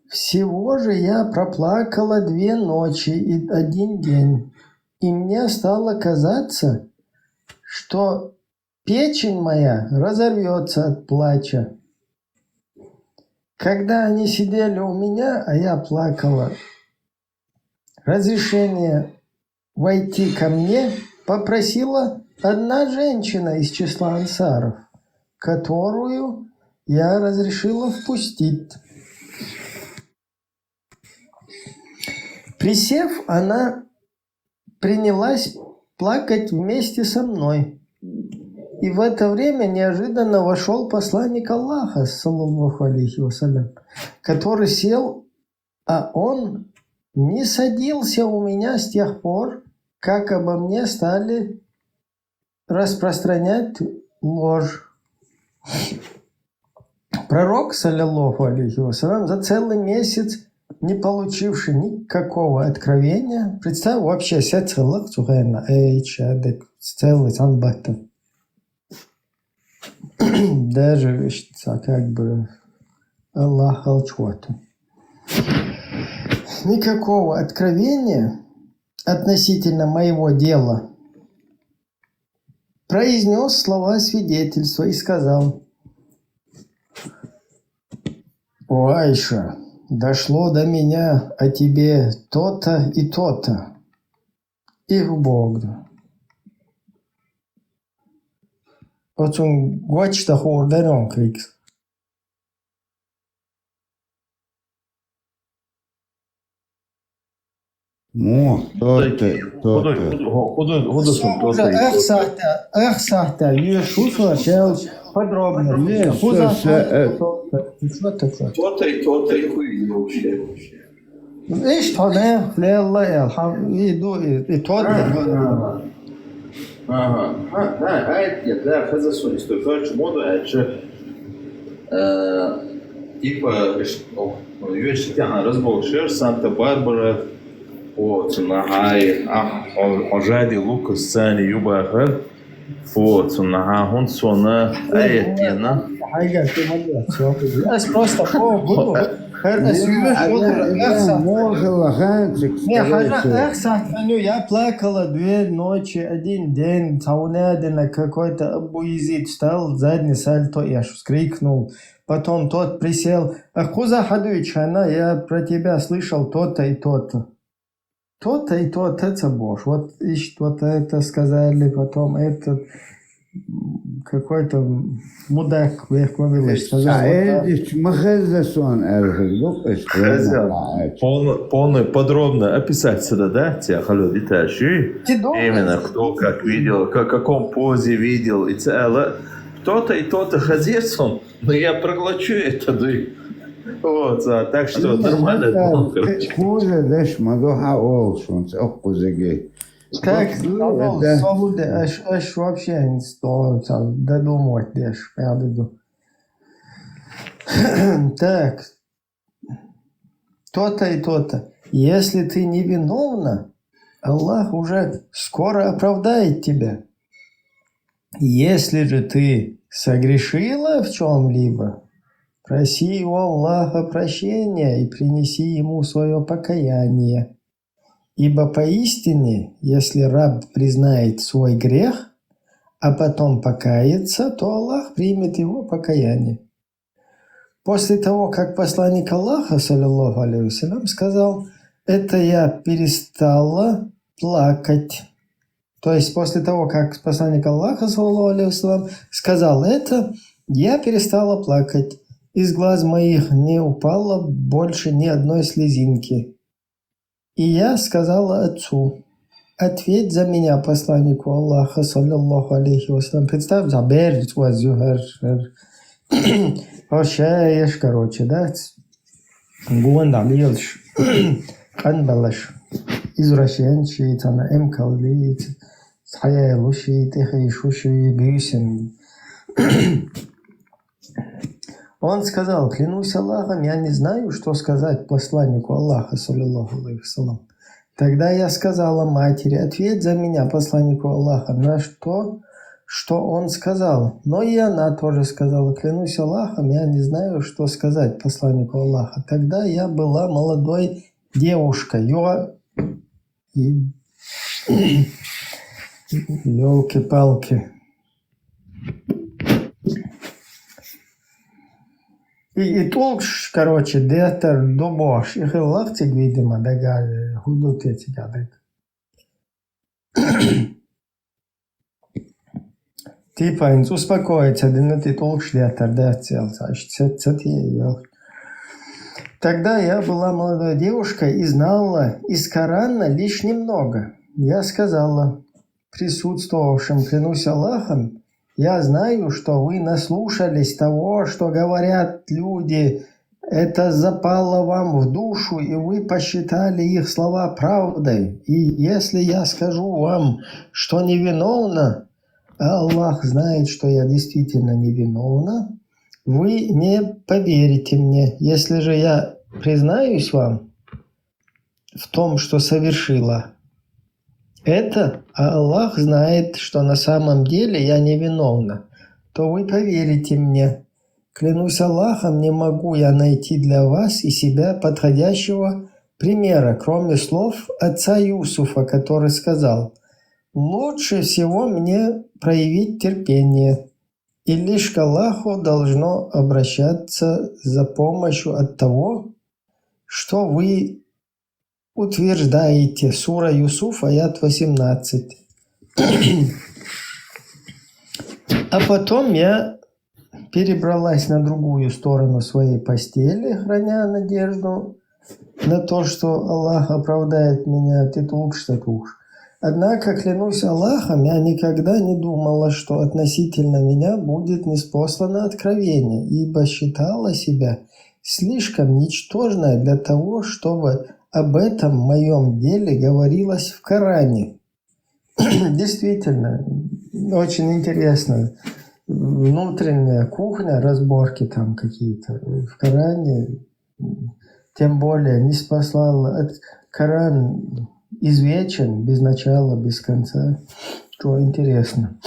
Всего же я проплакала 2 ночи и 1 день, и мне стало казаться, что печень моя разорвется от плача. Когда они сидели у меня, а я плакала, разрешение войти ко мне попросила одна женщина из числа ансаров, которую я разрешила впустить. Присев, она принялась плакать вместе со мной. И в это время неожиданно вошел посланник Аллаха, саллаллаху алейхи вассалям, который сел, а он не садился у меня с тех пор, как обо мне стали распространять ложь. Пророк, саллаллаху алейхи вассалям, за целый месяц, не получивший никакого откровения, представь, вообще целый санбаттов. Даже как бы Аллах алчуату. Никакого откровения относительно моего дела. Произнес слова свидетельства и сказал: «О, Айша, дошло до меня о тебе то-то и то-то». Их Бог. Вот он гочта хордерон крикс. Эх, сахта, Иешуса, сейчас подробно. Что такое? То-то и хуй вообще. Видишь, то не, флелла, и то-то. Ага. Да, я хазасу историю. Короче, моду, типа, вещи, разбор, Санта-Барбара, вот, нагай, ожади Лукас, Сани, Юбахар, вот, нага, он сона, тена. Просто Я плакала 2 ночи, 1 день, таунядина какой-то абуизит встал, задний сальто, я вскрикнул. Потом тот присел. Ахуза Хадуич, я про тебя слышал то-то и то-то. То-то и то-то, это Бож. Вот это сказали, потом этот какой-то мудак Вехковилыш сказал. Полно подробно описать сюда, да, те халют и тащи. Именно кто как видел, в каком позе видел и целое. То-то и то-то хазец он, но я проглочу это, да и... Вот, так что нормально. Как свобода, аж вообще не стоит додумывать, я веду. Так, то-то и то-то. Если ты невиновна, Аллах уже скоро оправдает тебя. Если же ты согрешила в чем-либо, проси у Аллаха прощения и принеси ему свое покаяние. Ибо поистине, если раб признает свой грех, а потом покается, то Аллах примет его покаяние. После того, как посланник Аллаха, саллиллаху алейхи вассалям, сказал, это я перестала плакать. То есть после того, как посланник Аллаха, саллиллаху алейхи вассалям, сказал это, я перестала плакать. Из глаз моих не упало больше ни одной слезинки. И я сказала отцу, ответь за меня посланнику Аллаха, саллиллаху алейхи вассалям. Представь, заберешь, Ошаешь, короче, да? Гуандам, елш, канбалаш, извращенчий, тана эмкалли, схаялуши, тихайшуши, бюсен. Он сказал, клянусь Аллахом, я не знаю, что сказать посланнику Аллаха, саллиллаху алейхи вассалям. Тогда я сказала матери, ответь за меня посланнику Аллаха, на что он сказал. Но и она тоже сказала, клянусь Аллахом, я не знаю, что сказать посланнику Аллаха. Тогда я была молодой девушкой. Ёлки-палки. И толк, короче, детер добош. И хилахтик, видимо, дагали, худут эти гадок. Типа, успокоиться, да ты толк шлетер, да, Тогда я была молодой девушкой и знала из Корана лишь немного. Я сказала присутствовавшим, клянусь Аллахом, я знаю, что вы наслушались того, что говорят люди. Это запало вам в душу, и вы посчитали их слова правдой. И если я скажу вам, что невиновна, а Аллах знает, что я действительно невиновна, вы не поверите мне. Если же я признаюсь вам в том, что совершила это, а Аллах знает, что на самом деле я невиновна, то вы поверите мне. Клянусь Аллахом, не могу я найти для вас и себя подходящего примера, кроме слов отца Юсуфа, который сказал, лучше всего мне проявить терпение, и лишь к Аллаху должно обращаться за помощью от того, что вы утверждаете. Сура Юсуф, аят 18. А потом я перебралась на другую сторону своей постели, храня надежду на то, что Аллах оправдает меня. Однако, клянусь Аллахом, я никогда не думала, что относительно меня будет ниспослано откровение, ибо считала себя слишком ничтожной для того, чтобы об этом моем деле говорилось в Коране. Действительно, очень интересно. Внутренняя кухня, разборки там какие-то в Коране, тем более не спаслал. Коран извечен, без начала, без конца. Что интересно.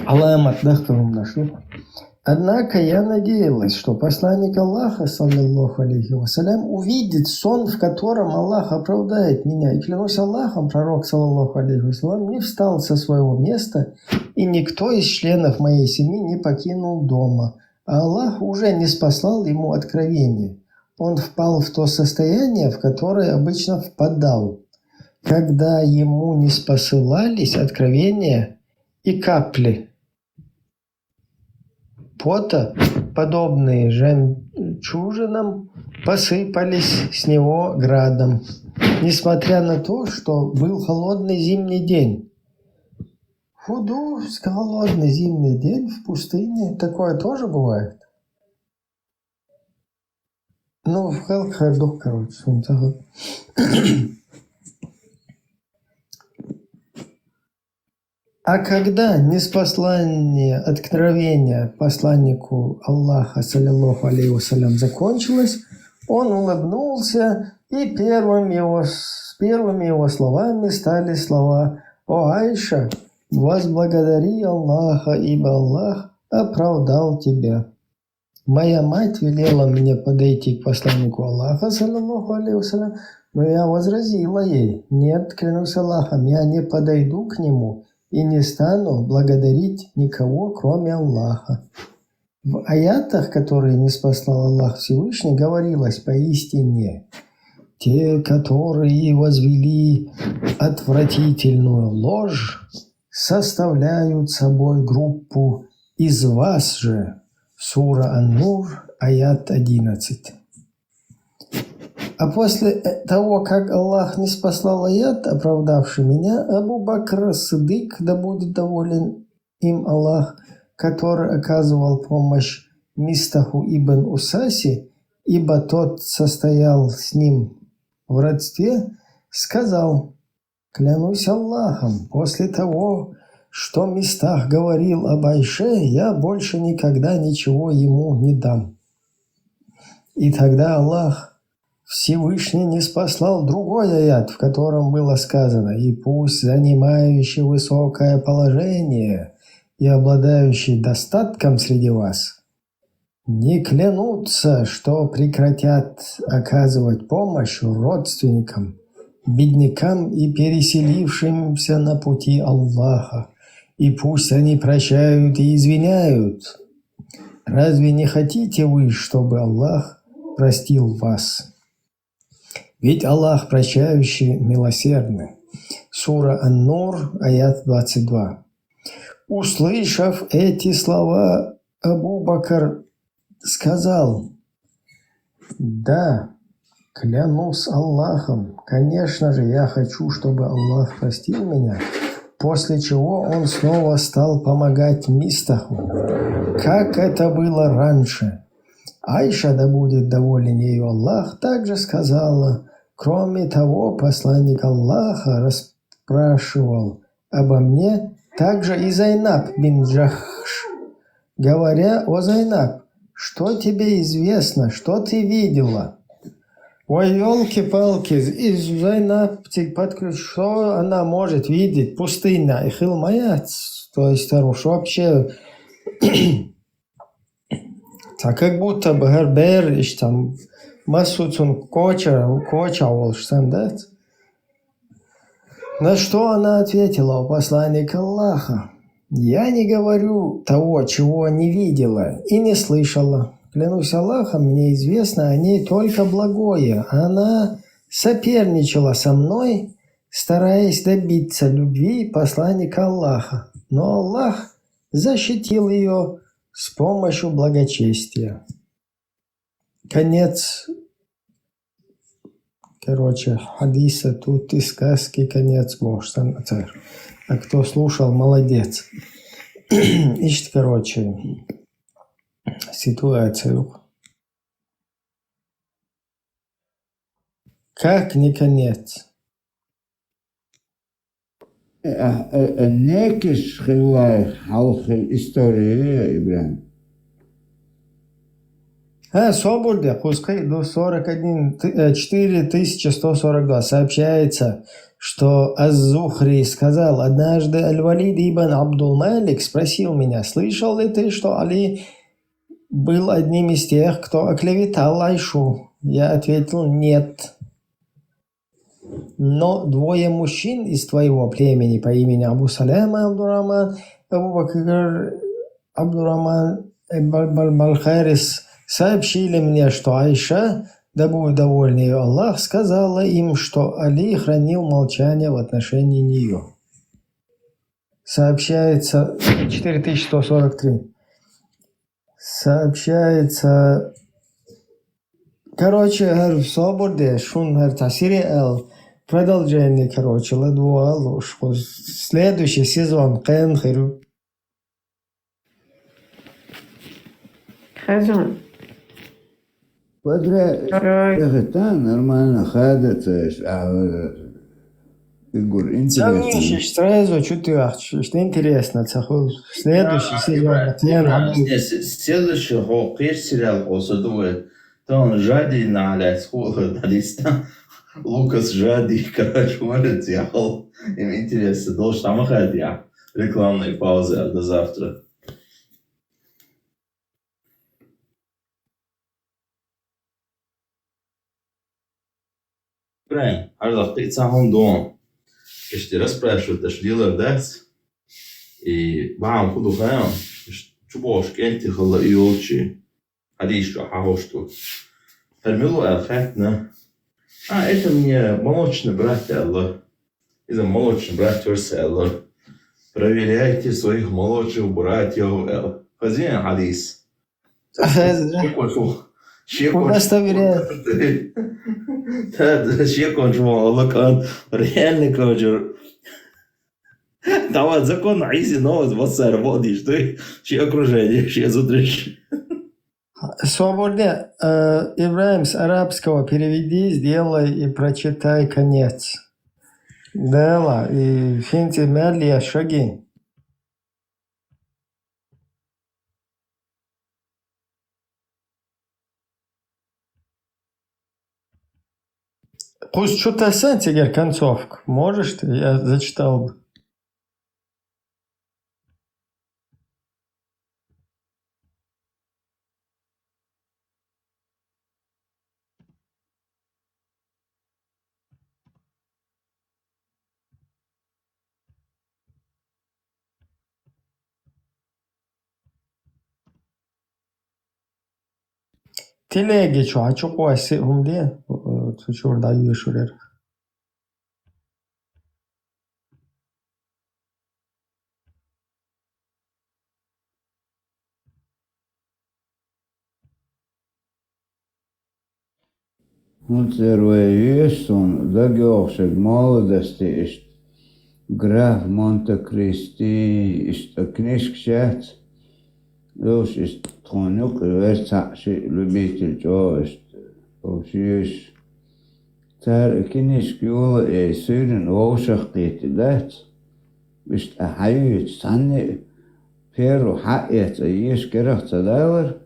Аламат дахкарум нашу. Однако я надеялась, что посланник Аллаха, саллиллаху алейхи вассалям, увидит сон, в котором Аллах оправдает меня. И клянусь Аллахом, пророк, саллиллаху алейхи вассалям, не встал со своего места, и никто из членов моей семьи не покинул дома. А Аллах уже не спаслал ему откровение. Он впал в то состояние, в которое обычно впадал, когда ему не спосылались откровения и капли пота, подобные жемчужинам, посыпались с него градом, несмотря на то, что был холодный зимний день. Худу, холодный зимний день в пустыне, такое тоже бывает. Ну, в Халхарду, короче. А когда неспослание откровения посланнику Аллаха, саллиллаху алейхи вассалям, закончилось, он улыбнулся, и первыми его словами стали слова: «О Айша, возблагодари Аллаха, ибо Аллах оправдал тебя. Моя мать велела мне подойти к посланнику Аллаха, саллиллаху алейхи вассалям, но я возразила ей: нет, клянусь Аллахом, я не подойду к нему и не стану благодарить никого, кроме Аллаха». В аятах, которые ниспослал Аллах Всевышний, говорилось поистине: те, которые возвели отвратительную ложь, составляют собой группу из вас же. Сура Ан-Нур, аят 11. А после того, как Аллах ниспослал аят, оправдавший меня, Абу Бакр Сиддик, да будет доволен им Аллах, который оказывал помощь Мистаху ибн Усаси, ибо тот состоял с ним в родстве, сказал: «Клянусь Аллахом, после того, что Мистах говорил об Айше, я больше никогда ничего ему не дам». И тогда Аллах Всевышний ниспослал другой аят, в котором было сказано: «И пусть занимающий высокое положение и обладающий достатком среди вас не клянутся, что прекратят оказывать помощь родственникам, беднякам и переселившимся на пути Аллаха, и пусть они прощают и извиняют. Разве не хотите вы, чтобы Аллах простил вас? Ведь Аллах прощающий, милосердный». Сура Ан-Нур, аят 22. Услышав эти слова, Абу Бакр сказал: «Да, клянусь Аллахом, конечно же, я хочу, чтобы Аллах простил меня». После чего он снова стал помогать Мистаху, как это было раньше. Айша, да будет доволен ею Аллах, также сказала: «Кроме того, посланник Аллаха расспрашивал обо мне также и Зайнаб бин Джахш, говоря: о Зайнаб, что тебе известно, что ты видела?» Ой, елки-палки, из Зайнаб подключ, что она может видеть? Пустыня, и хилмаяц, то есть вообще, так как будто бы Гербер, там, Масуцун Коча, Волшсандат. На что она ответила: «О посланник Аллаха, я не говорю того, чего не видела и не слышала. Клянусь Аллахом, мне известно о ней только благое. Она соперничала со мной, стараясь добиться любви посланника Аллаха. Но Аллах защитил ее с помощью благочестия». Конец, хадиса, тут и сказки конец, может, а кто слушал, молодец. Ищет, ситуацию. Как не конец? Некиш хилай халхил истории, Ибрахим. Свободе, пускай до 4142 сообщается, что Az-Zuhri сказал: однажды Аль-Валид ибн Абдул-Малик спросил меня: слышал ли ты, что Али был одним из тех, кто оклеветал Айшу? Я ответил: нет. Но двое мужчин из твоего племени по имени Абу Саляма Абдурахман, Абу Бакр Абдурахман Балхарис сообщили мне, что Айша, да будет доволен ее Аллах, сказала им, что Али хранил молчание в отношении нее. Сообщается 4143. Сообщается, короче, в свободе, шун тасири продолжение, короче, ладуа ложь. Следующий сезон, Кэн Хэру. Смотря, это нормально, ходится, Игорь, интересно. Сразу чуть-чуть, что интересно, следующий сезон. Следующий хоккей сериал посудует. То он жади на листа. Лукас жади, короче, может, ехал. Им интересно, должен там ходить. Рекламные паузы до завтра. Правильно. Ардах, ты сам дом. Если расспрашивают, это шлила дас. И вам худу хаям. Чубош, кенти хала и олчи. Адишка, хахошту. Фермилу эффектно. Это мне молочный брат Элла. Из-за молочный брат Элла. Проверяйте своих молодших братьев Элла. Хазин хадис. Куда проверяют? Шекон, реальный коучер. Давай закон Изи новость в СССР водишь, ты чье окружение, чье зудришь. Свободне, Ибраим, с арабского переведи, сделай и прочитай конец. Дела, и финти медли шаги. Пусть что-то теперь концовку. Можешь ты? Я зачитал бы. Телеги, что? А что кваси умде? Что даю шурер? Conservajösson, dagiošeg молодости, ist Graf Monte Cristi, ist книжкшат, луш ist тронук, версакши, любитель, что ist, вообще цар книжки ула и сырен вошахтите, дать, ist ахаюет, санне, перу хаэц, еш керахца давар.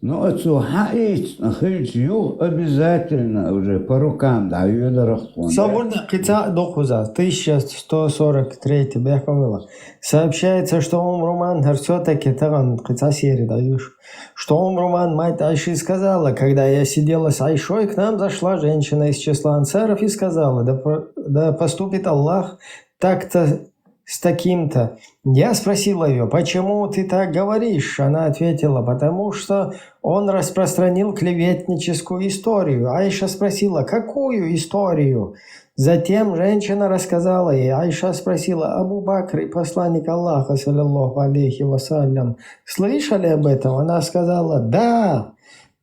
Ну, это хаить, нахильчью обязательно уже по рукам даю дорогу. Свободно, кица дохуза, 1143 беховыла. Сообщается, что Роман все-таки таган кица серии даешь. Что Роман мать Айши сказала, когда я сидела с Айшой, к нам зашла женщина из числа ансаров и сказала: да поступит Аллах так-то с таким-то. Я спросила ее: почему ты так говоришь? Она ответила: потому что он распространил клеветническую историю. Айша спросила: какую историю? Затем женщина рассказала ей. Айша спросила: Абу Бакр и посланник Аллаха, саллаллаху алейхи вассалям, слышали об этом? Она сказала: да.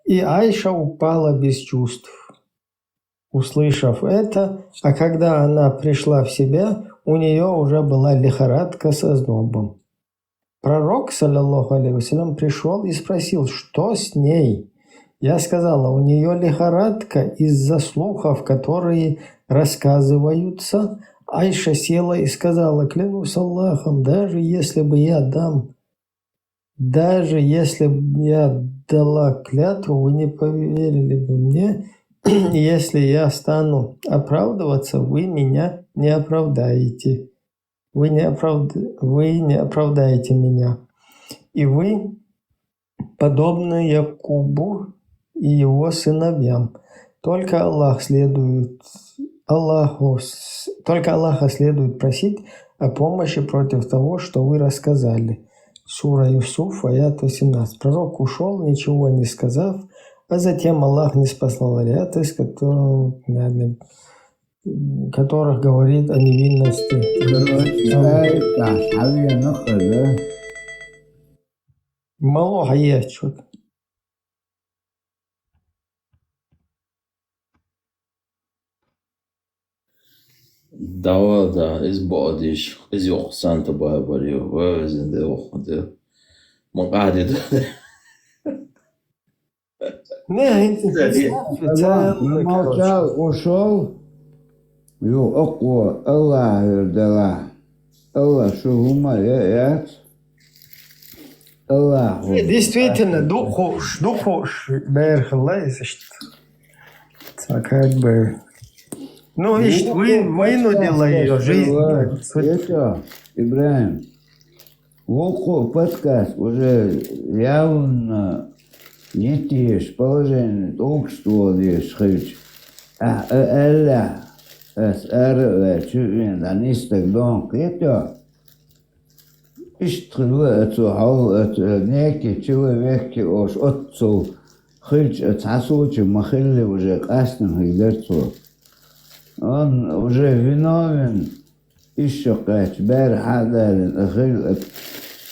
И Айша упала без чувств, услышав это, а когда она пришла в себя, у нее уже была лихорадка со ознобом. Пророк, саллаллаху алейхи вассалям, пришел и спросил: что с ней? Я сказала: у нее лихорадка из-за слухов, которые рассказываются. Айша села и сказала: клянусь Аллахом, даже если бы я дала клятву, вы не поверили бы мне. Если я стану оправдываться, вы меня не оправдаете. Вы не оправдаете меня. И вы подобны Якубу и его сыновьям. Только Аллаха следует просить о помощи против того, что вы рассказали. Сура Юсуф, аят 18. Пророк ушел, ничего не сказав, а затем Аллах не спаслал аят, из которых говорит о невинности. Много есть что-то. Da ist بعدش از یخسان تا باید باریو و زنده وخده من قاعد Молчал, ушел. Аллах вердала. Аллах шугума Аллах. Действительно, духош, как бы. Ну, видишь, вынудила ее жизнь. Это, Ибрахим, подкаст уже явно не те же положения, общество здесь хоть. Аллах, анистак донк, это это некий человек, отцу, хоть отцу, махали уже красным гидерцу. Он уже виновен, еще как Берхадарин,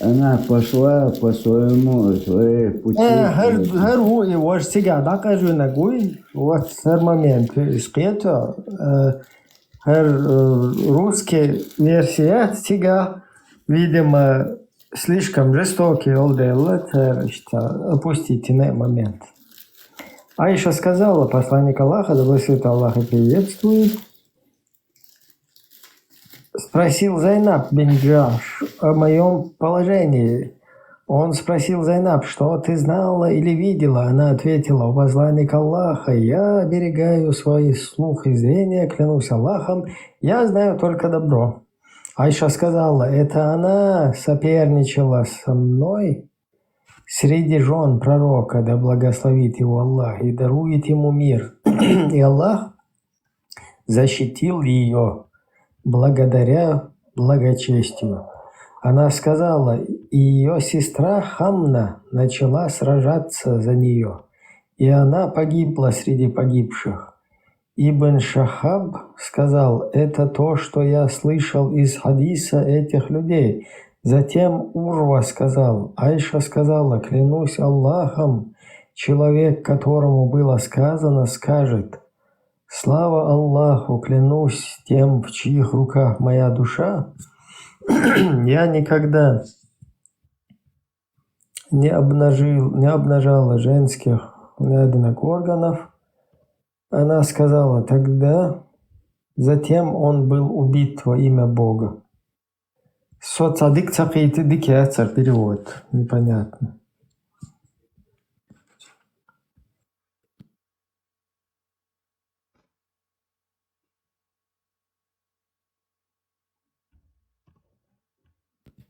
она пошла по своей пути. Его же сега докажу ногой, вот в момент спето, русский версия сега, видимо, слишком жестокий олдел, опустите на момент. Аиша сказала, посланник Аллаха, да благословит Аллаха приветствует, спросил Зайнаб бин Джаш о моем положении. Он спросил Зайнаб, что ты знала или видела? Она ответила, посланник Аллаха, я оберегаю свои слух и зрение, клянусь Аллахом, я знаю только добро. Аиша сказала, это она соперничала со мной среди жен пророка, да благословит его Аллах и дарует ему мир. И Аллах защитил ее благодаря благочестию. Она сказала, и ее сестра Хамна начала сражаться за нее, и она погибла среди погибших. Ибн Шахаб сказал, это то, что я слышал из хадиса этих людей. Затем Урва сказал, Айша сказала, клянусь Аллахом, человек, которому было сказано, скажет, слава Аллаху, клянусь тем, в чьих руках моя душа, я никогда не обнажала женских внутренних органов. Она сказала, тогда, затем он был убит во имя Бога. Соцадик цакиты дикяцар, перевод, непонятно.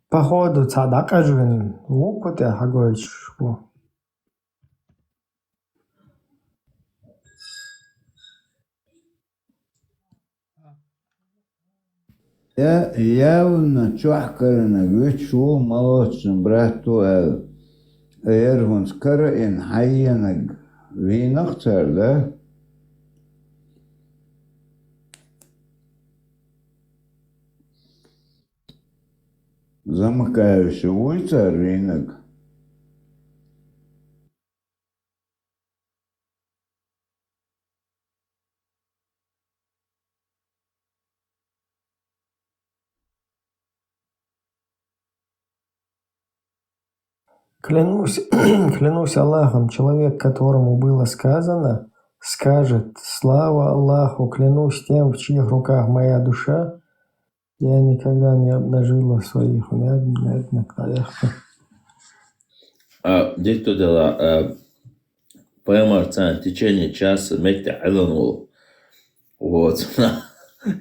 Походу, цадак ажвин, вукуте хагойчу. Я явно чухкарна гвичу молодшим брату эргун скарин хайянаг винахцар, да? Замыкающий улица рынок. Клянусь Аллахом, человек, которому было сказано, скажет, слава Аллаху, клянусь тем, в чьих руках моя душа, я никогда не обнажила своих внутренних. Здесь то дело, Пэмарцан в течение часа Мекте Аланул. Вот.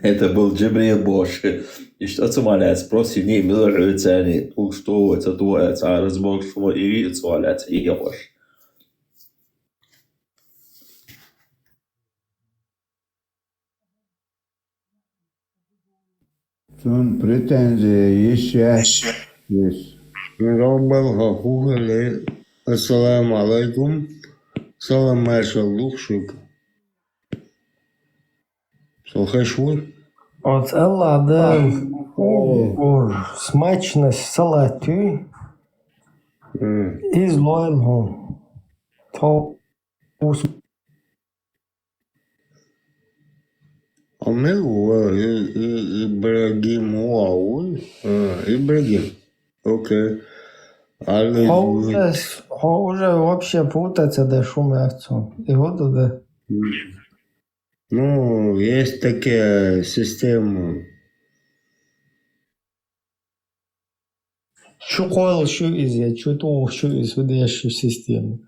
Это был Джибрил Боши. И что цумаляется, просто в ней милуется, они что это дуется, а разбор, что и цумаляется, и ебош. Son претензии еще есть. Ассаламу алейкум. Салам машаллух шук. Слухай. От Аллада смачность салату из лойлху. То Ибрагим, Ибрагим. Окей. уже вообще путаться до шума отцом. И вот туда. Ну, есть такая система. Şu koyul şu iz ya, şu tuğ şu iz, bu da şu sistemi.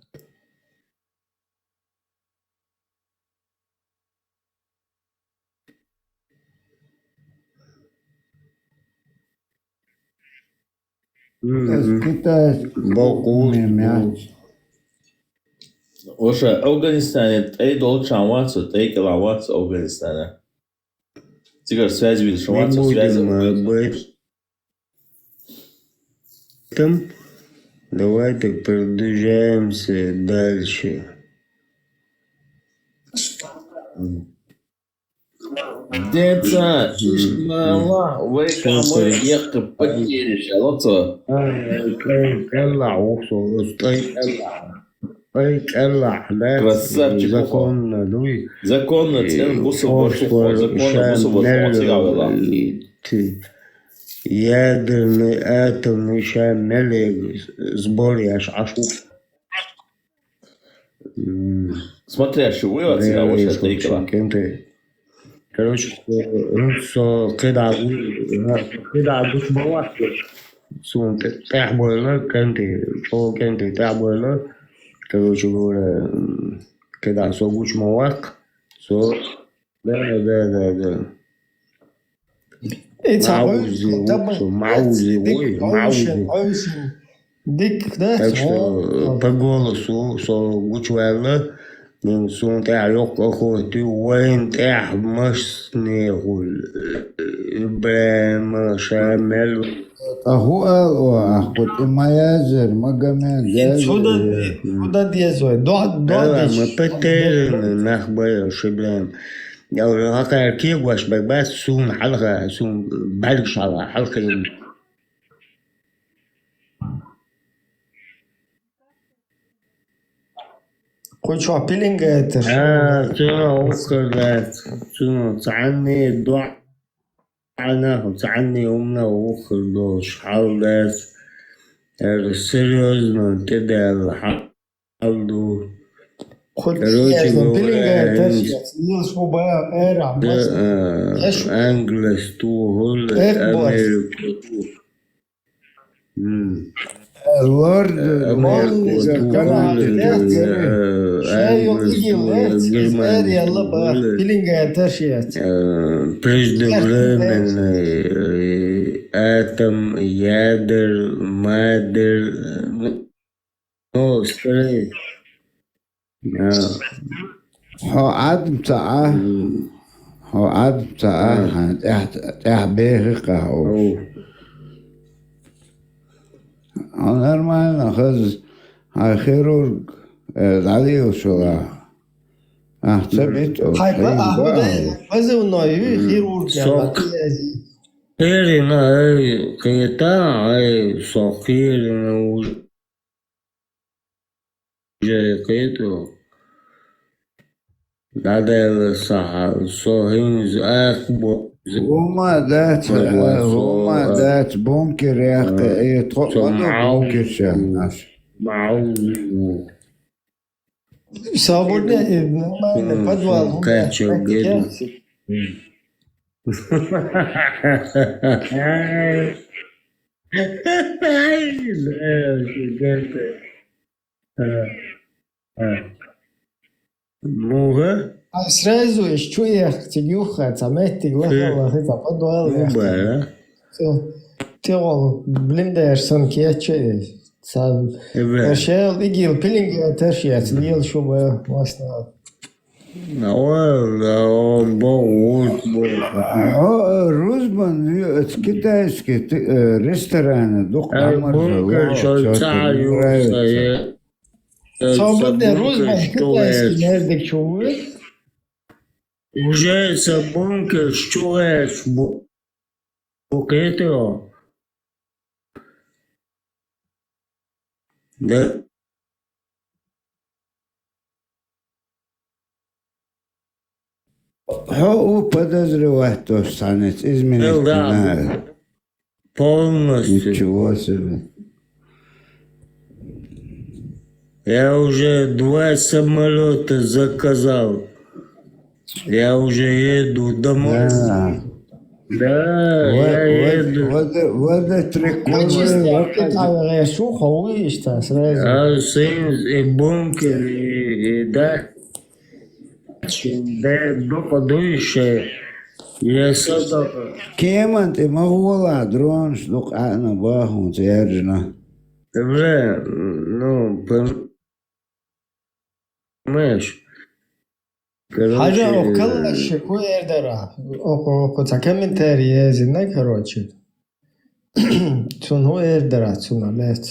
Вообще, Афганистане, эй, долчан ватсу, эй, киловатт Афганистана. Тигр связь видишь, связь. Давайте продвижаемся дальше. Деца, мала, вы кому ехать потеряешь, алло. Красавчик. Законно, цен бусов, законно ядерный атомный шамель сборе аж. Смотрящий вывод, я вот сейчас наикала. Короче, когда будешь бывать, короче говоря, когда согуч мавак, да. Маузи. Так что по голосу согуч вэлла, من سون تعلق أخوتي وين تحمس نقول إبراهيم شامل أخو أخوت ما يزر ما جمال Куда дезой? До ما بتر نخبر شبلام لو هكا كيف واش بس سون حلقة سون بلش على حلقة Кучу пилинга это же. تعني الدعاء تعني أمنا وأخر شحال داس серьезно تدعي الحال دول пилинга это же. Нилшуба эра. أنجلس طول أمريكا اللورد преждевременный атом, ядер, мадер, ну, скорее. هو عاد بتاعه تحبيه قهوة نورمально خذ خيرورج عليه شو احتبته позывной хирург. Сокирина, кита, сокирина уже киту. Надо сахар, сохинз акбо. هما ذات بونكر يا اخي بونكر شاف Свободный нормальный подвал. Muga? А сразу еще я тигюха, цаметти, глахала, хита, подуал. Теол, блиндеш, сон кече. Сам. Шел, игил, пилинг, тершиец, лил, шуба, властно. Рузман, китайский рестораны, Свободный Рузман, китайский, нердик чувак. Уже собонка, что это? Букетио. Да. هو подозревать то, что станет изменить. Полностью. Ничего себе. Я уже 2 самолета заказал. Я уже еду домой. Да, я еду. Вот это Я шухал, видишь-то, сразу. А сын и бункер, и да. Да, допадующее. Я сюда. Кем ты могла дрон, что она баху, тяжно. Уже, ну, понимаешь. حاجة وكل شيء كوير درا أو كمنتاري يزيد короче. Тун هو يردرا تون لات.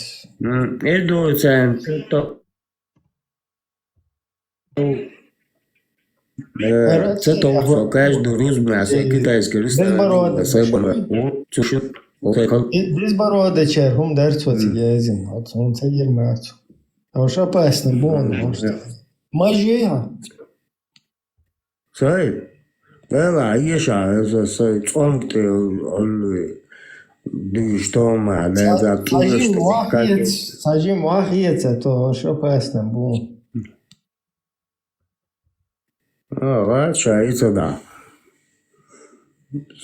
Иду сам, что це того, каждый русбас, китайский ресторан, Безбородый هم درس وتجازين هم تجير ماتو أو شو بس نبون ما جيها صحيح لا عيش على صوم تقول دي что ما لا ذا ساجيم واحد تو شو بس نبون شايفه ده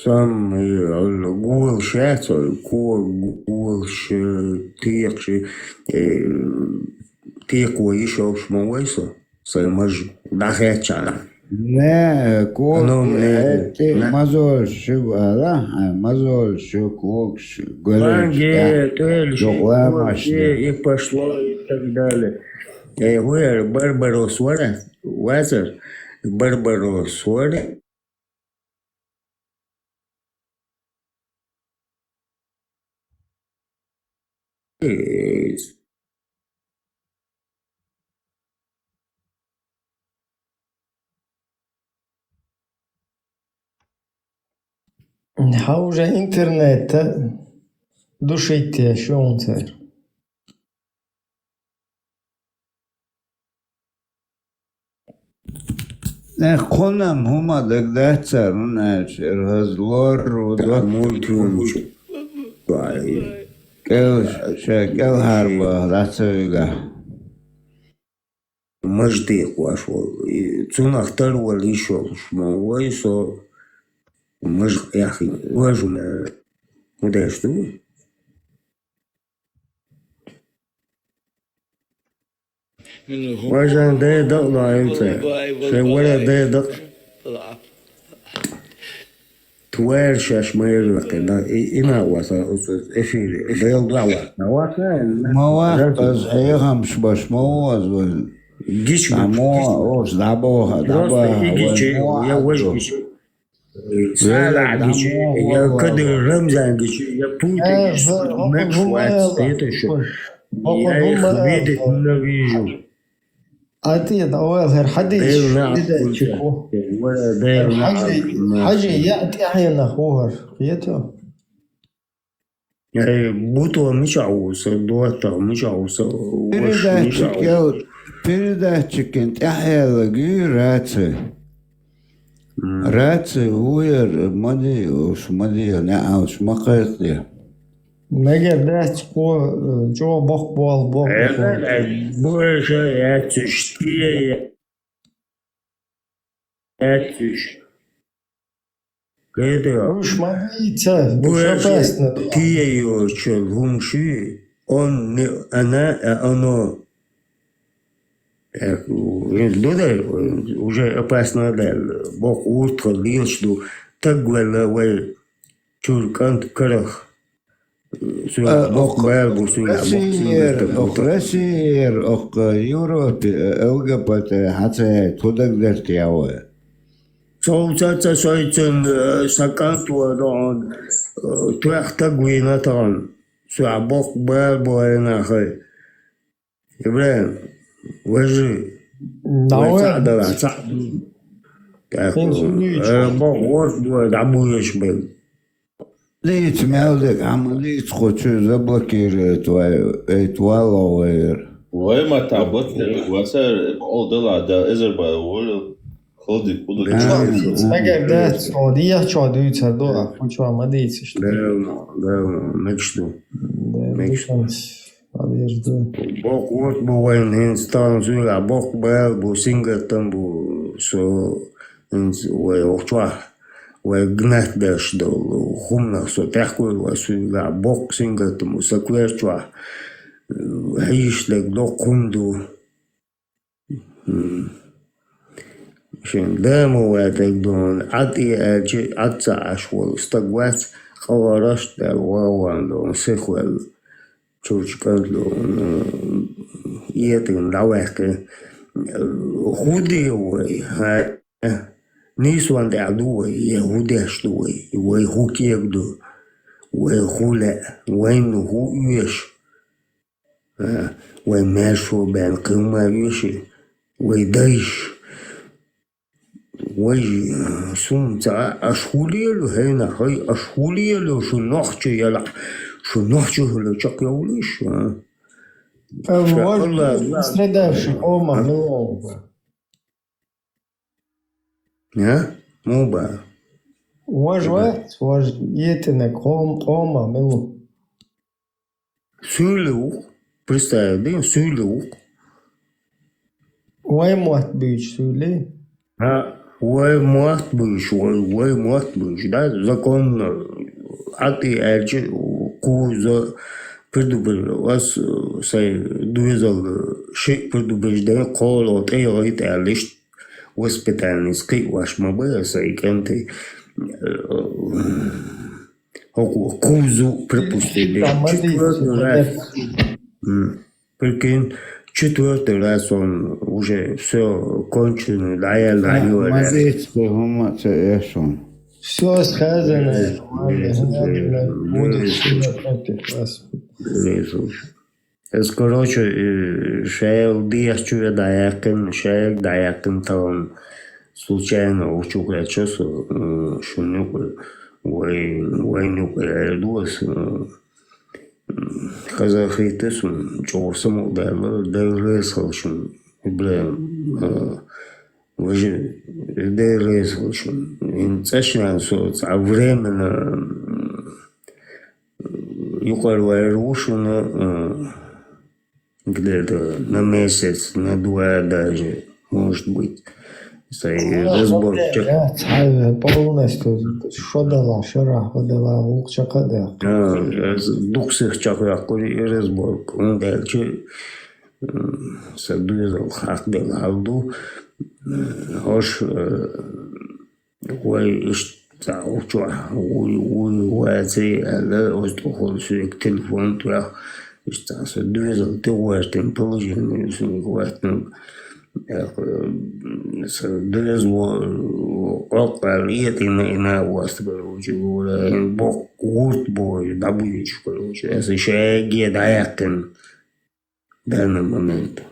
сам гугл шат гугл тику еще шмовайсо саймаж дахечана не кок мазол шивала мазол шокок голешь и пошло и так далее вы Барбарос Уазер Барбарос حاجة إنترنت دشيت شو نصير خونم هما دقدات سرون هزلور ودوك مولتون شكل هربا راتويقا مجدي واشو تسونا اختاروا اللي شو شمويسو مجد يا أخي واجنا وداش دو واجنا ده دقنا انت شي ولا ده دق توار شاش ما يرلق إنا واسا إفيري ده يلدع واسا مواقز أيها مش باش موز جيش أوش دابوها يا وجه سالع جيش يا كدر رمزان جيش يا بوتي مكشوات это شو я их видеть ненавижу أتيت أول غير حدش حاجة يأتي أحيانا أخوها قيته بوتو مشعوصة دوتا مشعوصة передатчик انت احيا لقي راتي راتي هو مدي وش مدي نعوش مقيتي نجر ده جو بخ بول بول больше я тяжкие я тяж это уж молиться больше ты ее что лучше он не она оно уже опасно, да. Бог утро, что так говорил, чуркант карах. أخرسير أخ يوروت أوجبت حتى تقدر تياوه. صوتات سايتن سكانت ورون تحتاجوين تران سعبوك بالبوينا خي إبراهيم وجه وسعد سعد بوك ورد ودعبو يشبه ليت مالك عملية خطو زبلكير توالوير وما تعبت وسر أوضل ده إزر بقول خلدي كله اگر ده سعودية چادوی تردو افون چو آمده ایتش نكشتو بوك ورد بوين هنستان زولا بوك بال بو سينغتن بو سو ويوخشوا وجنات داش دول خمنا سو تحكوا وسولا بوك سينغتن مسكويرشوا هيش لك دو كومدو عشان دامو واتك دون عطي اجي عطا عشوال استقوات خوارش دال واوان دون سيخوال تشوش كانت دون يتن لواك خودي وي نيسوان دي عدوي يهوديش دوي وي خوكيك دو وي خولا وين هو يش وي ماشو بان قيمة يشي وي دايش وي سمتا أشهوليلو هنا هاي أشهوليلو شو نحكي يلا شو نحكي هلا شق يوليش والله سرداش قومة ملو ها مو با واج يتنك قومة ملو سولو представь, سولو وين موت بيش سولي وي موت بيش да закон ати эджи куза предупреждал вас сай дуизал шик предупреждение коло теорит лишь воспитательский ваш мабы сай кенты кузу припустили прикинь. Четвертый раз он уже все кончено, все сказано. Короче, шейл диашчу даякин там случайно учука часу шунюк войнюк луас Казахитесун чоусам дайресалшун воже дайресалшун инцашан соц а временно юкарвайрушина где-то на месяц, на два даже, может быть. Разбор. Полностью. Что дала? Шарах дала, лукчака да. Дуксих чакрах разбор. Он дальше саблизал хак дал алду. Хош ой стал чуа. Ой цей але остохол сюек телефон туя. Что саблизал ты уэштен положение сюек уэштен. Дезво опалит на вас, короче, бог гурт бой, добычу, короче, это еще гедаякин в данный момент.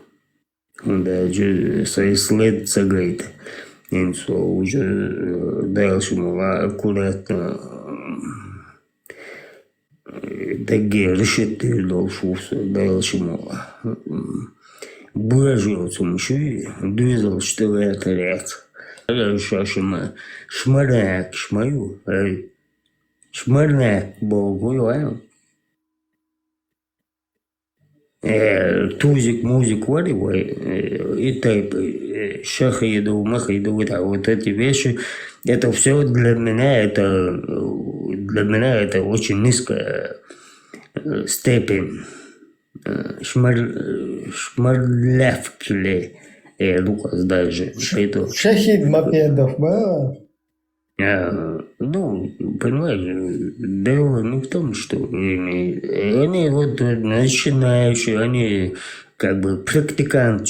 Он даже след согрет. Инсо уже дальше мала аккуратно таги решит должен дальше мала. Буражилцам еще двизал, что это ряд. Шашима шмаряк шмаю, шмаряк богу, тузик, музик, варивай, и тайп, шахиду, махиду, вот эти вещи, это все для меня это очень низкая степень. Шмарлявкли Лукас даже, что Шахид Мопедов, да? ну, понимаешь, дело не в том, что они вот начинающие, они как бы практиканты,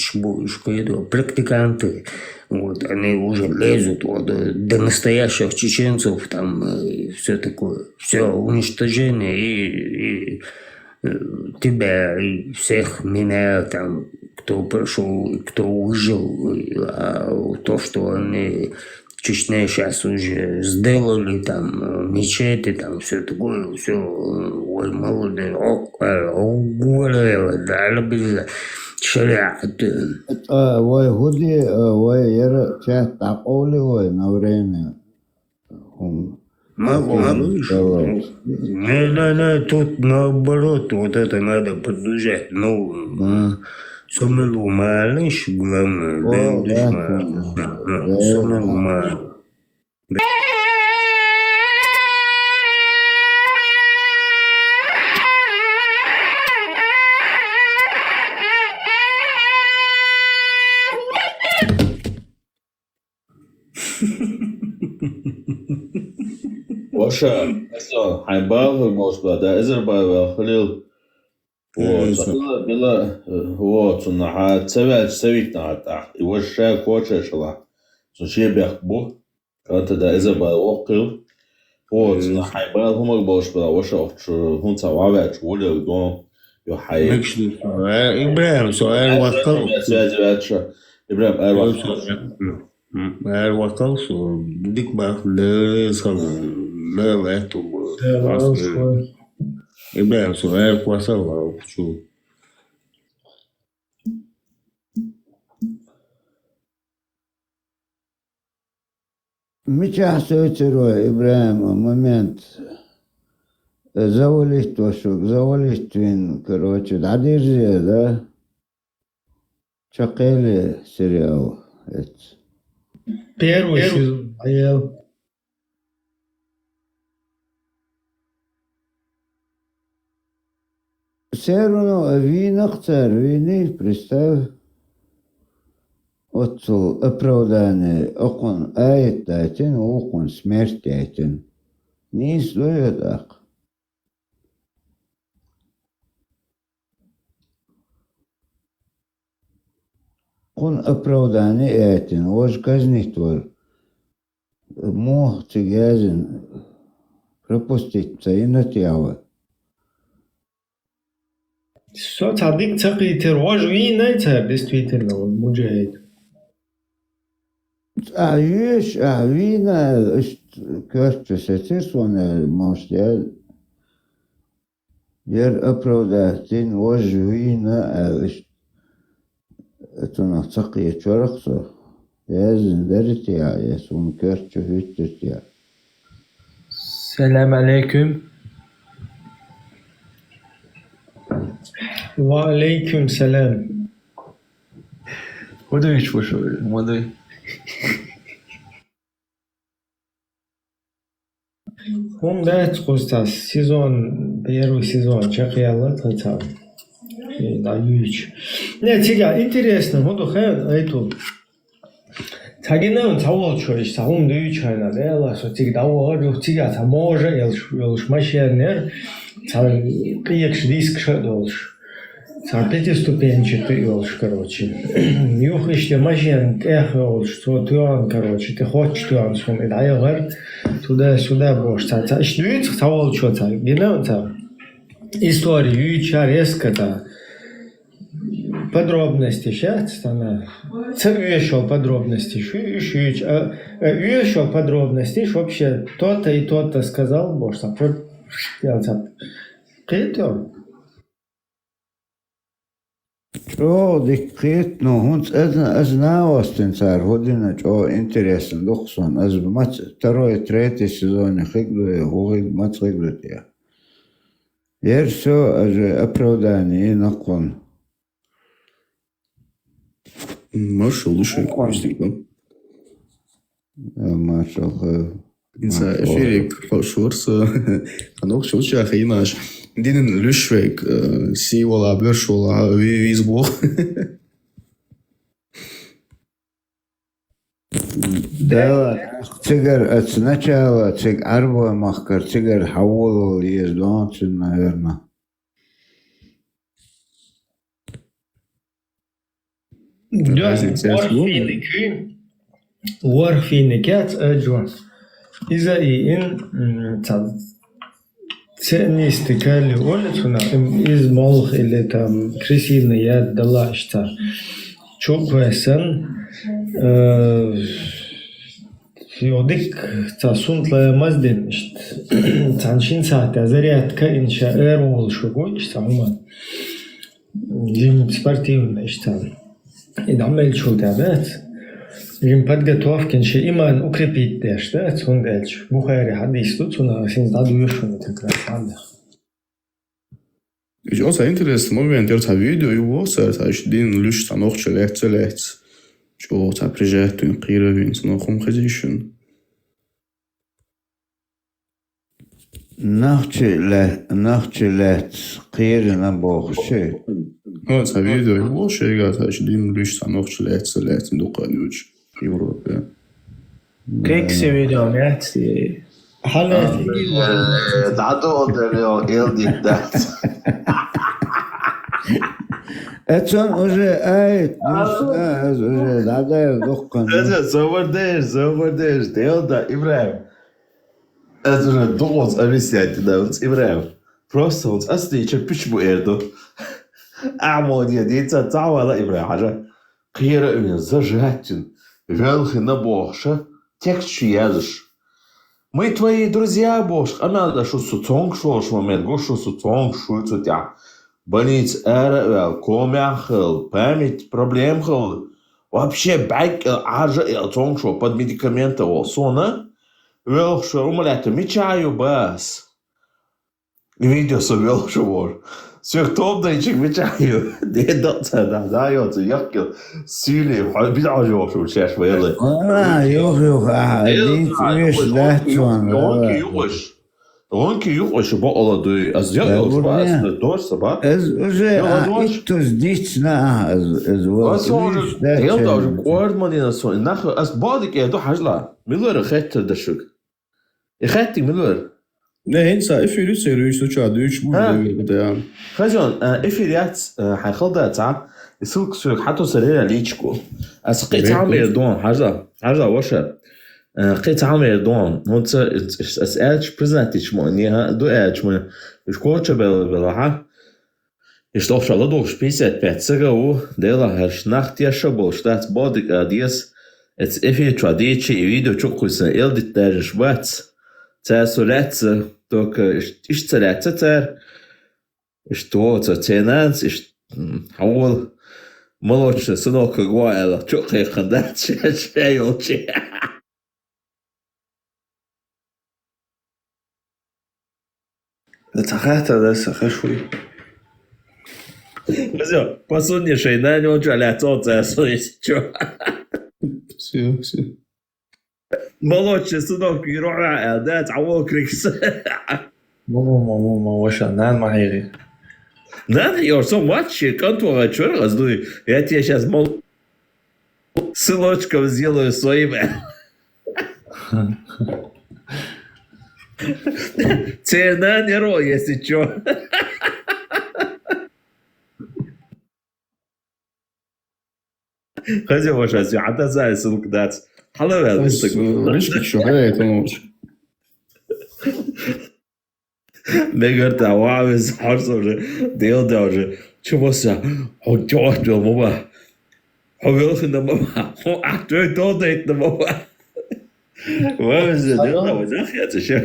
вот, они уже лезут вот, до настоящих чеченцев, там, и все такое, все уничтожение, и тебя, и всех меня, там, кто прошел, кто выжил, а то, что они в Чечне сейчас уже сделали, там, мечети, там, все такое, все, ой, молодые, шариат. Ой, худи, ой, я сейчас такой, ой, на время. Малыш, не, тут наоборот, вот это надо поддержать, ну, самый малыш, главное, самый малыш. Ваша, хайбал, может быть, да, Азербайджан, Халил. Вот, была, вот, на цевет, цевитна, так, и вот шея коча шла, сучи бяхбу, когда да Азербайджан окил, вот, на хайбал, хумак больше была, ваша, хун цававя, чулил, дом, ё хай. Ибраим, суаль вакал. Ибраим, вакал, что дик бах, лето, Ибраим, суаль вакал, почему? Меча сойтерой, Ибраим, момент. Завалить тошук, завалить твин, короче, дадирзе, да? Чакели сериал. Первый сезон. Все равно винах царь, вины, представь. Отцу оправдание, окон ает дайтен, окон смерть дайтен. Не стоит так. Он оправдание этим, вож казнить твой. Мог цигазин пропуститься и на тело. Все, цадик цакитер, вож винайцер, действительно, он муджахид. Вина, кажется, сетирсвоне, может, я оправдатель, вож вина, это на цаки чорахсо. Я зиндарит я сум керчу хüttüt я. Selam aleyküm. Ve aleyküm selam. Молодой, молодой. Он дает кустас сезон, первый сезон, чакиялла тацал. Да, юич. Не, тига, интересно, вот это 자기는 자원초에 자원 누이차나 내가 솔직히 나와가지고 지가 다 może już машинер 잘 клиекш диск шадолш 잘 пятиступенчатый олш, короче. Юхиште машин эхолш, что туан, короче, ты хочешь туан, что мы даем туда-сюда бош. Ишнует заолчо, генеон история, юича резко-то. Подробности сейчас она цевешил подробности, еще подробности, вообще то-то и то-то сказал, боже, это О, дикрет, но он знал остенцар, година, о, интересно, духсон, второй, третий сезон, хиглю, мать хиглю я. Я все оправдание и наклон. Маршал лучший курсник, да? Маршал. Инса эфирик Шурса, анок шуча хинаш. Динен Лüşweg, Сивола, Бёршола, Визбо. Да, цигар сначала циг арба махкар, цигар хавол есть донцин, наверное. ورخ في نكات أجوا إذا إن تعني استقالي ولتنا إز مالخ اللي تام كريسين ياد دلا إشتا شو كويسن في وديك تصونت لمزدن إشت تعنشين ساعة زريعت كائن شائر والشوكو إشتا هما جيم سبارتيون إشتا إذا عمل شو تعبات Им подготовки ще иман укрепить деш, да, цундельч. Бухари хадис тут цуна син дадуешун так раз. Ich auch sehr interessant, wenn der Video über das den Lust noch zuletzt. Ich auch das Projekt in Kira wie so noch umgesetzt. Nachchelet Kira na bochshe. Ja, das Video über das den Lust noch zuletzt in Dukanjuch. Европе. Как се видео мяци? Хале. Дато дело елдикдат. Это уже уже надо дохкан. Это зовардеш, делда Ибраим. Это же долг объяснять, да, вот Ибраим. Просто вот أصلي почему это? أعمل يديتا تعوى Ибраим حاجة. Кира именно зажатен. Велхи на Богша, текст чьязыш. Мы твои друзья, Бож, а надо что сутонг шош момент, го что сутонг шуйцу тя. Больниц эра, комяхл, память, проблем хл. Вообще байк ажа и тонг шо под медикаменты о сона. Велша умолята, мечаю бас. Видео со велша вор. Всех топ-дайчик мечаю. Det dotsa da jag så jag sylig har bidrag så chef väl. Jo, det är lätt sån. Onki юж по оладу, а сделал вас дождь саба. Уже это здесь на Я даже квартманина сон. Нах as бадик я до хажла. Миллер خت دشك. خت مиллер. Nej, inte så. Ifyr seriöst så tror du inte borde det. خجون افيريات حيخلطها تاع يسوق سوق حتى سريرة ليتشكو اسقيت عامل دون حاجة وشا قيت عامل دون هونت اسالش بريزنتيش مونيها دو اتش مون شكوتش بلا يشتوف شالا دو سبيسات باتسغا و ديلا هرش ناخت يا شبل شتات بودك اديس اتس افي تراديتشي فيديو تشوكوس الدي تاج شوات تا سولات دوك اشتلات تر Что за ценанс, حول молочный сынок Гуайла, чё хандат, чайолчи. Это хата, сахашуй. Все, посуднейший, на него что, ляцоца, чё? Все. Молочный сынок Гуайла, да, تعول крикс. ماما وش نان معيري. Надо, you're so much, контура, чё раздуй? Я тебе сейчас ссылочком сделаю своими. Цена не ро, если чё. Хотя ваш а за ссылку дать. Халавел, Речки чё, это ночь. Megert a válasz harcosra, déldeazsa, csomószá, hogy gyartja a mama. Ha wilgen de mama, ha achter dooddeed de mama. Waar is het deel nou? Zeg je het eens, ja?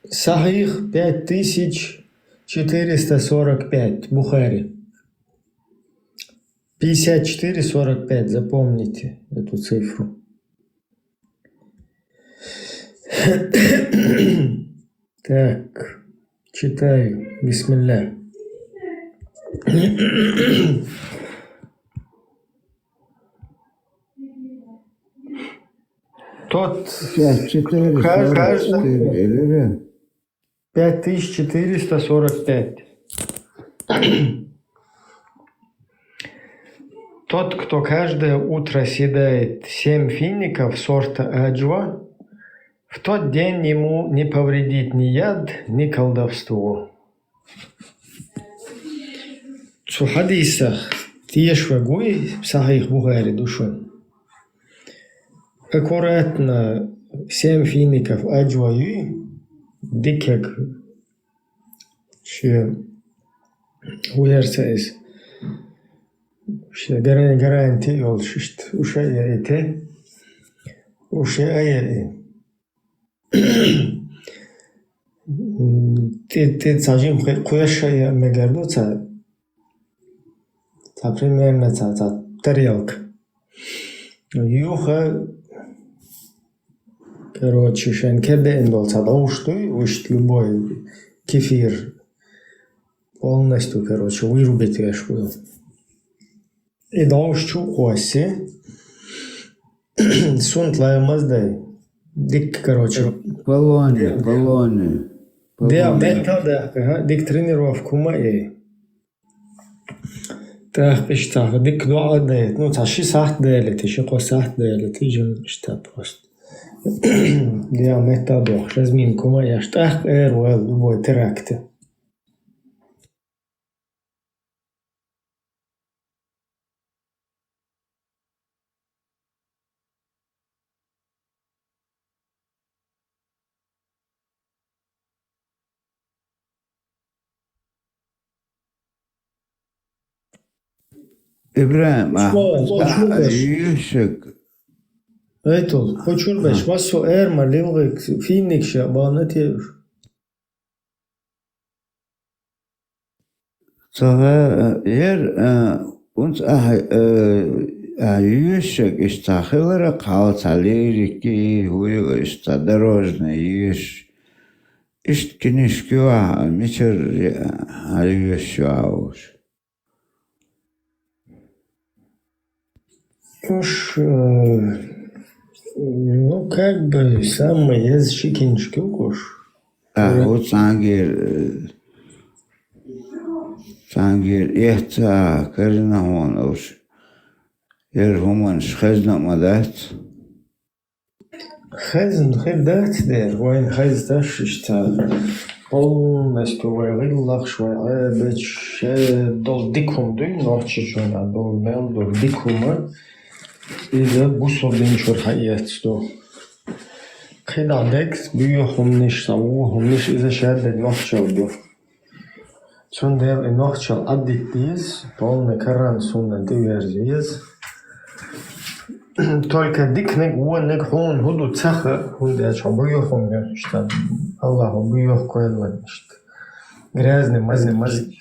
صحيح 5445 Бухари. 54-45, запомните эту цифру. Так, читаю. Бисмилля. Тот 5445. Тот, кто каждое утро съедает 7 фиников сорта аджва, в тот день ему не повредит ни яд, ни колдовство. Цу хадисах тиешвагуй сахих Бухари душон. Аккуратно 7 фиников аджваю, дикек, что уерцайс, что гарантия олшишт, ушая ите, ушая ты цажим куешая мегарду ца примерно ца тарелка. Юха, короче, шенкеде индол ца доуштой, ушт любой кефир полностью, короче, вырубить решку. И доушчу оси, сунт лая маздай. Дик, короче. Полоне. Да, метода, дик тренировку моей. Так, что, дик дуа дает. Ну, таши сахт дает, еще косахт дает, и же что просто. Да, метода, разминку моя, что эрвел, любой теракт. İbrahim, Yusuf. Ето, хочур беш, васо эрма лилгик, финник шабана тевш. Sonra uns Yusuf istahilere kaltaliriki, huyu istadorожный иш. Ишт кинишкюа, мичер Yusuf. Уж, ну, как бы, самый есть шикинчки укуш. Вот сангир, ехта, карина он уж. Хуман шхезна мадат. Хезн, хедат дер, вайн хездаш, что полностью вайлах, швай, бич, дол дикум дуй, норчи чуна, дол мел, дол дикума. إذا بوصل بنشر حقيقته كده عندك بيهم نش سووهم نش إذا شاد النخشة ده شون ده النخشة قدت ديز طولنا كران سونا ديرزيز только дикнег уанег хон худу цаха хунде чабуйохом что Аллах буйох койлан что грязный мазный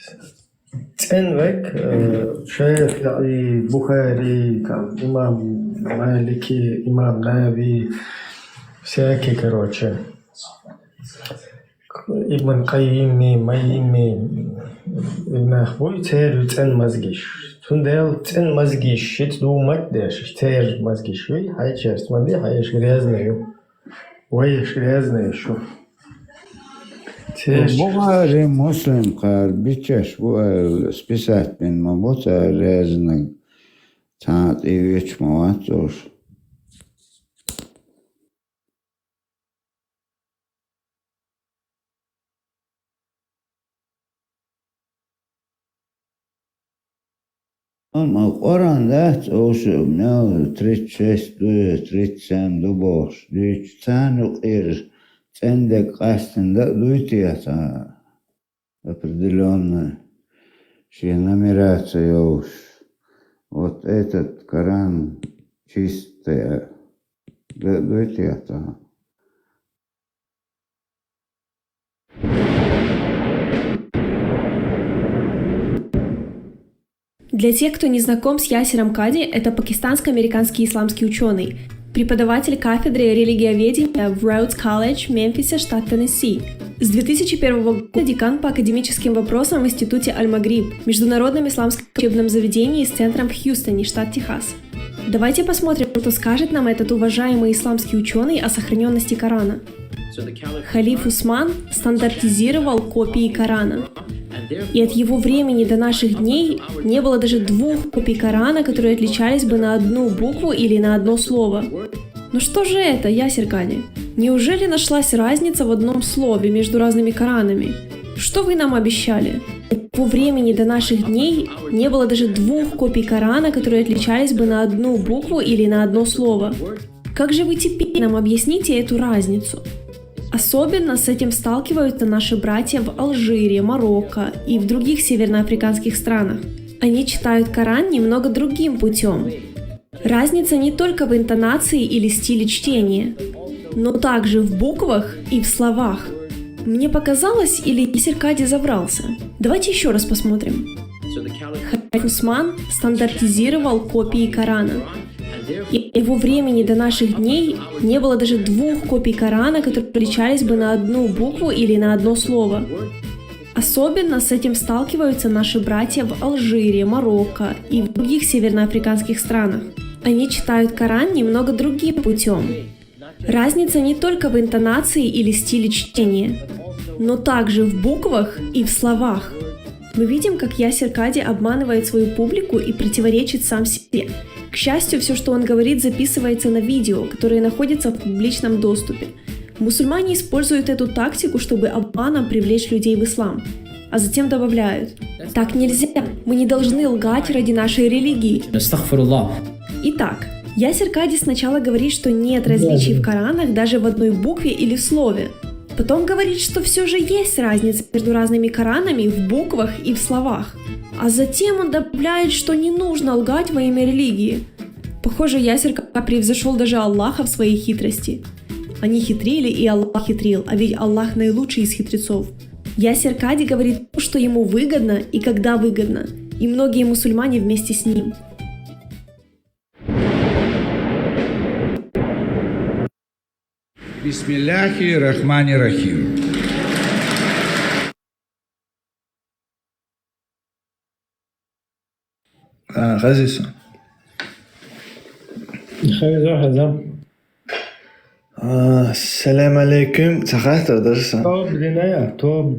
ценвек шейх и Бухари, там, имам Малики, имам Нави, всякие, короче. Ибн Кайими, Майими, нахуй церю цен мозгиш. Тундел цен мозгиш, шит думать дешь, цер мозгиш, ой, хай черт, манди, хайш грязный, ой, грязный еще. Buhari Muslim kar biçeş bu spesat bin mabota reznek taat eviç mavat zor. Ama oranda olsun ne 36, 37 duboş, 3 tane цендек астында дуйтията определенная нумерация уж. Вот этот Коран чистая дуйтията. Для тех, кто не знаком с Ясером Кади, это пакистанско-американский исламский ученый, преподаватель кафедры религиоведения в Роудс Колледж, Мемфисе, штат Теннесси. С 2001 года декан по академическим вопросам в Институте Аль-Магриб, международном исламском учебном заведении с центром в Хьюстоне, штат Техас. Давайте посмотрим, что скажет нам этот уважаемый исламский ученый о сохраненности Корана. Халиф Усман стандартизировал копии Корана. И от его времени до наших дней не было даже 2 копий Корана, которые отличались бы на одну букву или на одно слово. Ну что же это, Ясир Кади? Неужели нашлась разница в одном слове между разными Коранами? Что вы нам обещали? От его времени до наших дней не было даже 2 копий Корана, которые отличались бы на одну букву или на одно слово. Как же вы теперь нам объясните эту разницу? Особенно с этим сталкиваются наши братья в Алжире, Марокко и в других северноафриканских странах. Они читают Коран немного другим путем. Разница не только в интонации или стиле чтения, но также в буквах и в словах. Мне показалось, или Ясир Кади забрался? Давайте еще раз посмотрим. Халиф Усман стандартизировал копии Корана. И от его времени до наших дней не было даже 2 копий Корана, которые отличались бы на одну букву или на одно слово. Особенно с этим сталкиваются наши братья в Алжире, Марокко и в других северноафриканских странах. Они читают Коран немного другим путем. Разница не только в интонации или стиле чтения, но также в буквах и в словах. Мы видим, как Ясир Кади обманывает свою публику и противоречит сам себе. К счастью, все, что он говорит, записывается на видео, которое находится в публичном доступе. Мусульмане используют эту тактику, чтобы обманом привлечь людей в ислам, а затем добавляют: «Так нельзя, мы не должны лгать ради нашей религии». Итак, Ясир Кади сначала говорит, что нет различий в Коранах даже в одной букве или в слове. Потом говорит, что все же есть разница между разными Коранами в буквах и в словах. А затем он добавляет, что не нужно лгать во имя религии. Похоже, Ясир Кади превзошел даже Аллаха в своей хитрости. Они хитрили, и Аллах хитрил, а ведь Аллах наилучший из хитрецов. Ясир Кади говорит то, что ему выгодно и когда выгодно, и многие мусульмане вместе с ним. Бисмилляхи рахмани рахим. غازيسا السلام عليكم تخاطر درسا توب دينايا توب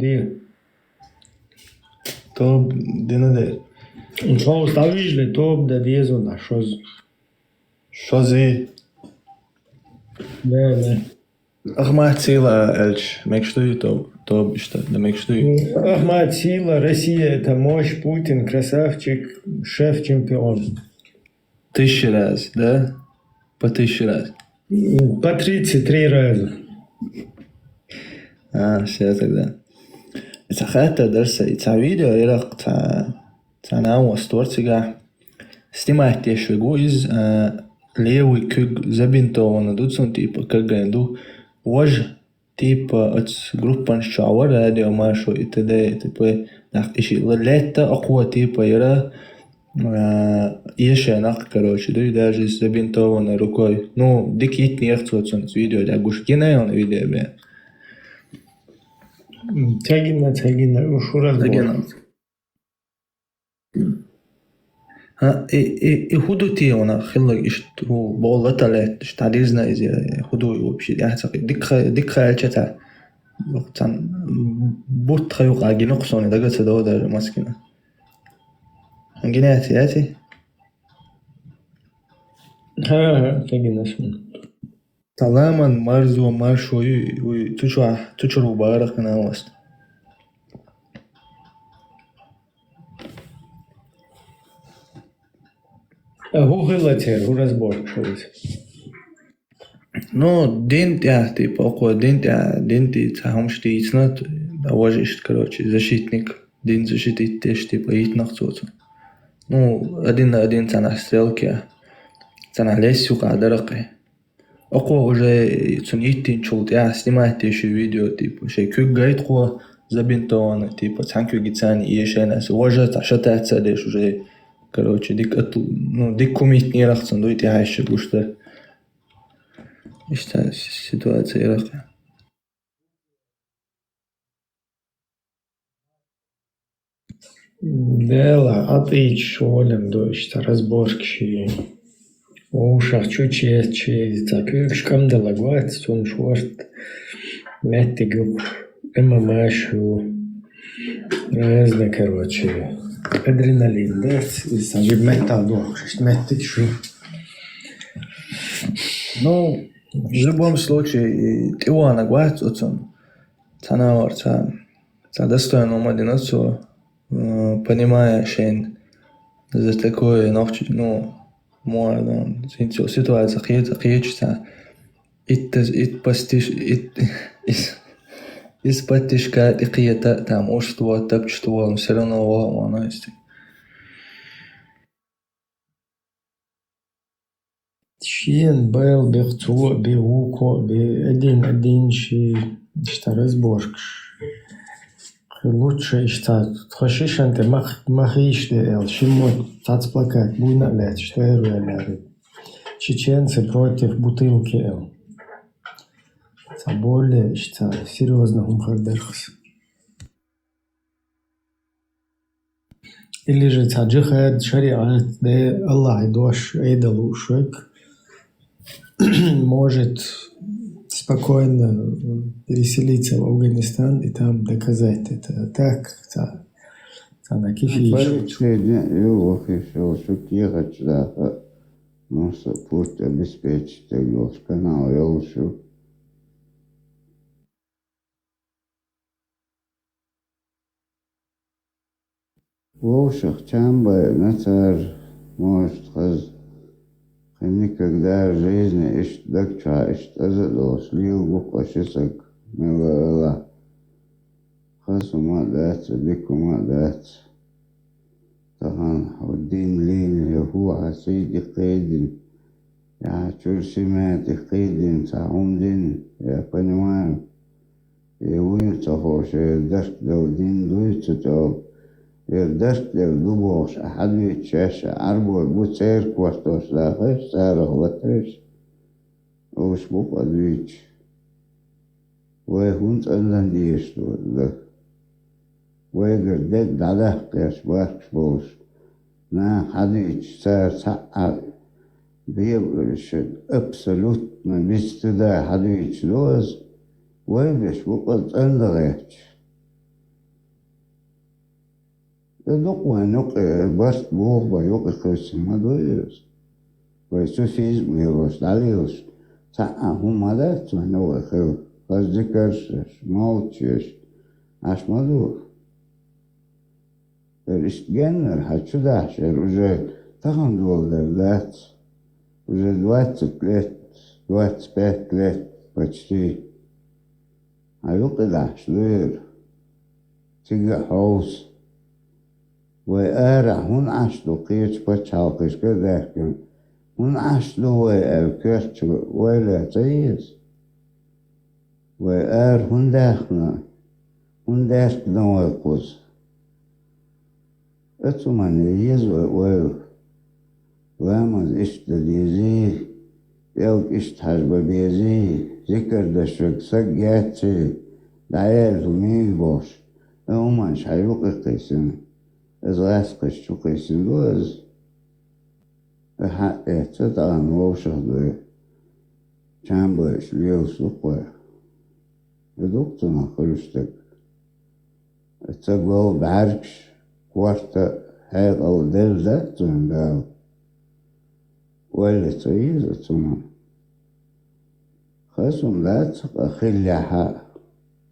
دينا دير شو ставиш ли توب да диезо на шоз? شوزي Не. Ахмат Сила Эльч, мекштуй топ что, да мекштуй. Ахмат Сила, Россия, это мощь, Путин, красавчик, шеф-чемпион. 1000 раз, да? По 1000 раз. По 33 раза. Все тогда. Ицахата дарса, ица видео ирак та нау створцига. Снимать тешвигу из левый кюг забинтовано дуцун типа кагенду вож типа от группан шауэр радио машу и т.д. типа нах иши лета аква типа ира еше нах короче да и даже забинтовано рукой. Ну дикит не хцоцун видео да гушкина он видео бе. Тягина ушураз. يهودو تيونا خلق اشتو بولتا لات اشتعريزنا إذا يهودو يوبشي يحتقي ديك خيال شتا وقتان بوت خيوق عاقي نقصوني دقا تدو دا مسكنا هنجيني ياتي ها تاقينا شمون تماما مرزو مرشو تشرو بارق ناوست هو غلطير هو разбор шоусь. Ну, дент я, типа, около денти, цахам штиицнат, да важишь, короче, защитник, день защитить теж, типа, итнах цоцу. Ну, один на один цанах стрелки, цанах лесю кадаракай. Около уже цун иттин чулт, я снимать еще видео, типа, шей кюк гайд ко забинтовано, типа, цанкю гицани и еще нас, важа ташата цадеш уже. Короче, дик кумит не рахцан, дуйте хайше гушта. Ишта ситуация ирака. Дела, а ты чолем дойшта разборки. Ушах чучесть, так шкам делагуат, сон шварт, мэттигу, эмамашу, Разные, короче, адреналин, да, сажib металл, метать шо. Ну, в любом случае, ты уана гват отцом, цанавар, достойно мадинацу, понимая, что за такое ночь, ну, можно, ситуация хиечца, испатишка тикията там уштва, тапчтва, все равно оно есть. Шин был бехцу, беуко, один ши, что разборкш. Лучше что хочешь анте махиш де шимот цацплакать буйна лет что я чеченцы против бутылки эл. Это более что серьезно умхардерхс. Или же таджихад шариат де Аллах дош эйдалу шек может спокойно переселиться в Афганистан и там доказать это так, на путь обеспечить канал я лучше. Лошах чамба, нацар, может, никогда в жизни дакча азадос лил букашисак милала. Хасума дац, дикума дац. Тахан один лин яху асиди қейдин. Я чурсимати қейдин саумдин. Я понимаю. И улица хоше дашк дал-дин дуется то. يردشت لدوبوش أحد يتشاشى عربو بوتسير كوارتوش لاخش ساره واترش وش بوك أدويتش ويهونت أدلن ديشتو ويقردك داده قيش باركش بوش نا حد يتشسار سعر بيبقرشد أبسلوت ما بيستدا حد يتشلوز ويبش بوك أدلغيتش نقوى برست بوغ بيوق خيس ما دويرس ويسوفيز ميروس داليوس ساعة هم مدات ونوى خيو فازدكرش موتش عش مدور الاشتجنر هاتشو داشر وجه تخن دول دولات وجه دوات سبات لت بچتي هيوق داش دوير تيجا حوص وأرى هون عشلو قيش بتشاقش كذاكم هون عشلو وكرش ولا تيز وأر هون داخنا هون داخنا ويقوز أتمنى يز وامز إشت ديزي يوك إشت حجب بيزي ذكر دشوك سجاتي دعيال وميك باش أمانش هيوك قيسن از غاسقش شو قيسن دوز حق اعتدان ووشخ دوي چند باش ليو سوقوي بدوقتنا خلوشتك اتساقوا بعركش كوارتا هاي او دل ذاتون داو ولا تيز اتسمان خاسم ذات اخلي حق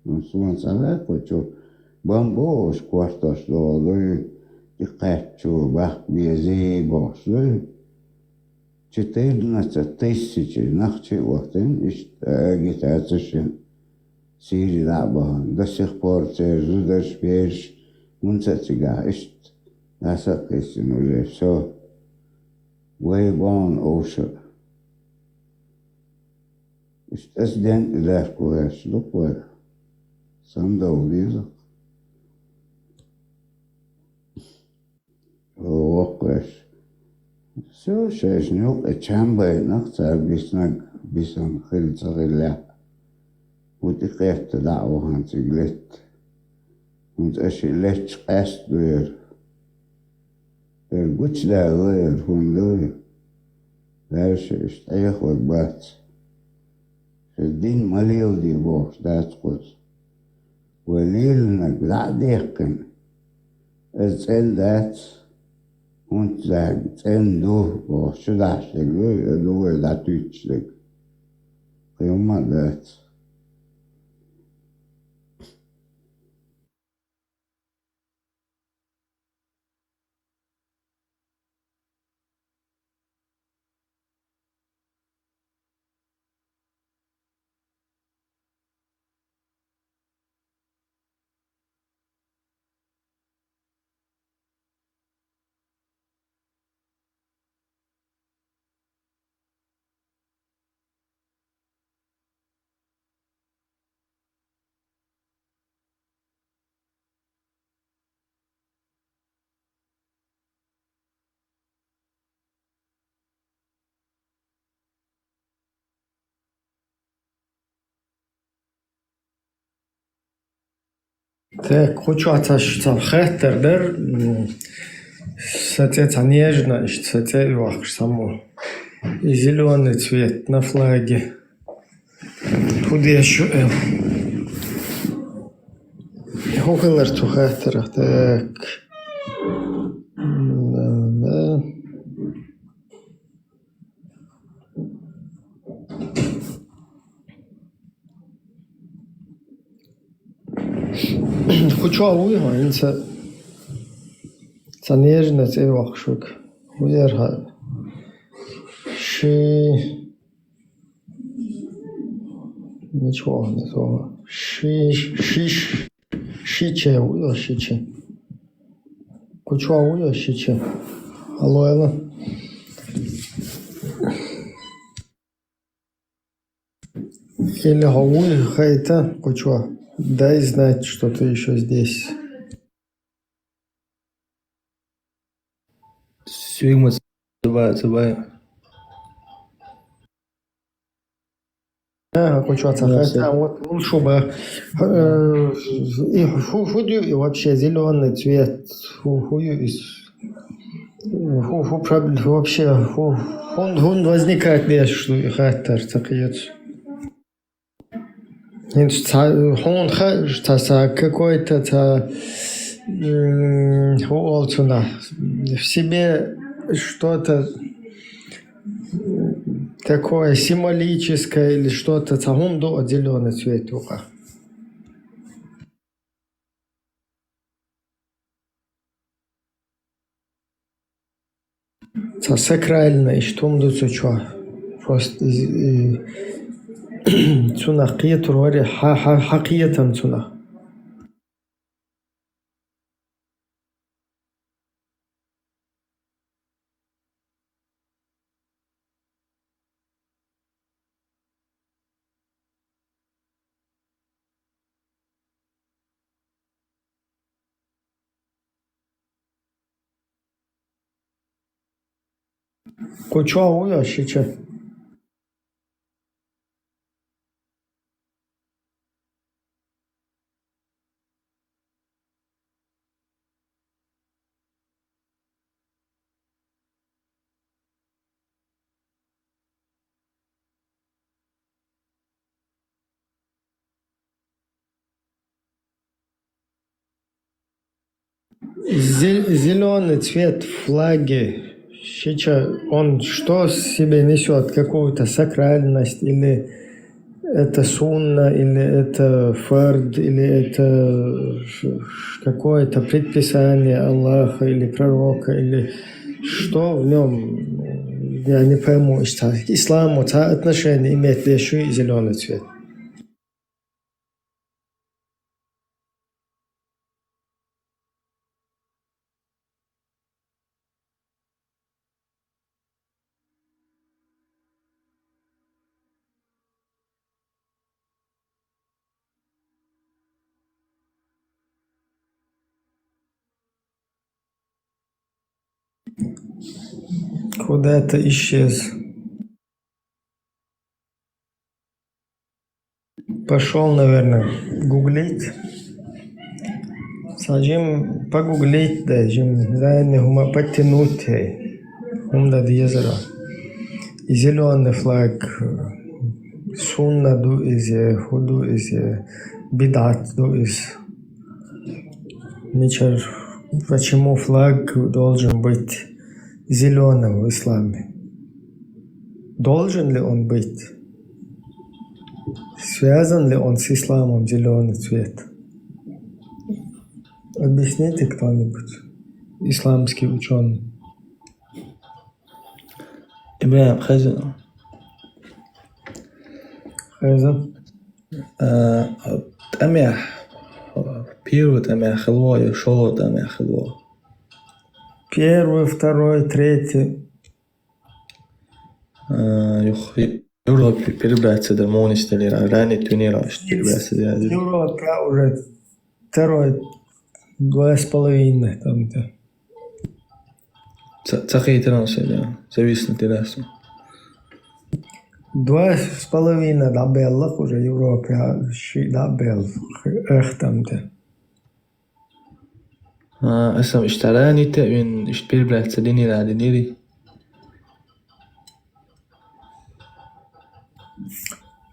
نسوان سلاك وچو بامبوش كوارتاش دوالوي يقاتشو بخ بيزي بوصلوي 14 тысячи нахчи вахтен ишт агитацияшен сири лабахан до сих пор зудаш пеш мунцатига ишт насакисин уже все вейбон оша ишт эсден лавкуэш лукуэ сандау визак وقش سو شاشنوق اتشامبا نقصر بيسن خل صغير وتقيت دعوة هان تقلت ونتأشي ليش قاس دوير القوش دا غير هون دوير دارش اشتايخ وقبات الدين مليو دي بوش دا تقوز وليلنا gladeken. Erzähl das und sagt, erzähl du, was du das, du das Deutschlich. Immer das. Так, хочу отцашиться хеттер дер, сатец нежно, и сатец вахш само. И зеленый цвет на флаге. Куда еще? Хохлер ту хеттер, так. Да. Хочу ауйга, инца нежно цвет вахшук. Уерха. Ничего не то. Шиче, уйо шиче. Кучуа уйо шиче. Алоэла. Или хауи хайта, кучуа. Дай знать, что ты еще здесь. Сюйма цыбая. Хочу отцахать. А вот лучше бы и худю, и вообще зеленый цвет. Вообще он возникает здесь, что и хаттер такие. Он какой-то в себе что-то такое символическое или что-то до зеленый цвет уха. Сакральное, что он что просто цуна қиятур вари хақиятан цуна. Кучуа уя шиче. Зеленый цвет флаги, он что себе несет? Какую-то сакральность, или это сунна, или это фард, или это какое-то предписание Аллаха или пророка, или что в нем, я не пойму. Исламу отношение имеет ли еще и зеленый цвет? Куда-то исчез. Пошел, наверное, гуглить. Сажим погуглить, да, жим подтянуть, умда дьезера. И зеленый флаг, сунна ду изе, худу изе, бидат, то есть Мичер, почему флаг должен быть зеленым в исламе? Должен ли он быть? Связан ли он с исламом зеленый цвет? Объясните кто-нибудь, исламский ученый. إبراهيم خزن أميح بيروت أميح خلوة يشولوت أميح خلوة Первый, второй, третий. Европе перебраться до монастыря, ранее тренировать, перебраться до Европа уже второй, 2,5 там-то. Цахей трансфер, зависит от террасы. 2,5 дабеллах уже Европе, а ши дабел, эх там-то. أسمع اشتراني تأمين اشتبير بلاد سديني لا دينيري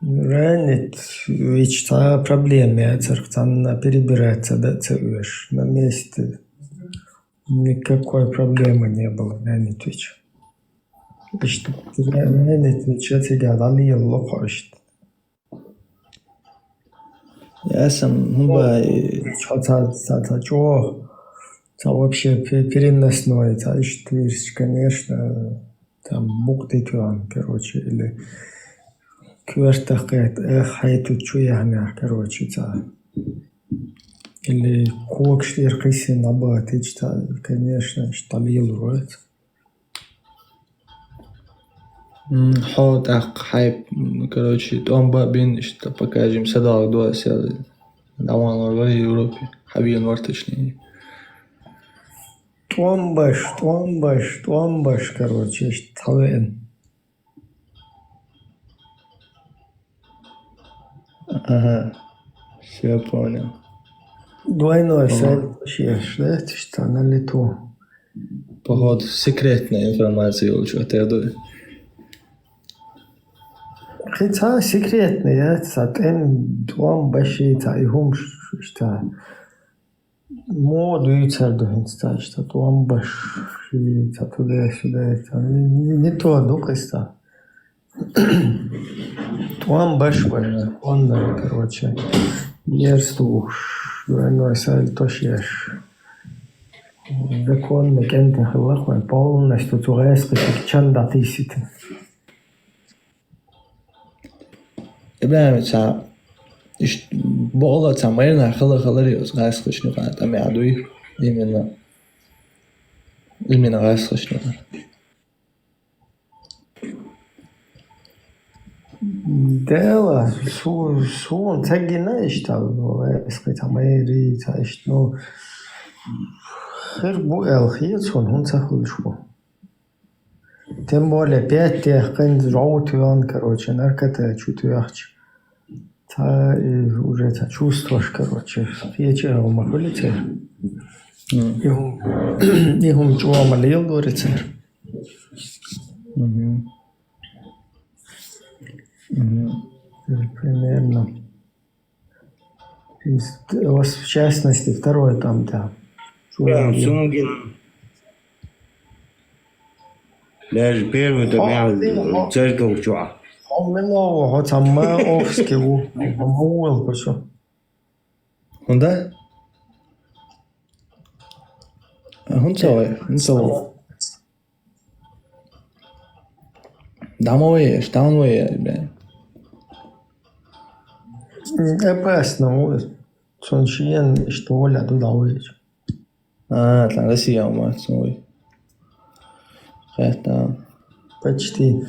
Ранит, ведь та проблема, церковь перебирается, да, церковь на месте. Никакой проблемы не было, ранит ведь. Ранит ведь, я тебя дали лопасть. Я сам, ну, вообще переносной, конечно, там бухты короче, или квертахет, хайту чуяна, короче, или кокштиркиси набатыч, конечно, штабил роет. حاط حيب короче том бабин что покажем садок два сел даван орвали Европе хабин варточный Томбаш, короче, штавен. Ага, все понял. Двойной сайт, да, что на лету. Походу, секретная информация лучше отойду. Хотя секретный, твом большие, и хум, что моду и церковь, что твом большие, туда-сюда, не то, духоста. Твом большой, он, короче, мерзту, двойной сайт, то шеш. Законно, кем-то хлахвай, полностью турецкий, как чанда тысячи. إبراهيم ساعة إيش بقولة تعمرنا خلري غاس خشني قاعد أمي عدوي إيمنا غاس خشني Дело, сон, тагина иштал, эскит амери, таишно. Хербу элхиет, он сахульшку. Тем более 5 тех, когда роутуан, короче, наркота, чутуяхч. Та уже та чувствуешь, короче, вечером махулите. Ихум чуа малил говорится. Примерно. В частности, второй там, да. Даже первый там я церковь чуа. Он минулого, там Овський, Муэл, почему? Он да? Он целый, он целый. Домовые, штанвые, бля. Опасно, Сончиен, что Оля туда уедет. Там Россия, мать, свой. Это... Почти.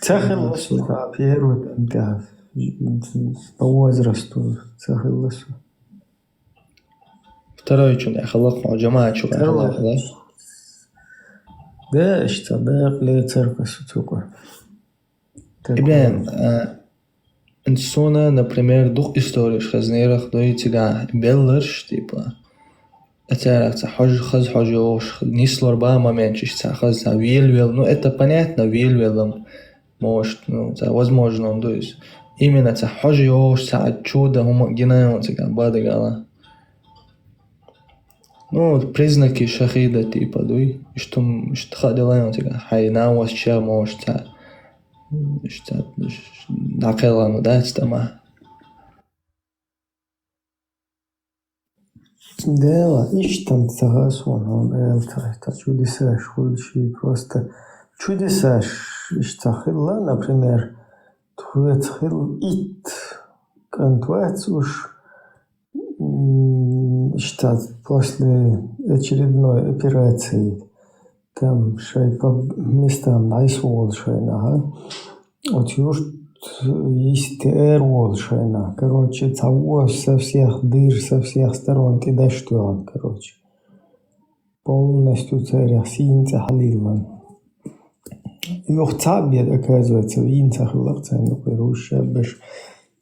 Цахилосу, да, первый, да, по возрасту цахилосу. Второй что я халаху, джамаа что я халаху, да? Да, что, да, для церковь сутюка. Ибн, инсона, например, дух истории, хазнерах, доитига, беллерш, типа, это хаж хажош, нислорба моментчиш, хаз вильвел, ну это понятно, вильвелом. Может, ну, да, возможно, то есть именно ца хожиош, ца чудо, хума гинаем, ца бадагала. Ну, признаки шахида типа, дуй, что ходилаем, ца хайна was ча мош, ца нақелану, да, стама. Да, там согласен, он это чудеса, шульши, просто чудеса, штахилла, например, твецхил ит, контуац уж, что после очередной операции, там шай по местам найсвол шайна, вот уж есть эрвол шайна, короче, того со всех дыр, со всех сторон, ты да что он, короче, полностью царя синца халилан. Юх цабьет, оказывается, в инцах влакцайну, перуша, беш,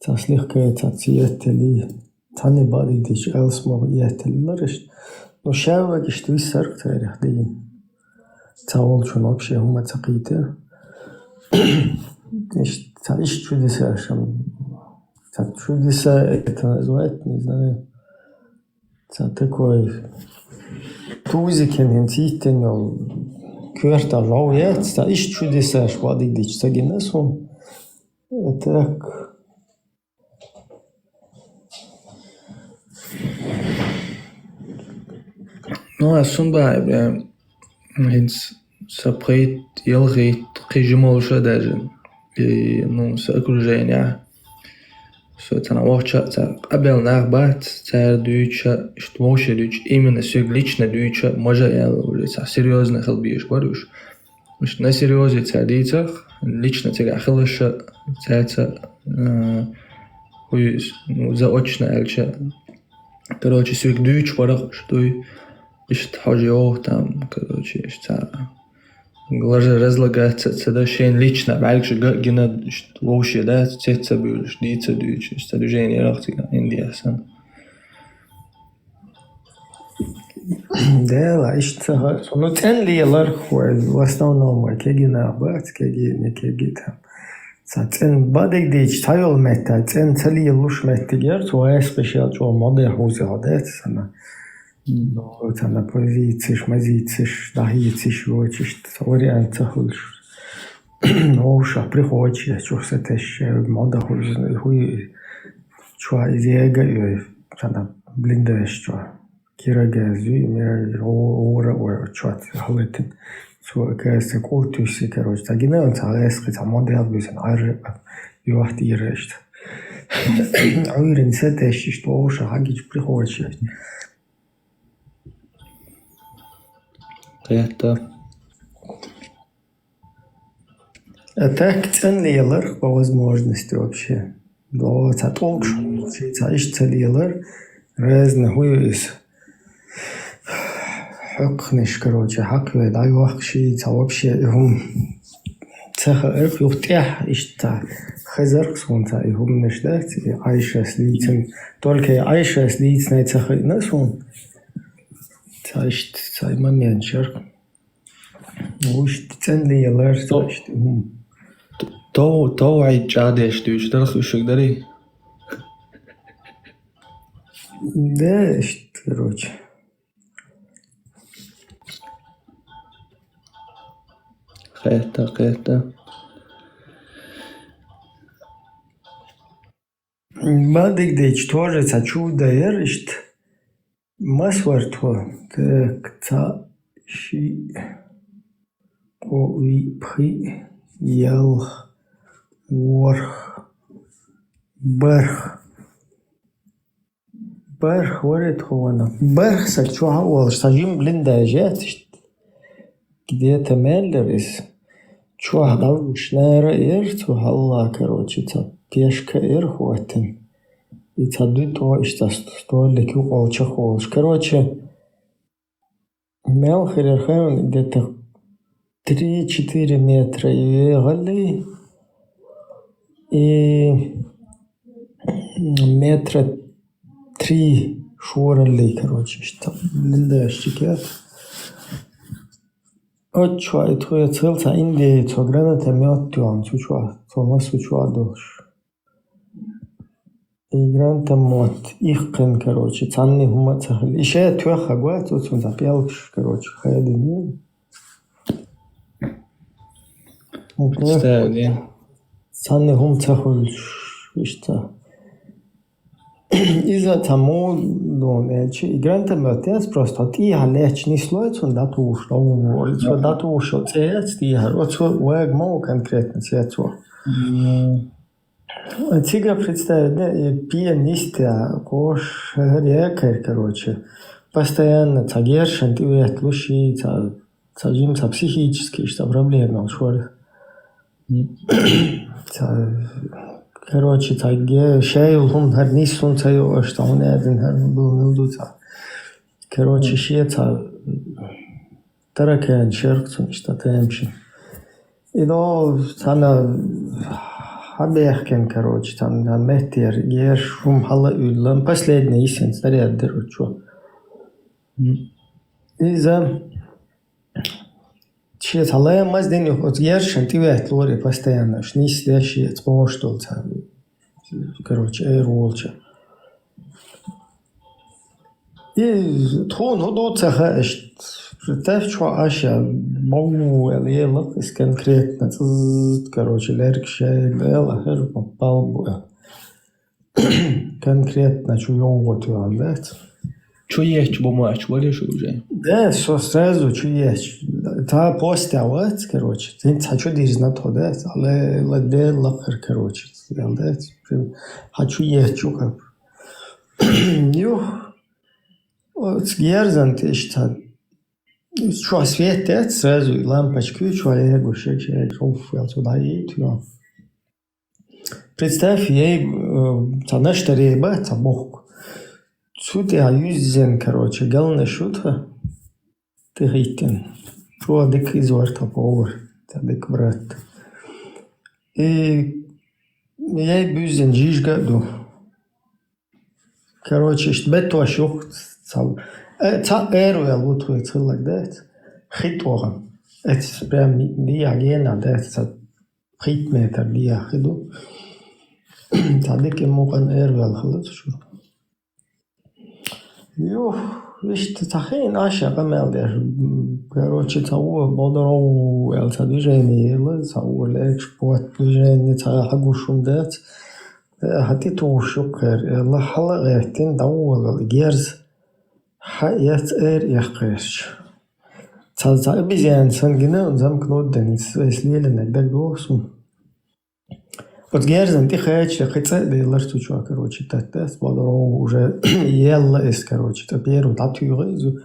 ца слегка ца циетели, ца не бадидич, элсмо ятели, лариш, но шаваги, что и сарк царя, дин. Ца олчун вообще хума цакитер. Ищ чудеса, чудеса это называют, не знаю, такой тузикен, интитенол, кверта жаует, ищ чудеса, швадидич, сагинесу, так. Ну, а сумба, хинс сапрейт, елрейт, қижимолша даже. И, ну, с окружения. Собственно, вовча, абел нарбат, царь дюча, что вообще дюч, именно все лично дюча, может, я уже серьезно хелбиешь, говоришь. Что на серьезе царь дицах, лично царь хелыша, царь, ну, заочно, эльча. Короче, все дюч, ворох, что и, хаджиох там, короче, что глаже разлагается, это шейн лично, вальше гина вообще, да, цеца бюлш, дица дюч, что движение рахтига, Индия сан. Да, ищется, ну цен ли лархуй, в основном, кегина бат, кеги там. Цен бадик дич, тайол мета, цен цели луш метигер, то спешил, что моде хузе ходит, сана. Ну, на позициях, мазициях, дагициях, очищ, вариантах лиш. Ну, уж приходит, что все это еще мода хуй, что изъяга, и она блиндая, что кирага зуй, мира ора, что халетин, что кажется культуси, короче, так и не он салески, там мода бюзен, ар, юахти ирешт. Уверен, все это еще что уж хагич приходит. Это. Так целилар по возможности вообще. Да, это толкшо. Это целилар. Разные хуйс. Хакнеш, короче, хакве, дай вахши, это вообще цеха эрф юхтях, ишта. Хазарк сунта, и хумнеш, да, Айша слицем. Только Айша слицем, цеха насун. Цай момент, черк. Уж ценный лэр, то ай чадеш, ты уж дал хушек дари. Да, короче. Хэта. Бадик дейч тоже чудо ершт. Масвартво, так, ца, ши, ови, пхи, ял, ворх, барх. Барх, варит хована. Барх, сачуха, уол, сажим блинда жет, где-то меллерис. Чуха, дав, шнера ирцу, халла, короче, ца, пешка ирхуатин. И цадуй то, что столик укол чахолш. Короче, мел херерхайон где-то 3-4 метра и гали, и метра 3 шурали, короче, что блиндащики. Вот что, это я целся Индии, то граната мёт тюан, чучуа, то мы сучуа дольше. игран там вот их короче, цанный гумацахал. Еще трех агуа, тут он запелш, короче, хайден. Представь, цанный гумацахал, что из-за того, игран там вот я просто ты халеч не слоится, он дату ушло, что дату ушло, цец ты, вот что вэг мол конкретно цец. Тига представить, да, и пианисты, кош рекер, короче, постоянно цагершен, ты вет лучи, цагим психически, что проблемы, что короче, цаге, шейл, он харнис, он цаю, что он один был милдуца. Короче, шеца, таракен, шеркцун, что темши. И до, цана, Абехкен, короче, там на метр, ешь, шум, хала, удлам, последний истин, старят, дыручу. И-за чет, хала, я маз день, вот ешен, ты вет лори постоянно, шни следующий, это что там, короче, эйрволча. И тон, вот цеха, представь, что аша, могу, елах, из конкретно, короче, лерк шей, елах, попал, конкретно, что я вот валдать. Что есть бумач, валишь уже? Да, все сразу, что есть. Та постявать, короче, ты хочу дизь на то, да, але ладе лахар, короче, валдать. Хочу есть, что как. Ю, вот герзан, ты что? Что светит, сразу лампочку, что я гушек, я туда еду. Представь, ей наш реба, это бог. Сюда я юзен, короче, гална шутка, ты хитин. Что дик из варта повар, это дик брат. И я юзен жиж году. Короче, что бето шух, Та эру я луту и целак, да, хитора. Это прям лия гена, да, это хитметр лия хиду. Та дике муган эру я лхалат шу. Ю, вишь, та хейн аша гамел, да, короче, та уа бодору, эл та движение, та уа лэкшпорт движение, та хагушум, да, хати ту шукер, эл хала гэртин, да уа герз, حقیقت یخش. تا بیزن سنگینه اونجام کنود دنیس اسلیل نگدر دوستم. от герзен ты хочешь хотя делаешь то что короче так тест бодро уже ела из короче то первый татуировку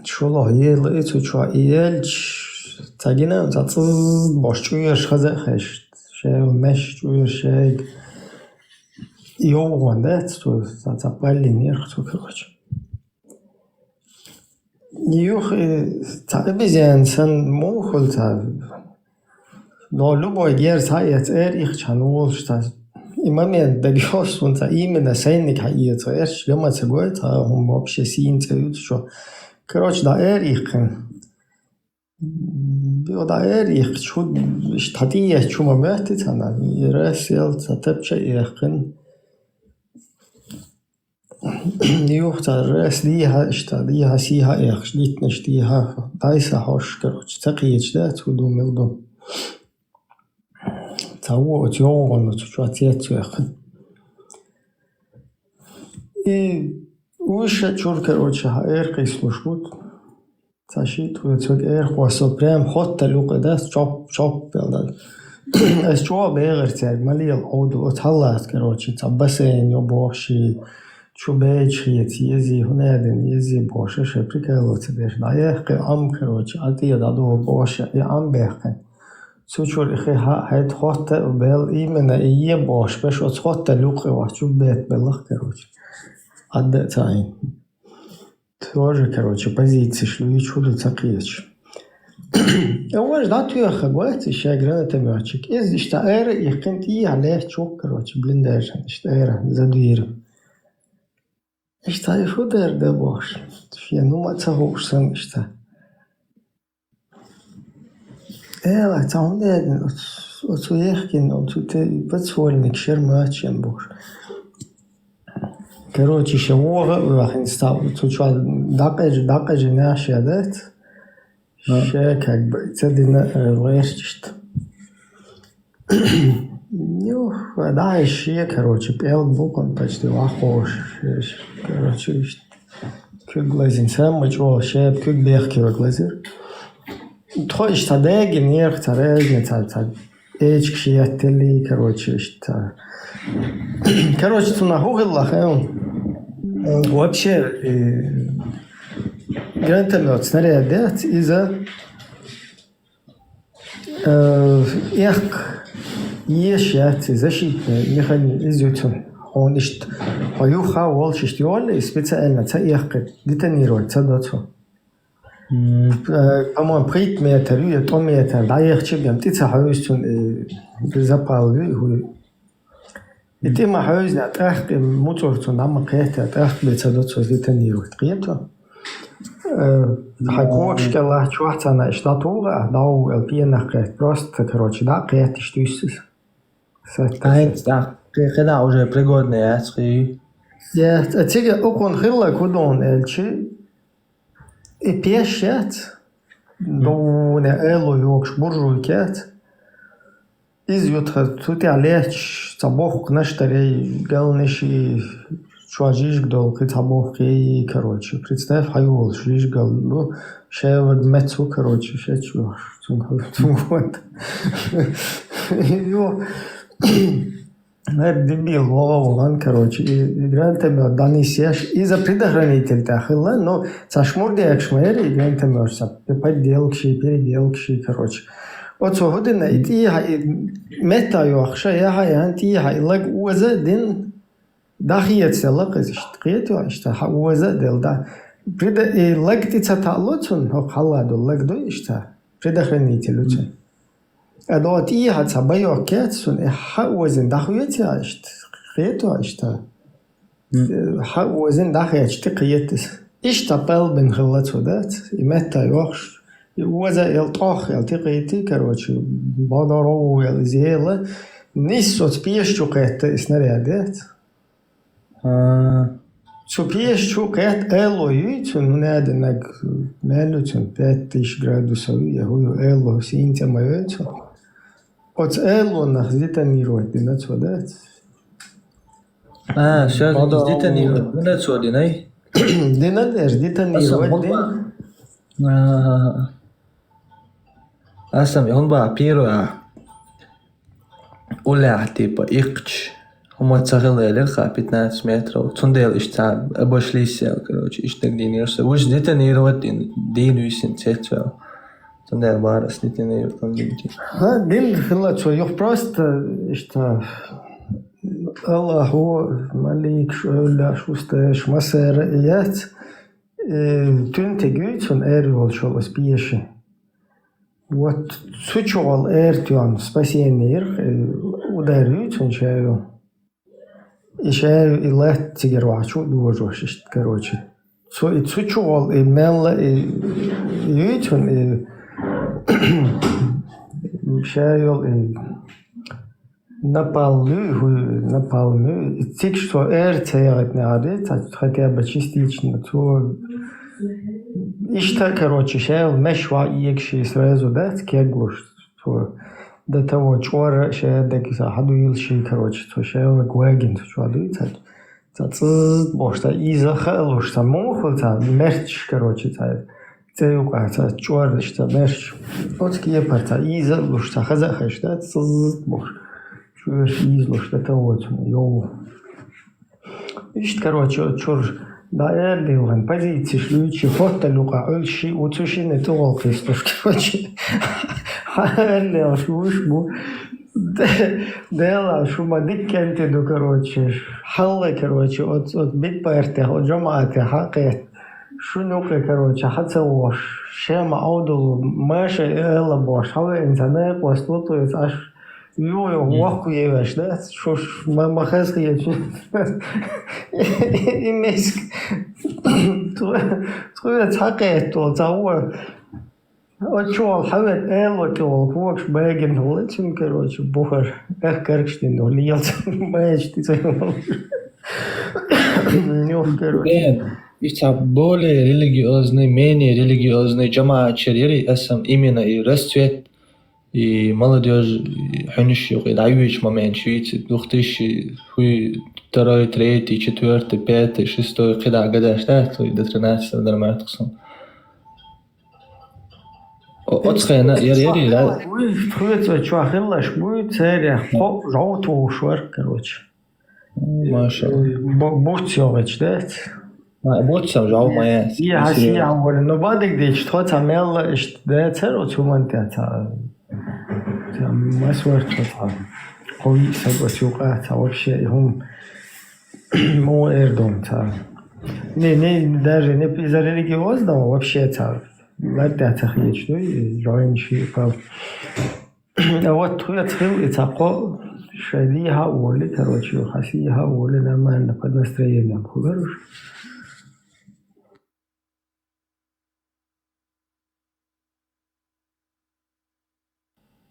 шола ела это что елч тагина зац башчуешь хаза хаш шей меш чуешь шей его да что запали нерв то короче Юх табизен сан мохолта но любой герц хает их чанул что и момент догёс он именно сенник хает что я цегой он вообще син что короче да их да их что штатия что момент она и рассел цатепча их Юх раз лиها اشتاديها سيها إخش ليت نشتيها دايسة هوش كروش تقيج ده تودو ملدو تاو أتيوغن وتشواتيت يخن и وش شور كروش هاير قيس لشوت تاشيت ويتوك إير خواسو بريم خط تلوق ده شوب بلد اس شو بيغر تاج مالي العود وتهلات كروش تبسين يبوشي чубеч ези хунеден ези боше ше прикалываться деш да я ам короче а ты да до боше и ам бехен сучур их хает хотта бел именно и е бош беш от хотта лук ва чубет белах короче адда тайн тоже короче позиции шлю и чудо цакич я ваш да ты хагвать еще граната мячик из что эра их кенти алех чук короче блиндаж что эра за дверь İşte şu derde boş. Numara hoşsan işte. Evet, tamam dedin. يحكي بتسولنك شرماتشن بوش короче شوغة وراح نستعمل شو دقج ناش يدات شاك تصدقنا غيرشت يو ده الشيء короче بيل بوكن почти واخوش короче كل глазин сам чего шеп كل бехки глазир тхоиш тадаг нерх тарэг та эч шиятели короче что короче туна хугыллах вообще грантамёт снарядят из-за их ешят защитные механизмы изучен он ищет поюха волчишь и специально ца их детонирует ца доцу по-моему притметр и то метр да их чебем ты ца хавистун запал и ты махаузни атрах мотор нам кэт атрах ца доцу детонирует прието حكوش كلا شوحت أنا إشتاطوغا داو البينا قيت просто короче да قيت штуйсис Eins, da, когда уже пригодные ацки. Я теперь окон хилла кудон элчи и пешет до не эло йокш буржуйкет из ютха тути алеч цабох кнаштарей галнеши чуажиш гдол ки цабох ки короче представь хайол шиш гал ну шевад мецу короче шечу цунгот ё дебил лован короче и грантами данисеш из-за предохранитель тахила но сашмурди экшмери грантами са подделки переделки короче вот согодина и мета йохша я янти хайлаг уаза дин дахиет селак изишт қиету ишта уаза дел да пред лагти цаталоцун халладу лагду ишта предохранитель учен أدوات إيها تبايو كاتسون حق وزن دخويتي عشت خيتو عشتا حق وزن دخويتي قيتس إيش تبال بن خلاتو دات إمتا يوخش وزا يلطاخ يلتقيتي كروتشي بادارو يلزيلا نيسو تبيشتو قيت إسناريا دات تبيشتو قيت إلو يوتون نادنك مالوتون 5000 градусов يهو إلو سينتا مايوتو От эллонах детонирует динацо дат. Сейчас детонирует динацо динай. Динадеш детонирует дин. Асам он ба пиро уля типа икч. Хому цагылы леха 15 метров. Тундел ишта обошлися, короче, иштагдинирса. Уж детонирует дин висин цецо. Тундел барас детонирует там динки. Дин хилачо ёх просто ишта Аллаху малик шуля шустеш масер ият тунте гүйтун эрвол шолос биеши. Вот сучол эртюан спасение ударютун чаю. И чаю и лет тигервачу дуожош, короче. Сучол и мелла и ютун и чаю и напалмю, тик что эртеет надо, хотя бы частично, то ишта, короче, шел мешва иекши сразу дать, кеглуш, то до того чора шел декиса хадуилши, короче, то шел гвегин, то чуадуется, бошта иза халуш, там мухол, там мерч, короче, цеюка, чора, что мерч, вот кепарта, иза луш, хазахаш, да, бош. Изло, что-то вот, йоу. Ишт, короче, чур, да, эрдилган, позиции шлючи, фото люка, ольши, уцушины тугол христос, короче. Эрдил, шушбу. Дела, шума диккентиду, короче. Халлы, короче, от битпаерте, от джамаате, хакет. Шунука, короче, хацелош. Шема аудулу, мэша эла бош. Хаве инсанек, вастутует, аж Ё, вахку евеш, да? Что ж, махаски я и меск. Твоя цакает, то зауа. Очевидно, хавет элотол, квакш бэген летин, короче, бухар, эх, каркштин, льелся, бэч, ты цейл. Ища более религиозный, менее религиозный джамаат шерери эсам именно и расцвет, и молодежь, и ханишюк, и дайвич момент, швейцы, 2000, хуй, 2, 3, 4, 5, 6, когда гадаш, да, то и до 13 нормально. Отсхайна, яри, да? Хуй, чуахиллаш, буй, царя, хоп, жауту, швар, короче. Маша. Бухтёвич, да? Бухтёв, жау моя. Я хасия, но бадик дич, тот самел, да, цару цуманте, масвар, тот, хуй, сагвасюка, вообще, им, мо эрдом, не, даже не из-за религиозного, вообще, لا تخيش دوي جاين شيء ف вот я цел и цапко шадиха ули короче хасиха ули нормально под настроением хугаруш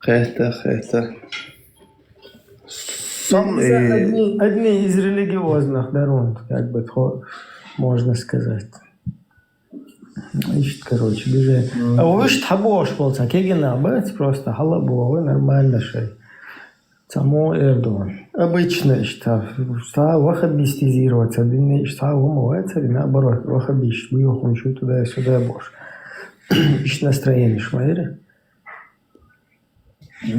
Хэта. Одни из религиозных дорог, как бы можно сказать. Ищет, короче, движение. А вы что хабош полца, кегина, бац, просто халабо, нормально шей. Само Эрдоган. Обычно, что вахабистизироваться, что умывается, наоборот, вахабист, выехал туда и сюда бош. Ищет настроение шмайри.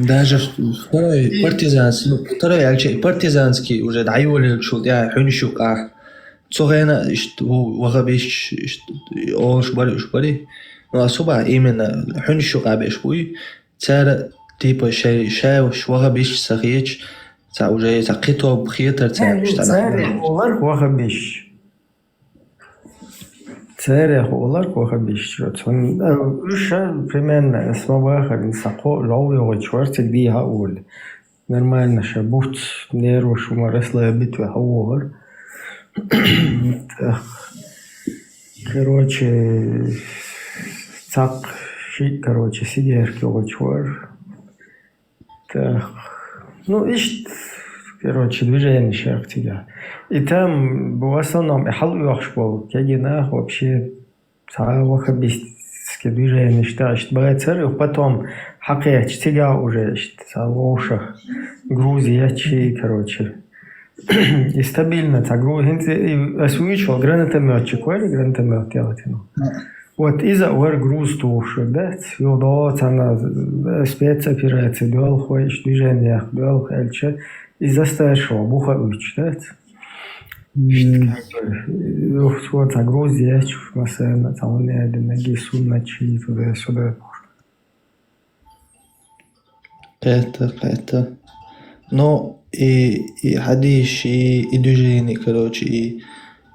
Даже второй партизанский уже дайволи шул, я хуншук, Цогена, вахабиш, шбари. Ну, особо именно хуншук абешбуй, цара типа шай вахабиш сахич, ца уже ца китоб хитер ца цара олар вахабиш. Цара олар вахабиш. Он уже примерно смабахар сако ловил чвартик диха ул. Нормально шабут нервы шумарасла битва хавор. Короче, цак, короче, сидерки очвар. Так, ну, ищет, короче, движение шаг тебя. И там, в основном, халу яхшбол, кегинах вообще, вахабистские движения считают, бывает царев, потом хакеч, тебя уже, лошах, грузия, короче. И стабильно, так, освещал гранатометчик, гранатомет делать. Вот из-за груз туши, да, вот она спецоперация, дуал ходишь, движение, дуал хельче, из-за старшего буха уч, да. Вот груз яч, машина, там не один ноги сунначи, туда-сюда. Это. Но и hadis, и движение, короче, и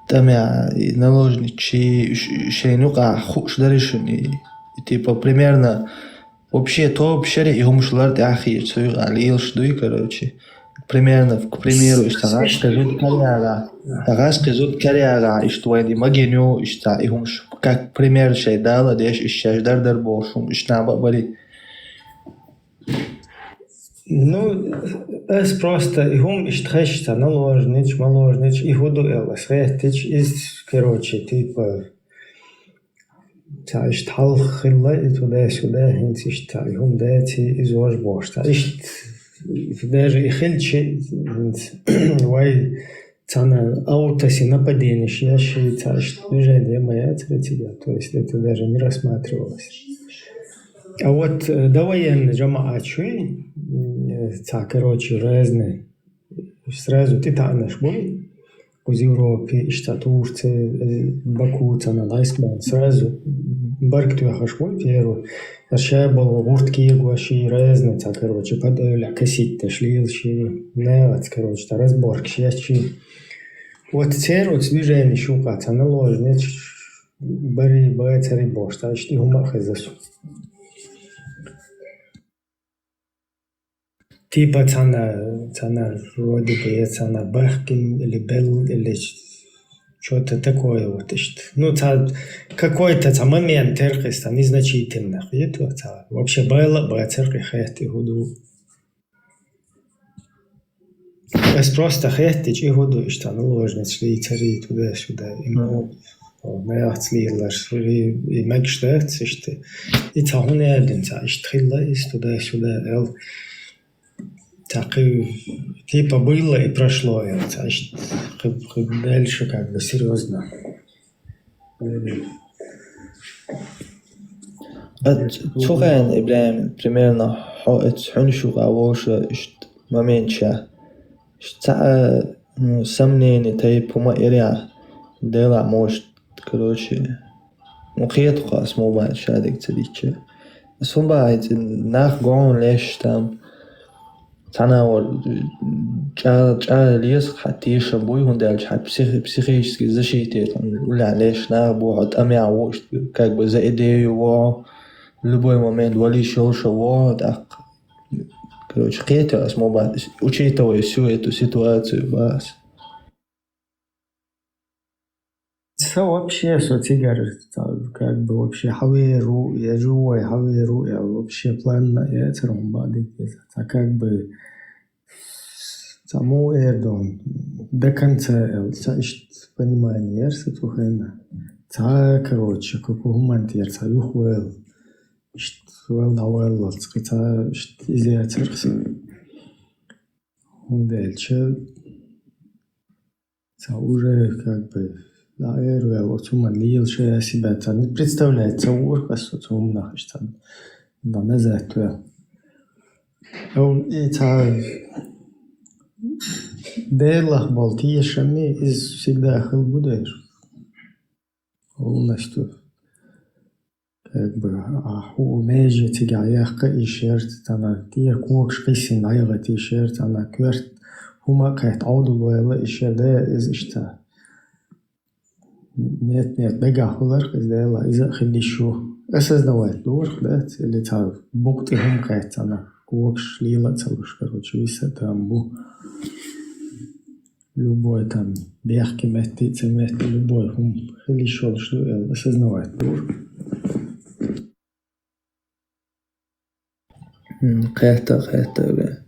тамя, и наложнички, и шейнука, хуш даришни, и типа примерно вообще то общее, и умшлар тяхи, что я алил шдуй, короче, примерно, к примеру, что скажут карьера, и что они магиню, и что и умш, как пример шей дала, деш, и шеш дар бошум, и что бабали. Ну, es просто игум иштхэшта наложнич, маложнич, и худу элас, хэтич из, короче, типа, иштхал хилла и туда-сюда, хинц ишта, игум дэти из ожбошта. Ишт, даже и хильчи, вай, цана аутаси нападениш, ящи, цашт, движение моя тебя, то есть это даже не рассматривалось. А вот довоенный джамаат чуй, короче, разные. Сразу ты танешь бой, из Европы, из Турции, Баку, Цаналайскман, сразу баркту хашбой первый. Аршая был гуртки гуаши разные, короче, подавля касситы, шлилши, невац, короче, разборки, щащи. Вот церу движение щука, наложный, бери, цари бош, так что его махай засу. Типа цана вроде бы цана бахкин или бел или что-то такое вот. Ну, какой-то момент теркиста незначительный. Вообще было церковь хэти худу. Бес просто хэти чи худу наложниц Швейцарии туда-сюда. Nächtslilers i Megstert i tahun elden ta trilla is туда-сюда эл так типа было и прошло это дальше как бы серьезно. Цуган Ибраим примерно хуншу гавоша моментша та сомнение тай пома иря дела может короче مخيط خاص مو بعد شادك تديك بس هم بعد ناخ قون ليش تام تناول جا ليس حتى يشبوي هون دالش حتى بسيخيش زشيتي ولا ليش ناخ بوحد أمي عوش كاك بزايدي و لبوي مومنت ولي شوش و داق короче خيطة اسمه بعد учитывая всю эту ситуацию бас. Вообще социгар как бы вообще хавиру я живой хавиру я вообще план я цером бади это как бы саму эрдон до конца понимание ерса тухайна та короче как умант ерса юхвел что навел скита изя церкси он дальше та уже как бы да, я вот сумма лил, что я себя там не представляет, цаур, что умно, что да, не за это. И та делах балтии шами из всегда хил будешь. Полностью как бы у межи тига яхка и шерт, она тия кук шкиси найга ти шерт, она кверт хума кайт аудулуэла и шерде из ишта. Нет, бегахулар, когда из-за хилишу. Осознавать дурх, да, или та букты хумкает, она кук шлила целуш, короче, виса там бу. Любой там бехки метти, любой хум хилишу, что осознавать дурх. Хэта, да.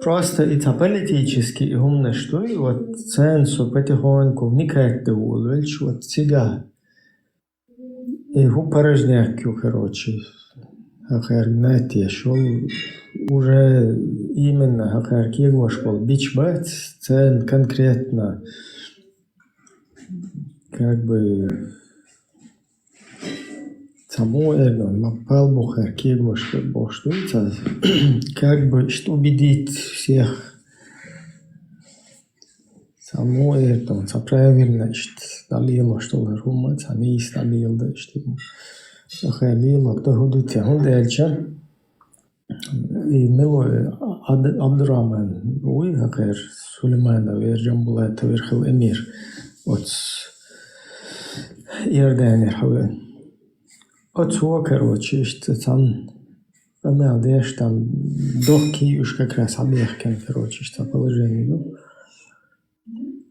Просто это политически и умно, что и вот ценсу потихоньку вникает в улвельч, вот сега. И его порожнякю, короче, хахар, знаете, я шел уже именно хахар кего шел, бичбат, цен конкретно, как бы, саму Эрдон, мапал бухар кего что это, как бы, что убедить всех. Саму Эрдон, правильно, что далило, что румат, они стабил, да, что хайлило, кто ходит, он дальше. И милой Абдураман, ой, хакер, Сулеймана, верджам была, это верхил эмир, от Иордании, хавен. От всего, короче, что там, знаешь, там дохки уж как раз объехали, короче, что положение.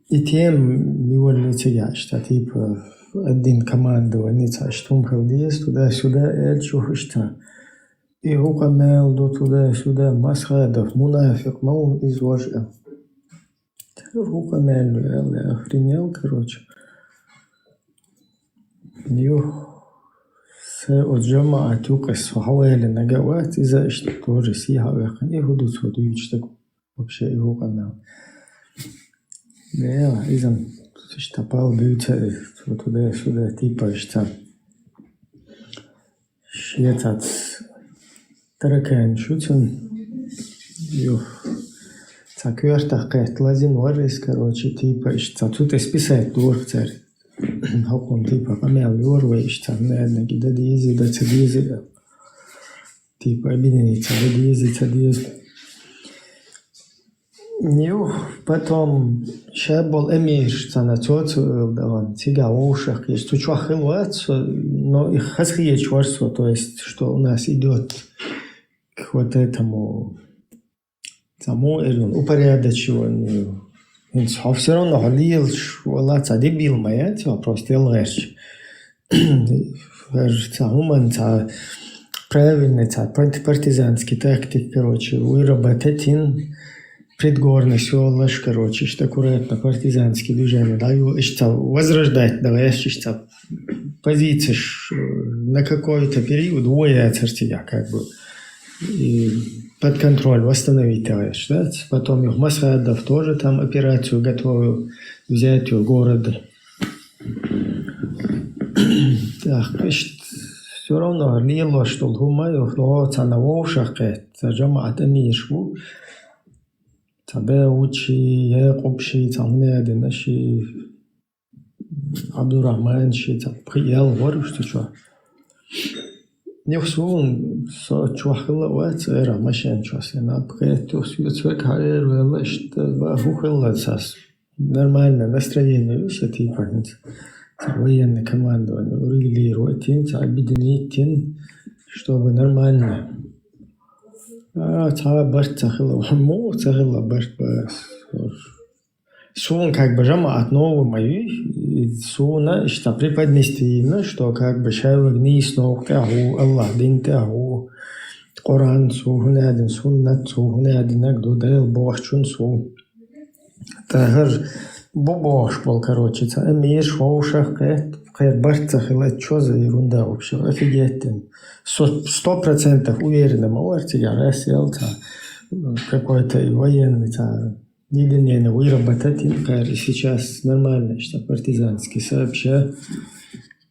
И тем его лица, что типа один командование, что он ходил туда-сюда, это что. И рукомел до туда-сюда, масхадов, мунафик, мол, изложил. Рукомел, я охренел, короче. от جماعة يقص حوالي نجوات إذا اشتكوا رسيها ويقن يهودو تودو يشتكوا вообще его канал. Да, إذا اشتبال بيوتا туда-сюда типа что этот таракан шутен цаквертах кайт лазин варис, короче, типа что тут списать двор царь. Hakon типа камел yorвейш там наверное где дизи да цедизи типа объединиться да дизи цедизи. Нью потом шабол эмир на тёцу да он тига ушах есть учва хилват, но их хасхие чварсо, то есть что у нас идет к вот этому самому упорядочиванию. Все равно ходил, والله дебил моя, вопрос дел легче. Уман, правильный, партизанский тактик, короче, выработать предгорный селаш, короче, что аккуратно партизанские движения, да, возрождать, давай, что позиции на какой-то период вояться тебя, как бы, и под контроль восстановить, товарищ, да, потом их Масхадов тоже там операцию готовил, взять у города. Так, все равно лило, что думаю, что цановошах, джамаат амишву, тебе учи, я общий, там не один, наши Абдурахман, там приел, говорю, что. Не всюн, со чухала уэц, эра машин часы, на пкету, свет хайр, велешт, бахухала сас. Нормальное настроение, все типа, военное командование, урегулировать, объединить, чтобы нормально. Барт цахила, цахила барт. Сун как бы жамаат новую мою, суна, что преподнести именно, что как бы шайвак нис ног тягу, Аллах дин тягу, Коран су, хунядин суннат су, хунядин агду дел бог чун су. Тагар бубош был, короче, эмир шоушах, кайр барт цахила, что за ерунда вообще, офигеть. 100% уверенно, можете, я рассел, какой-то военный, не выработать, сейчас нормально, что партизанский сообща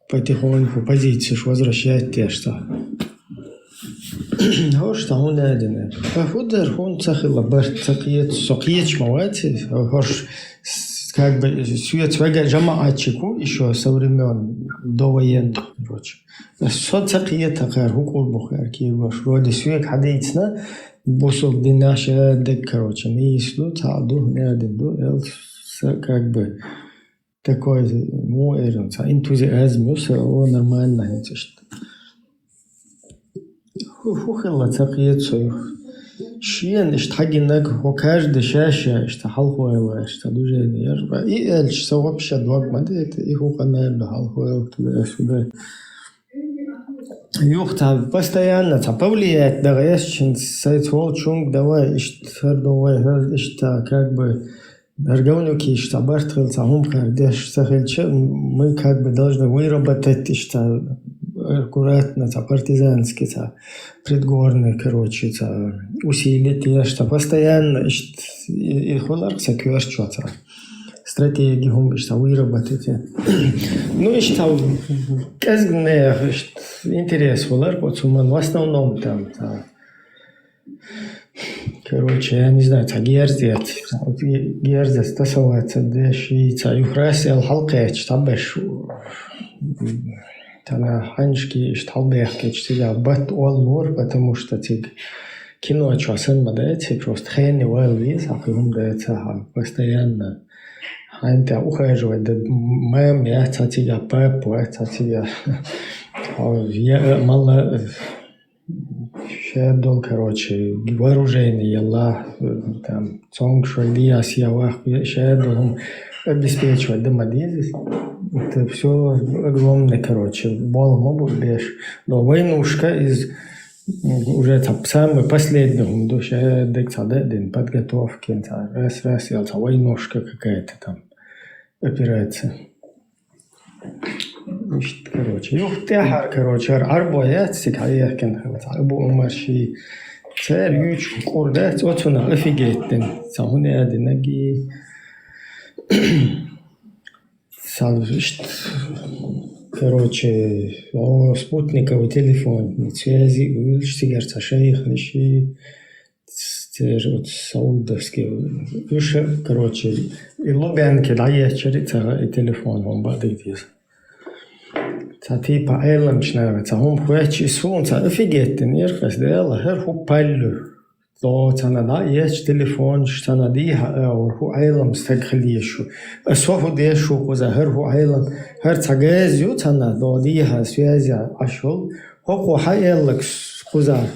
потихоньку позицию возвращать те, что. Вот что он один. Походер он цахила барт цахиет сокиеч мавати, как бы свет свага жамаатчику еще со времен довоенных, короче. Соцахиет такая хукул бухар киеваш, вроде свет хадейцна. Бусов динаша дек, короче, не ислу, цаду, не один, как бы такой мой энтузиазм, все нормально, это что. Хухила цакиецу, шиен, что хагинак, у каждой шаша, что халхуэла, что движение, и эльч, вообще догма, это и хуканально халхуэла туда-сюда. Юхта постоянно повлияет, да, я сейчас волчунг, давай, что как бы даргавнюки, что бартхелца, мы как бы должны выработать, что аккуратно, партизанский, предгорный, короче, усилить, что постоянно, и холаркса кверчется. Стратегии что выработать. Ну и что казгне интерес волар, вот в основном там, короче, я не знаю, герзец тасоваться, деши, юхрасел халкеч, табеш, тана ханшки, шталбехки, чтиля бат оллор, потому что тиг кино часен мадайте, просто хэнни вэлвис, а хым дается постоянно. Анте ухаживать, да мэм, я тебя папу, это тебя. Я мало шедол, короче, вооружение, ялла, там, цонг, швальдия, сиявах, шедол, обеспечивать домодедость. Это все огромное, короче, бол мобу беш. Но войнушка из уже там самый последний, душа декцаден, подготовки, раз, войнушка какая-то там. Операция. Короче, юхтяхар, короче, арбоят сикаяхкен, арбо умарши, царь юч курдать, вот он офигетен, самуне одинаги, короче, спутниковый телефон, связи, штигарца шейх, нищи, вот саудовский, короче, и Лубянки, да, есть чарица и телефон, он бадит. Типа айланчнавец, он хуячи солнце, офигетен, ерхас, да, херху паллю. То да, есть телефон, что надо ху айлам стагхлишу. Асоху дешу куза херху айлам, херцагезю цана, до диха связи ашол, хоху хайлак куза.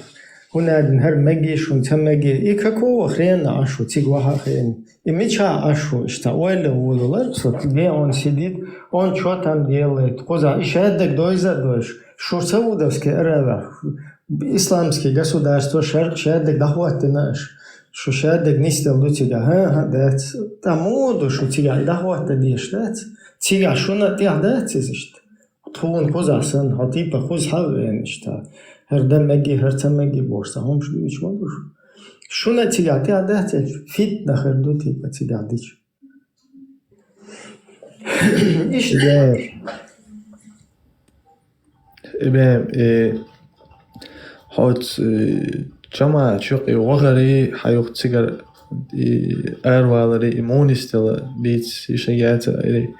هنا هر مجي شون تمجي إكاكو خرينا أشو تيجوها خين إميشا أشو إشتاول ولولر صوت جي أون سيديد أون شو تام ديال تقوزا إيش هدك دويزا دوش شو سووا دفسك أرابع إسلامسكي государство شرق شهدك دهوات ناش شو شهدك نيستل دو تيجا ها دات تامودو شو تيجا دهوات ديش دات تيجا شو نتيا دات إيشت طول قوزا سن هتيبا قوز حاول إشتا هر دم مجي هر تم مجي بورصة هم شو إيش ما دوش شو نتيجة تيجا فيت نخر دو تيجا تيجا ديش إيش دار إبراهيم هات جماعة شوقي وغري حيوق تيجر أروالري إيمونيستلا بيت يشجعت إلي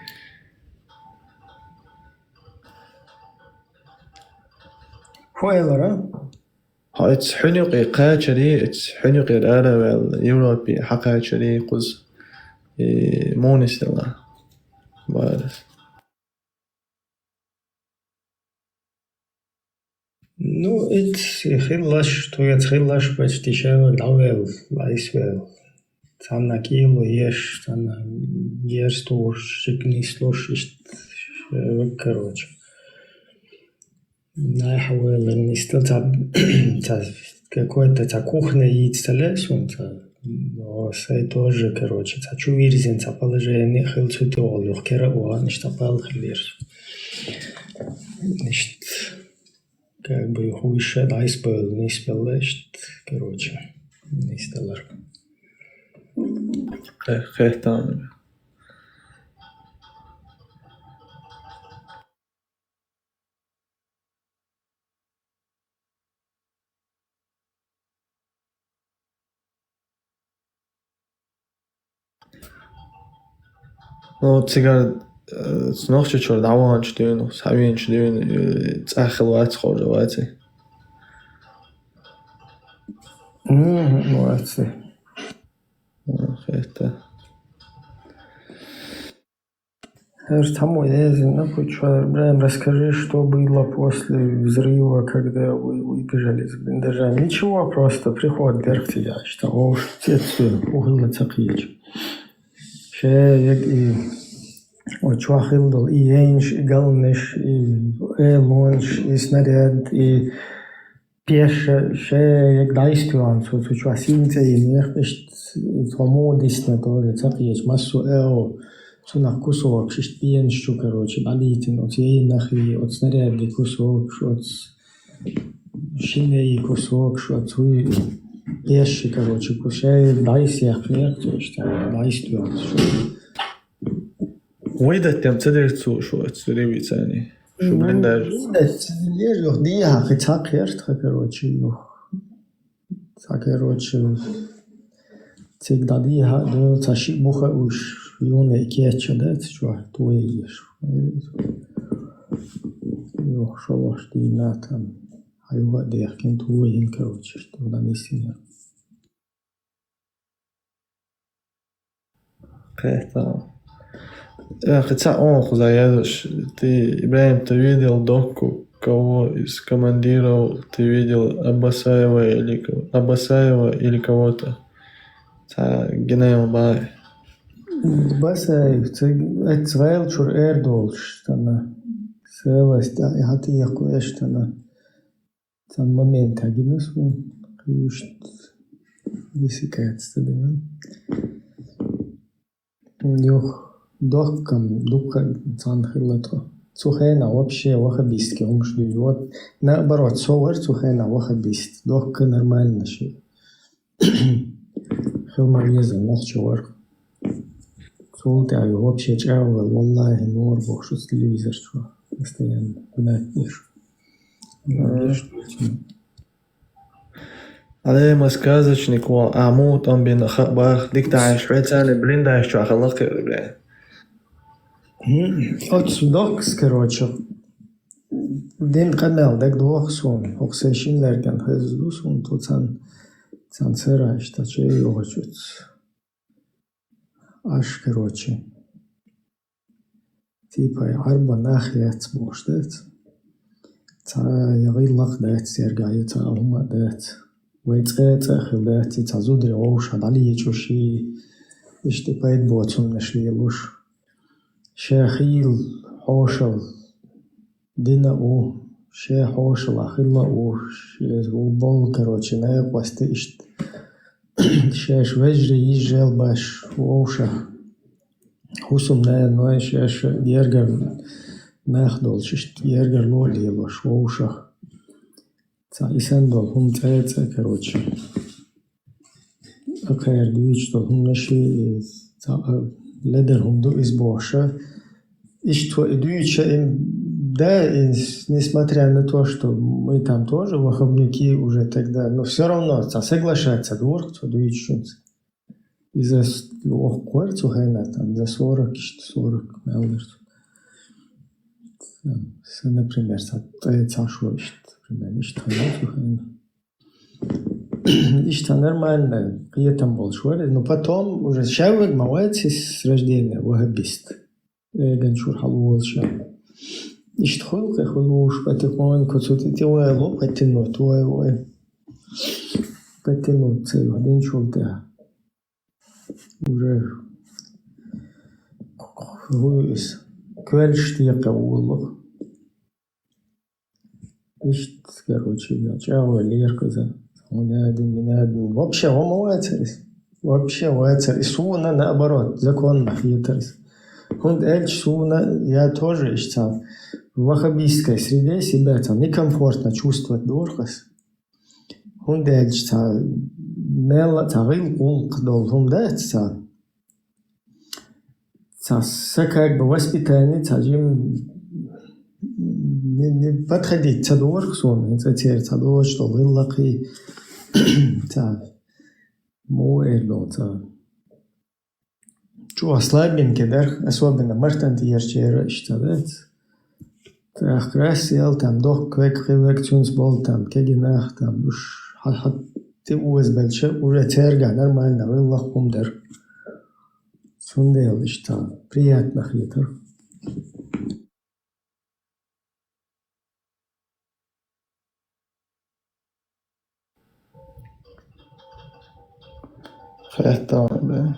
فويلرا هات حنيقي قاچري حنيقي الأروال يوروبي حقاچري قز إيمونيستلا بارس Ну, خلاش تويت خلاش почти شاور دعوال لايسوال تانا كيلو еш تانا еш توш شكني слушаешь короче нахуй не стал какой-то кухня яйца лесун но сей тоже короче хочу вирзин положение хилцу теолог кера уан что пал хлер nicht как бы хуйше айспел не спелешт короче не стеллар خيتان Ну, цигар снохче чор даван чдюн, савин чдюн, цахлвац хорвац. Молодцы. Это. Брайан, расскажи, что было после взрыва, когда вы выбежали из блиндажа. Ничего, просто приход вверх тебя, что уж угол цакич. شيء وتشواخل دل إيش إقلنش إلونش إسنادد إ بيش شيء دايس بيان سو تشواسين تيمير بيش تموديس نتور تقيش مسو أو سنة كوسوك شيء بيان شو كروش بعدين أتيجي نخلي أتسنادد كوسوك شو شيني كوسوك شو توي بيش كروش كوشي دايس يخفيك توشتا دايس بيان شو ويدا تم تدرسوا شو تسريبي ثاني شو بلنداج ليش لو ديها خطاك يرت كروش لو كروش تيك داديها دو تشي بوخا وش يوني كيتش دات شو تويش يو شو دي ناتم أيوة دي كنت وين كروش تودا نسينا كيتا хотя он заедешь, ты, Ибраим, ты видел докку, кого из командиров ты видел Аббасаева или кого-то? Генейл Бай. Аббасаев, это звал чур Эрдолш, тана, селась, да, я хати якуеш, тана, тан момент, агинус, куш, висикается, да, Юх. Духка цанхилато. Цухена вообще вахабистки, он что вот наоборот, совар цухена вахабист. Духка нормально ши. Хилмареза нахчевар. Цулте а вообще чавал, валлахи нор бог что телевизор что постоянно знаешь. عليه مسكازشنك وعمود أم بين خبر ديك تعيش شوية ثاني بليندا شو أخلق إبراهيم Ortodoks, короче, den kanal, dek dohsun, oksayşinlerken hızlısun, tutsan sıra işte şey yoğucut. Аж, короче, типа, арба нахият бошдет, та яғилақ дәт, сергайы та алма дәт, ويتقاطع خلاتي تعزودري غوش علي يجوشي اشتبايت بوتسون نشليلوش شاخيل حوشل دينا او شا حوشل أخيلا او وبول كروتشي نايق واستيشت شاش وجري يجري باش ووشا حسم ناي شاش يرجر ناخدول ششت يرجر لولي باش ووشا إسان هم تايتsa короче. Акаер дуич дол هم نشي لدر هم до избоша. И что дуича им да, несмотря на то, что мы там тоже вахабники уже тогда, но все равно соглашается двор, кто дуичунц. И за кварту хайна там за 40 мелдер. Например, это что Ишта нормально, я там был шварь, но потом уже шавик мавайцы с рождения вахабист. Ганчур халуал ша. Ишт хулка хулуш потихоньку цутитивая лоб потянуть, ой. Потянуть целый один чулта. Уже хуйс. Квельшт якавуллах. Ишт, короче, начало лерка за один. Вообще, он вайцерис. Вообще вайцерис. Суна наоборот, законно хитрис. Он эльч суна, я тоже ищу. В вахабистской среде себя там некомфортно чувствовать дурхас. Он эльч мела цагил кулк должен дать как бы воспитание цажим не подходить цадор сон это теперь цадор что вылаки моэло что слабенький да особенно мартан тиерчера что да красил там дох квекцунс бол там кегинах там уж ты уезбельше уже терга нормально вылакум дер сундел что приятно хитр. Feta, det.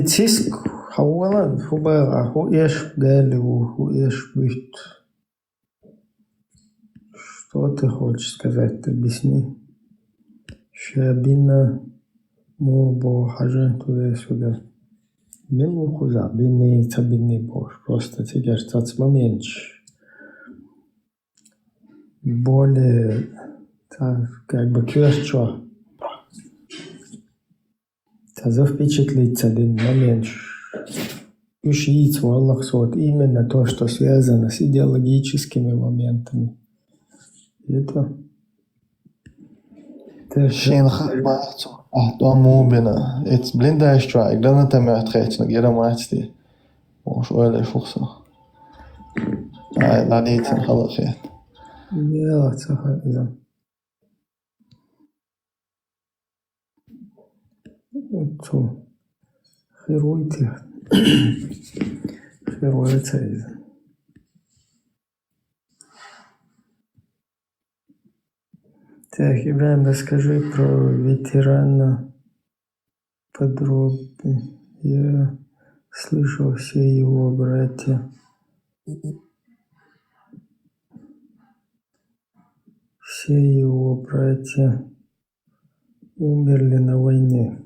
Тиск حوالا هو ايش قال وهو ايش بيت. Что ты хочешь сказать? Объясни. Шабина мубо хажа туда-сюда. Милу хуза, бинни табинни бош. Просто теперь цацма меньше. Более, как бы кверчо. За впечатлиться один момент. Ушить Аллах сот именно то, что связано с идеологическими моментами. Это Shin khbaat ahto mubina. It's blinda strike. Dan ta ma tkhayt na gira maatsti. وش ولا فرصة. بعدين خلاص خير. يلا صح إذا. شو خير ويتي خير ويتي Так, Ибраим, расскажи про ветерана подробнее. Я слышал, все его братья умерли на войне.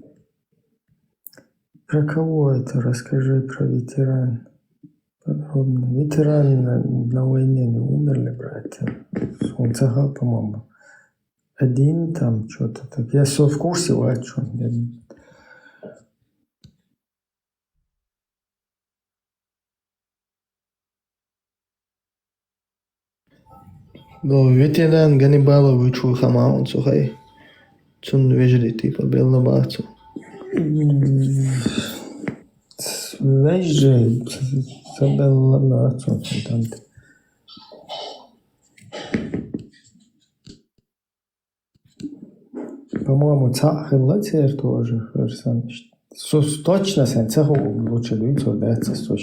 Про кого это? Расскажи про ветеран подробно. Ветераны на войне не умерли, братья. Солнцага, по-моему. Один там что-то так. Я все в курсе, о чем. Då ветеран Ганнибалович Хамаун сухай. Цун вежри типа белла бацу. Вежри белла бацу там. по-моему, цахлатер тоже. Точно сен цеху лучше дуется, да, цеху.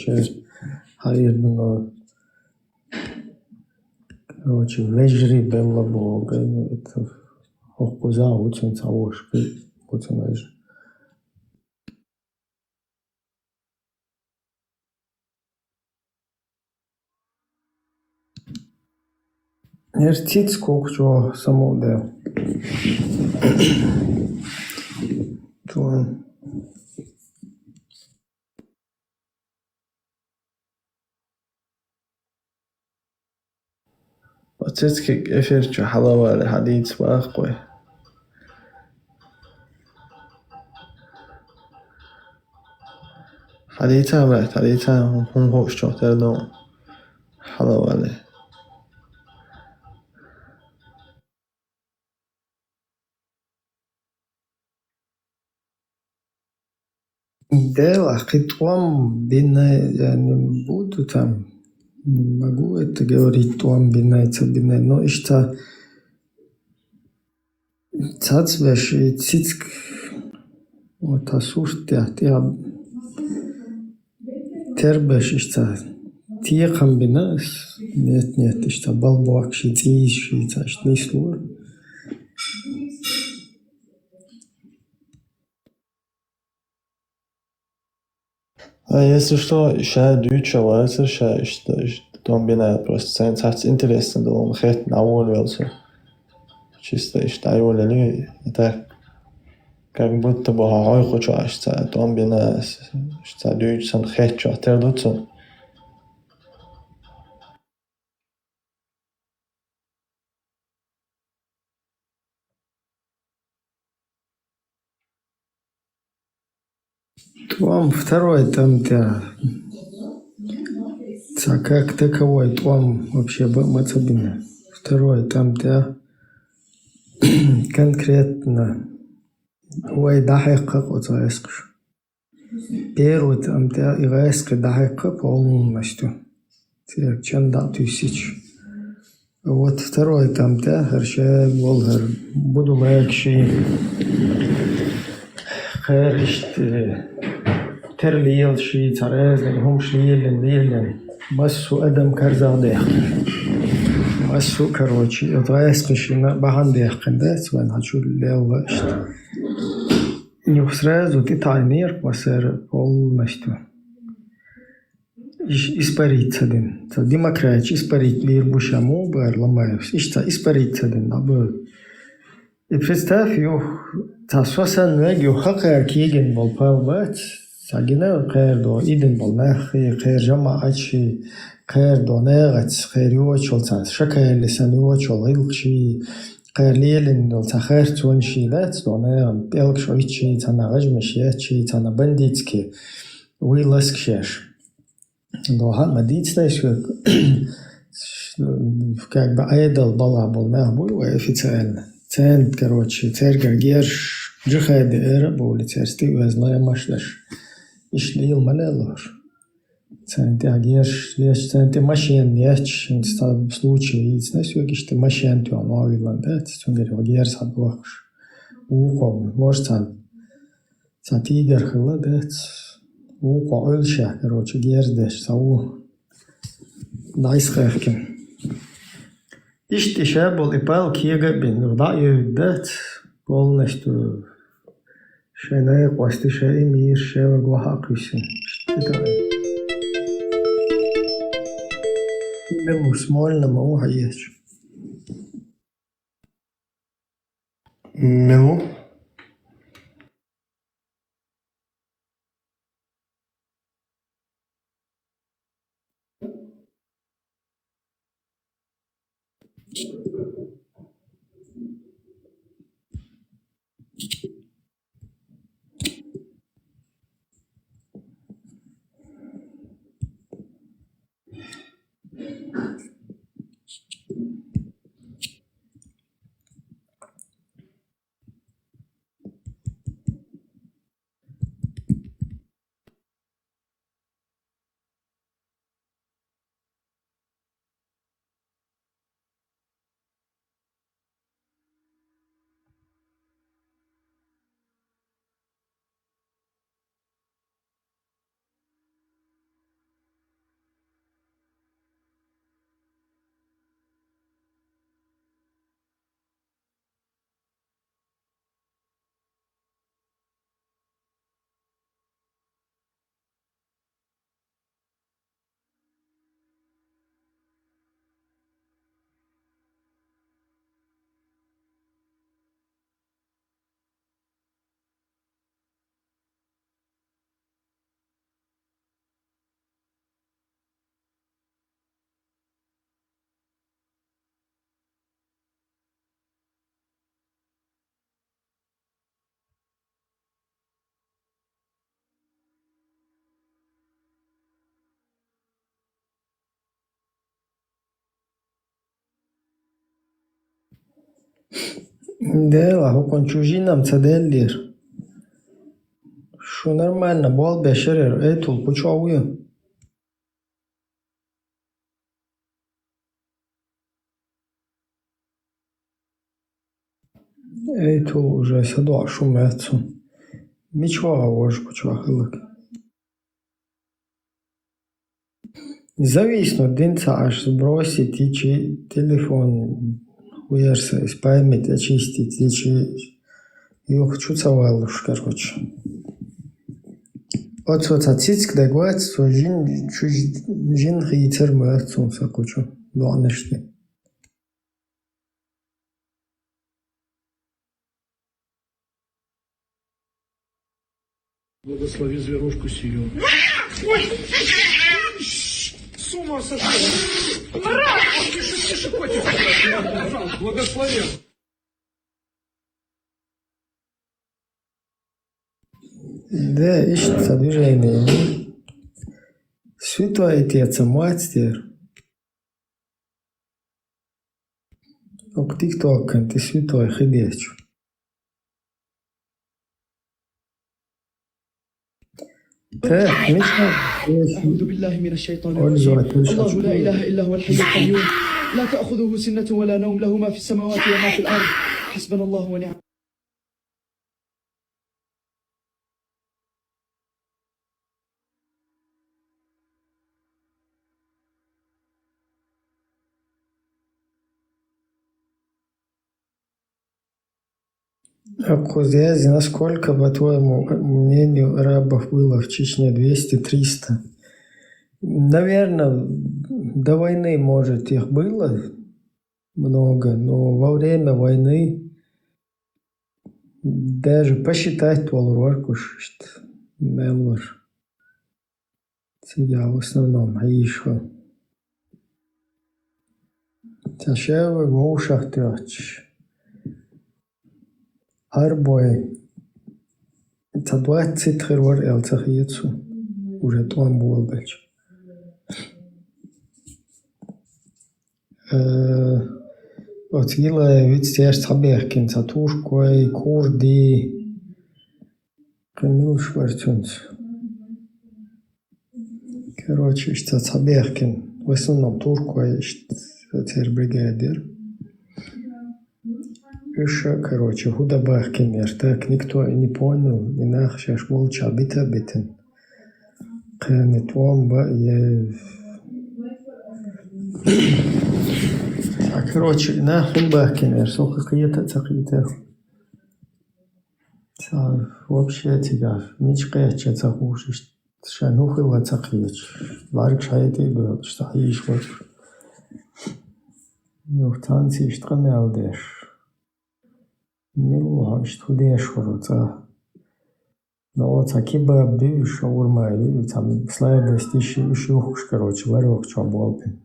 Хайрно. Короче, вежри белла бога. Это охкуза очень цавошки. Очень вежри. Ертиц кокчо самоде. То Отцецкий эфир чё халава хадиц бахкой. حديثها بعد حديثها هم هوش چو تردو حلوة Да, хитвам бина не буду там. Могу это говорить, туам бинайца бинай, но ишта цацвеш и цицк вот асуртя тя тербеш ишта тиехам бинас нет ишта балбуак шициш шицаш нислур. А если что, ща дюча вайсер, ща том бинает просто сайнс интересно, думал, хэт на уволился. Чисто уволили, это как будто бы хай хочу аж том бинает, что дюча хэт чё тердутся. Туам второй там как таковой туам вообще мацабина. Второй там конкретно ой дахайка отаескш. Первый там игайска дахайка полностью. Чанда тысяч. Вот второй там харше волгар буду легче. خارجت ترليل شي ترازن هم شليلن ليلن بسو أدم كرزا ديخن بسو كروشي أضايس قشينا بحان ديخن داس وان هاتشو ليل غاشت نيوسرازو تتعينير بسر пол настю испариться дин демократия испарить лир бушаму бар ломаев ишта испариться дин набы. И представь, тасвасан вегю хакер киген бол павбат, сагина кер до иден бол нахи, кер жамаачи, кер до негац, кер юочол цас, шакер лисан юочол илкши, кер лелен дол цахер цунши лец до неган, пелкшо ичи, цана гажмешечи, цана бандитски, уиласкшеш. До хамадицнайшвек, как бы айдал бала бол нахбуй, официально. Цент, короче, церковь герш, джихайды эра, боли церсти, уязная машлаш. Ишлил малелош. Цент герш, цент машин, яч, в случае, знаешь, что машин, то он авилан, да, он говорит, герс отбахш. Укол, может, тигр хила, да, укол, ульша, короче, герс, деш, сау, дайсхевкин. İşte bol ipal kiye bin nurda dat полностью şenay qosti şey mir şey ve guhaqısin. İşte da. Ne musmol na mu hayes. Memo Да, он чужинам цаделлир. Что нормально, бол бешерер, этул, почему? Этул уже садо шумецу. Ничего, уж почему хылык. Зависнуть дынца аж сбросить и телефон уерся из памяти очистить и я хочу цавалуш, короче. Вот цицк дагват, что жин хитер мэрцун сакучу, дуанешти. Благослови зверушку сию. С ума сошел! Тише, котик! Благослови! Да, ищется движение. Святой Отец и Мастер. Ок тик-ток, ты святой, ходечь. أعوذ بالله من الشيطان الرجيم الله لا إله إلا هو الحي القيوم لا تأخذه سنة ولا نوم له ما في السماوات وما في الأرض حسبنا الله ونعم Абхазия, насколько, по твоему мнению, арабов было в Чечне? 200-300? Наверное, до войны, может, их было много, но во время войны даже посчитать толроркуш, меллар, сидел в основном, аишва. Ташевы в ушах трёч. Арбой. Это 20 хервар элцах яйцу. Уже там был бэч. Вот гила вид стяж цабехкин, цатушкой, курди. Камил Шварцунц. Короче, что цабехкин. В основном туркой, что бригадир. Еще, короче, худобахкин, так никто и не понял, и нахшаш молча битен. Кэнет вомба, короче, нахрен бахкин, сухо какие-то цахиты. Вообще тебя, ничего че цахушишь, шанухила цахич. Варк шайты был, что ишь вот. Юхтанцы штрамелдеш. Ну, что дешево, но вот кебаб дышь, шаурма, там сладости еще, короче, варёк, что был бы.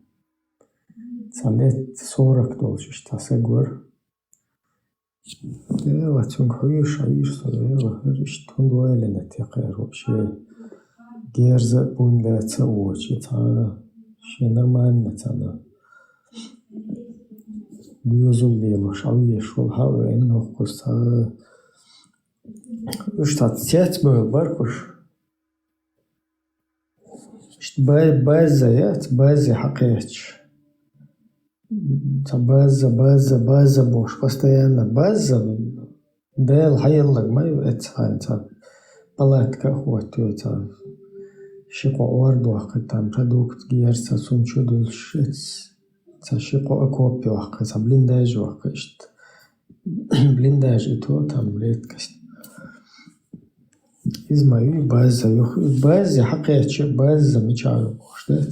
Там лет 40 должен, что сегур. Да, цунг хуюш, что да, что он дуэли на текер вообще. Герза бундается очи, это нормально, это. Дюзулило, шавье шел хаве, но вкуса. Что отец был, баркуш. База, яц, база хакеч. База, бош, постоянно база. Дэл хайрлаг, маю, это палатка, вот, это. Шико ордуах, там продукт, герца, сумчудul, шиц. Шико окопиох, это блиндажуах, конечно. Блиндаж и то там редкость. Из моей базы حقيقة база замечаю, что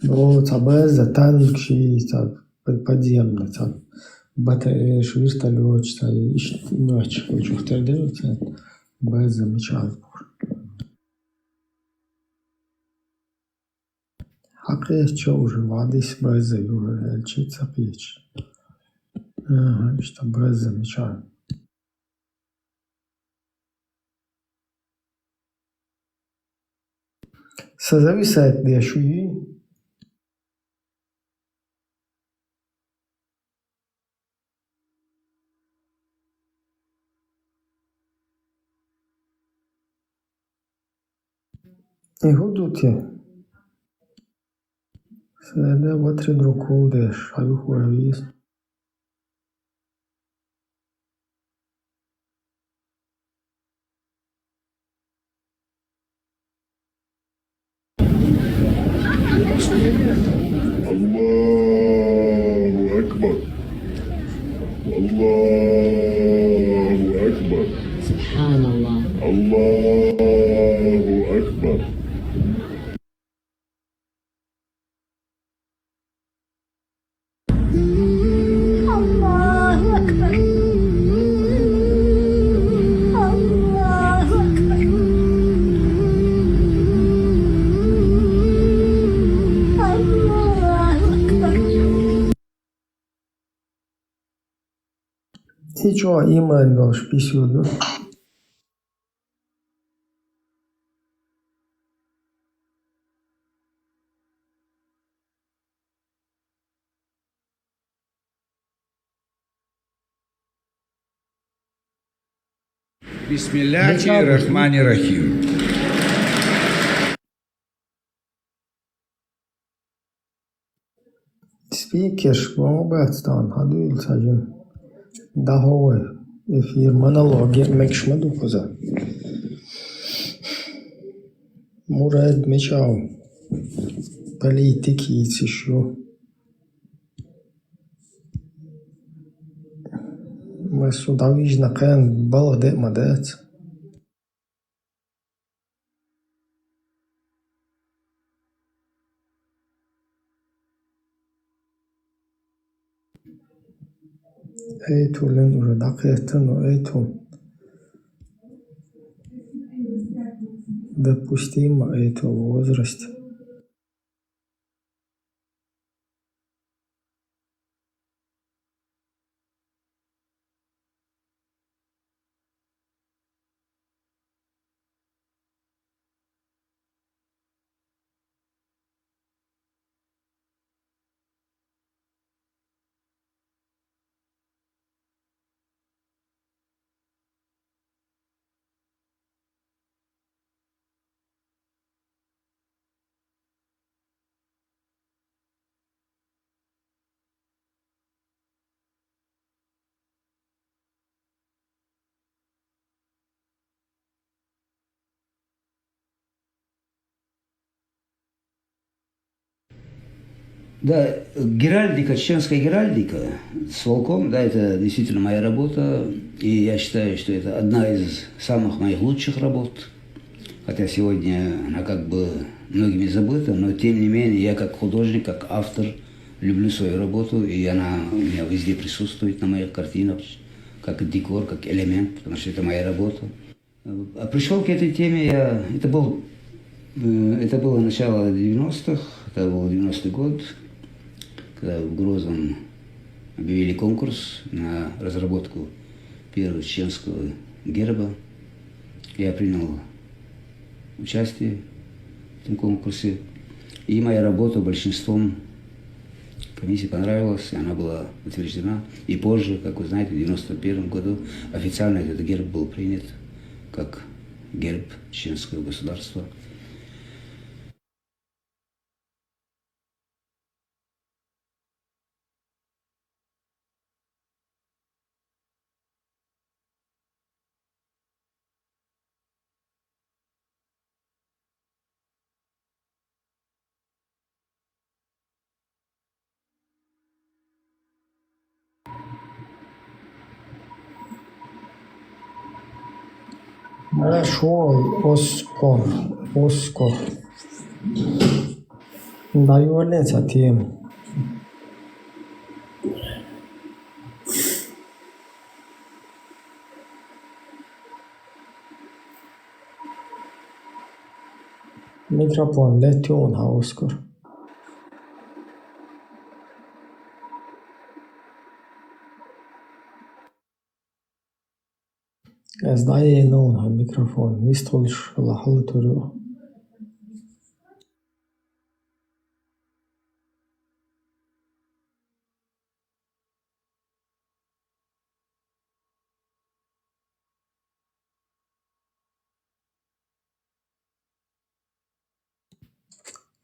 но та база танк ши подземный там БТР, вертолет, и ночь хочу втордеваться база замечаю. حقيقة уже воды с базой уже лечиться печь. Ага, что база замечаю. Зависает от шуи. Ihuduti. Sede vatri drukude, shayu huavis. الله أكبر الله أكبر سبحان الله. الله أكبر الله أكبر. الله أكبر. الله أكبر. Hiç o iman doş pisudu. Бисмиллахи-рахмани-рахим. Speaker, Mobatstan, Hadul Sajim. Dahoe, efir monolog yemek şmadu koza. Murad Michao. Политики еще. Мы сюда видно, как балде мадец. Эйту лен уже дакетен, эйту допустимо эйту возраст. Да, геральдика, чеченская геральдика с волком, да, это действительно моя работа, и я считаю, что это одна из самых моих лучших работ, хотя сегодня она как бы многими забыта, но тем не менее я как художник, как автор люблю свою работу, и она у меня везде присутствует на моих картинах, как декор, как элемент, потому что это моя работа. А пришел к этой теме я, это было начало 90-х, это был 90-й год, когда в Грозном объявили конкурс на разработку первого чеченского герба. Я принял участие в этом конкурсе, и моя работа большинством комиссии понравилась, и она была утверждена. И позже, как вы знаете, в 91 году официально этот герб был принят как герб чеченского государства. Нашел Оскар. Даю тем. Микрофон, летен, Оскар. Сдає на мікрофон, вистолиш лахалатурю.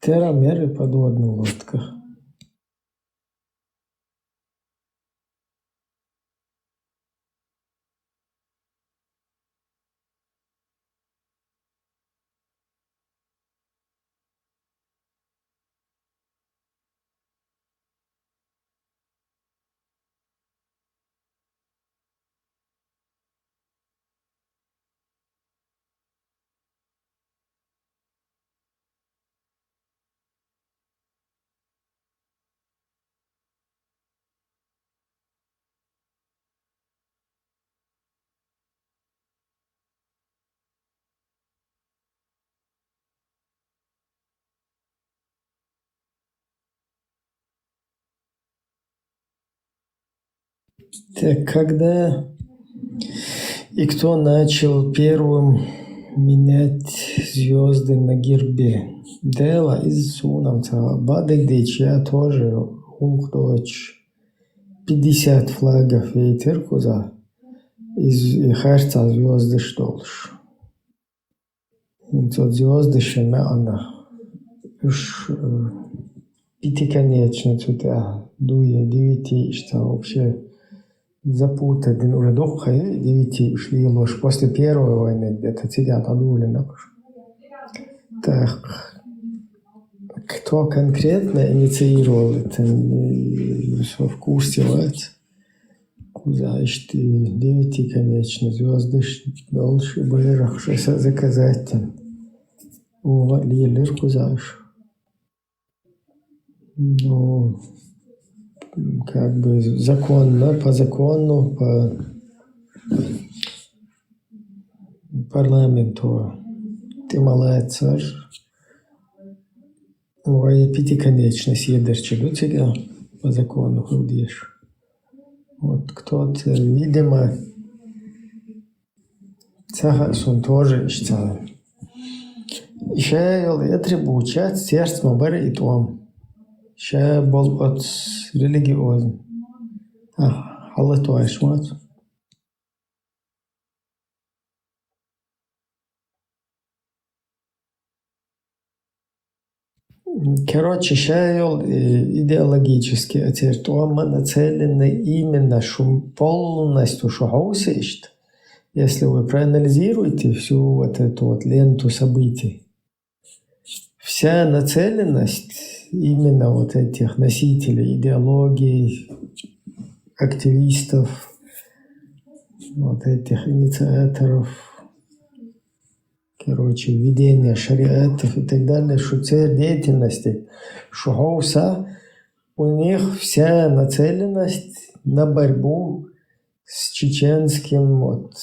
Терамеры подводных лодках. Так, когда и кто начал первым менять звезды на гербе? Дело из Сунамца. Бадыгдыч, я тоже Улхдоч. 50 флагов ветер куза. Из Харца звезды штолш. Тот звезды шемяна. Уж пятиконечницу да дуя 9, что вообще запутать уже дохай 9 ушли ложь после первой войны где-то сидят одулено. Так, кто конкретно инициировал это, все в курсе, вот. Куда ты 9 конечно звезды дольше были что заказать. О, лилер кузаш. Ну, как бы законно, по закону, по парламенту. Ты молодец. Ой, пятиконечность едешь до тебя по закону ходишь. Вот кто-то, видимо, он тоже считал. Еще я требую часть сердца мабары и том. Ще был от религиозный. Аллах твой шмат. Короче, шаял идеологически, а теперь мы нацелены именно полностью шухаусишь. Если вы проанализируете всю вот эту вот ленту событий, вся нацеленность именно вот этих носителей идеологий, активистов, вот этих инициаторов, короче, введения шариатов и так далее, что цель деятельности шухауса, у них вся нацеленность на борьбу с чеченским, вот,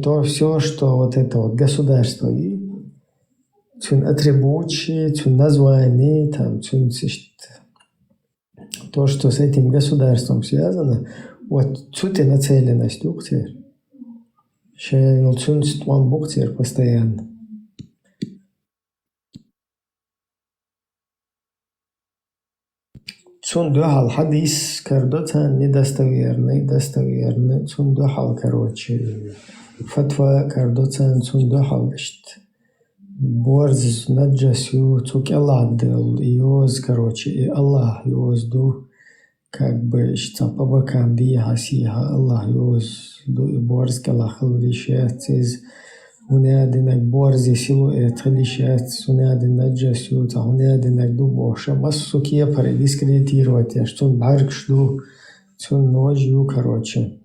то все, что вот это вот государство и атрибуции, названия, там, то, что с этим государством связано, вот тут и нацеленность уктер. Сейчас он буктер постоянно. Цундухал хадис кардоцан недостоверный, достоверный. Цундухал, короче, фатва кардоцан цундухал, борз наджасю цукеладдел, йоз, короче, и Аллах йозду, как бы, что по бокам диха сиха, Аллах йозду, и борз калахал лишец из унядинак борзи силуэт лишец, унядин наджасю, та унядинак дубоша, массу кепары дискредитировать, я что барк жду, цун ножью, короче.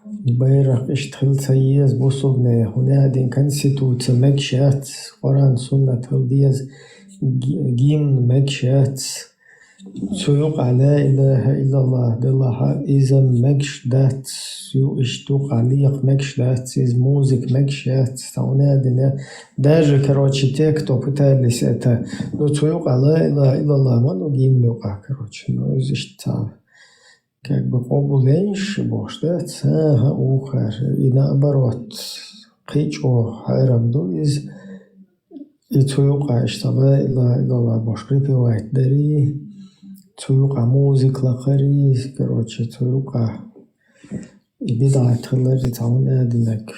Байрак иштхилца ез бусубне, унядин конституция мекшат, Коран суннат халдиез, гимн мекшат, سيوقع لا إله إلا الله دلها إذا مكشدات يشتوق عليق مكشدات из музык мекшат таунадина даже короче те кто пытались это ну سيوقع لا إله إلا الله ману гимн юка короче ну здесь как бы побуленьш боштат ухар и наоборот қичо хайрамду из и سيوقع что لا إله إلا الله бош припевает дари Цуюка музык лахари, короче, цуюка и бедат хлари таунадинак.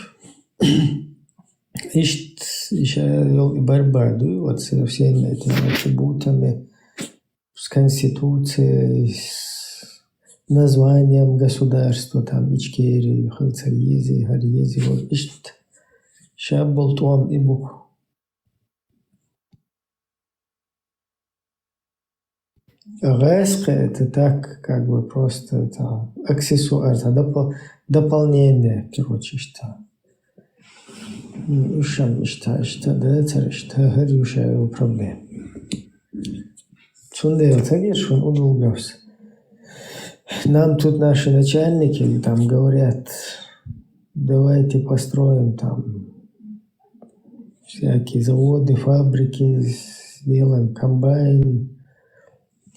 Еще и борьба, да, вот со всеми этими атрибутами, с конституцией, с названием государства, там, Ичкерии, Халцаези, Гарьези, вот, сейчас был том и бук. РСК это так, как бы просто это аксессуар, это дополнение, короче, что. Что, да, это что, решаю проблем. Цунде, конечно, он удолгался. Нам тут наши начальники там говорят, давайте построим там всякие заводы, фабрики, сделаем комбайн,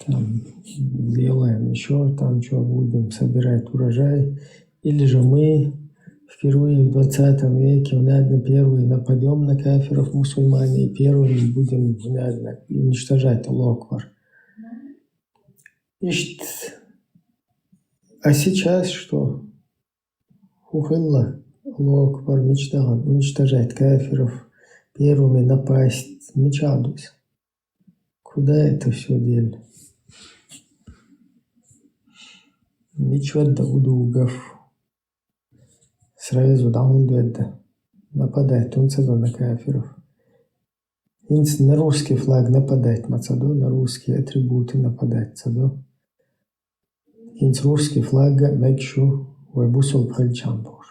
там, делаем еще там что, будем собирать урожай. Или же мы впервые в 20 веке, наверное, первые нападем на кафиров мусульмане и первыми будем, наверное, уничтожать Аллах. А сейчас что? Ухылла, Аллах мечтал уничтожать кафиров, первыми напасть, мечтались. Куда это все дели? Ничего да удугов. Сразу даунда нападать на кафиров. Инц на русский флаг нападать мацадо, на русские атрибуты нападать цадо. Инц русский флаг мекшу вебусол пхальчамбур.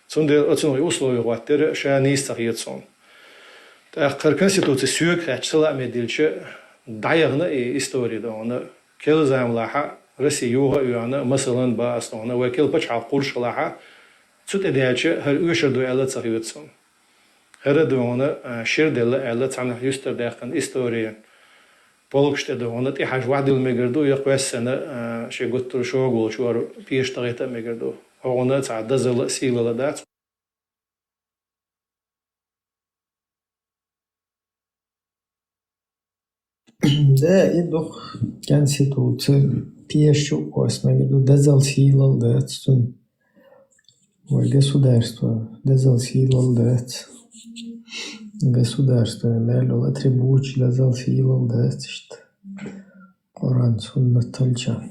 Цунде оценой условия ваттер шанистах етсон. Тахкар конституция сюк хачсала медилче дайгна и история да она كل زعم لاحة رسيوها ويانا مثلا باستونا وكل بتش عقول لاحة سوت إدياتش هل يشر دو على تصحيحتهم هذا دونا شر دل على تعمل يستر داخل إستوريا بولكشت دونا تحاج واحد المجردو يقوى سنة شيء قلت شو شو بيش تغيت المجردو هونا تعدد زل سيل لدات Да, и дух конституции пищу осмегиду дазал силал датстун. Ой, государство дазал силал дат. Государство мелил атрибут дазал силал датст. Коран суннат талча.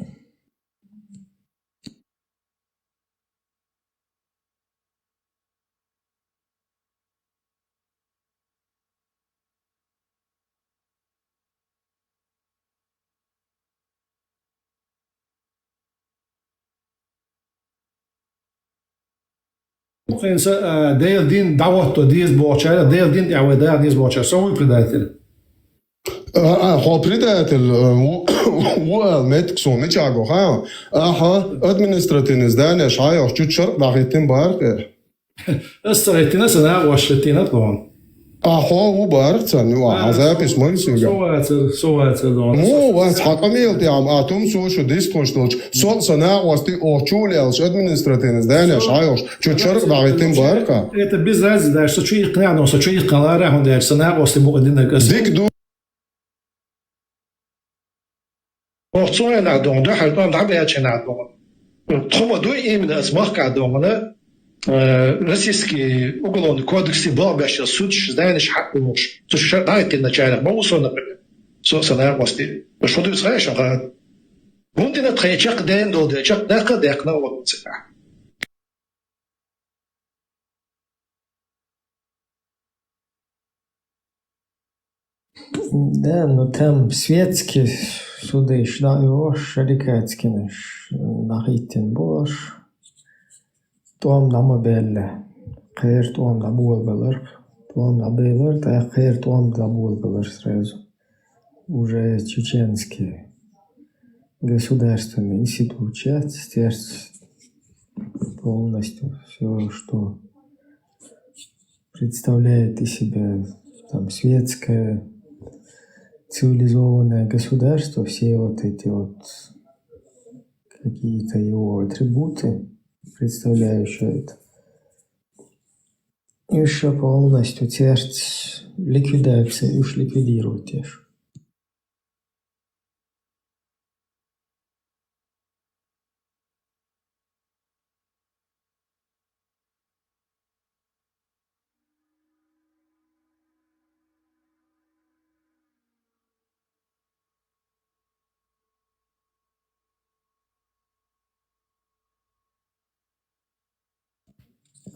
ديل دين دعوته ديز بوشة ديل دين دعوة ديز بوشة سوي بداية هو предатель уэлмет ксоны чаго ха аха административное здание шайох чуть шар дагитин барке السرعتنا سنة واشلتنا طبعا هو وبارتن وعذابش ملسوجا سواتر مو واس حقميل تي عم اتوم سو شو ديسكونشتوش سول سنا واستي اوتشوليالش ادمنستراتيف здание шайош чуть шар дагитин барка это без разницы да что чьи княно что чьи калара он да сна осли богодина дик Ortsøjen er dong, der har man der er kjenner dong. Tror du i min смарка dongene российский уголовный кодекс Болгаш суд знаешь хакуш. То что дайте начальник Маусо например. Сосана гости. Что ты знаешь, а он на третьих день до чак дек на вот. Да, но там светские суды, что его шарикатские нахитин бош. Том нама белле. Хэр том да бул белэр. Том да белэр, та хэр том да бул белэр сразу. Уже чеченские государственные институты, полностью все, что представляет из себя там светское цивилизованное государство, все вот эти вот какие-то его атрибуты, представляющие это, еще полностью тяжесть ликвидация, уж ликвидируют теж.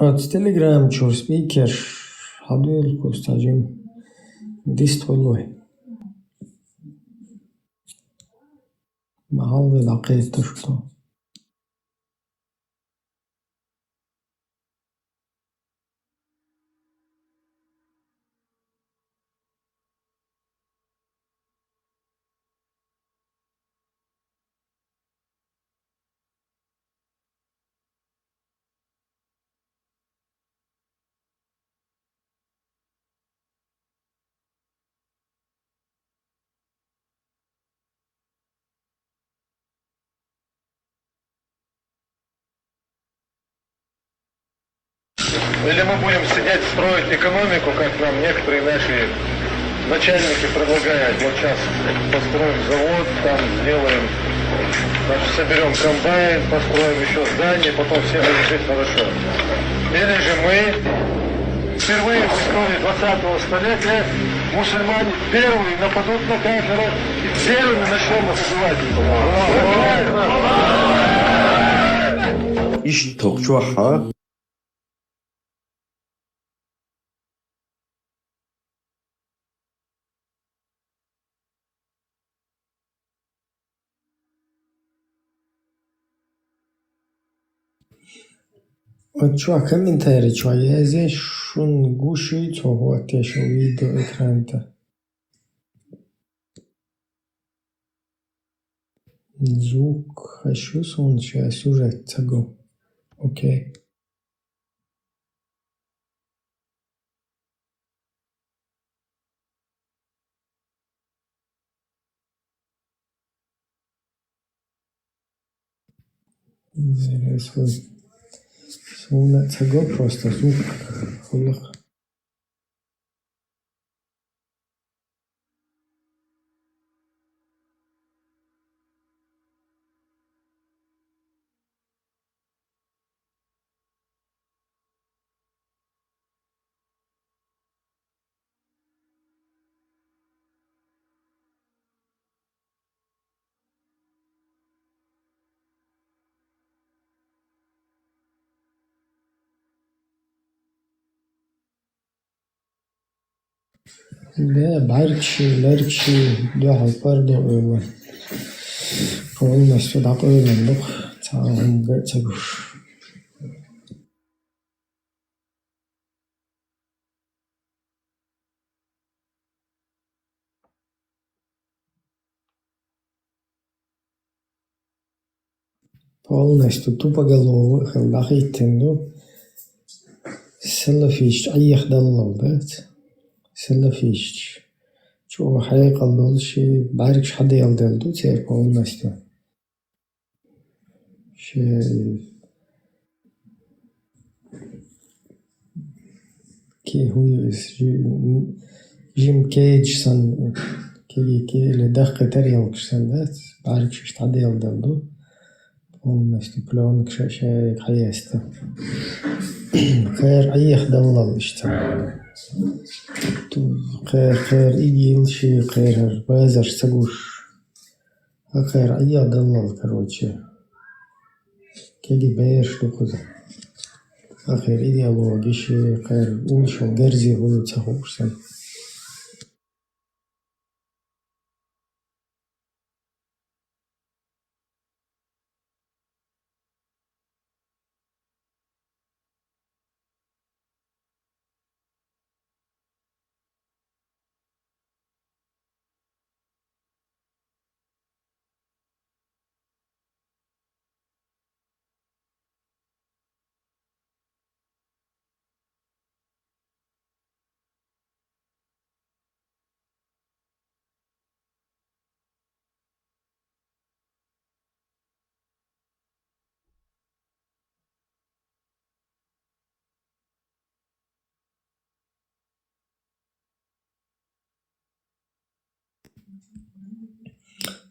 От Telegram чур спикер хадуил кустажим дистолой. Махал лакет что. Или мы будем сидеть, строить экономику, как нам некоторые наши начальники предлагают. Вот сейчас построим завод, там сделаем, значит, соберем комбайн, построим еще здание, потом все будут жить хорошо. Или же мы впервые в истории 20-го столетия мусульмане первые нападут на кафира и первыми начнем их убивать. Иш токчуаха. Вот чё, комментарий, чё, я здесь шун гуши, чё, вот я шо видео экран-то. Звук, хочу солнце, сюжет, цагу. Окей. Зараз вот. Солнце, цагу, просто звук. Хулах. Да, барчи, да, халпардо över. Полностью такой ландок, цагам гэцэгуш. Полностью тупоголовый, халдахиттенду. Селафиш, айях даллал, да? Селафиш. Чё, хайкал долши, барикш хады ялдалду, тер полностью. Ки хуйс, Jim Cage сан, ки ледах катарилкшсан, да? Барикш хады ялдалду. Полностью пленка шашай хаяста. Хайр айях даллал иштан. خير إيجيل شيء خير بازر سجوش خير أيه ضلال كروتشي كذي بيرش لخذ خير إيديالوجي شيء خير أولشو جرزي هو تخوفسن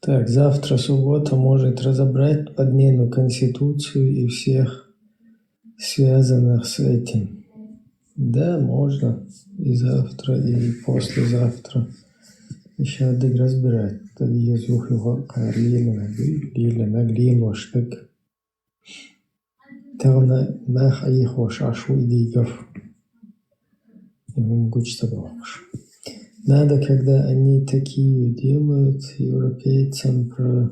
Так, завтра суббота может разобрать подмену Конституцию и всех связанных с этим. Да, можно. И завтра, и послезавтра. Еще один разбирать. Тогда езух его карлили наглило штык. Тагна нах айхош ашу идигов. Надо, когда они такие делают европейцам про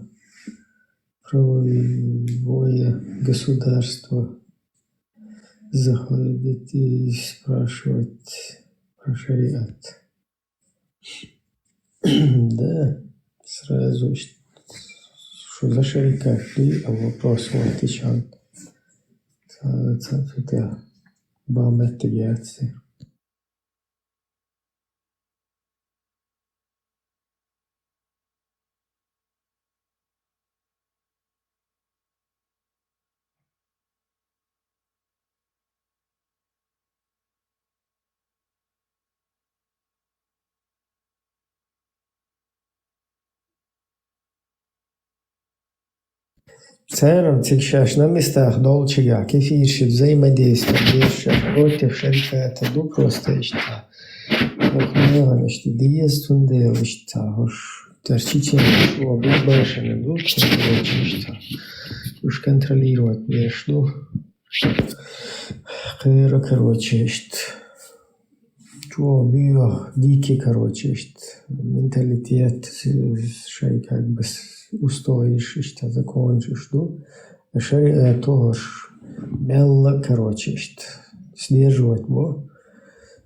правовое государство, заходит и спрашивать про шариат. Да, сразу, что за шарикат ты, а вопрос вот тичан. Это баметтегиации. Цером цикшаш на местах долчига, кефирши взаимодействие, беши, против шариката, ду просто ишта. Охмелан ишта, диез тундел ишта, хош, терчичен, шо, бешен, ду, ишта. Уж контролировать между. Короче, ишта. Чё, био, дикий, короче, ишта. Менталитет, шай как бы устоишь, что закончишь, ну, шариат тоже мелко, короче, что сдерживать, бо,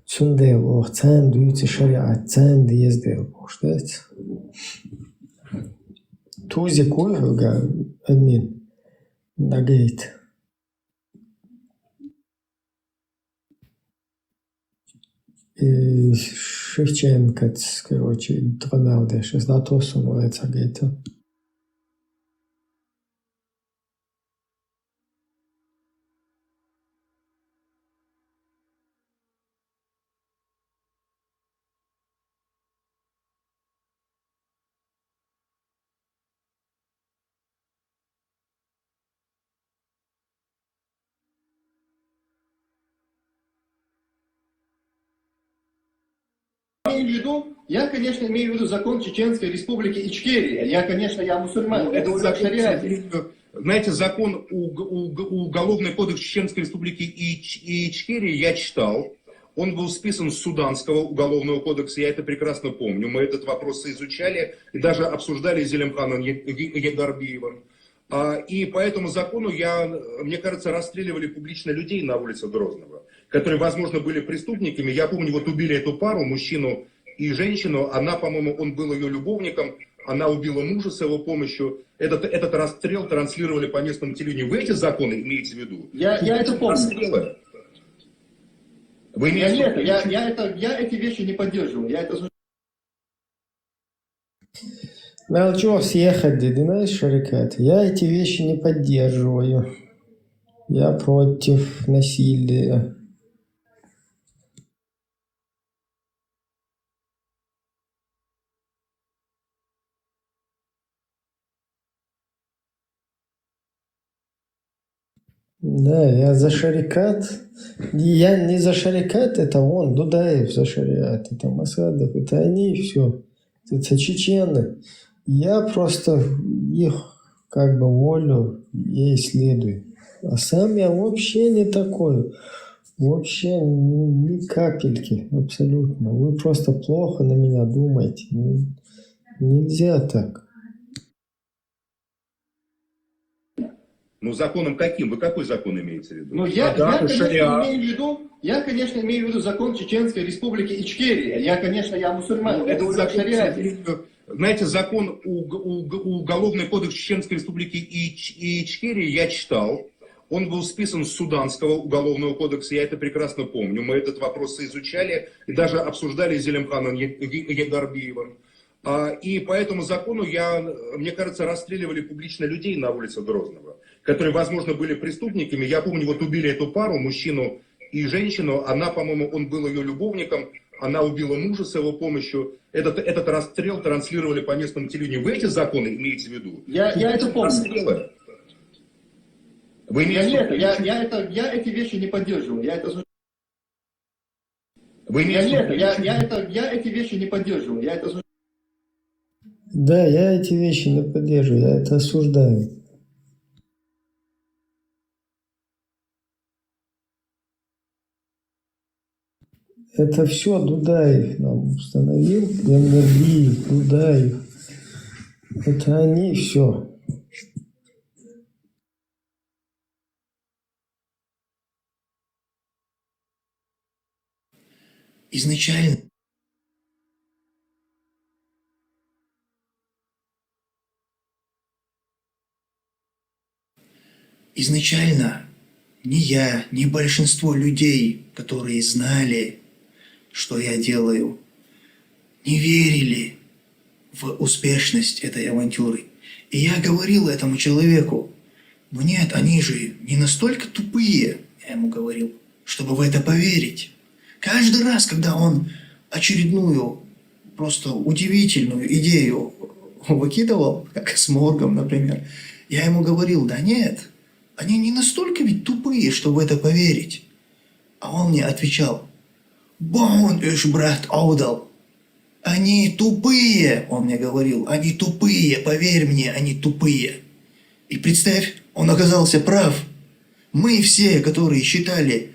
сундел, ох, цен дуется шариат, цен диездел, что это? Тузи койга, админ, нагейт. Шевченко, короче, двонавде, шестнадцать сумуется гейта. Я, конечно, имею в виду закон Чеченской Республики Ичкерия. Я мусульман. Это уже шариат. Знаете, закон Уголовный кодекс Чеченской Республики Ичкерия я читал. Он был списан с Суданского уголовного кодекса, я это прекрасно помню. Мы этот вопрос изучали и даже обсуждали с Зелимханом Егарбиевым. И по этому закону, мне кажется, расстреливали публично людей на улице Грозного, которые, возможно, были преступниками. Я помню, вот убили эту пару, мужчину и женщину. Она, по-моему, он был ее любовником. Она убила мужа с его помощью. Этот расстрел транслировали по местному телевидению. Вы эти законы имеете в виду? Я это помню. Расстрелы? Вы Я имеете эти вещи не поддерживаю. Мелчо съехать, знаешь, шарикат. Я эти вещи не поддерживаю. Я против насилия. Да, я за шарикат. Я не за шарикат, это он, Дудаев за шариат, это Масадов, это они, все. Это чечены. Я просто их как бы волю ей следую. А сам я вообще не такой. Вообще ни капельки, абсолютно. Вы просто плохо на меня думаете. Нельзя так. Ну, законом каким? Вы какой закон имеете в виду? Ну, я, конечно, имею в виду закон Чеченской Республики Ичкерия. Я мусульман. Это уже шариат. Знаете, закон Уголовный кодекс Чеченской Республики Ичкерия я читал. Он был списан с Суданского уголовного кодекса, я это прекрасно помню. Мы этот вопрос изучали и даже обсуждали с Зелимханом Егарбиевым. И по этому закону, мне кажется, расстреливали публично людей на улице Грозного, которые, возможно, были преступниками. Я помню, вот убили эту пару, мужчину и женщину. Она, по-моему, он был ее любовником. Она убила мужа с его помощью. Этот расстрел транслировали по местному телевидению. Вы эти законы имеете в виду? Я это помню. Расстрелы? Вы имеете в виду? Я эти вещи не поддерживаю. Я эти вещи не поддерживаю. Да, я эти вещи не поддерживаю, я это осуждаю. Это все Дудаев нам установил, Ямгардиев, Дудаев. Это они все. Изначально ни я, ни большинство людей, которые знали, что я делаю, не верили в успешность этой авантюры. И я говорил этому человеку: ну нет, они же не настолько тупые, я ему говорил, чтобы в это поверить. Каждый раз, когда он очередную просто удивительную идею выкидывал, как с моргом, например, я ему говорил: да нет, они не настолько ведь тупые, чтобы в это поверить. А он мне отвечал: «Бон иш брат аудал». Они тупые, он мне говорил, они тупые, поверь мне, они тупые. И представь, он оказался прав. Мы все, которые считали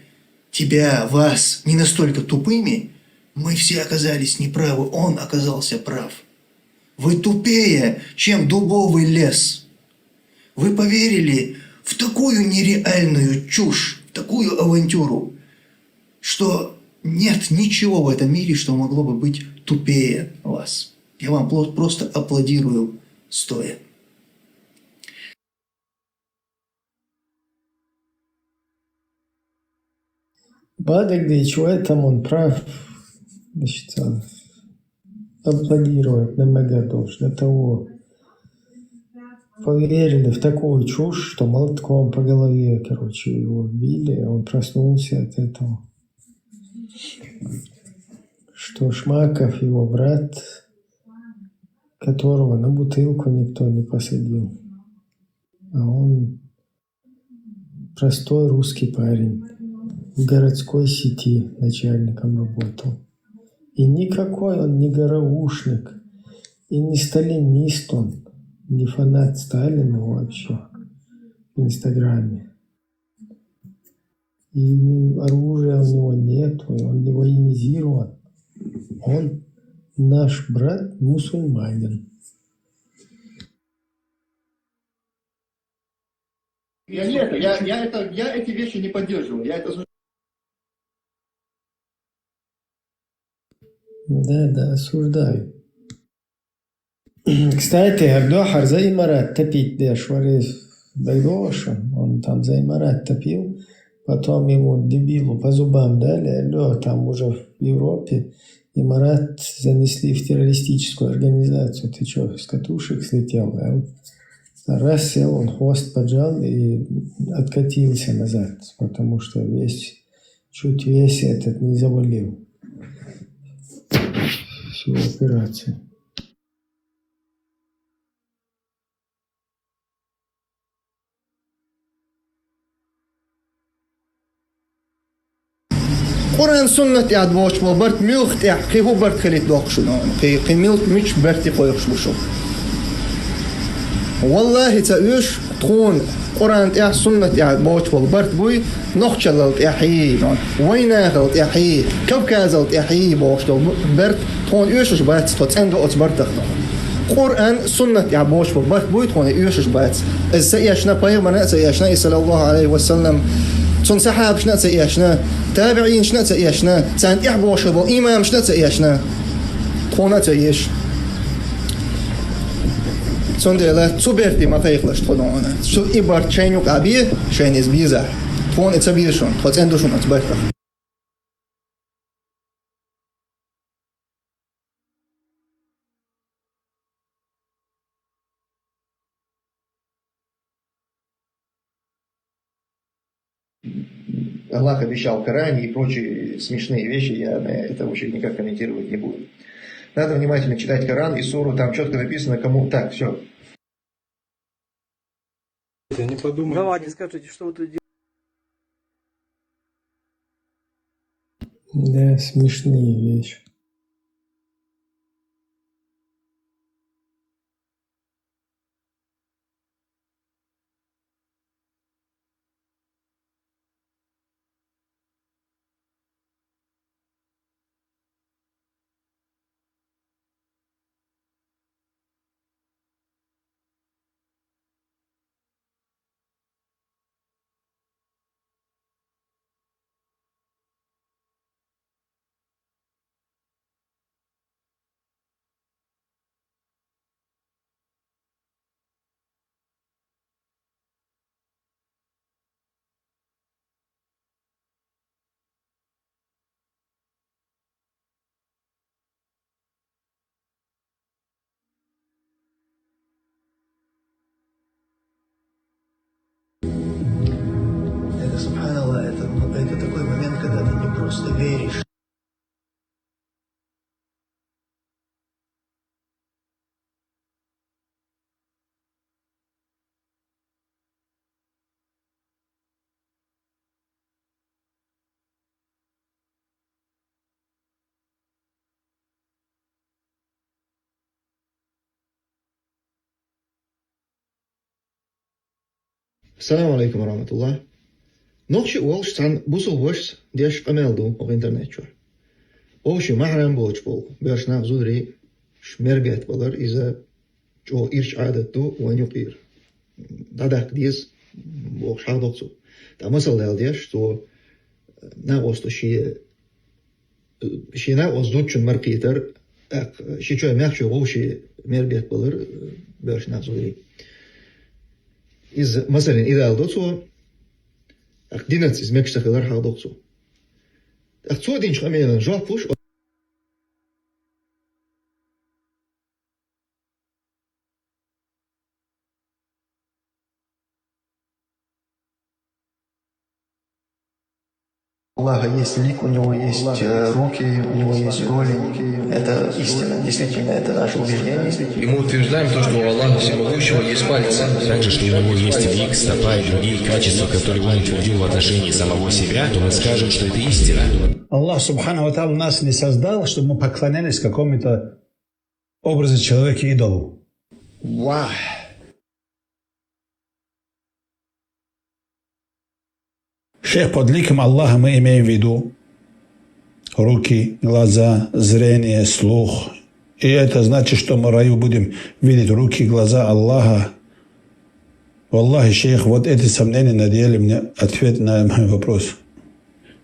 тебя, вас не настолько тупыми, мы все оказались неправы, он оказался прав. Вы тупее, чем дубовый лес. Вы поверили в такую нереальную чушь, в такую авантюру, что нет ничего в этом мире, что могло бы быть тупее вас. Я вам просто аплодирую стоя. Бадагдич, в этом он прав. Значит, аплодировать на Магадош. До того поверили в такую чушь, что молотком по голове, короче, его били, а он проснулся от этого. Что Шмаков, его брат, которого на бутылку никто не посадил, а он простой русский парень, в городской сети начальником работал. И никакой он не гараушник, и не сталинист он, не фанат Сталина вообще в Инстаграме. И оружия у него нет, он не военизирован. Он наш брат мусульманин. Я эти вещи не поддерживаю. Я это Да, осуждаю. Кстати, Ардохар за Имарат топить Дешварис Байдошин, он там за Имарат топил, потом ему дебилу по зубам дали, алло, там уже в Европе Имарат занесли в террористическую организацию. Ты что, с катушек слетел? Да? Раз сел, он хвост поджал и откатился назад, потому что чуть весь этот не завалил всю операцию. قرآن سنة يعد واش وبرت ملخ قي هو برت خليت دوقشو قي ملخ مش برتي قويقش بشو والله تأيش تكون قرآن يا سنة يعد واش وبرت بوي نخشلت يا حي وين غلط يا حي كم كازلت يا حي واش برت تكون يوشش بات تتندو أتبرت قرآن سنة يعد واش وبرت بوي تكون يوشش بات السياشنا بايغ من سياشنا صلى الله عليه وسلم تون سحاب شنا تسياشنا تابعين شنا تسياشنا تان إحبوش بو إمام شنا تسياشنا تخونا تسياش تون ديلا تسوبرتي ما فيخلش تخونا سو إبار تشينيو قابيه شين إزبيزا تخون إتسابيشون تخوت اندوشون أتبرتا Аллах обещал в Коране и прочие смешные вещи, я на это вообще никак комментировать не буду. Надо внимательно читать Коран и суру, там четко написано, кому... Так, все. Я не подумал. Давайте скажите, что вы тут делаете? Да, смешные вещи. просто веришь. Assalamu alaikum warahmatullah. Nog je wel staan boezel worst die amel doen op internet. Als je mahram boodschap, beurs naar zodri, schmerget balar is jo irch adat do wanjukir. Dat is ook schadot zo. Dat masal deel die zo na was to she na was doetjen marketer. She jo merk je hoe she merget balar beurs naar zodri. Is مثلا إذا ألدوتو أقدينت إز مكش تخيلر حاضوتو أقصو دين شخمينا جواب فوش Аллаха есть лик, у него есть руки, у него есть голень. Это истина, действительно, это наше убеждение. И мы утверждаем то, что у Аллаха Всемогущего есть пальцы. Также, что у него есть лик, стопа и другие качества, которые он утвердил в отношении самого себя, то мы скажем, что это истина. Аллах Субхану ва Тааля нас не создал, чтобы мы поклонялись какому-то образу человека идолу. Вау! Шейх, под ликом Аллаха мы имеем в виду руки, глаза, зрение, слух. И это значит, что мы в раю будем видеть руки, глаза Аллаха. Валлахи, шейх, вот эти сомнения надели мне ответ на мой вопрос.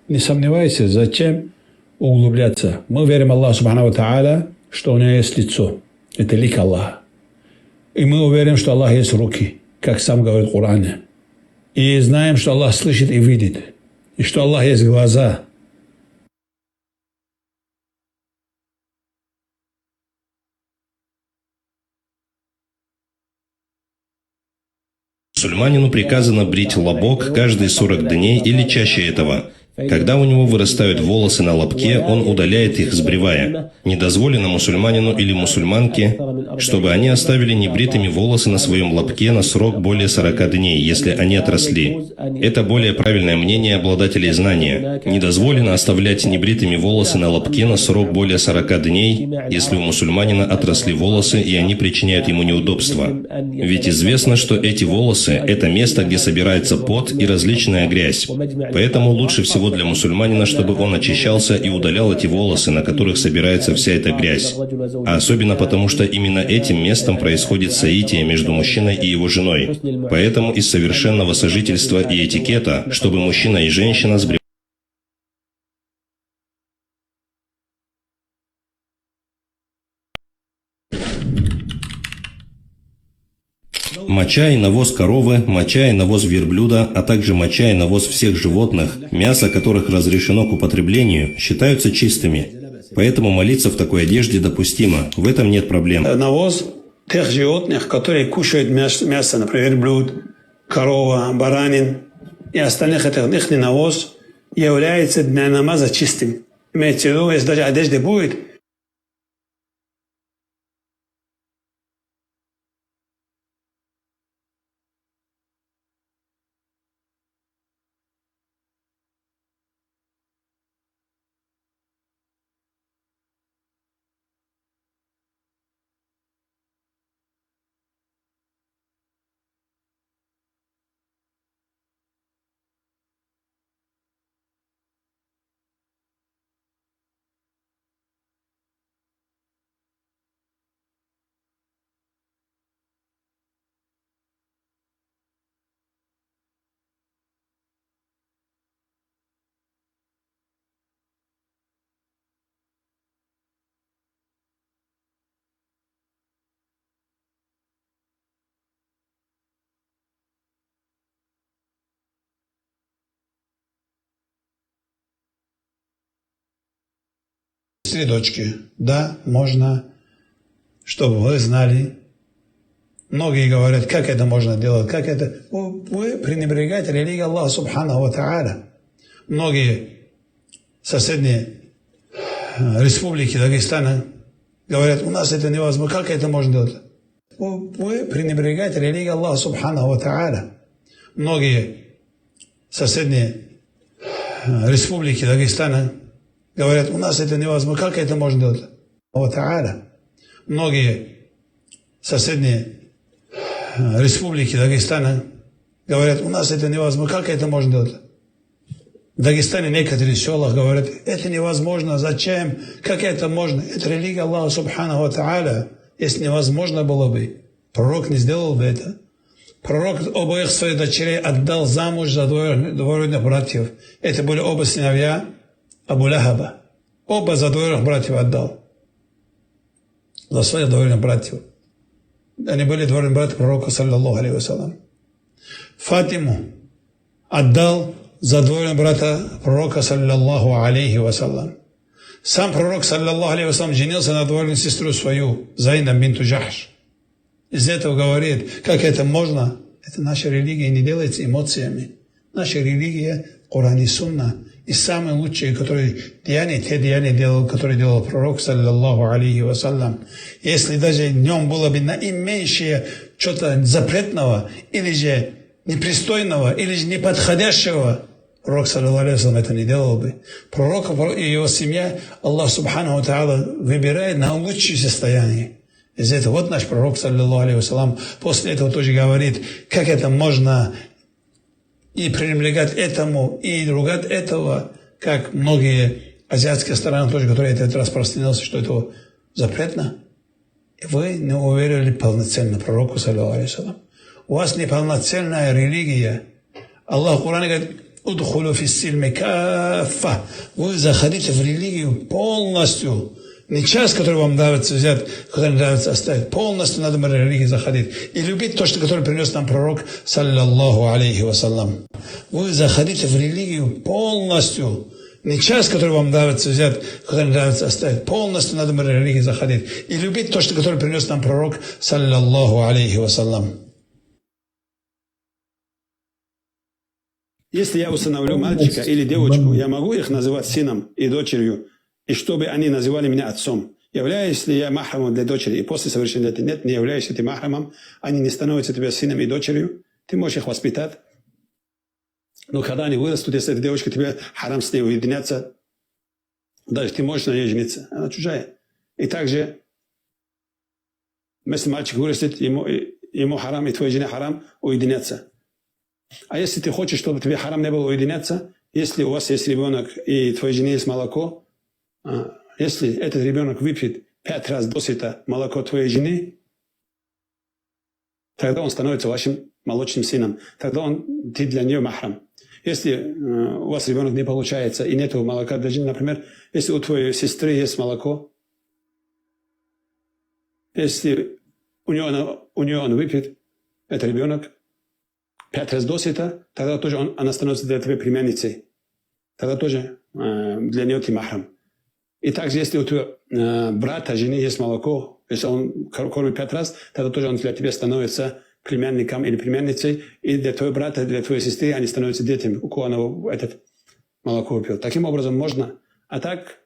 Не сомневайся, зачем углубляться. Мы верим Аллаху Субхану ва Тааля, что у него есть лицо. Это лик Аллаха. И мы уверены, что Аллах есть руки, как сам говорит в Коране. И знаем, что Аллах слышит и видит, и что Аллах есть глаза. Мусульманину приказано брить лобок каждые 40 дней или чаще этого. Когда у него вырастают волосы на лобке, он удаляет их, сбривая. Не дозволено мусульманину или мусульманке, чтобы они оставили небритыми волосы на своем лобке на срок более 40 дней, если они отросли. Это более правильное мнение обладателей знания. Не дозволено оставлять небритыми волосы на лобке на срок более 40 дней, если у мусульманина отросли волосы и они причиняют ему неудобства. Ведь известно, что эти волосы – это место, где собирается пот и различная грязь. Поэтому лучше всего для мусульманина, чтобы он очищался и удалял эти волосы, на которых собирается вся эта грязь. А особенно потому, что именно этим местом происходит соитие между мужчиной и его женой. Поэтому из совершенного сожительства и этикета, чтобы мужчина и женщина сбривали. Моча и навоз коровы, моча и навоз верблюда, а также моча и навоз всех животных, мясо которых разрешено к употреблению, считаются чистыми. Поэтому молиться в такой одежде допустимо, в этом нет проблем. Навоз тех животных, которые кушают мясо, например, верблюд, корова, баранин и остальных, их навоз является для намаза чистым. Имеется в виду, если даже одежда будет, дочки, да, можно, чтобы вы знали. Многие говорят, как это можно делать, как это... Вы пренебрегаете религией Аллаха Субхану ва Тааля. Многие соседние республики Дагестана говорят, у нас это невозможно, как это можно делать? Вы пренебрегаете религией Аллаха Субханаху ва Тааля. Многие соседние республики Дагестана говорят, у нас это невозможно, как это можно делать? Ва Тааля. Многие соседние республики Дагестана говорят, у нас это невозможно, как это можно делать? В Дагестане некоторые села говорят, это невозможно, зачем, как это можно? Это религия Аллаха Субханаху ва Тааля. Если невозможно было бы, пророк не сделал бы это. Пророк обоих своих дочерей отдал замуж за двоюродных братьев. Это были оба сыновья Абу Лахаба. Оба за двоюродных братьев отдал. За своих двоюродных братьев. Они были двоюродные братья пророка, саллаллаху алейхи вассалям. Фатиму отдал за двоюродного брата пророка, саллаллаху алейхи вассалям. Сам пророк, саллаллаху алейхи вассалям, женился на двоюродную сестру свою, Зайнаб бинту Джахш. Из этого говорит, как это можно? Это наша религия не делается эмоциями. Наша религия – Коран и Сунна. И самые лучшие, которые те деяния делал, которые делал пророк, саллаллаху алейхи вассалям. Если даже в нем было бы наименьшее что-то запретного, или же непристойного, или же неподходящего, пророк, саллаллаху алейхи вассалям, это не делал бы. Пророк и его семья, Аллах субханаху ва тааля, выбирает на лучшее состояние. Из этого вот наш пророк, саллаллаху алейхи вассалям, после этого тоже говорит, как это можно и пренебрегать этому, и ругать этого, как многие азиатские страны тоже, которые это распространился, что это запретно. И вы не уверили полноценно пророку, саллаллаху алейхи вассалям. У вас неполноценная религия. Аллах в Коране говорит, «Удхулу фиссильми каффа». Вы заходите в религию полностью. Не часть, которую вам нравится взять, которую нравится оставить. Полностью надо в религию заходить. И любить то, что который принес нам пророк, саллаллаху алейхи вассалям. Вы заходите в религию полностью. Не часть, которую вам нравится взять, которую нравится оставить. Полностью надо в религию заходить. И любить то, что который принес нам пророк, саллаллаху алейхи вассалям. Если я усыновлю мальчика или девочку, я могу их называть сыном и дочерью, и чтобы они называли меня отцом. Являюсь ли я махрамом для дочери и после совершеннолетия? Нет, не являешься ты махрамом. Они не становятся тебе сыном и дочерью. Ты можешь их воспитать. Но когда они вырастут, если эта девочка тебе харам с ней уединяться, даже ты можешь на ней жениться. Она чужая. И также, если мальчик вырастет, ему харам и твоей жене харам уединяться. А если ты хочешь, чтобы тебе харам не было уединяться, если у вас есть ребенок и твоей жене есть молоко, если этот ребенок выпьет 5 раз досыта молоко твоей жены, тогда он становится вашим молочным сыном. Тогда ты для нее махрам. Если у вас ребенок не получается и нет молока для жены, например, если у твоей сестры есть молоко, если у нее он выпьет, этот ребенок, 5 раз досыта, тогда тоже она становится для твоей племянницей. Тогда тоже для нее ты махрам. И также, если у твоего брата, жены есть молоко, если он кормит 5 раз, тогда тоже он для тебя становится племянником или племянницей, и для твоего брата, для твоей сестры они становятся детьми, у кого она это молоко выпил. Таким образом можно. А так,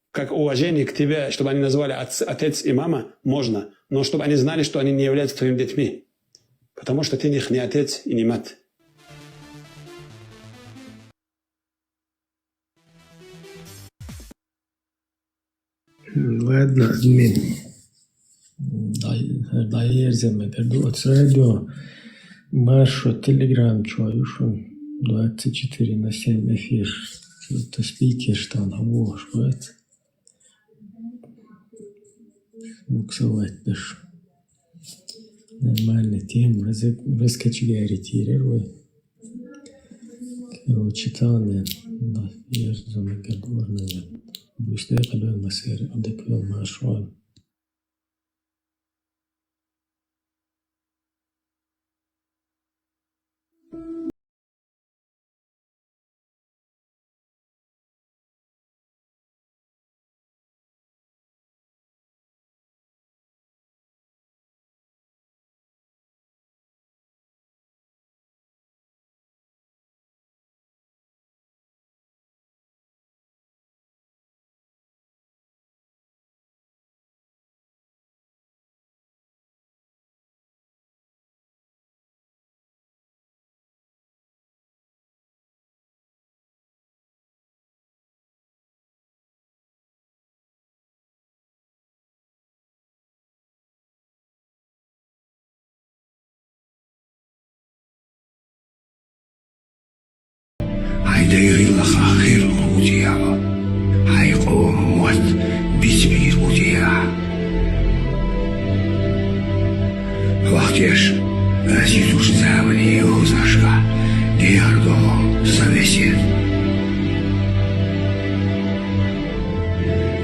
как уважение к тебе, чтобы они назвали отец и мама, можно. Но чтобы они знали, что они не являются твоими детьми. Потому что ты их не отец и не мать. Ладно, админ. Даер земеде. От радио Маршо Телеграм чуаю, 24/7 эфир. Это спикер, что он говорит, right? Буксовать даже. Нормальная тема, раскочегарить. Читание, да, я разговор, наверное. Быстрее قبل المسير عندك يوم مع شوال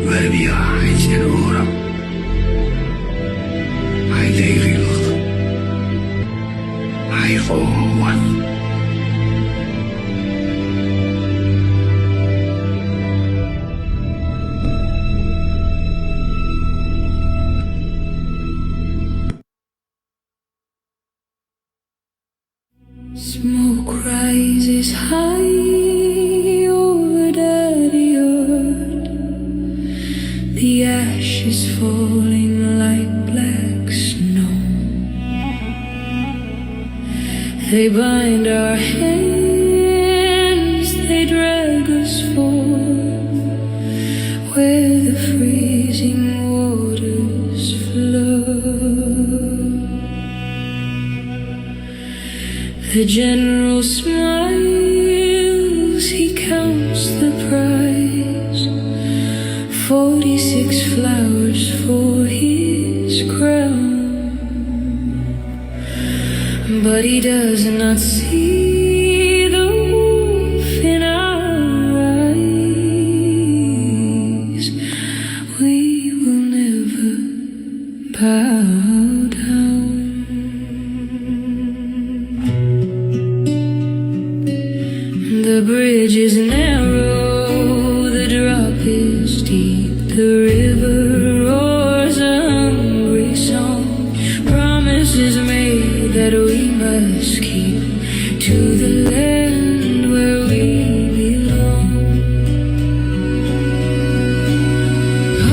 قلبي عايز الأورم عايز يغلق عايقوه Smoke rises high over the earth, the ashes falling like black snow. They bind our hands, they drag us forth, where the freezing waters flow. The general smiles, he counts the prize, 46 flowers for his crown. But he does not see the wolf in our eyes. We will never bow down. The bridge is narrow, the drop is deep, the river roars a hungry song. Promises made that we must keep to the land where we belong.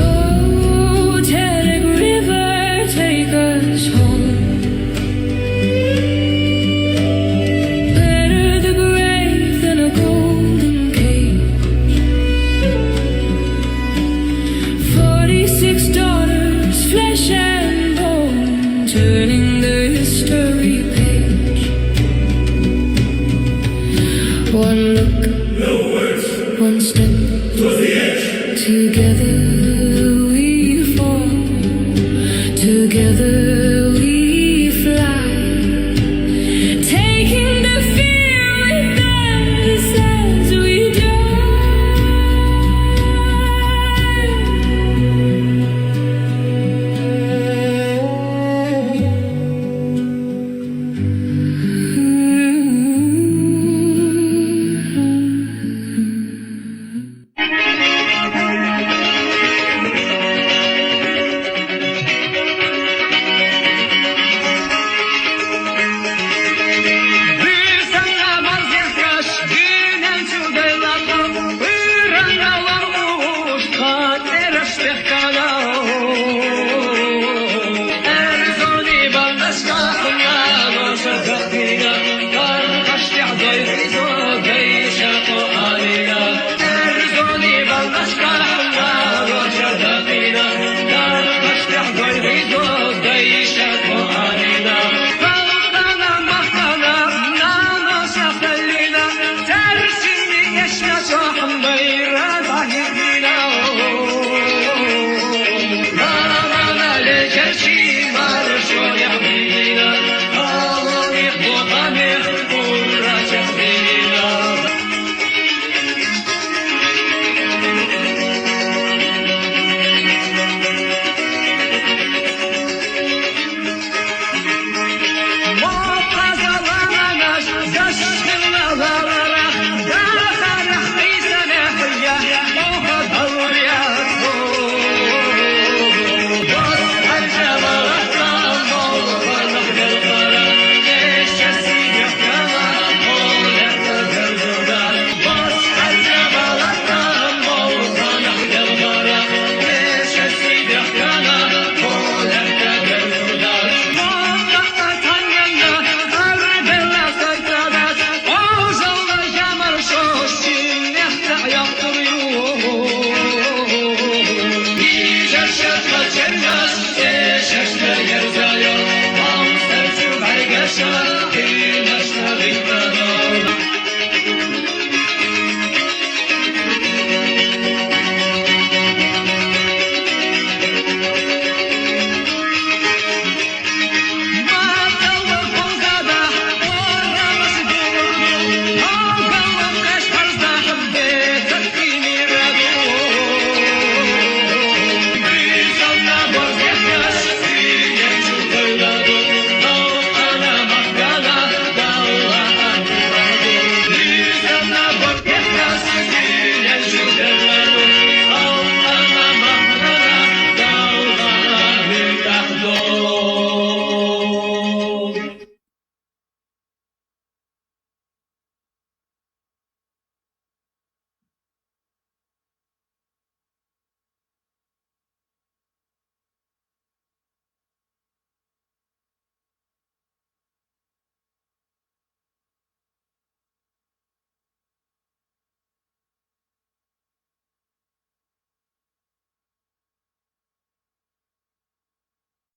Oh, Teddick River, take us home. Better the grave than a golden cage. 46 daughters, flesh and bone, turning the history page. One look